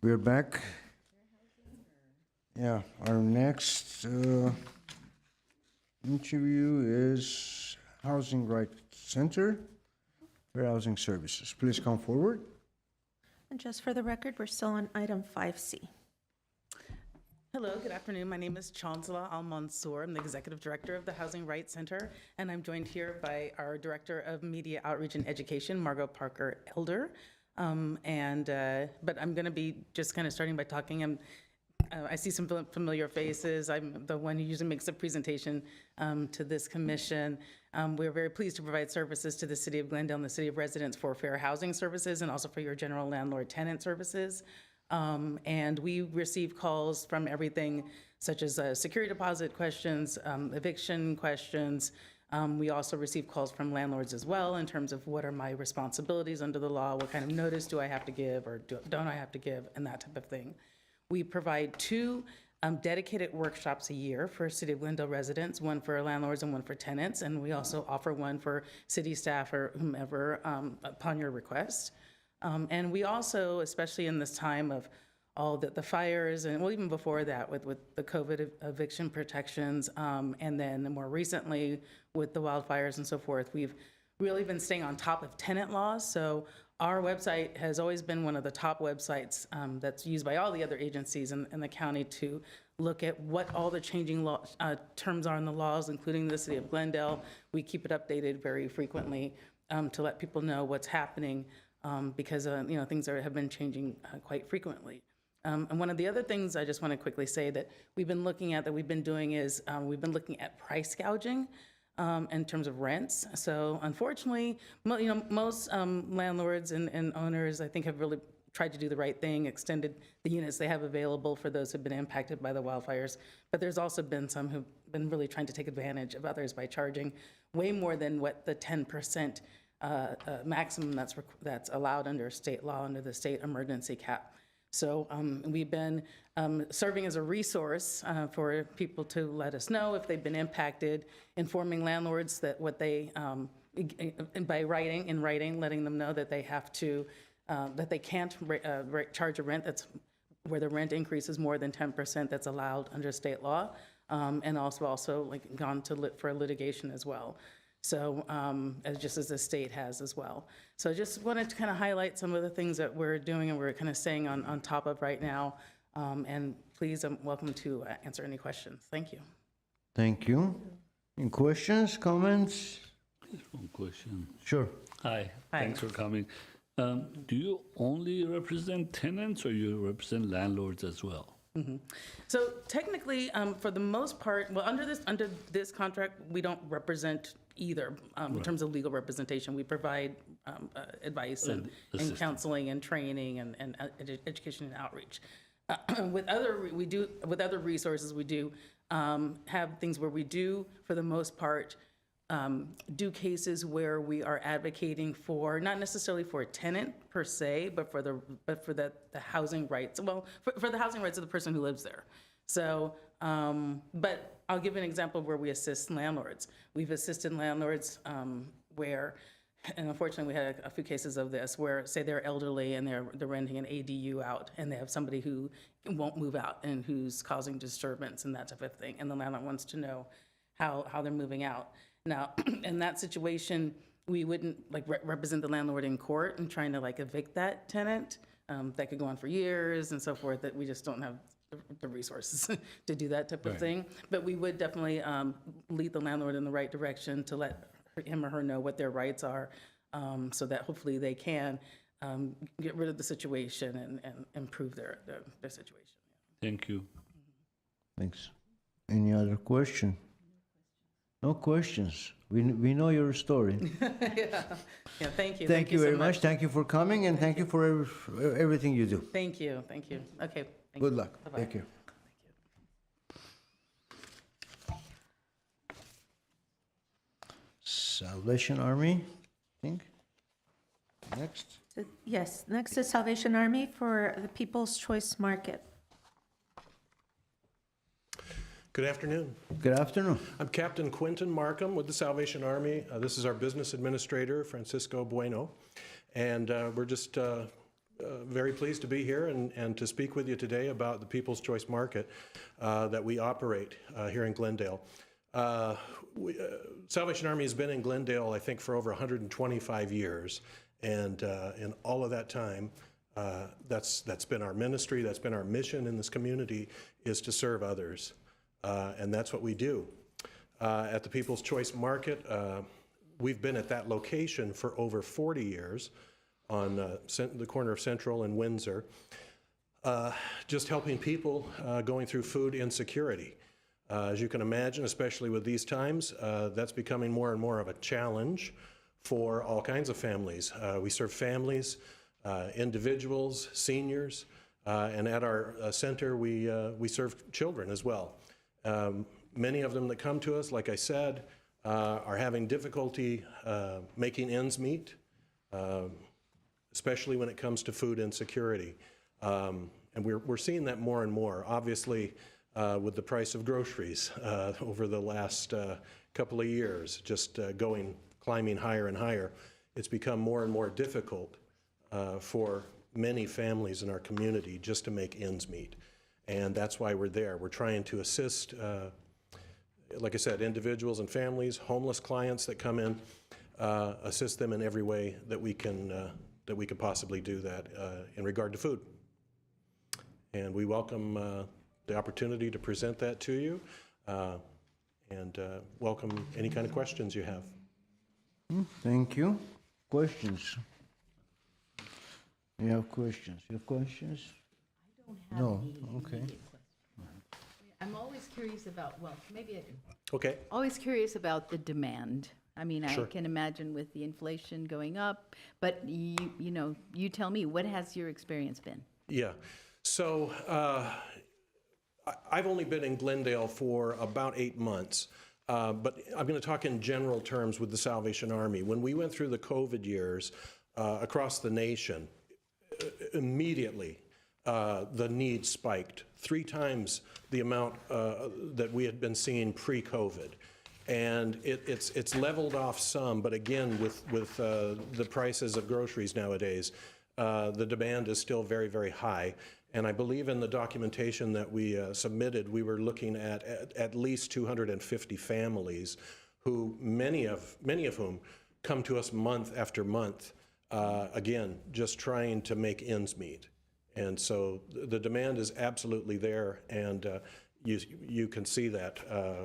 we're back. Yeah, our next interview is Housing Rights Center, Fair Housing Services. Please come forward. And just for the record, we're still on item 5C. Hello, good afternoon. My name is Chansala Al-Mansour. I'm the Executive Director of the Housing Rights Center, and I'm joined here by our Director of Media Outreach and Education, Margot Parker Elder. But I'm going to be just kind of starting by talking. I see some familiar faces. I'm the one who usually makes the presentation to this commission. We're very pleased to provide services to the City of Glendale and the City of Residents for fair housing services and also for your general landlord-tenant services. And we receive calls from everything such as security deposit questions, eviction questions. We also receive calls from landlords as well in terms of what are my responsibilities under the law, what kind of notice do I have to give or don't I have to give, and that type of thing. We provide 2 dedicated workshops a year for City of Glendale residents, one for landlords and one for tenants, and we also offer one for city staff or whomever upon your request. And we also, especially in this time of all the fires, and well, even before that with the COVID eviction protections, and then more recently with the wildfires and so forth, we've really been staying on top of tenant laws. So our website has always been one of the top websites that's used by all the other agencies in the county to look at what all the changing terms are in the laws, including the City of Glendale. We keep it updated very frequently to let people know what's happening because things have been changing quite frequently. And one of the other things I just want to quickly say that we've been looking at, that we've been doing is we've been looking at price gouging in terms of rents. So unfortunately, most landlords and owners, I think, have really tried to do the right thing, extended the units they have available for those who've been impacted by the wildfires. But there's also been some who've been really trying to take advantage of others by charging way more than what the 10% maximum that's allowed under state law, under the state emergency cap. So we've been serving as a resource for people to let us know if they've been impacted, informing landlords that what they, by writing, letting them know that they have to, that they can't charge a rent that's where the rent increase is more than 10% that's allowed under state law, and also like gone to for litigation as well. So just as the state has as well. So I just wanted to kind of highlight some of the things that we're doing and we're kind of staying on top of right now. And please, I'm welcome to answer any questions. Thank you. Thank you. Any questions, comments? One question. Sure. Hi. Thanks for coming. Do you only represent tenants or you represent landlords as well? Mm-hmm. So technically, for the most part, well, under this contract, we don't represent either in terms of legal representation. We provide advice and counseling and training and education and outreach. With other resources, we do have things where we do, for the most part, do cases where we are advocating for, not necessarily for a tenant per se, but for the housing rights. Well, for the housing rights of the person who lives there. So, but I'll give an example where we assist landlords. We've assisted landlords where, and unfortunately we had a few cases of this, where say they're elderly and they're renting an ADU out and they have somebody who won't move out and who's causing disturbance and that type of thing. And the landlord wants to know how they're moving out. Now, in that situation, we wouldn't represent the landlord in court and trying to evict that tenant. That could go on for years and so forth, that we just don't have the resources to do that type of thing. But we would definitely lead the landlord in the right direction to let him or her know what their rights are, so that hopefully they can get rid of the situation and improve their situation. Thank you. Thanks. Any other question? No questions. We know your story. Yeah, thank you. Thank you so very much. Thank you for coming, and thank you for everything you do. Thank you. Okay. Good luck. Bye-bye. Thank you. Salvation Army, I think. Next. Yes, next is Salvation Army for the People's Choice Market. Good afternoon. Good afternoon. I'm Captain Quentin Markham with the Salvation Army. This is our business administrator, Francisco Bueno. And we're just very pleased to be here and to speak with you today about the People's Choice Market that we operate here in Glendale. Salvation Army has been in Glendale, I think, for over 125 years, and in all of that time, that's been our ministry, that's been our mission in this community, is to serve others, and that's what we do. At the People's Choice Market, we've been at that location for over 40 years on the corner of Central and Windsor, just helping people going through food insecurity. As you can imagine, especially with these times, that's becoming more and more of a challenge for all kinds of families. We serve families, individuals, seniors, and at our center we serve children as well. Many of them that come to us, like I said, are having difficulty making ends meet, especially when it comes to food insecurity. And we're seeing that more and more. Obviously, with the price of groceries over the last couple of years, just climbing higher and higher, it's become more and more difficult for many families in our community just to make ends meet. And that's why we're there. We're trying to assist, like I said, individuals and families, homeless clients that come in, assist them in every way that we can possibly do that in regard to food. And we welcome the opportunity to present that to you, and welcome any kind of questions you have. Thank you. Questions? You have questions? You have questions? I don't have No. any Okay. immediate questions. I'm always curious about, well, maybe I do. Okay. Always curious about the demand. I mean, Sure. I can imagine with the inflation going up, but you tell me, what has your experience been? Yeah. So I've only been in Glendale for about 8 months, but I'm going to talk in general terms with the Salvation Army. When we went through the COVID years across the nation, immediately the need spiked 3 times the amount that we had been seeing pre-COVID. And it's leveled off some, but again, with the prices of groceries nowadays, the demand is still very, very high. And I believe in the documentation that we submitted, we were looking at least 250 families, who many of whom come to us month after month, again, just trying to make ends meet. And so the demand is absolutely there, and you can see that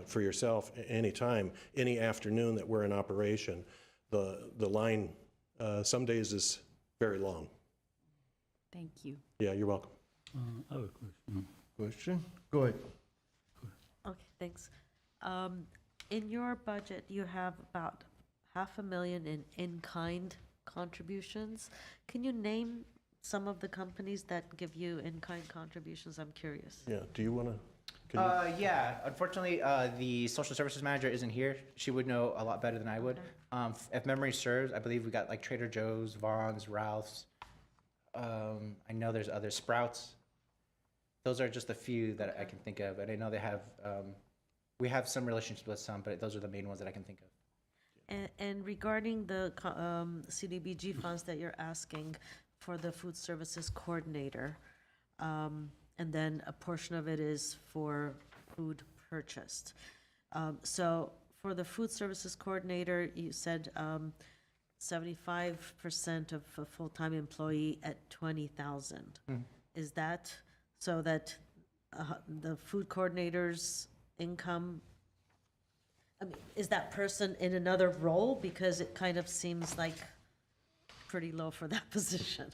for yourself anytime, any afternoon that we're in operation. The line some days is very long. Thank you. Yeah, you're welcome. I have a question. Question? Go ahead. Okay, thanks. In your budget, you have about $500,000 in-kind contributions. Can you name some of the companies that give you in-kind contributions? I'm curious. Yeah, do you want to? Yeah, unfortunately, the social services manager isn't here. She would know a lot better than I would. If memory serves, I believe we got like Trader Joe's, Vons, Ralph's. I know there's other Sprouts. Those are just a few that I can think of. And I know they have, we have some relationships with some, but those are the main ones that I can think of. And regarding the CDBG funds that you're asking for the food services coordinator, and then a portion of it is for food purchased. So for the food services coordinator, you said 75% of a full-time employee at $20,000. Is that so that the food coordinator's income, I mean, is that person in another role? Because it kind of seems like pretty low for that position.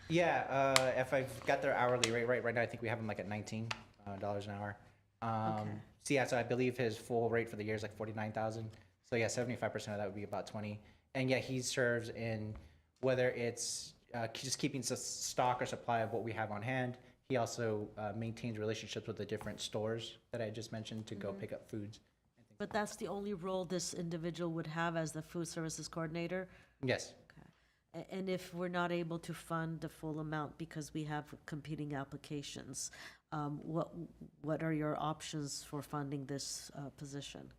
Yeah, if I've got their hourly rate right now, I think we have them like at $19 an hour. Okay. So yeah, so I believe his full rate for the year is like $49,000. So yeah, 75% of that would be about 20. And yeah, he serves in whether it's just keeping stock or supply of what we have on hand. He also maintains relationships with the different stores that I just mentioned to go pick up foods. But that's the only role this individual would have as the food services coordinator? Yes. And if we're not able to fund the full amount because we have competing applications, what are your options for funding this position?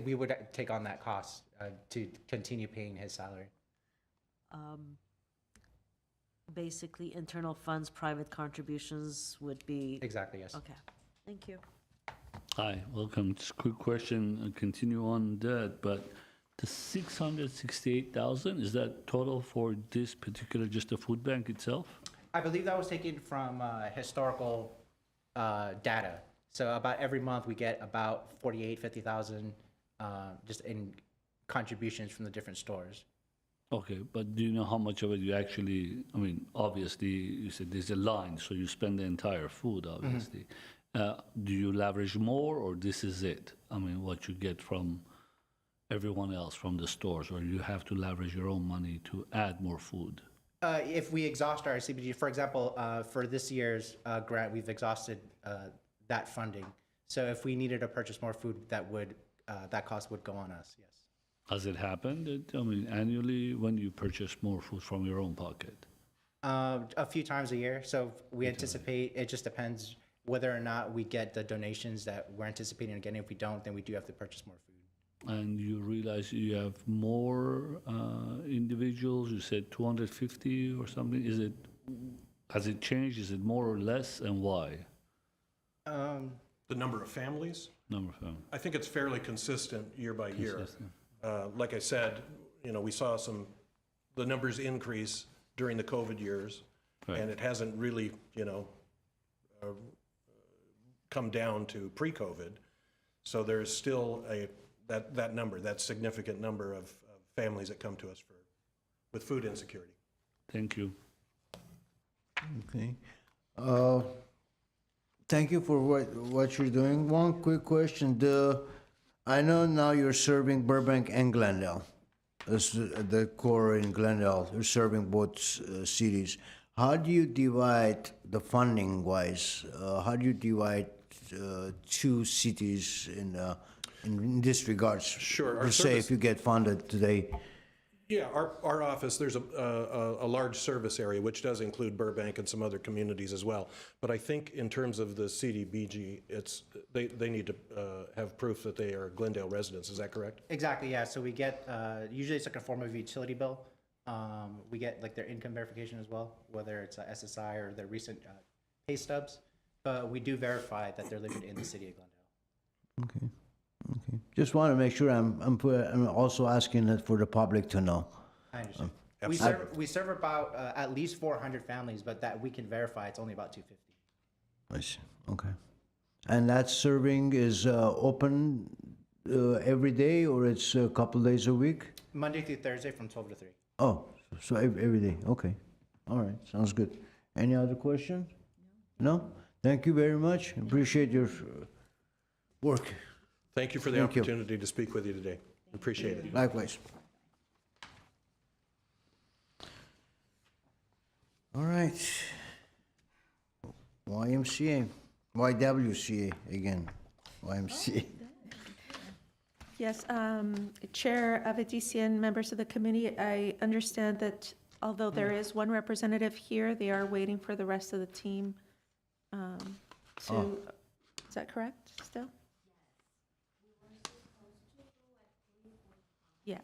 We would take on that cost to continue paying his salary. basically internal funds, private contributions would be? Exactly, yes. Okay, thank you. Hi, welcome. Just a quick question, continue on that, but the 668,000, is that total for this particular, just the food bank itself? I believe that was taken from historical data. So about every month, we get about 50,000 just in contributions from the different stores. Okay, but do you know how much of it you actually, I mean, obviously, you said there's a line, so you spend the entire food, obviously. Do you leverage more, or this is it? I mean, what you get from everyone else, from the stores, or you have to leverage your own money to add more food? If we exhaust our CBG, for example, for this year's grant, we've exhausted that funding. So if we needed to purchase more food, that cost would go on us, yes. Has it happened, I mean, annually, when you purchase more food from your own pocket? A few times a year. So we anticipate, it just depends whether or not we get the donations that we're anticipating getting. If we don't, then we do have to purchase more food. And you realize you have more individuals, you said 250 or something, has it changed, is it more or less, and why? The number of families? Number of families. I think it's fairly consistent year by year. Consistent. Like I said, we saw the numbers increase during the COVID years, Right. and it hasn't really, come down to pre-COVID. So there's still that significant number of families that come to us with food insecurity. Thank you. Okay. Thank you for what you're doing. One quick question. I know now you're serving Burbank and Glendale. That's the core in Glendale. You're serving both cities. How do you divide the funding wise? How do you divide two cities in this regards? Sure. Per se, if you get funded today. Yeah, our office, there's a large service area, which does include Burbank and some other communities as well. But I think in terms of the CDBG, they need to have proof that they are Glendale residents. Is that correct? Exactly, yeah. So we get, usually it's like a form of utility bill. We get like their income verification as well, whether it's a SSI or their recent pay stubs. But we do verify that they're living in the city of Glendale. Okay. Okay. Just want to make sure I'm also asking it for the public to know. I understand. We serve about at least 400 families, but that we can verify it's only about 250. I see. Okay. And that serving is open every day, or it's a couple days a week? Monday through Thursday from 12 to 3. Oh, so every day. Okay. All right. Sounds good. Any other questions? No? Thank you very much. Appreciate your work. Thank you for the opportunity to speak with you today. Appreciate it. Likewise. All right. YWCA again. YMCA. Yes, Chair Avedisian, members of the committee, I understand that although there is one representative here, they are waiting for the rest of the team is that correct still? Yeah.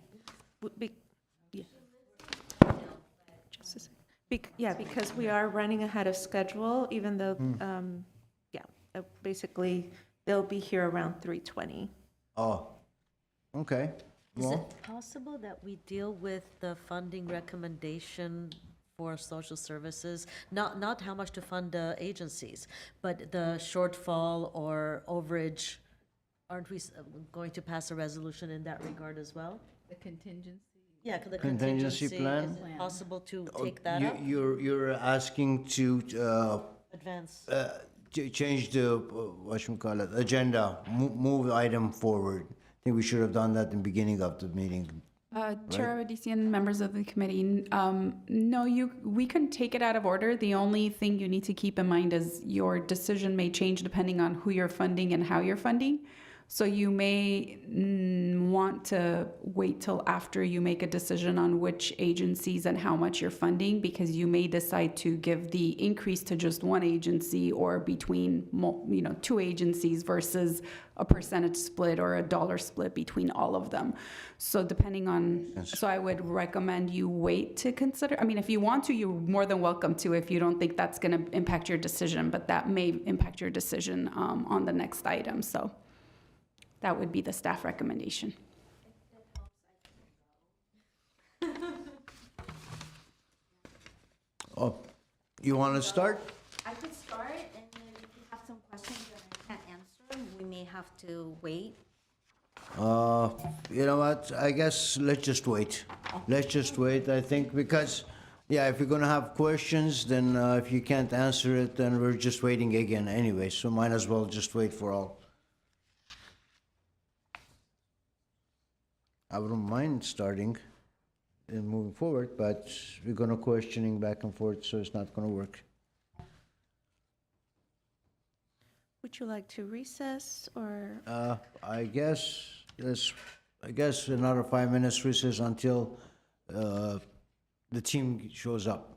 Yeah. Just a second. Yeah, because we are running ahead of schedule, even though, basically, they'll be here around 3:20. Oh, okay. Is Well, it possible that we deal with the funding recommendation for social services? Not how much to fund the agencies, but the shortfall or overage. Aren't we going to pass a resolution in that regard as well? The contingency. Yeah, the Contingency contingency, plan? is it possible to take that up? you're asking to Advance. change the agenda, move item forward. I think we should have done that in the beginning of the meeting. Chair Avedisian, members of the committee, no, we can take it out of order. The only thing you need to keep in mind is your decision may change depending on who you're funding and how you're funding. So you may want to wait till after you make a decision on which agencies and how much you're funding, because you may decide to give the increase to just one agency or between, two agencies versus a percentage split or a dollar split between all of them. So depending on, so I would recommend you wait to consider. I mean, if you want to, you're more than welcome to, if you don't think that's going to impact your decision, but that may impact your decision on the next item. So that would be the staff recommendation. Oh, you want to start? I could start, and then if you have some questions that I can't answer, we may have to wait. You know what, I guess let's just wait. Let's just wait, I think, because, yeah, if you're gonna have questions, then if you can't answer it, then we're just waiting again anyway, so might as well just wait for all. I wouldn't mind starting and moving forward, but we're gonna questioning back and forth, so it's not gonna work. Would you like to recess or? I guess another 5 minutes recess until the team shows up.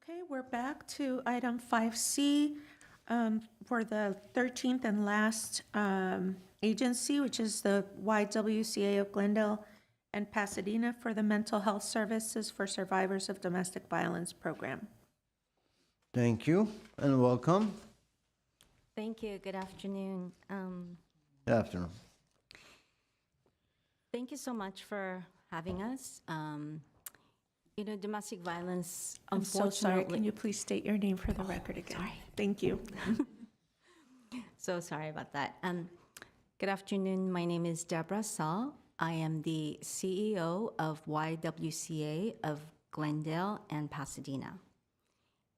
Okay, we're back to item 5C for the 13th and last agency, which is the YWCA of Glendale and Pasadena for the Mental Health Services for Survivors of Domestic Violence Program. Thank you and welcome. Thank you. Good afternoon. Good afternoon. Thank you so much for having us. Domestic violence, I'm so unfortunately. sorry. Can you please state your name for the record again? Sorry. Thank you. So sorry about that. Good afternoon. My name is Deborah Saul. I am the CEO of YWCA of Glendale and Pasadena.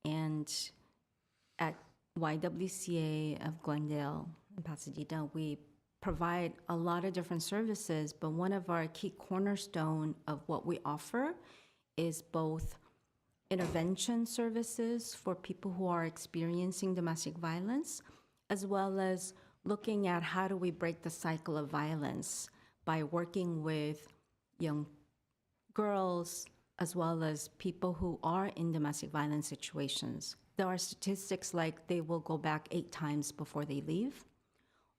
And at YWCA of Glendale and Pasadena, we provide a lot of different services, but one of our key cornerstone of what we offer is both intervention services for people who are experiencing domestic violence, as well as looking at how do we break the cycle of violence by working with young girls, as well as people who are in domestic violence situations. There are statistics like they will go back 8 times before they leave,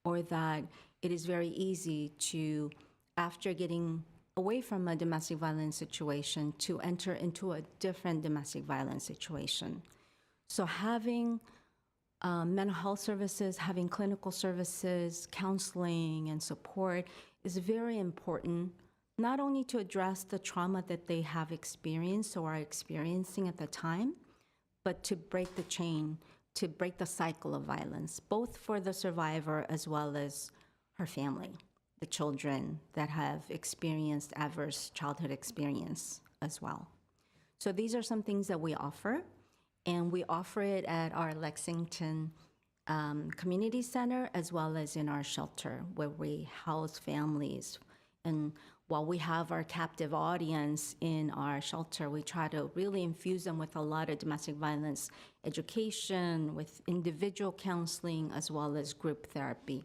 or that it is very easy to, after getting away from a domestic violence situation, to enter into a different domestic violence situation. So having mental health services, having clinical services, counseling, and support is very important, not only to address the trauma that they have experienced or are experiencing at the time, but to break the chain, to break the cycle of violence, both for the survivor as well as her family, the children that have experienced adverse childhood experience as well. So these are some things that we offer, and we offer it at our Lexington Community Center as well as in our shelter where we house families. And while we have our captive audience in our shelter, we try to really infuse them with a lot of domestic violence education, with individual counseling, as well as group therapy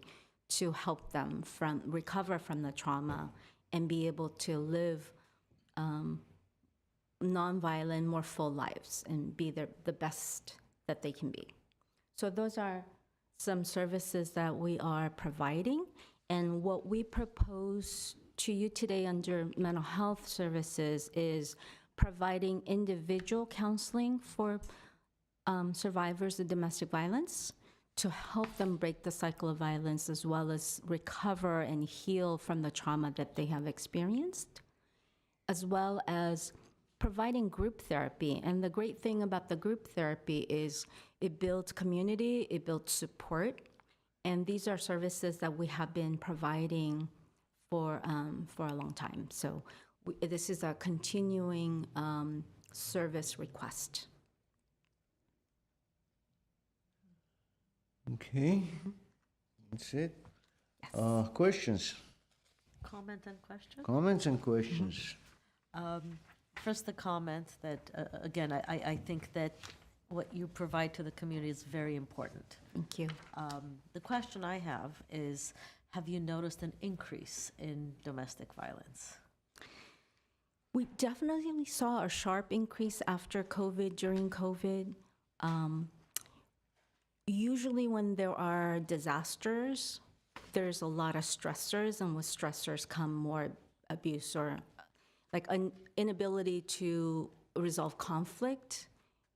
to help them recover from the trauma and be able to live nonviolent, more full lives and be the best that they can be. So those are some services that we are providing. And what we propose to you today under mental health services is providing individual counseling for survivors of domestic violence to help them break the cycle of violence, as well as recover and heal from the trauma that they have experienced, as well as providing group therapy. And the great thing about the group therapy is it builds community, it builds support, and these are services that we have been providing for a long time. So this is a continuing service request. Okay, that's it. Questions? Comment and question? Comments and questions? First, the comment that, again, I think that what you provide to the community is very important. Thank you. The question I have is, have you noticed an increase in domestic violence? We definitely saw a sharp increase after COVID, during COVID. Usually when there are disasters, there's a lot of stressors, and with stressors come more abuse or like an inability to resolve conflict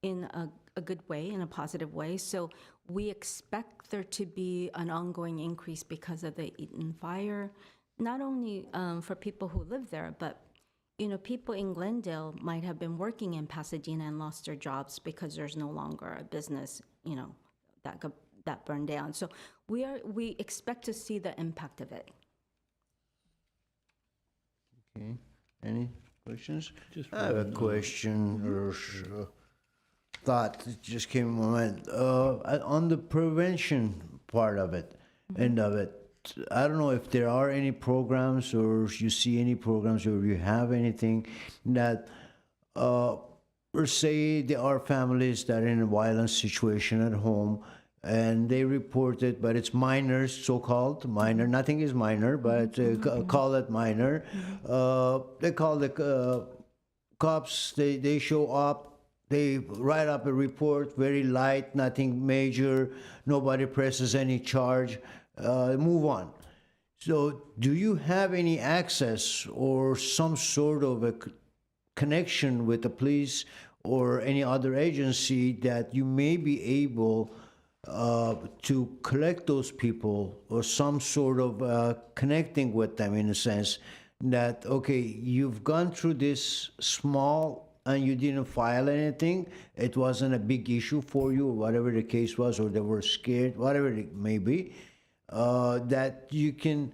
in a good way, in a positive way. So we expect there to be an ongoing increase because of the Eaton fire, not only for people who live there, but people in Glendale might have been working in Pasadena and lost their jobs because there's no longer a business, that burned down. So we expect to see the impact of it. Any questions? Just I have a one, question or thought that just came in my mind. On the prevention part of it, end of it, I don't know if there are any programs or if you see any programs or if you have anything that, or say there are families that are in a violent situation at home and they report it, but it's minors, so-called minor. Nothing is minor, but call it minor. They call the cops, they show up, they write up a report, very light, nothing major, nobody presses any charge, move on. So do you have any access or some sort of a connection with the police or any other agency that you may be able to collect those people or some sort of connecting with them in a sense that, okay, you've gone through this small and you didn't file anything, it wasn't a big issue for you, or whatever the case was, or they were scared, whatever it may be, that you can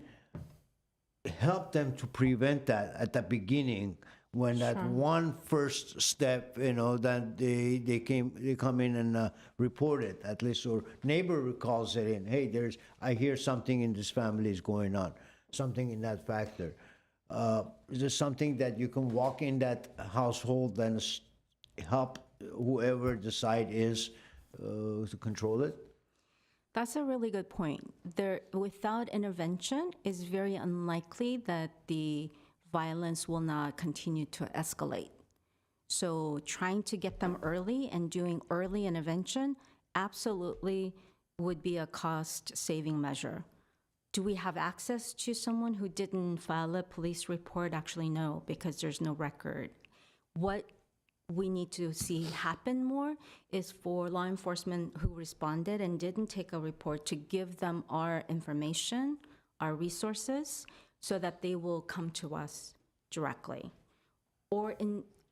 help them to prevent that at the beginning when that one first step, that they come in and report it at least, or neighbor calls it in. Hey, I hear something in this family is going on, something in that factor. Is there something that you can walk in that household and help whoever the site is to control it? That's a really good point. Without intervention, it's very unlikely that the violence will not continue to escalate. So trying to get them early and doing early intervention absolutely would be a cost-saving measure. Do we have access to someone who didn't file a police report? Actually, no, because there's no record. What we need to see happen more is for law enforcement who responded and didn't take a report to give them our information, our resources, so that they will come to us directly. Or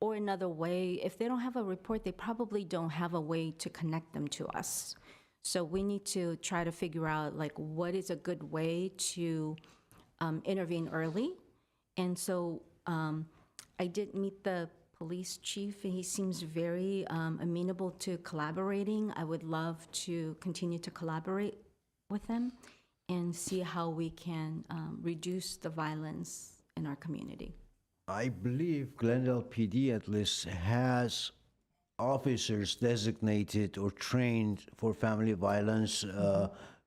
another way, if they don't have a report, they probably don't have a way to connect them to us. So we need to try to figure out what is a good way to intervene early. And so I did meet the police chief, and he seems very amenable to collaborating. I would love to continue to collaborate with him and see how we can reduce the violence in our community. I believe Glendale PD at least has officers designated or trained for family violence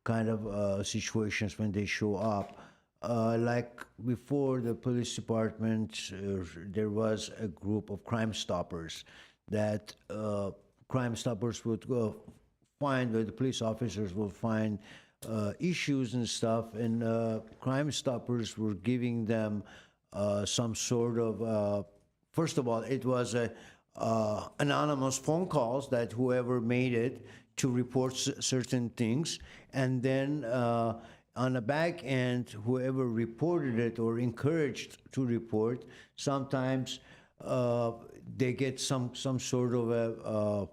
kind of situations when they show up. Like before the police department, there was a group of Crime Stoppers that Crime Stoppers would go find, or the police officers will find issues and stuff, and Crime Stoppers were giving them some sort of, first of all, it was anonymous phone calls that whoever made it to report certain things, and then on the back end, whoever reported it or encouraged to report, sometimes they get some sort of a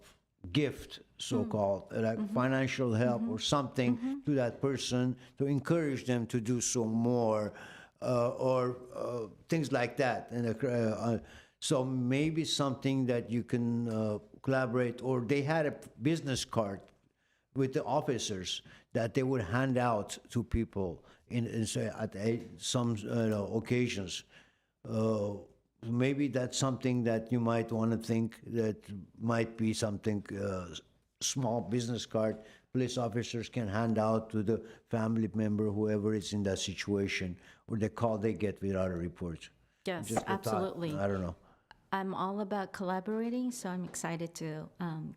gift, so-called, like financial help or something to that person to encourage them to do so more, or things like that. And so maybe something that you can collaborate, or they had a business card with the officers that they would hand out to people at some occasions. Maybe that's something that you might want to think that might be something, small business card police officers can hand out to the family member, whoever is in that situation, or the call they get without a report. Yes, Just a thought. absolutely. I don't know. I'm all about collaborating, so I'm excited to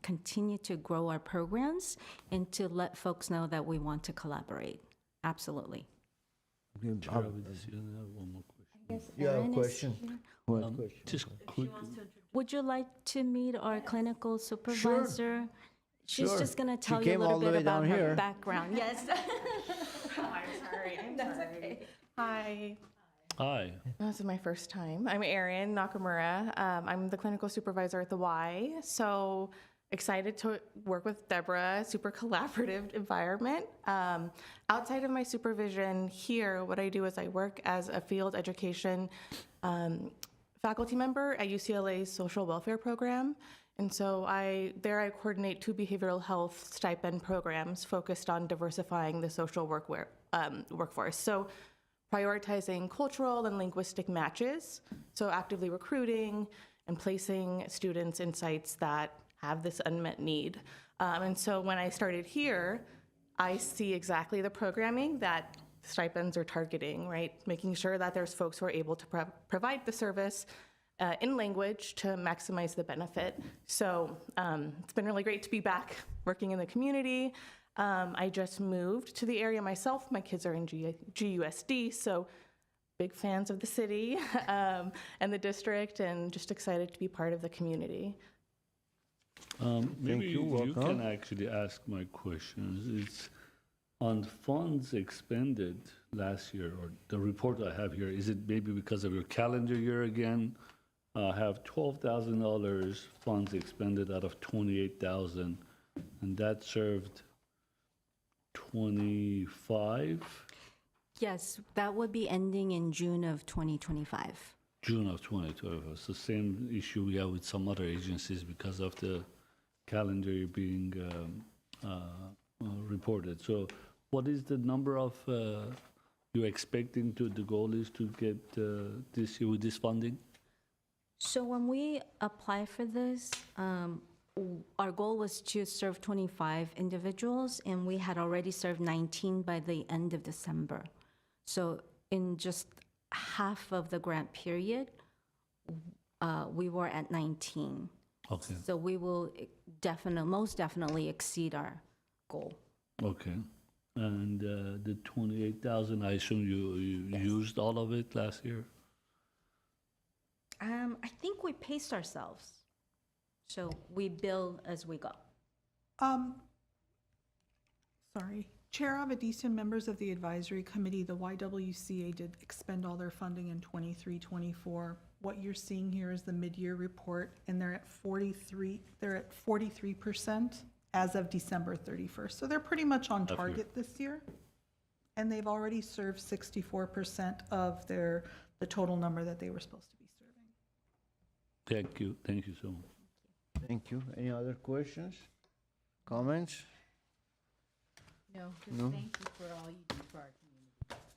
continue to grow our programs and to let folks know that we want to collaborate. Absolutely. Chair, I would just have one more question. You have a Erin is question? here. What question? Just quick. Would you like to meet our clinical supervisor? She's Sure. just going to She tell you a came little all the bit way about down her here. background. Yes. I'm sorry. Hi. Hi. This is my first time. I'm Erin Nakamura. I'm the clinical supervisor at the Y. So excited to work with Deborah. Super collaborative environment. Outside of my supervision here, what I do is I work as a field education faculty member at UCLA's social welfare program. And so I coordinate 2 behavioral health stipend programs focused on diversifying the social workforce. So prioritizing cultural and linguistic matches, so actively recruiting and placing students in sites that have this unmet need. And so when I started here, I see exactly the programming that stipends are targeting, right? Making sure that there's folks who are able to provide the service in language to maximize the benefit. So it's been really great to be back working in the community. I just moved to the area myself. My kids are in GUSD, so big fans of the city and the district, and just excited to be part of the community. Maybe you. you Welcome. can actually ask my questions. It's on funds expended last year, or the report I have here. Is it maybe because of your calendar year again? I have $12,000 funds expended out of $28,000, and that served 25. Yes, that would be ending in June of 2025. June of 2012. It's the same issue we have with some other agencies because of the calendar year being reported. So what is the number of you're expecting to, the goal is to get this year with this funding? So when we apply for this, our goal was to serve 25 individuals, and we had already served 19 by the end of December. So in just half of the grant period, we were at 19. Okay. So we will most definitely exceed our goal. Okay. And the 28,000, I assume you used all of it last year? I think we paced ourselves. So we bill as we go. Sorry. Chair Avedisian, members of the advisory committee, the YWCA did expend all their funding in 23-24. What you're seeing here is the mid-year report, and they're at 43% as of December 31st. So they're pretty much on target this year. And they've already served 64% of the total number that they were supposed to be serving. Thank you. Thank you so much. Thank you. Any other questions? Comments? No, No? just thank you for all you do for our community.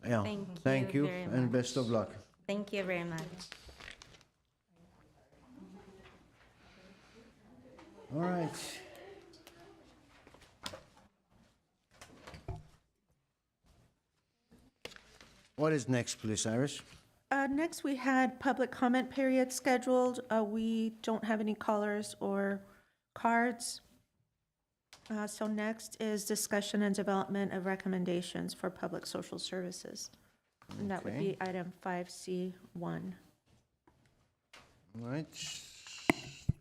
Yeah. Thank you very and much. best of luck. Thank you very much. All right. What is next, please, Iris? Next, we had public comment period scheduled. We don't have any callers or cards. So next is discussion and development of recommendations for public social services. And that would be item 5C1. All right.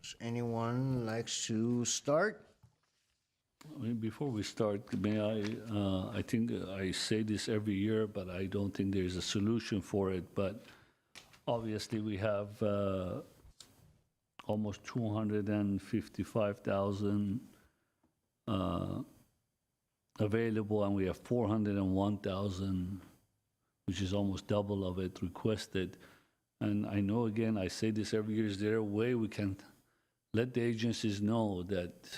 Does anyone likes to start? I mean, before we start, may I think I say this every year, but I don't think there's a solution for it. But obviously, we have almost 255,000 available, and we have 401,000, which is almost double of it requested. And I know, again, I say this every year, is there a way we can let the agencies know that,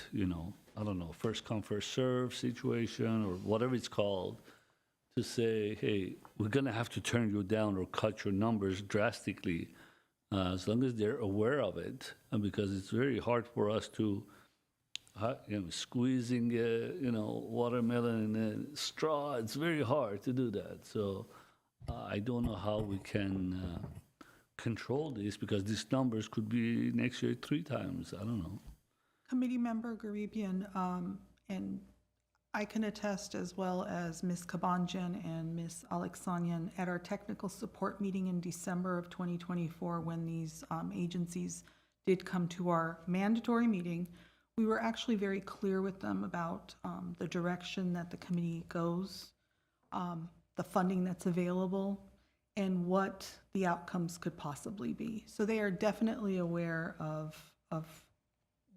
I don't know, first come, first serve situation or whatever it's called, to say, hey, we're going to have to turn you down or cut your numbers drastically, as long as they're aware of it, and because it's very hard for us to, squeezing, watermelon in a straw, it's very hard to do that. So I don't know how we can control this, because these numbers could be next year 3 times. I don't know. Committee member Garibian, and I can attest, as well as Ms. Kabanjan and Ms. Alexanian, at our technical support meeting in December of 2024, when these agencies did come to our mandatory meeting, we were actually very clear with them about the direction that the committee goes, the funding that's available, and what the outcomes could possibly be. So they are definitely aware of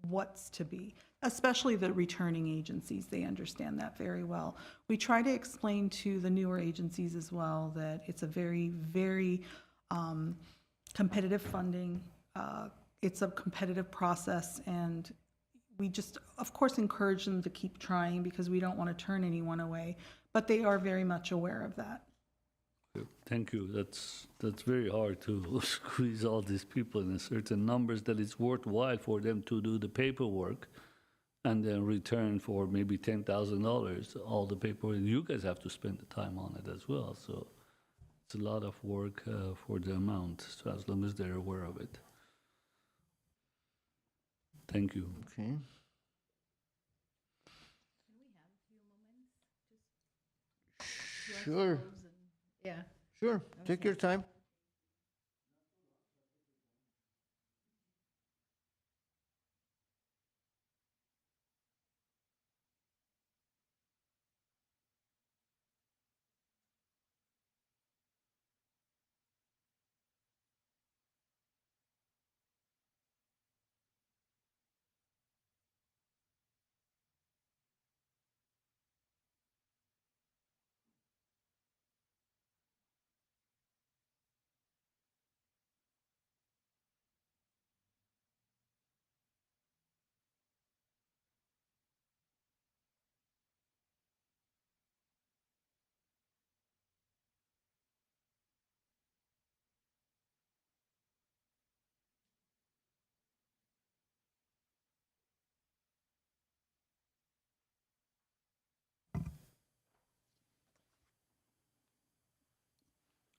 what's to be, especially the returning agencies. They understand that very well. We try to explain to the newer agencies as well that it's a very, very competitive funding. It's a competitive process, and we just, of course, encourage them to keep trying because we don't want to turn anyone away, but they are very much aware of that. Thank you. That's very hard to squeeze all these people in a certain numbers that it's worthwhile for them to do the paperwork and then return for maybe $10,000, all the paperwork. You guys have to spend the time on it as well. So it's a lot of work for the amount, so as long as they're aware of it. Thank you. Okay. Sure. Yeah. Sure. Take your time.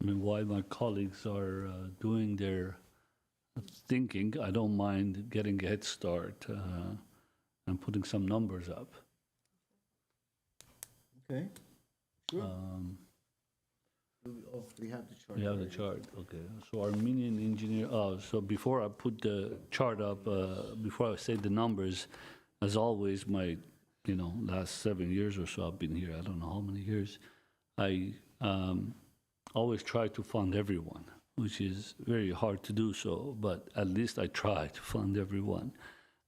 I mean, while my colleagues are doing their thinking, I don't mind getting a head start and putting some numbers up. Okay. Sure. We have the chart. We have the chart, okay. So Armenian engineer, so before I put the chart up, before I say the numbers, as always, my, last 7 years or so I've been here, I don't know how many years, I always try to fund everyone, which is very hard to do so, but at least I try to fund everyone.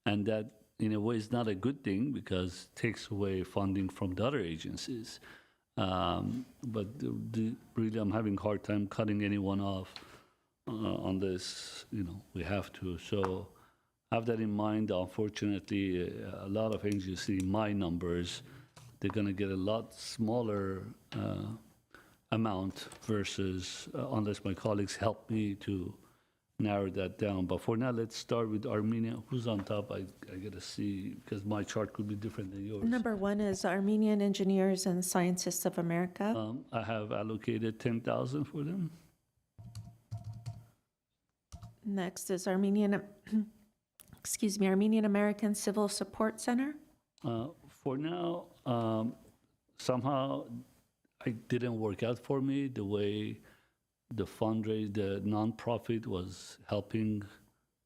And that, in a way, is not a good thing because it takes away funding from the other agencies. But really, I'm having a hard time cutting anyone off on this. We have to. So have that in mind. Unfortunately, a lot of agencies, my numbers, they're going to get a lot smaller amount versus unless my colleagues help me to narrow that down. But for now, let's start with Armenia. Who's on top? I got to see, because my chart could be different than yours. Number 1 is Armenian Engineers and Scientists of America. I have allocated 10,000 for them. Next is Armenian American Civil Support Center. For now, somehow it didn't work out for me the way the nonprofit was helping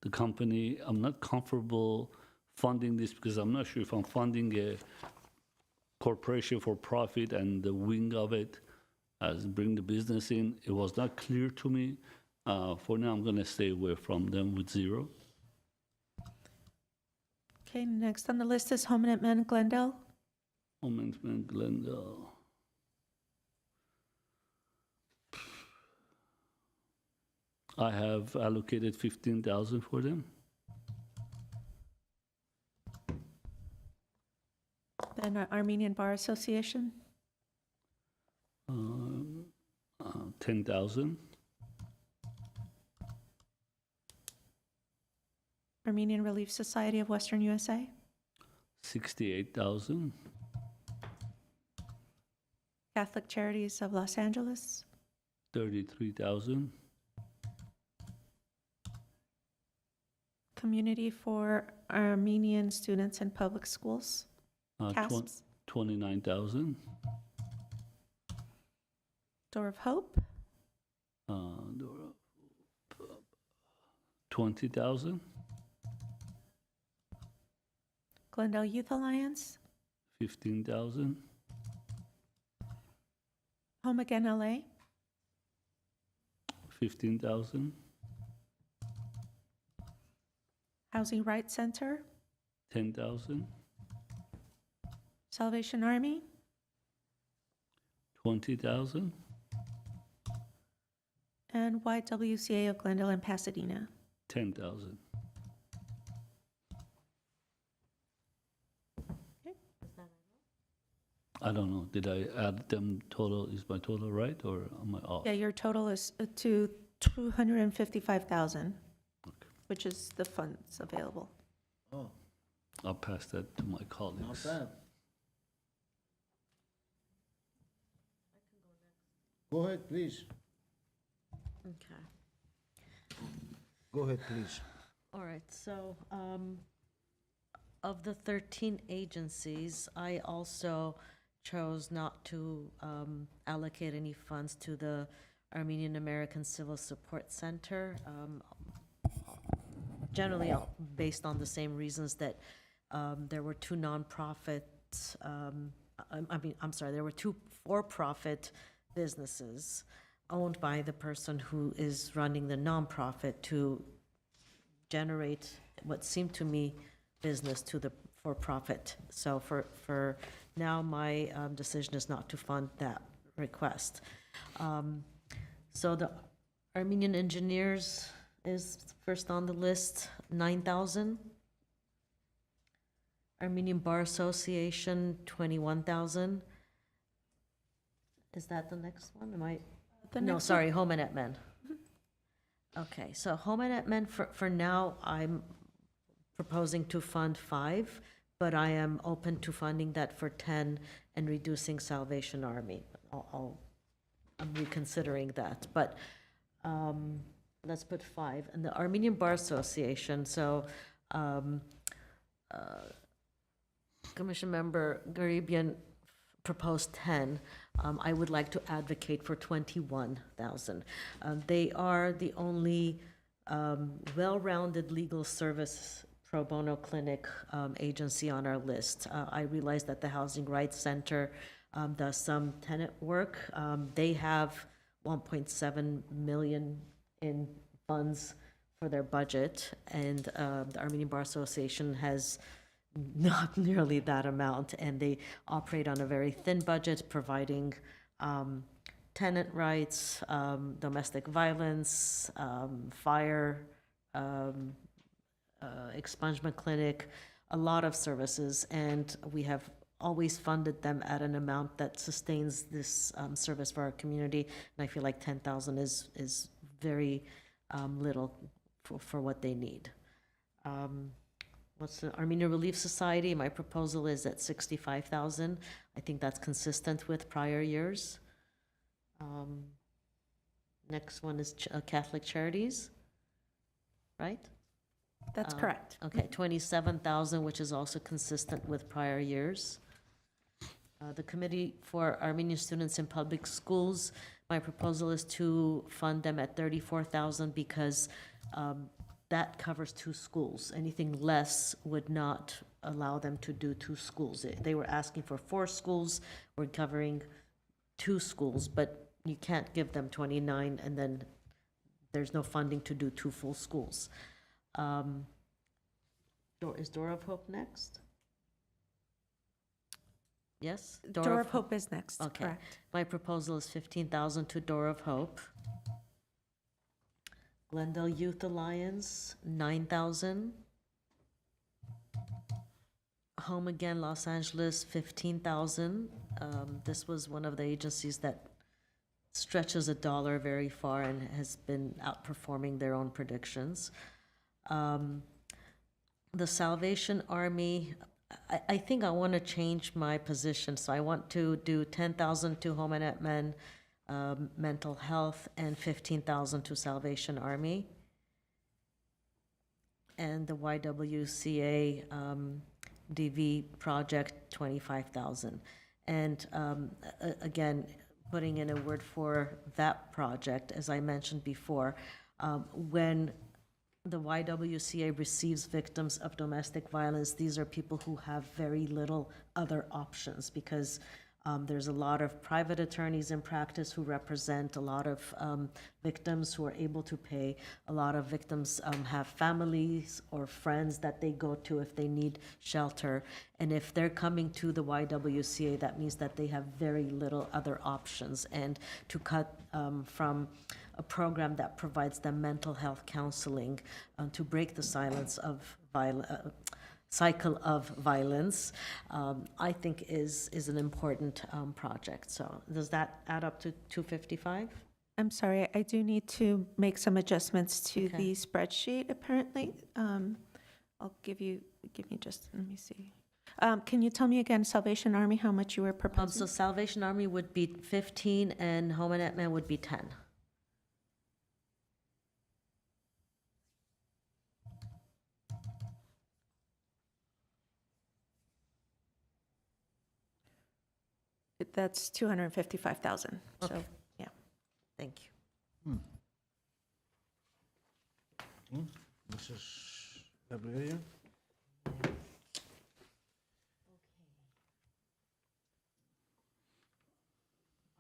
the company. I'm not comfortable funding this because I'm not sure if I'm funding a corporation for profit and the wing of it as bring the business in. It was not clear to me. For now, I'm going to stay away from them with 0. Okay, next on the list is Homenetmen Glendale. Homenetmen Glendale. I have allocated 15,000 for them. Then Armenian Bar Association. 10,000. Armenian Relief Society of Western USA. 68,000. Catholic Charities of Los Angeles. 33,000. Community for Armenian Students in Public Schools. CASPS. 29,000. Door of Hope. 20,000. Glendale Youth Alliance. 15,000. Home Again LA. 15,000. Housing Rights Center. 10,000. Salvation Army. 20,000. And YWCA of Glendale and Pasadena. 10,000. I don't know, did I add them total, is my total right, or am I off? Yeah, your total is to 255,000, which is the funds available. Oh, I'll pass that to my not colleagues. bad. Go ahead, please. Okay. Go ahead, please. All right, so of the 13 agencies, I also chose not to allocate any funds to the Armenian American Civil Support Center. Generally, based on the same reasons that there were two nonprofits, there were two for-profit businesses owned by the person who is running the nonprofit to generate what seemed to me business to the for-profit. So for now, my decision is not to fund that request. So the Armenian Engineers is first on the list, 9,000. Armenian Bar Association, 21,000. Is that the next one? Am I? No, sorry, Home and Et Men. Okay, so Home and Et Men, for now, I'm proposing to fund 5, but I am open to funding that for 10 and reducing Salvation Army. I'm reconsidering that, but let's put 5. And the Armenian Bar Association, so Commission Member Garibian proposed 10. I would like to advocate for 21,000. They are the only well-rounded legal service pro bono clinic agency on our list. I realize that the Housing Rights Center does some tenant work. They have 1.7 million in funds for their budget, and the Armenian Bar Association has not nearly that amount, and they operate on a very thin budget, providing tenant rights, domestic violence, fire, expungement clinic, a lot of services, and we have always funded them at an amount that sustains this service for our community, and I feel like 10,000 is very little for what they need. What's the Armenian Relief Society? My proposal is at 65,000. I think that's consistent with prior years. Next one is Catholic Charities, right? That's correct. Okay, 27,000, which is also consistent with prior years. The Committee for Armenian Students in Public Schools, my proposal is to fund them at 34,000 because that covers 2 schools. Anything less would not allow them to do 2 schools. They were asking for 4 schools. We're covering 2 schools, but you can't give them 29 and then there's no funding to do 2 full schools. Is Door of Hope next? Yes? Door of Hope is next, Okay. correct. My proposal is 15,000 to Door of Hope. Glendale Youth Alliance, 9,000. Home Again Los Angeles, 15,000. This was one of the agencies that stretches a dollar very far and has been outperforming their own predictions. The Salvation Army, I think I want to change my position, so I want to do 10,000 to Home and Et Men, mental health, and 15,000 to Salvation Army. And the YWCA DV project, 25,000. And again, putting in a word for that project, as I mentioned before, when the YWCA receives victims of domestic violence, these are people who have very little other options because There's a lot of private attorneys in practice who represent a lot of victims who are able to pay. A lot of victims have families or friends that they go to if they need shelter. And if they're coming to the YWCA, that means that they have very little other options. And to cut from a program that provides them mental health counseling to break the silence of cycle of violence, I think is an important project. So does that add up to 255? I'm sorry, I do need to make some adjustments to Okay. the spreadsheet, apparently. I'll give me just, let me see. Can you tell me again, Salvation Army, how much you were proposing? So Salvation Army would be 15 and Home and Etman would be 10. That's 255,000, so, Okay. yeah. Thank you. Mrs. Gabriela?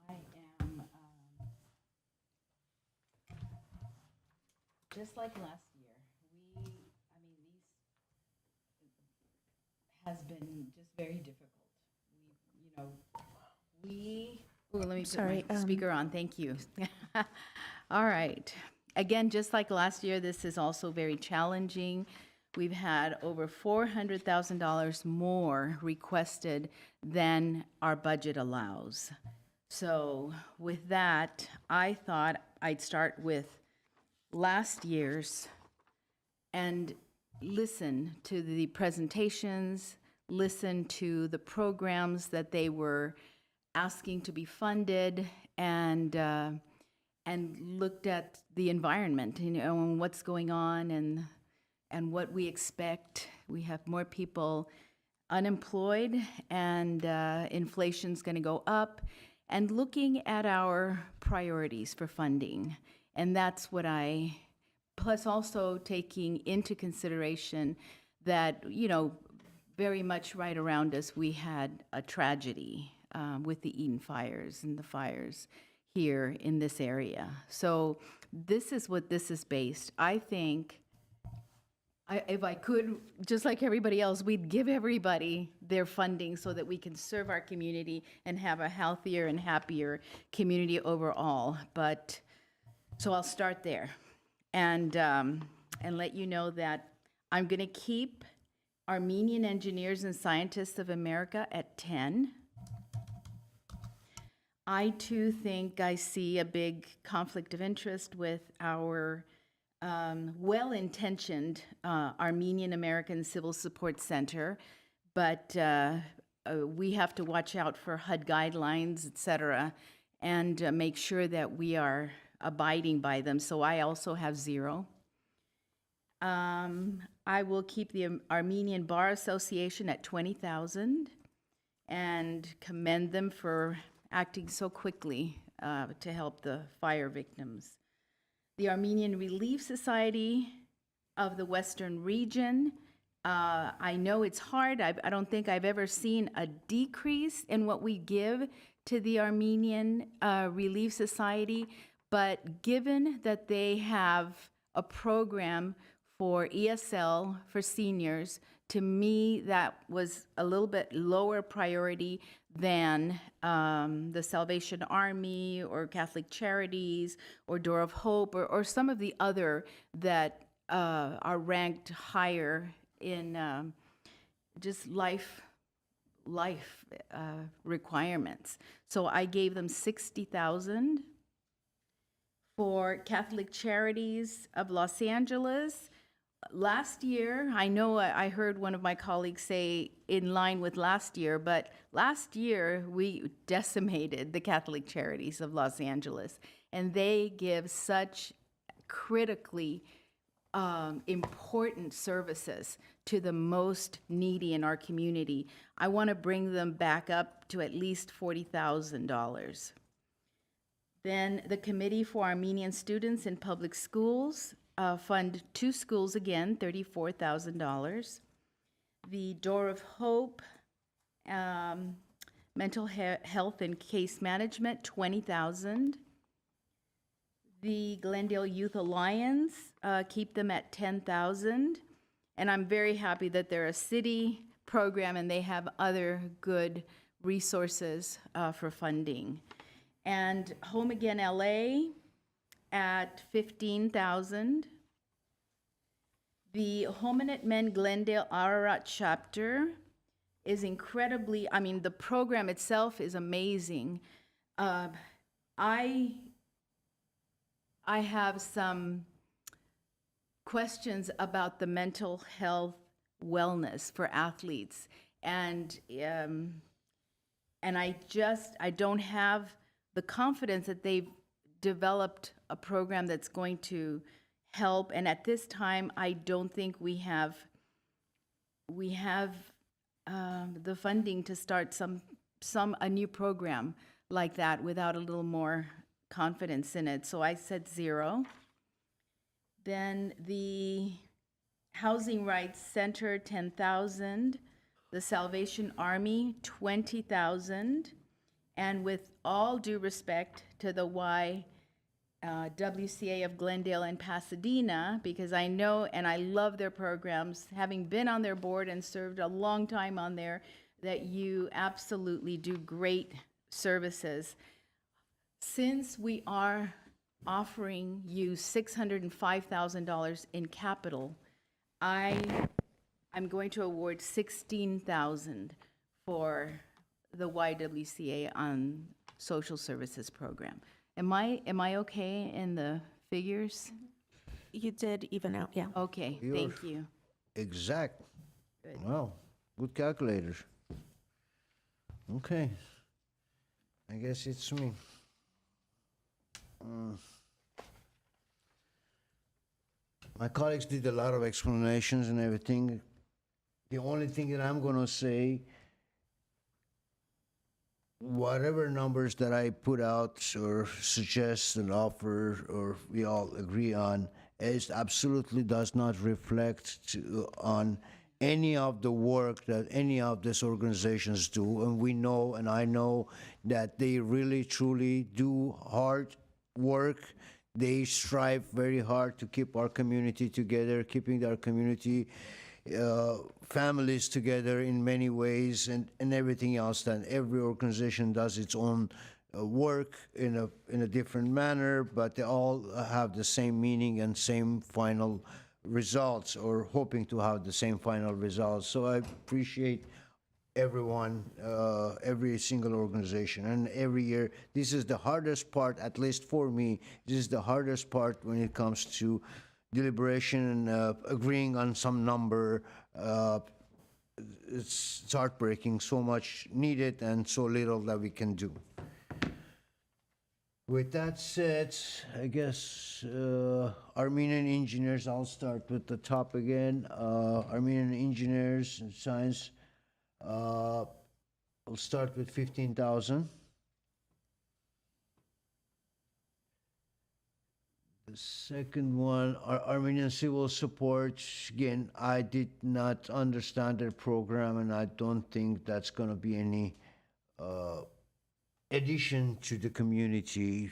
I am, just like last year, these has been just very difficult. Let me Sorry, put my speaker on, thank you. All right. Again, just like last year, this is also very challenging. We've had over $400,000 more requested than our budget allows. So with that, I thought I'd start with last year's and listen to the presentations, listen to the programs that they were asking to be funded, and looked at the environment, and what's going on, and what we expect. We have more people unemployed, and inflation's going to go up, and looking at our priorities for funding. And that's what plus also taking into consideration that, very much right around us, we had a tragedy with the Eaton fires and the fires here in this area. So this is what this is based. I think if I could, just like everybody else, we'd give everybody their funding so that we can serve our community and have a healthier and happier community overall. So I'll start there and let you know that I'm going to keep Armenian Engineers and Scientists of America at 10. I too think I see a big conflict of interest with our well-intentioned Armenian American Civil Support Center, but we have to watch out for HUD guidelines, et cetera, and make sure that we are abiding by them. So I also have 0. I will keep the Armenian Bar Association at 20,000 and commend them for acting so quickly to help the fire victims. The Armenian Relief Society of the Western Region, I know it's hard. I don't think I've ever seen a decrease in what we give to the Armenian Relief Society, but given that they have a program for ESL for seniors, to me, that was a little bit lower priority than the Salvation Army or Catholic Charities or Door of Hope or some of the other that are ranked higher in just life requirements. So I gave them 60,000. For Catholic Charities of Los Angeles, last year, I know I heard one of my colleagues say in line with last year, but last year we decimated the Catholic Charities of Los Angeles, and they give such critically important services to the most needy in our community. I want to bring them back up to at least $40,000. Then the Committee for Armenian Students in Public Schools fund 2 schools again, $34,000. The Door of Hope Mental health and case management, 20,000. The Glendale Youth Alliance, keep them at 10,000. And I'm very happy that they're a city program and they have other good resources for funding. And Home Again LA at 15,000. The Hominid Men Glendale Ararat chapter is incredibly, I mean, the program itself is amazing. I have some questions about the mental health wellness for athletes, and I don't have the confidence that they've developed a program that's going to help. And at this time, I don't think we have the funding to start a new program like that without a little more confidence in it. So I said 0. Then the Housing Rights Center, 10,000. The Salvation Army, 20,000. And with all due respect to the WCA of Glendale and Pasadena, because I know and I love their programs, having been on their board and served a long time on there, that you absolutely do great services. Since we are offering you $605,000 in capital, I'm going to award $16,000 for the YWCA on social services program. Am I okay in the figures? You did even out, yeah. Okay, thank you. Exact. Good. Wow, good calculators. Okay. I guess it's me. My colleagues did a lot of explanations and everything. The only thing that I'm gonna say, whatever numbers that I put out or suggest and offer or we all agree on, it absolutely does not reflect on any of the work that any of these organizations do. And we know, and I know, that they really, truly do hard work. They strive very hard to keep our community together, keeping our community families together in many ways, and everything else. That every organization does its own work in a different manner, but they all have the same meaning and same final results, or hoping to have the same final results. So I appreciate everyone, every single organization, and every year. This is the hardest part, at least for me. This is the hardest part when it comes to deliberation and agreeing on some number. It's heartbreaking, so much needed and so little that we can do. With that said, I guess Armenian engineers, I'll start with the top again. Armenian engineers and science, we'll start with 15,000. The second one, Armenian civil support. Again, I did not understand their program, and I don't think that's going to be any addition to the community,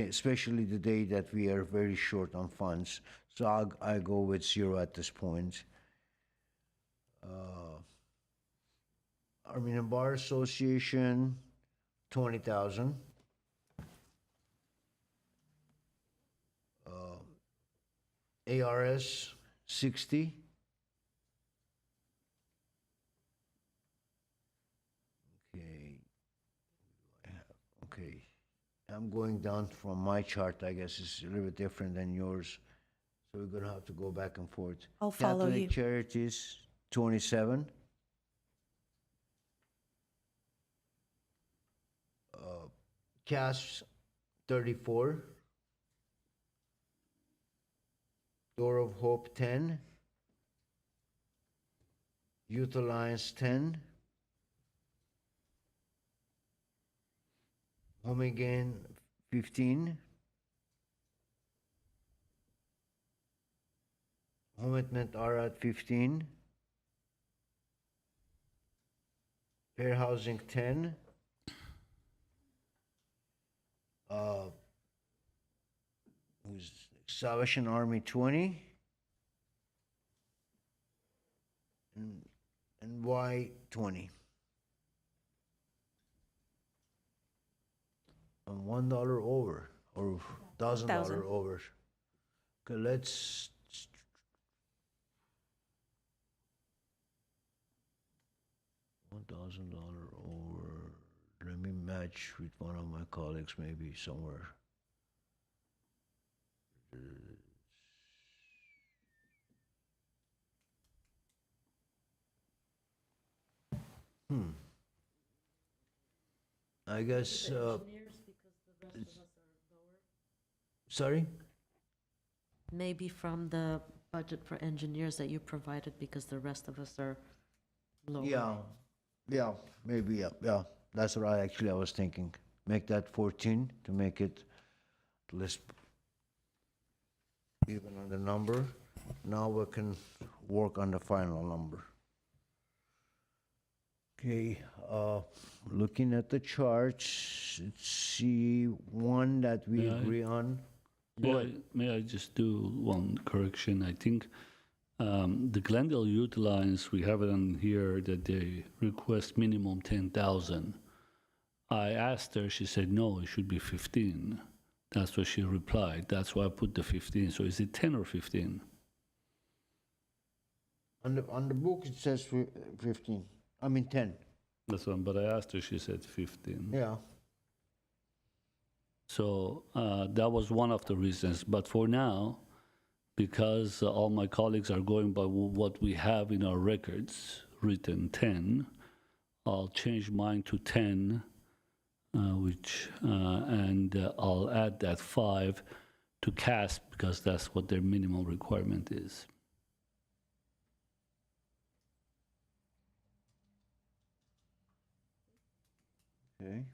especially the day that we are very short on funds. So I go with 0 at this point. Armenian Bar Association, 20,000. ARS, 60. Okay, I'm going down from my chart. I guess it's a little bit different than yours, so we're gonna have to go back and forth. I'll follow Catholic you. Charities, 27. CAS, 34. Door of Hope, 10. Youth Alliance, 10. Home Again, 15. Homitment Arad, 15. Fair Housing, 10. who's Salvation Army 20, and Y 20. And $1 over, or $1,000 over. Okay, let's. $1,000 over. Let me match with one of my colleagues, maybe somewhere. I guess. Sorry? Maybe from the budget for engineers that you provided, because the rest of us are lower. Yeah, maybe, yeah. That's what I was thinking. Make that 14 to make it less even on the number. Now we can work on the final number. Okay, looking at the charts, it's C1 that we agree on. Go ahead. May I just do one correction? I think the Glendale Youth Alliance, we have it on here that they request minimum 10,000. I asked her, she said, no, it should be 15. That's what she replied. That's why I put the 15. So is it 10 or 15? On the book, it says 15. I mean 10. That's one, but I asked her, she said 15. Yeah. So that was one of the reasons. But for now, because all my colleagues are going by what we have in our records, written 10, I'll change mine to 10, and I'll add that 5 to CASP because that's what their minimum requirement is. Okay.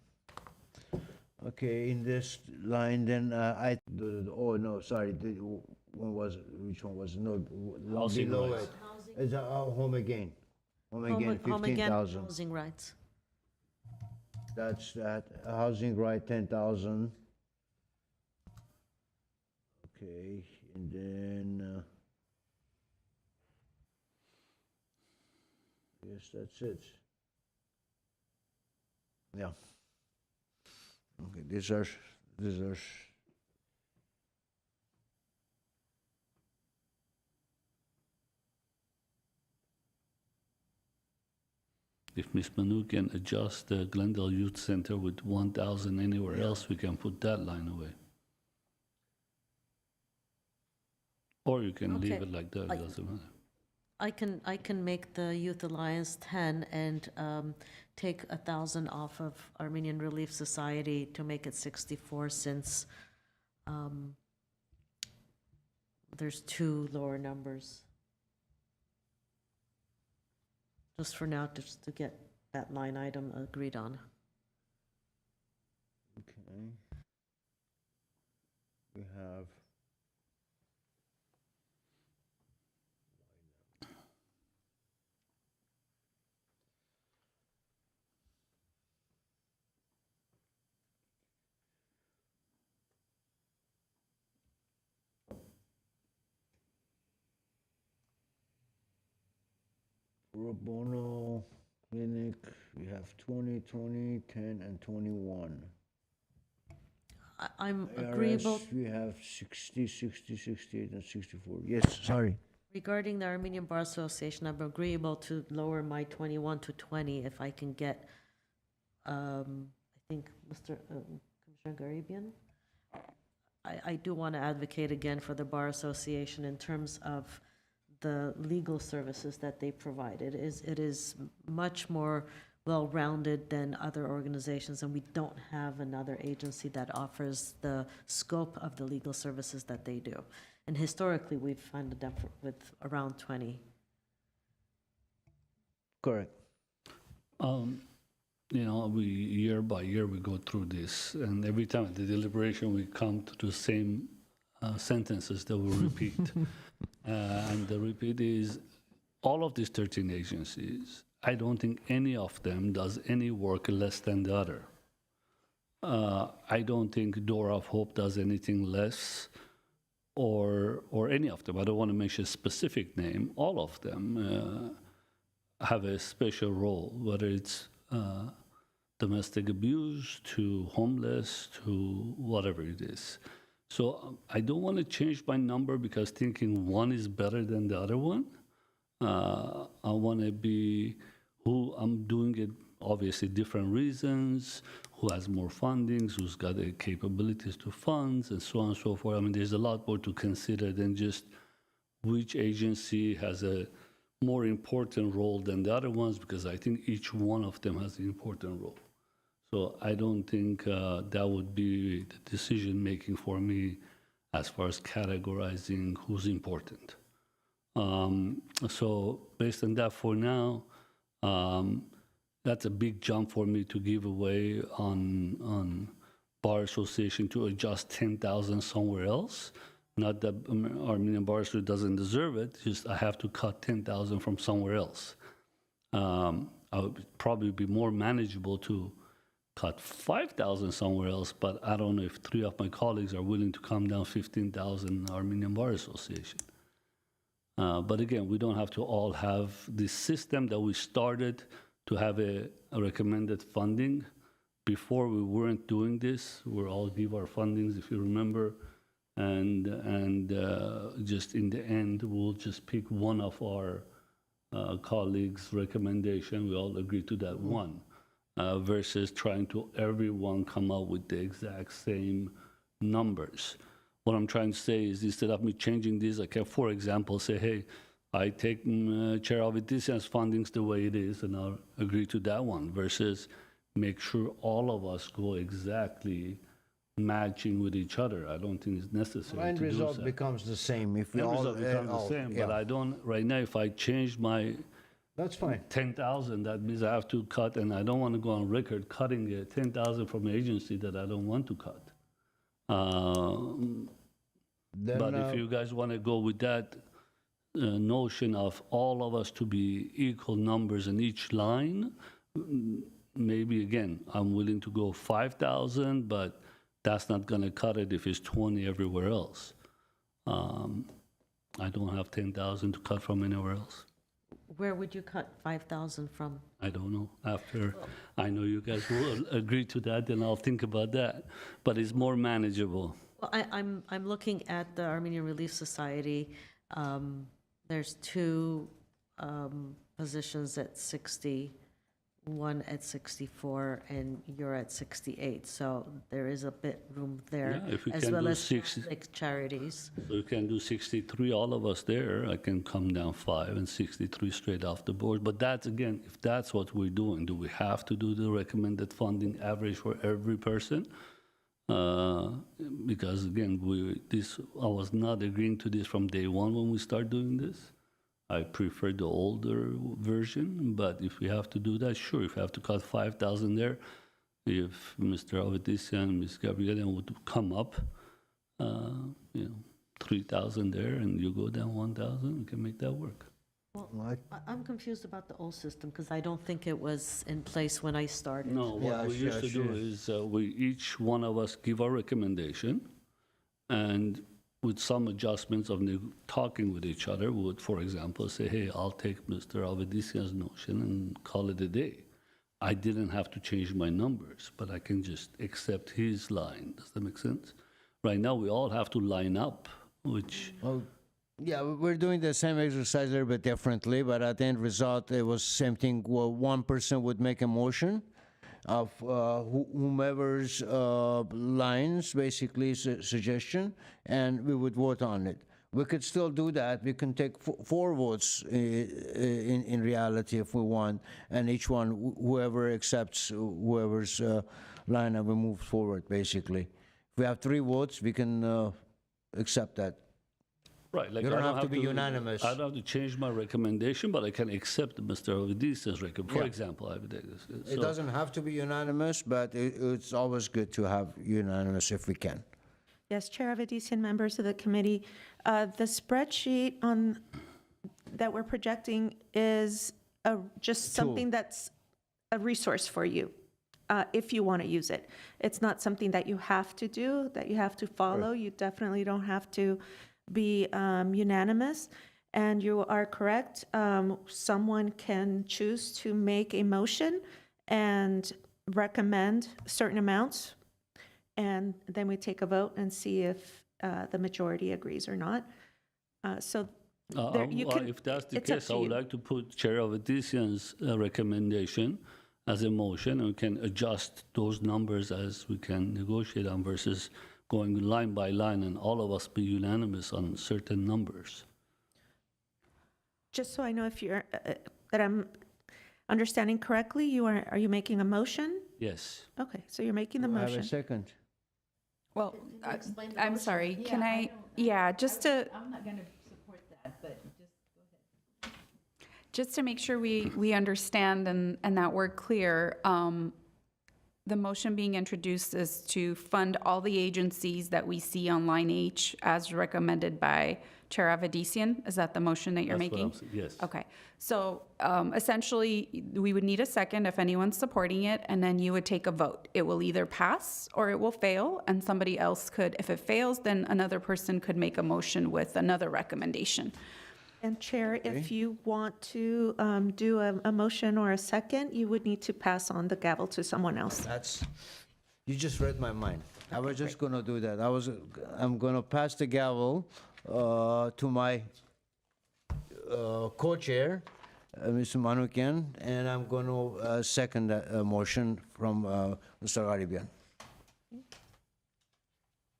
Okay, in this line, then oh no, sorry. Which one was it? No, Housing below rights. it. It's home again. Home again, 15,000. Housing rights. That's that. Housing right, 10,000. Okay, and then yes, that's it. Yeah. Okay, these are. If Ms. Manu can adjust the Glendale Youth Center with 1,000 anywhere else, we can put that line away. Or you can leave Okay. it like that, it doesn't matter. I can make the Youth Alliance 10 and take 1,000 off of Armenian Relief Society to make it 64, since there's two lower numbers. Just for now, just to get that line item agreed on. Okay. We have. Pro bono clinic, we have 20, 20, 10, and 21. I'm ARS, agreeable. we have 60, 60, 68, and 64. Yes, sorry. Regarding the Armenian Bar Association, I'm agreeable to lower my 21 to 20 if I can get, I think, Mr. Commissioner Garibian. I do want to advocate again for the Bar Association in terms of the legal services that they provide. It is much more well-rounded than other organizations, and we don't have another agency that offers the scope of the legal services that they do. And historically, we've funded them with around 20. Correct. Year by year we go through this, and every time at the deliberation we come to the same sentences that we repeat. And the repeat is, all of these 13 agencies, I don't think any of them does any work less than the other. I don't think Door of Hope does anything less, or any of them. I don't want to mention a specific name. All of them have a special role, whether it's domestic abuse to homeless to whatever it is. So I don't want to change my number because thinking one is better than the other one. I want to be who I'm doing it, obviously different reasons, who has more fundings, who's got the capabilities to funds, and so on and so forth. I mean, there's a lot more to consider than just which agency has a more important role than the other ones, because I think each one of them has an important role. So I don't think that would be the decision-making for me as far as categorizing who's important. So based on that for now, that's a big jump for me to give away on Bar Association to adjust 10,000 somewhere else. Not that Armenian Bar Association doesn't deserve it, just I have to cut 10,000 from somewhere else. I would probably be more manageable to cut 5,000 somewhere else, but I don't know if 3 of my colleagues are willing to come down 15,000 Armenian Bar Association. But again, we don't have to all have this system that we started to have a recommended funding. Before we weren't doing this, we all give our fundings, if you remember, and just in the end, we'll just pick one of our colleagues' recommendation. We all agree to that one, versus trying to everyone come up with the exact same numbers. What I'm trying to say is instead of me changing this, I can, for example, say, hey, I take Chair Avedisian's fundings the way it is, and I'll agree to that one, versus make sure all of us go exactly matching with each other. I don't think it's necessary End to do result so. becomes the same. If we End all result becomes the same, but I don't, right now, if I change my that's fine. 10,000, that means I have to cut, and I don't want to go on record cutting 10,000 from an agency that I don't want to cut. But if you guys want to go with that notion of all of us to be equal numbers in each line, maybe again, I'm willing to go 5,000, but that's not going to cut it if it's 20 everywhere else. I don't have 10,000 to cut from anywhere else. Where would you cut 5,000 from? I don't know. After I know you guys will agree to that, then I'll think about that. But it's more manageable. Well, I'm looking at the Armenian Relief Society. There's 2 positions at 60, 1 at 64, and you're at 68. So there is a bit room there, Yeah, if we as can well do as 60 Catholic charities. So you can do 63, all of us there. I can come down 5 and 63 straight off the board. But that's, again, if that's what we're doing, do we have to do the recommended funding average for every person? Because, again, I was not agreeing to this from day one when we start doing this. I prefer the older version, but if we have to do that, sure. If we have to cut 5,000 there, if Mr. Avedisian and Ms. Gabrielian would come up, 3,000 there, and you go down 1,000, we can make that work. Well, I'm confused about the old system because I don't think it was in place when I started. No, what we used to do is each one of us give our recommendation, and with some adjustments of talking with each other, would, for example, say, hey, I'll take Mr. Avedisian's notion and call it a day. I didn't have to change my numbers, but I can just accept his line. Does that make sense? Right now, we all have to line up, which... Well, yeah, we're doing the same exercise a little bit differently, but at the end result, it was same thing. Well, one person would make a motion of whomever's lines, basically suggestion, and we would vote on it. We could still do that. We can take 4 votes in reality if we want, and each one, whoever accepts whoever's line, and we move forward, basically. If we have 3 votes, we can accept that. Right, like you don't have to be unanimous. I don't have to change my recommendation, but I can accept Mr. Avedisian's recommendation. For Yeah. example, It doesn't have to be unanimous, but it's always good to have unanimous if we can. Yes, Chair Avedisian, members of the committee, the spreadsheet that we're projecting is just something that's a resource for you. if you want to use it. It's not something that you have to do, that you have to follow. You definitely don't have to be unanimous. And you are correct. Someone can choose to make a motion and recommend certain amounts, and then we take a vote and see if the majority agrees or not. So there, you can, If that's the it's up case, to I would you. like to put Chair Avedissian's recommendation as a motion, and we can adjust those numbers as we can negotiate on versus going line by line and all of us be unanimous on certain numbers. Just so I know if you're, that I'm understanding correctly, are you making a motion? Yes. Okay, so you're making the Do I have a motion. second? Well, I'm sorry, can I, just to, I'm not going to support that, but just to make sure we understand and that we're clear, the motion being introduced is to fund all the agencies that we see on line H as recommended by Chair Avedissian. Is that the motion that you're That's what making? I'm saying, yes. Okay, so essentially, we would need a second if anyone's supporting it, and then you would take a vote. It will either pass or it will fail, and somebody else could, if it fails, then another person could make a motion with another recommendation. And Chair, if you want to do a motion or a second, you would need to pass on the gavel to someone else. You just read my mind. I was just gonna do that. I'm gonna pass the gavel to my co-chair, Mr. Manukian, and I'm gonna second that motion from Mr. Garibian.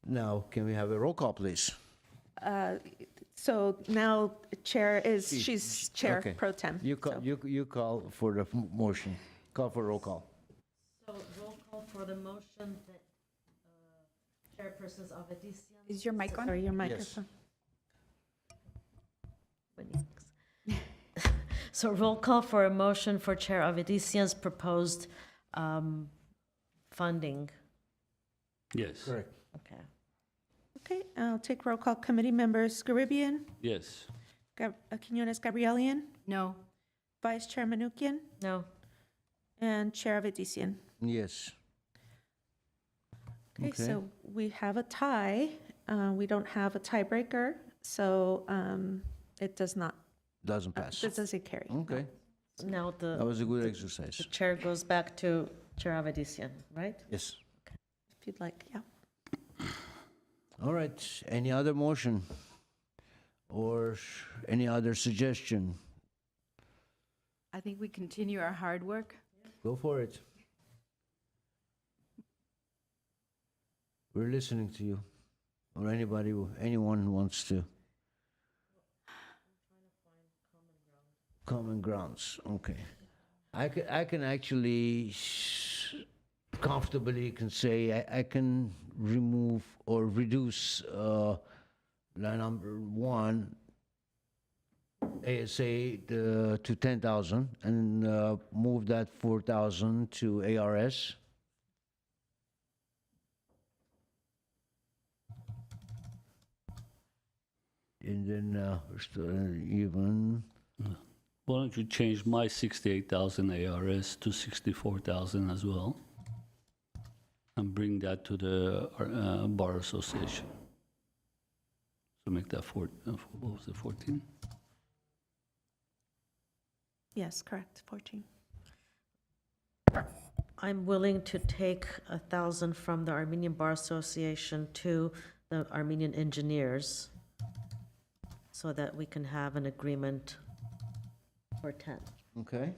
Now, can we have a roll call, please? So now Chair she's Chair Okay. Pro Tem. You call, you call for the motion. Call for roll call. So roll call for the motion that Chairpersons Avedissian. Is your mic on? Sorry, your microphone. So roll call for a motion for Chair Avedissian's proposed funding. Yes. Correct. Okay. Okay, I'll take roll call. Committee members Garibian, Yes. Quinones Gabrielian, no. Vice Chair Manukian, No. and Chair Avedissian. Yes. Okay, so we have a tie. We don't have a tiebreaker, so it does not, Doesn't pass. this doesn't carry. Okay, Now that was a good exercise. the chair goes back to Chair Avedissian, right? Yes. If you'd like, yeah. All right, any other motion? Or any other suggestion? I think we continue our hard work. Go for it. We're listening to you, or anyone who wants to. Common grounds, okay. I can actually comfortably can say I can remove or reduce line number 1 ASA to 10,000 and move that 4,000 to ARS. And then even. Why don't you change my 68,000 ARS to 64,000 as well? And bring that to the Bar Association. So make that what was it, 14? Yes, correct, 14. I'm willing to take 1,000 from the Armenian Bar Association to the Armenian engineers so that we can have an agreement for 10. Okay.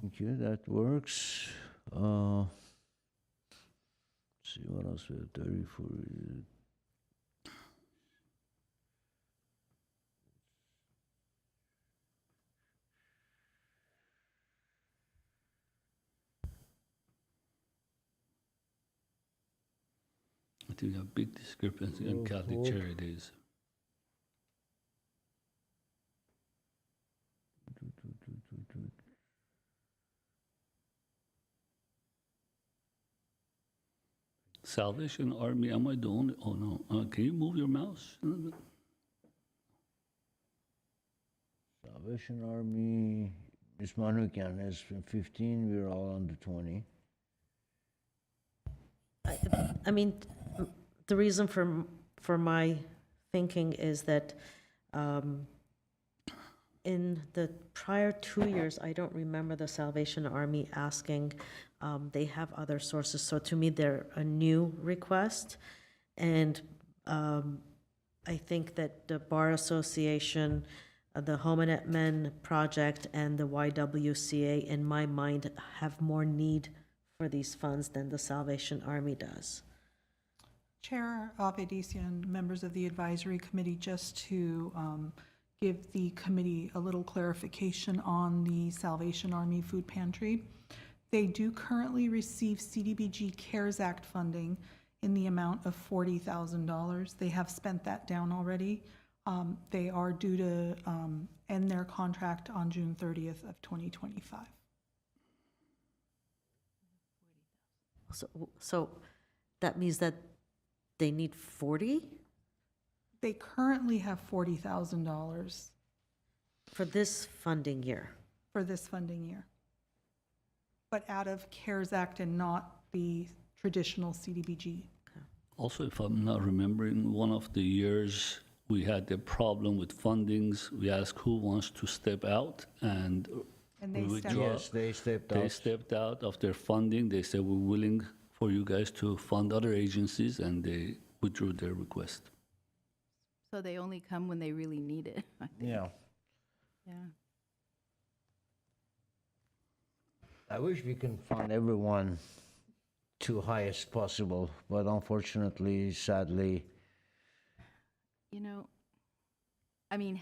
Thank you, that works. Let's see what else we have, 34. I think we have big discrepancy in Catholic Charities. Salvation Army, am I the only? Oh no, can you move your mouse a little bit? Salvation Army, Ms. Manukian is 15, we're all under 20. I mean, the reason for my thinking is that in the prior 2 years, I don't remember the Salvation Army asking. They have other sources, so to me, they're a new request. And I think that the Bar Association, the Home and Men Project, and the YWCA, in my mind, have more need for these funds than the Salvation Army does. Chair Avedisian, members of the advisory committee, just to give the committee a little clarification on the Salvation Army Food Pantry. They do currently receive CDBG CARES Act funding in the amount of $40,000. They have spent that down already. They are due to end their contract on June 30th of 2025. So that means that they need 40? They currently have $40,000 for this funding year. For this funding year. But out of CARES Act and not the traditional CDBG. Also, if I'm not remembering, one of the years we had a problem with fundings. We asked who wants to step out, and they we stepped withdraw. Yes, they stepped They out. stepped out of their funding. They said, we're willing for you guys to fund other agencies, and they withdrew their request. So they only come when they really need it, I think. Yeah. Yeah. I wish we can fund everyone to highest possible, but unfortunately, sadly, You know, I mean,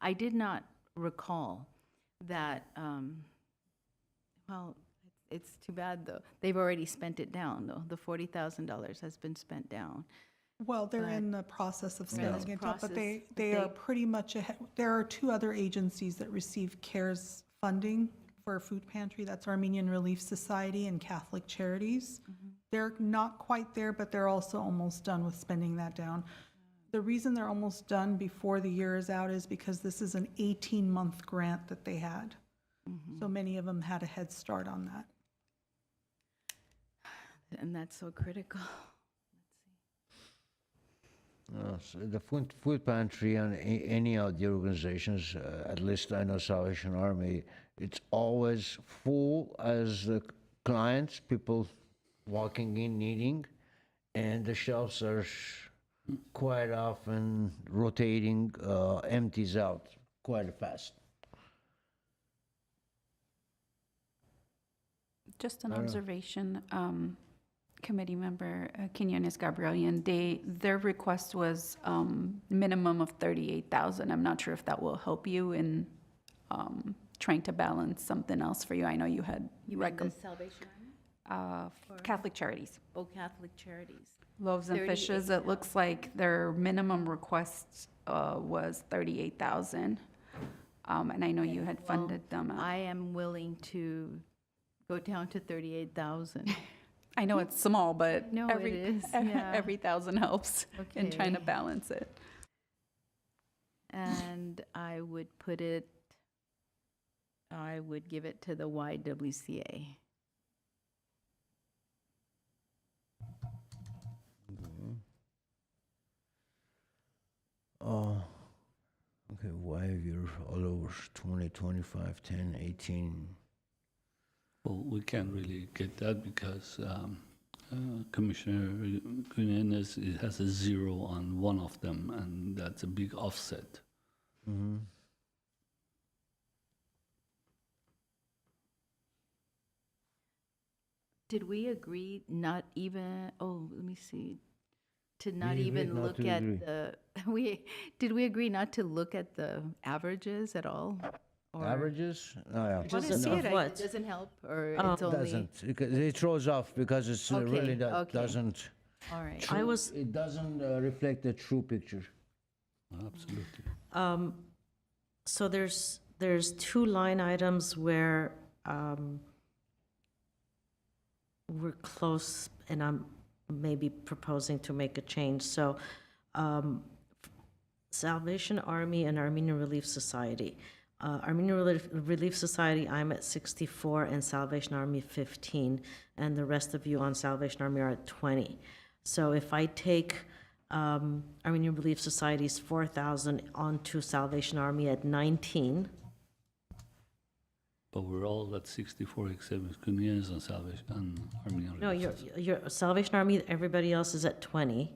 I did not recall that, well, it's too bad, though. They've already spent it down, though. The $40,000 has been spent down. Well, they're But- in the process of They're in spending the it up, but process, they are pretty much ahead. There are two other agencies that receive CARES funding for a food pantry. That's Armenian Relief Society and Catholic Charities. They're not quite there, but they're also almost done with spending that down. The reason they're almost done before the year is out is because this is an 18-month grant that they had. So many of them had a head start on that. And that's so critical. so the food pantry and any of the organizations, at least I know Salvation Army, it's always full as the clients, people walking in needing, and the shelves are quite often rotating, empties out quite fast. Just an I don't know. observation, committee member Quinones Gabrielian, their request was minimum of 38,000. I'm not sure if that will help you in trying to balance something else for you. I know you had You mean the Salvation Army? Catholic Charities. Oh, Catholic Charities. Loaves and Fishes, it looks like their minimum request was 38,000. And I know you had funded them. I am willing to go down to 38,000. I know it's small, but No, every, it is, yeah. every thousand helps in trying to Okay. balance it. And I would give it to the YWCA. Okay, why you're all over 20, 25, 10, 18. Well, we can't really get that because Commissioner Quinones has a 0 on one of them, and that's a big offset. Mm-hmm. Did we agree not even, let me see, to not We agreed even not look to at agree. did we agree not to look at the averages at all? Or- Averages? No, yeah. I want to Just see of it, what? it doesn't help, or Oh. it's only, Doesn't, because it throws off because it's Okay, really okay. doesn't. all right. It doesn't reflect the true picture. Absolutely. So there's two line items where we're close, and I'm maybe proposing to make a change. So Salvation Army and Armenian Relief Society. Armenian Relief Society, I'm at 64, and Salvation Army 15, and the rest of you on Salvation Army are at 20. So if I take Armenian Relief Society's 4,000 onto Salvation Army at 19, But we're all at 64 except Guineans and Salvation and Armenian. no, Relief your Salvation Army, everybody else is at 20.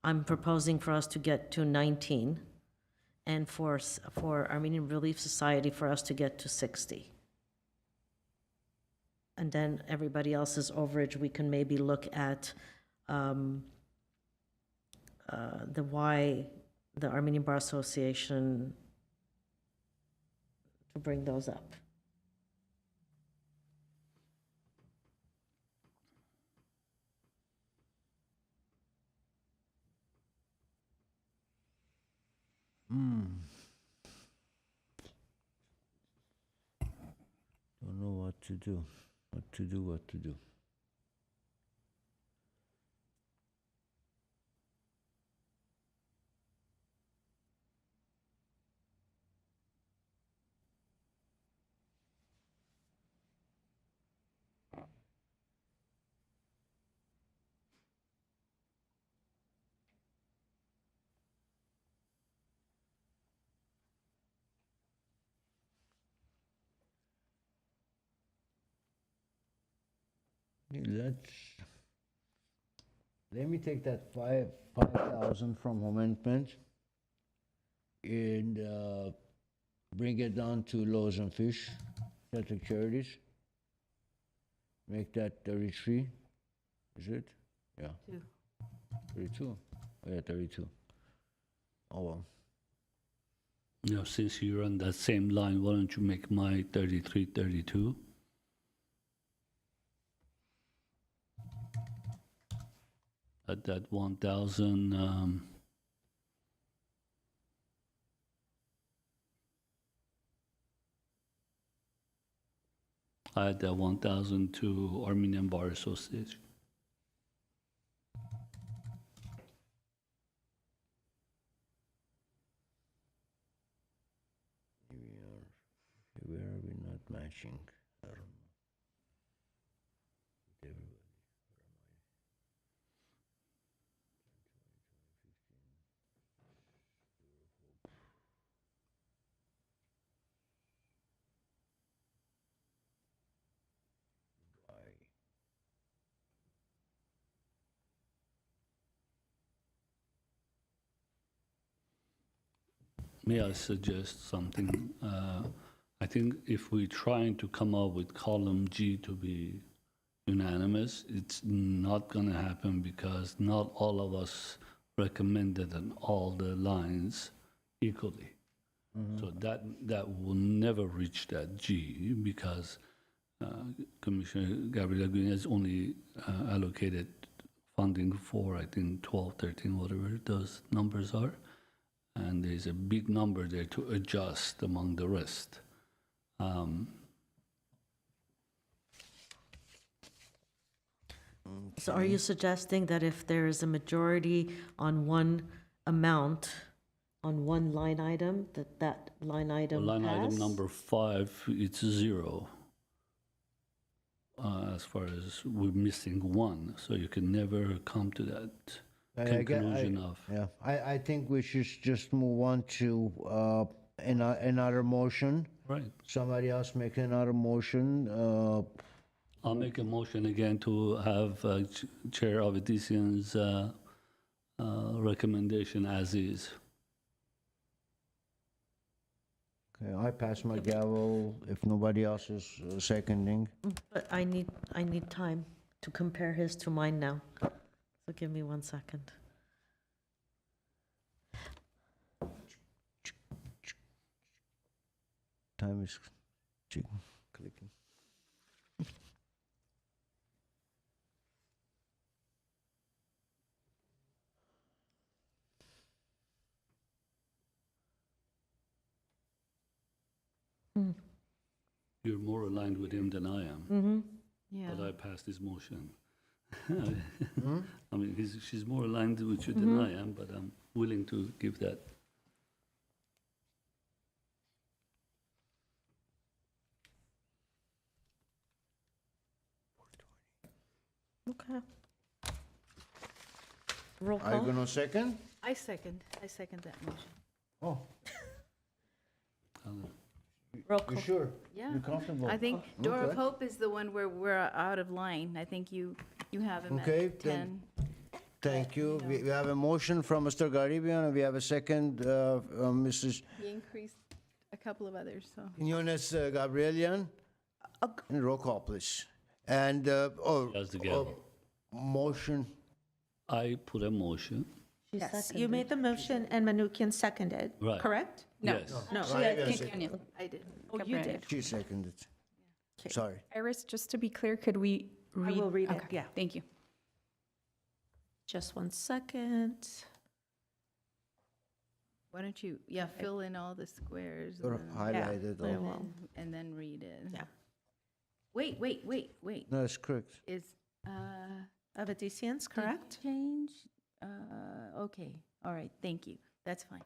I'm proposing for us to get to 19, and for Armenian Relief Society, for us to get to 60. And then everybody else's overage, we can maybe look at the Armenian Bar Association, to bring those up. Don't know what to do. What to do. Let me take that 5,000 from amendment and bring it down to Loaves and Fish, Catholic Charities. Make that 33, is it? Yeah. 32. Oh, yeah, 32. Oh, well. You know, since you're on that same line, why don't you make my 33, 32? At that 1,000, I had that 1,000 to Armenian Bar Association. Where are we not matching? I don't know. Everybody. May I suggest something? I think if we're trying to come up with column G to be unanimous, it's not going to happen because not all of us recommended on all the lines equally. So that will never reach that G because Commissioner Gabriela Guinez only allocated funding for, I think, 12, 13, whatever those numbers are. And there's a big number there to adjust among the rest. So are you suggesting that if there is a majority on one amount, on one line item, that line item Line item pass? number 5, it's 0. As far as we're missing 1, so you can never come to that conclusion of. Yeah, I think we should just move on to another motion. Right. Somebody else make another motion. I'll make a motion again to have Chair Avedisian's recommendation as is. Okay, I pass my gavel if nobody else is seconding. But I need time to compare his to mine now. So give me 1 second. Time is clicking. You're more aligned with him than I am. Mm-hmm. Yeah. But I passed his motion. I mean, she's more aligned with you than I am, but I'm willing to give that. Okay. Roll Are you call. gonna second? I second that motion. Oh, Roll you call. sure? Yeah. You comfortable? I think Door of Okay. Hope is the one where we're out of line. I think you have him Okay, at then 10. Thank you. We have a motion from Mr. Garibian, and we have a second, Mrs. He increased a couple of others, so. Quinones Gabrielian. And roll call, please. And, That's the gavel. motion, I put a motion. Yes, you made the motion and Menuchyan seconded, Right. correct? Yes. No. I did. Oh, you did. she seconded. Sorry. Iris, just to be clear, could we read? I will read it, Okay, yeah. Thank you. Just 1 second. Why don't you, fill in all the squares. Or and then- highlight it I all. will. And then read it. Yeah. Wait. No, that's correct. Is, Avedisians, correct? change? Okay, all right, thank you. That's fine.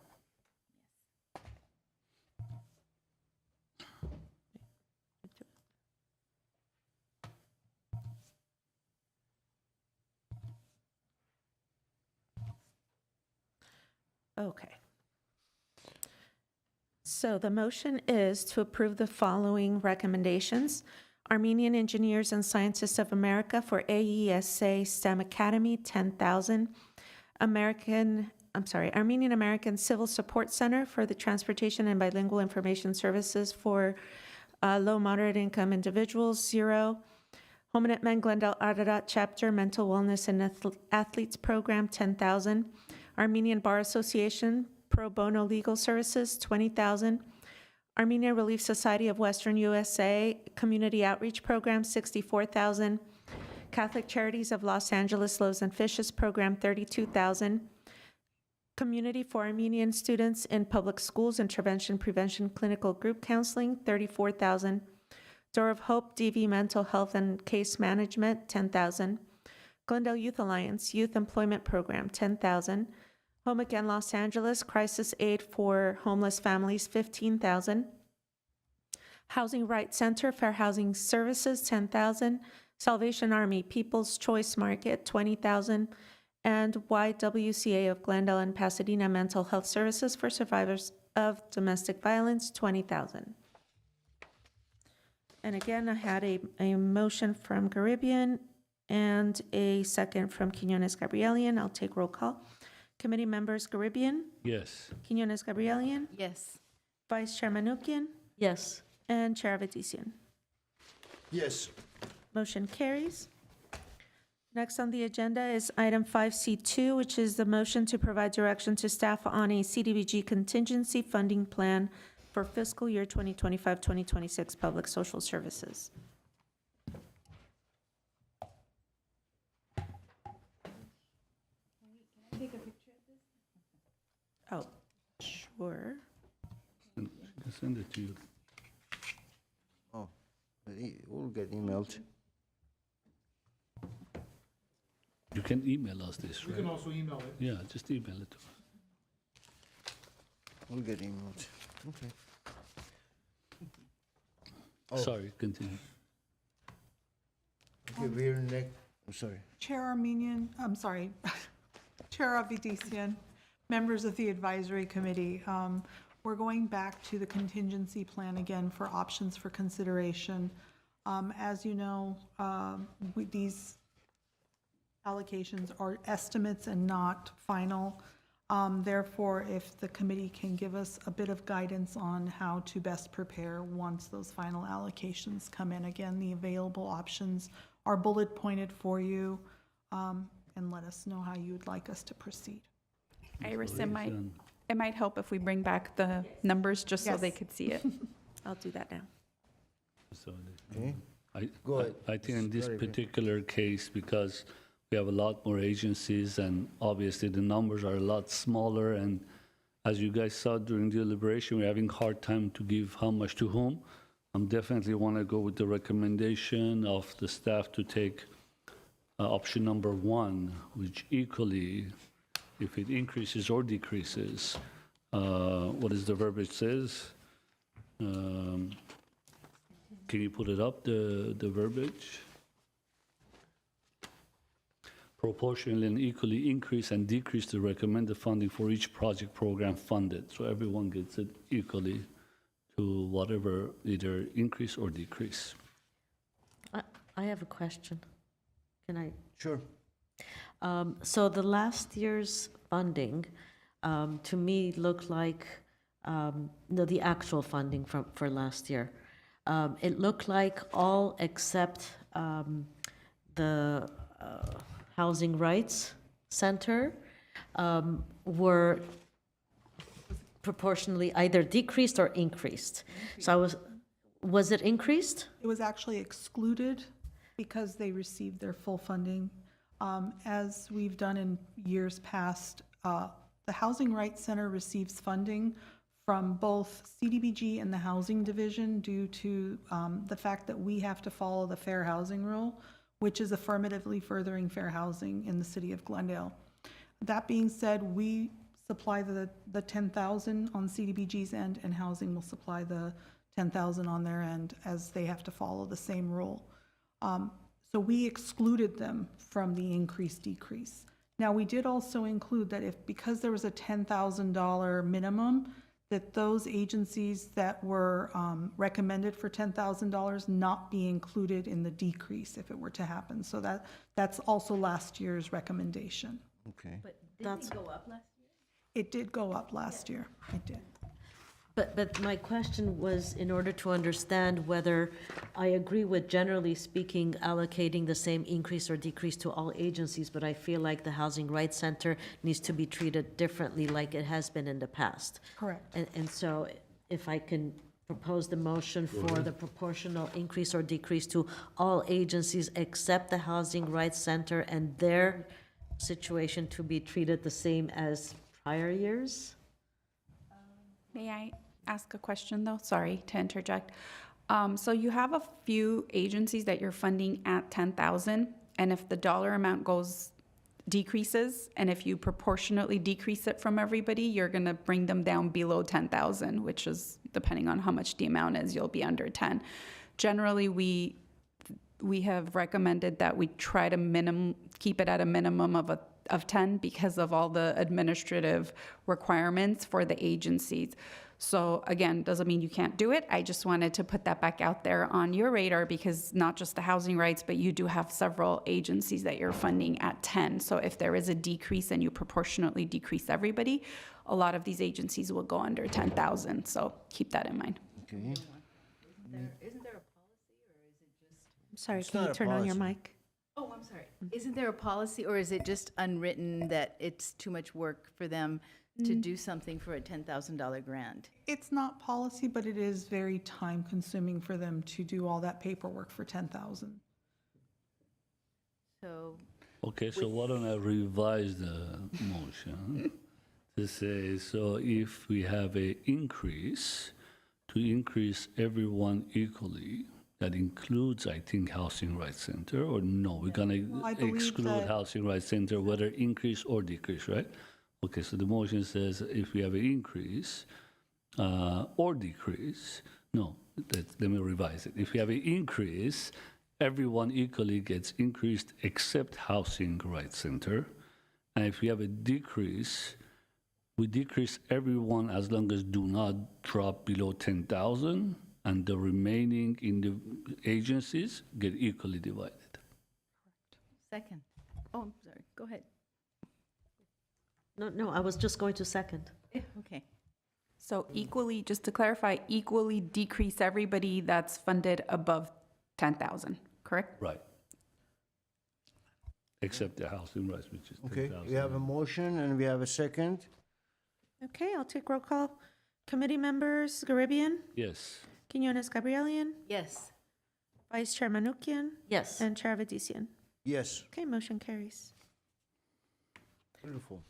Okay. So the motion is to approve the following recommendations. Armenian Engineers and Scientists of America for AESA STEM Academy, 10,000. Armenian American Civil Support Center for the Transportation and Bilingual Information Services for low moderate income individuals, 0. Hominid Men Glendale Ararat Chapter Mental Wellness and Athletes Program, 10,000. Armenian Bar Association Pro Bono Legal Services, 20,000. Armenian Relief Society of Western USA Community Outreach Program, 64,000. Catholic Charities of Los Angeles Loaves and Fishes Program, 32,000. Community for Armenian Students in Public Schools Intervention Prevention Clinical Group Counseling, 34,000. Door of Hope DV Mental Health and Case Management, 10,000. Glendale Youth Alliance Youth Employment Program, 10,000. Home Again Los Angeles Crisis Aid for Homeless Families, 15,000. Housing Rights Center Fair Housing Services, 10,000. Salvation Army People's Choice Market, 20,000. And YWCA of Glendale and Pasadena Mental Health Services for Survivors of Domestic Violence, 20,000. And again, I had a motion from Garibian and a second from Quinones Gabrielian. I'll take roll call. Committee members Garibian, Yes. Quinones Gabrielian, Yes. Vice Chair Menuchyan, Yes. and Chair Avedisian. Yes. Motion carries. Next on the agenda is item 5C2, which is the motion to provide direction to staff on a CDBG contingency funding plan for fiscal year 2025-2026 public social services. Oh, sure. I can send it to you. Oh, it will get emailed. You can email us this, right? You can also email it. Yeah, just email it to us. Will get emailed. Okay. Oh. Sorry, continue. Okay, we're next, I'm sorry. Chair Avedisian, members of the advisory committee, we're going back to the contingency plan again for options for consideration. As you know, these allocations are estimates and not final. Therefore, if the committee can give us a bit of guidance on how to best prepare once those final allocations come in. Again, the available options are bullet pointed for you, and let us know how you would like us to proceed. Iris, it might help if we bring back the numbers just so they Yes. could see it. I'll do that now. So Okay. Go ahead. I think in this particular case, because we have a lot more agencies and obviously the numbers are a lot smaller, and as you guys saw during deliberation, we're having hard time to give how much to whom. I'm definitely want to go with the recommendation of the staff to take option number 1, which equally, if it increases or decreases, what is the verbiage says? Can you put it up, the verbiage? proportionally and equally increase and decrease the recommended funding for each project program funded. So everyone gets it equally to whatever, either increase or decrease. I have a question. Can I? Sure. So the last year's funding, to me, looked like, no, the actual funding for last year. It looked like all except the Housing Rights Center were proportionally either decreased or increased. So was it increased? It was actually excluded because they received their full funding. As we've done in years past, the Housing Rights Center receives funding from both CDBG and the Housing Division due to the fact that we have to follow the Fair Housing Rule, which is affirmatively furthering fair housing in the city of Glendale. That being said, we supply the 10,000 on CDBG's end, and Housing will supply the 10,000 on their end, as they have to follow the same rule. So we excluded them from the decrease. Now, we did also include that because there was a $10,000 minimum, that those agencies that were recommended for $10,000 not be included in the decrease if it were to happen. So that's also last year's recommendation. Okay. But didn't it go up last year? It did go up last year. It did. But my question was in order to understand whether I agree with, generally speaking, allocating the same increase or decrease to all agencies, but I feel like the Housing Rights Center needs to be treated differently like it has been in the past. Correct. And so if I can propose the motion for the proportional increase or decrease to all agencies except the Housing Rights Center and their situation to be treated the same as prior years? May I ask a question, though? Sorry to interject. So you have a few agencies that you're funding at 10,000, and if the dollar amount decreases, and if you proportionately decrease it from everybody, you're going to bring them down below 10,000, which is, depending on how much the amount is, you'll be under 10. Generally, we have recommended that we try to keep it at a minimum of 10 because of all the administrative requirements for the agencies. So again, doesn't mean you can't do it. I just wanted to put that back out there on your radar because not just the housing rights, but you do have several agencies that you're funding at 10. So if there is a decrease and you proportionately decrease everybody, a lot of these agencies will go under 10,000. So keep that in mind. Okay. Isn't there a policy, or is it just? I'm sorry, It's can not you a turn on your policy. mic? Oh, I'm sorry. Isn't there a policy, or is it just unwritten that it's too much work for them to do something for a $10,000 grant? It's not policy, but it is very time consuming for them to do all that paperwork for 10,000. So Okay, so why don't I revise the motion to say, so if we have a increase, to increase everyone equally, that includes, I think, Housing Rights Center, or no, we're gonna I believe exclude that- Housing Rights Center, whether increase or decrease, right? Okay, so the motion says if we have an increase or decrease, no, let me revise it. If we have an increase, everyone equally gets increased except Housing Rights Center. And if we have a decrease, we decrease everyone as long as do not drop below 10,000, and the remaining in the agencies get equally divided. second. Oh, I'm sorry. Go ahead. No, I was just going to second. Okay. So equally, just to clarify, equally decrease everybody that's funded above 10,000, correct? Right. Except the Housing Rights, which is Okay, 10,000. we have a motion and we have a second. Okay, I'll take roll call. Committee members, Garibian, Yes. Quinones Gabrielian, Yes. Vice Chair Manukian, Yes. and Chair Avedisian. Yes, Okay, motion carries. beautiful.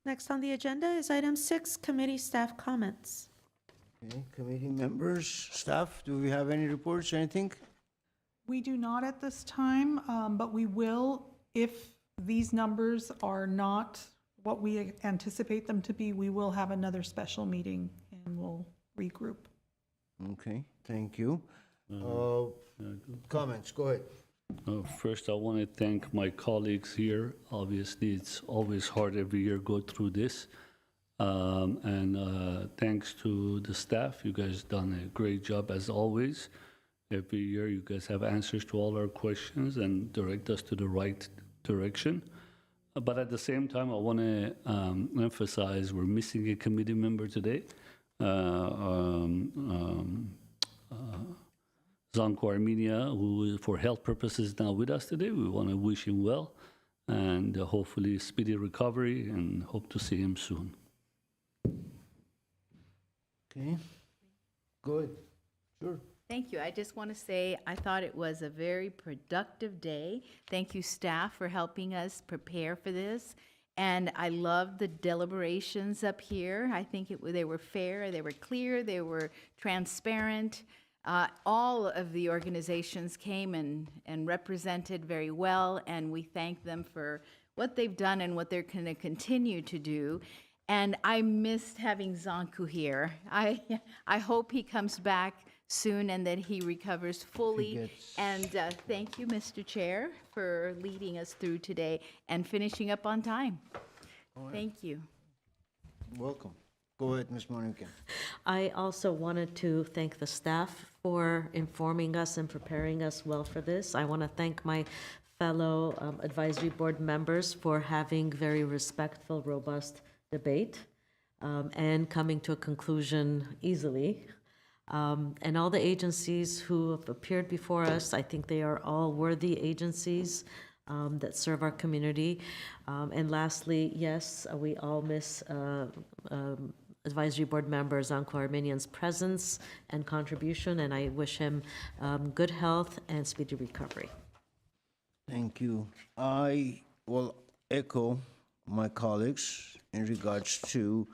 Next on the agenda is item 6, committee staff comments. Okay, committee members, staff, do we have any reports, anything? We do not at this time, but we will, if these numbers are not what we anticipate them to be, we will have another special meeting and we'll regroup. Okay, thank you. Comments, go ahead. First, I want to thank my colleagues here. Obviously, it's always hard every year go through this. And thanks to the staff, you guys done a great job as always. Every year, you guys have answers to all our questions and direct us to the right direction. But at the same time, I want to emphasize we're missing a committee member today. Zanko Armenia, who for health purposes is now with us today. We want to wish him well and hopefully speedy recovery and hope to see him soon. Okay, good, sure. Thank you. I just want to say I thought it was a very productive day. Thank you, staff, for helping us prepare for this. And I loved the deliberations up here. I think they were fair, they were clear, they were transparent. All of the organizations came and represented very well, and we thank them for what they've done and what they're going to continue to do. And I missed having Zanku here. I hope he comes back soon and that he recovers fully. And thank you, Mr. Chair, for leading us through today and finishing up on time. Thank you. Welcome. Go ahead, Ms. Monica. I also wanted to thank the staff for informing us and preparing us well for this. I want to thank my fellow advisory board members for having very respectful, robust debate and coming to a conclusion easily. And all the agencies who have appeared before us, I think they are all worthy agencies that serve our community. And lastly, yes, we all miss advisory board member Zanko Armenian's presence and contribution, and I wish him good health and speedy recovery. Thank you. I will echo my colleagues in regards to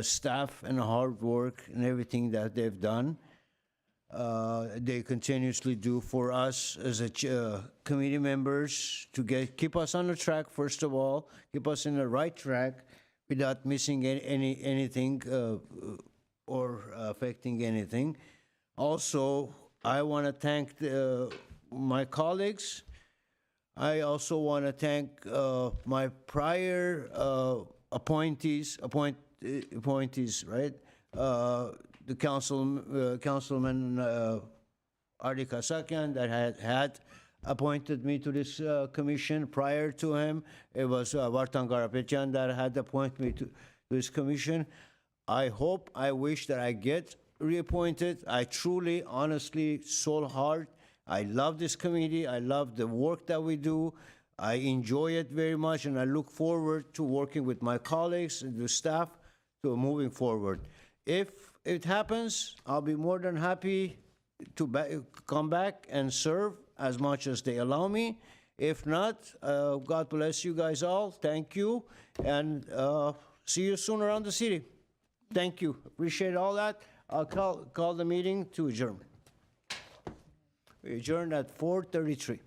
staff and hard work and everything that they've done. They continuously do for us as a committee members to keep us on the track, first of all, keep us in the right track without missing anything or affecting anything. Also, I want to thank my colleagues. I also want to thank my prior appointees, right? The councilman Ardi Kasakian that had appointed me to this commission. Prior to him, it was Vartan Garapetyan that had appointed me to this commission. I wish that I get reappointed. I truly, honestly, soul heart, I love this committee. I love the work that we do. I enjoy it very much, and I look forward to working with my colleagues and the staff to moving forward. If it happens, I'll be more than happy to come back and serve as much as they allow me. If not, God bless you guys all. Thank you, and see you soon around the city. Thank you. Appreciate all that. I'll call the meeting to adjourn. We adjourned at 4:33.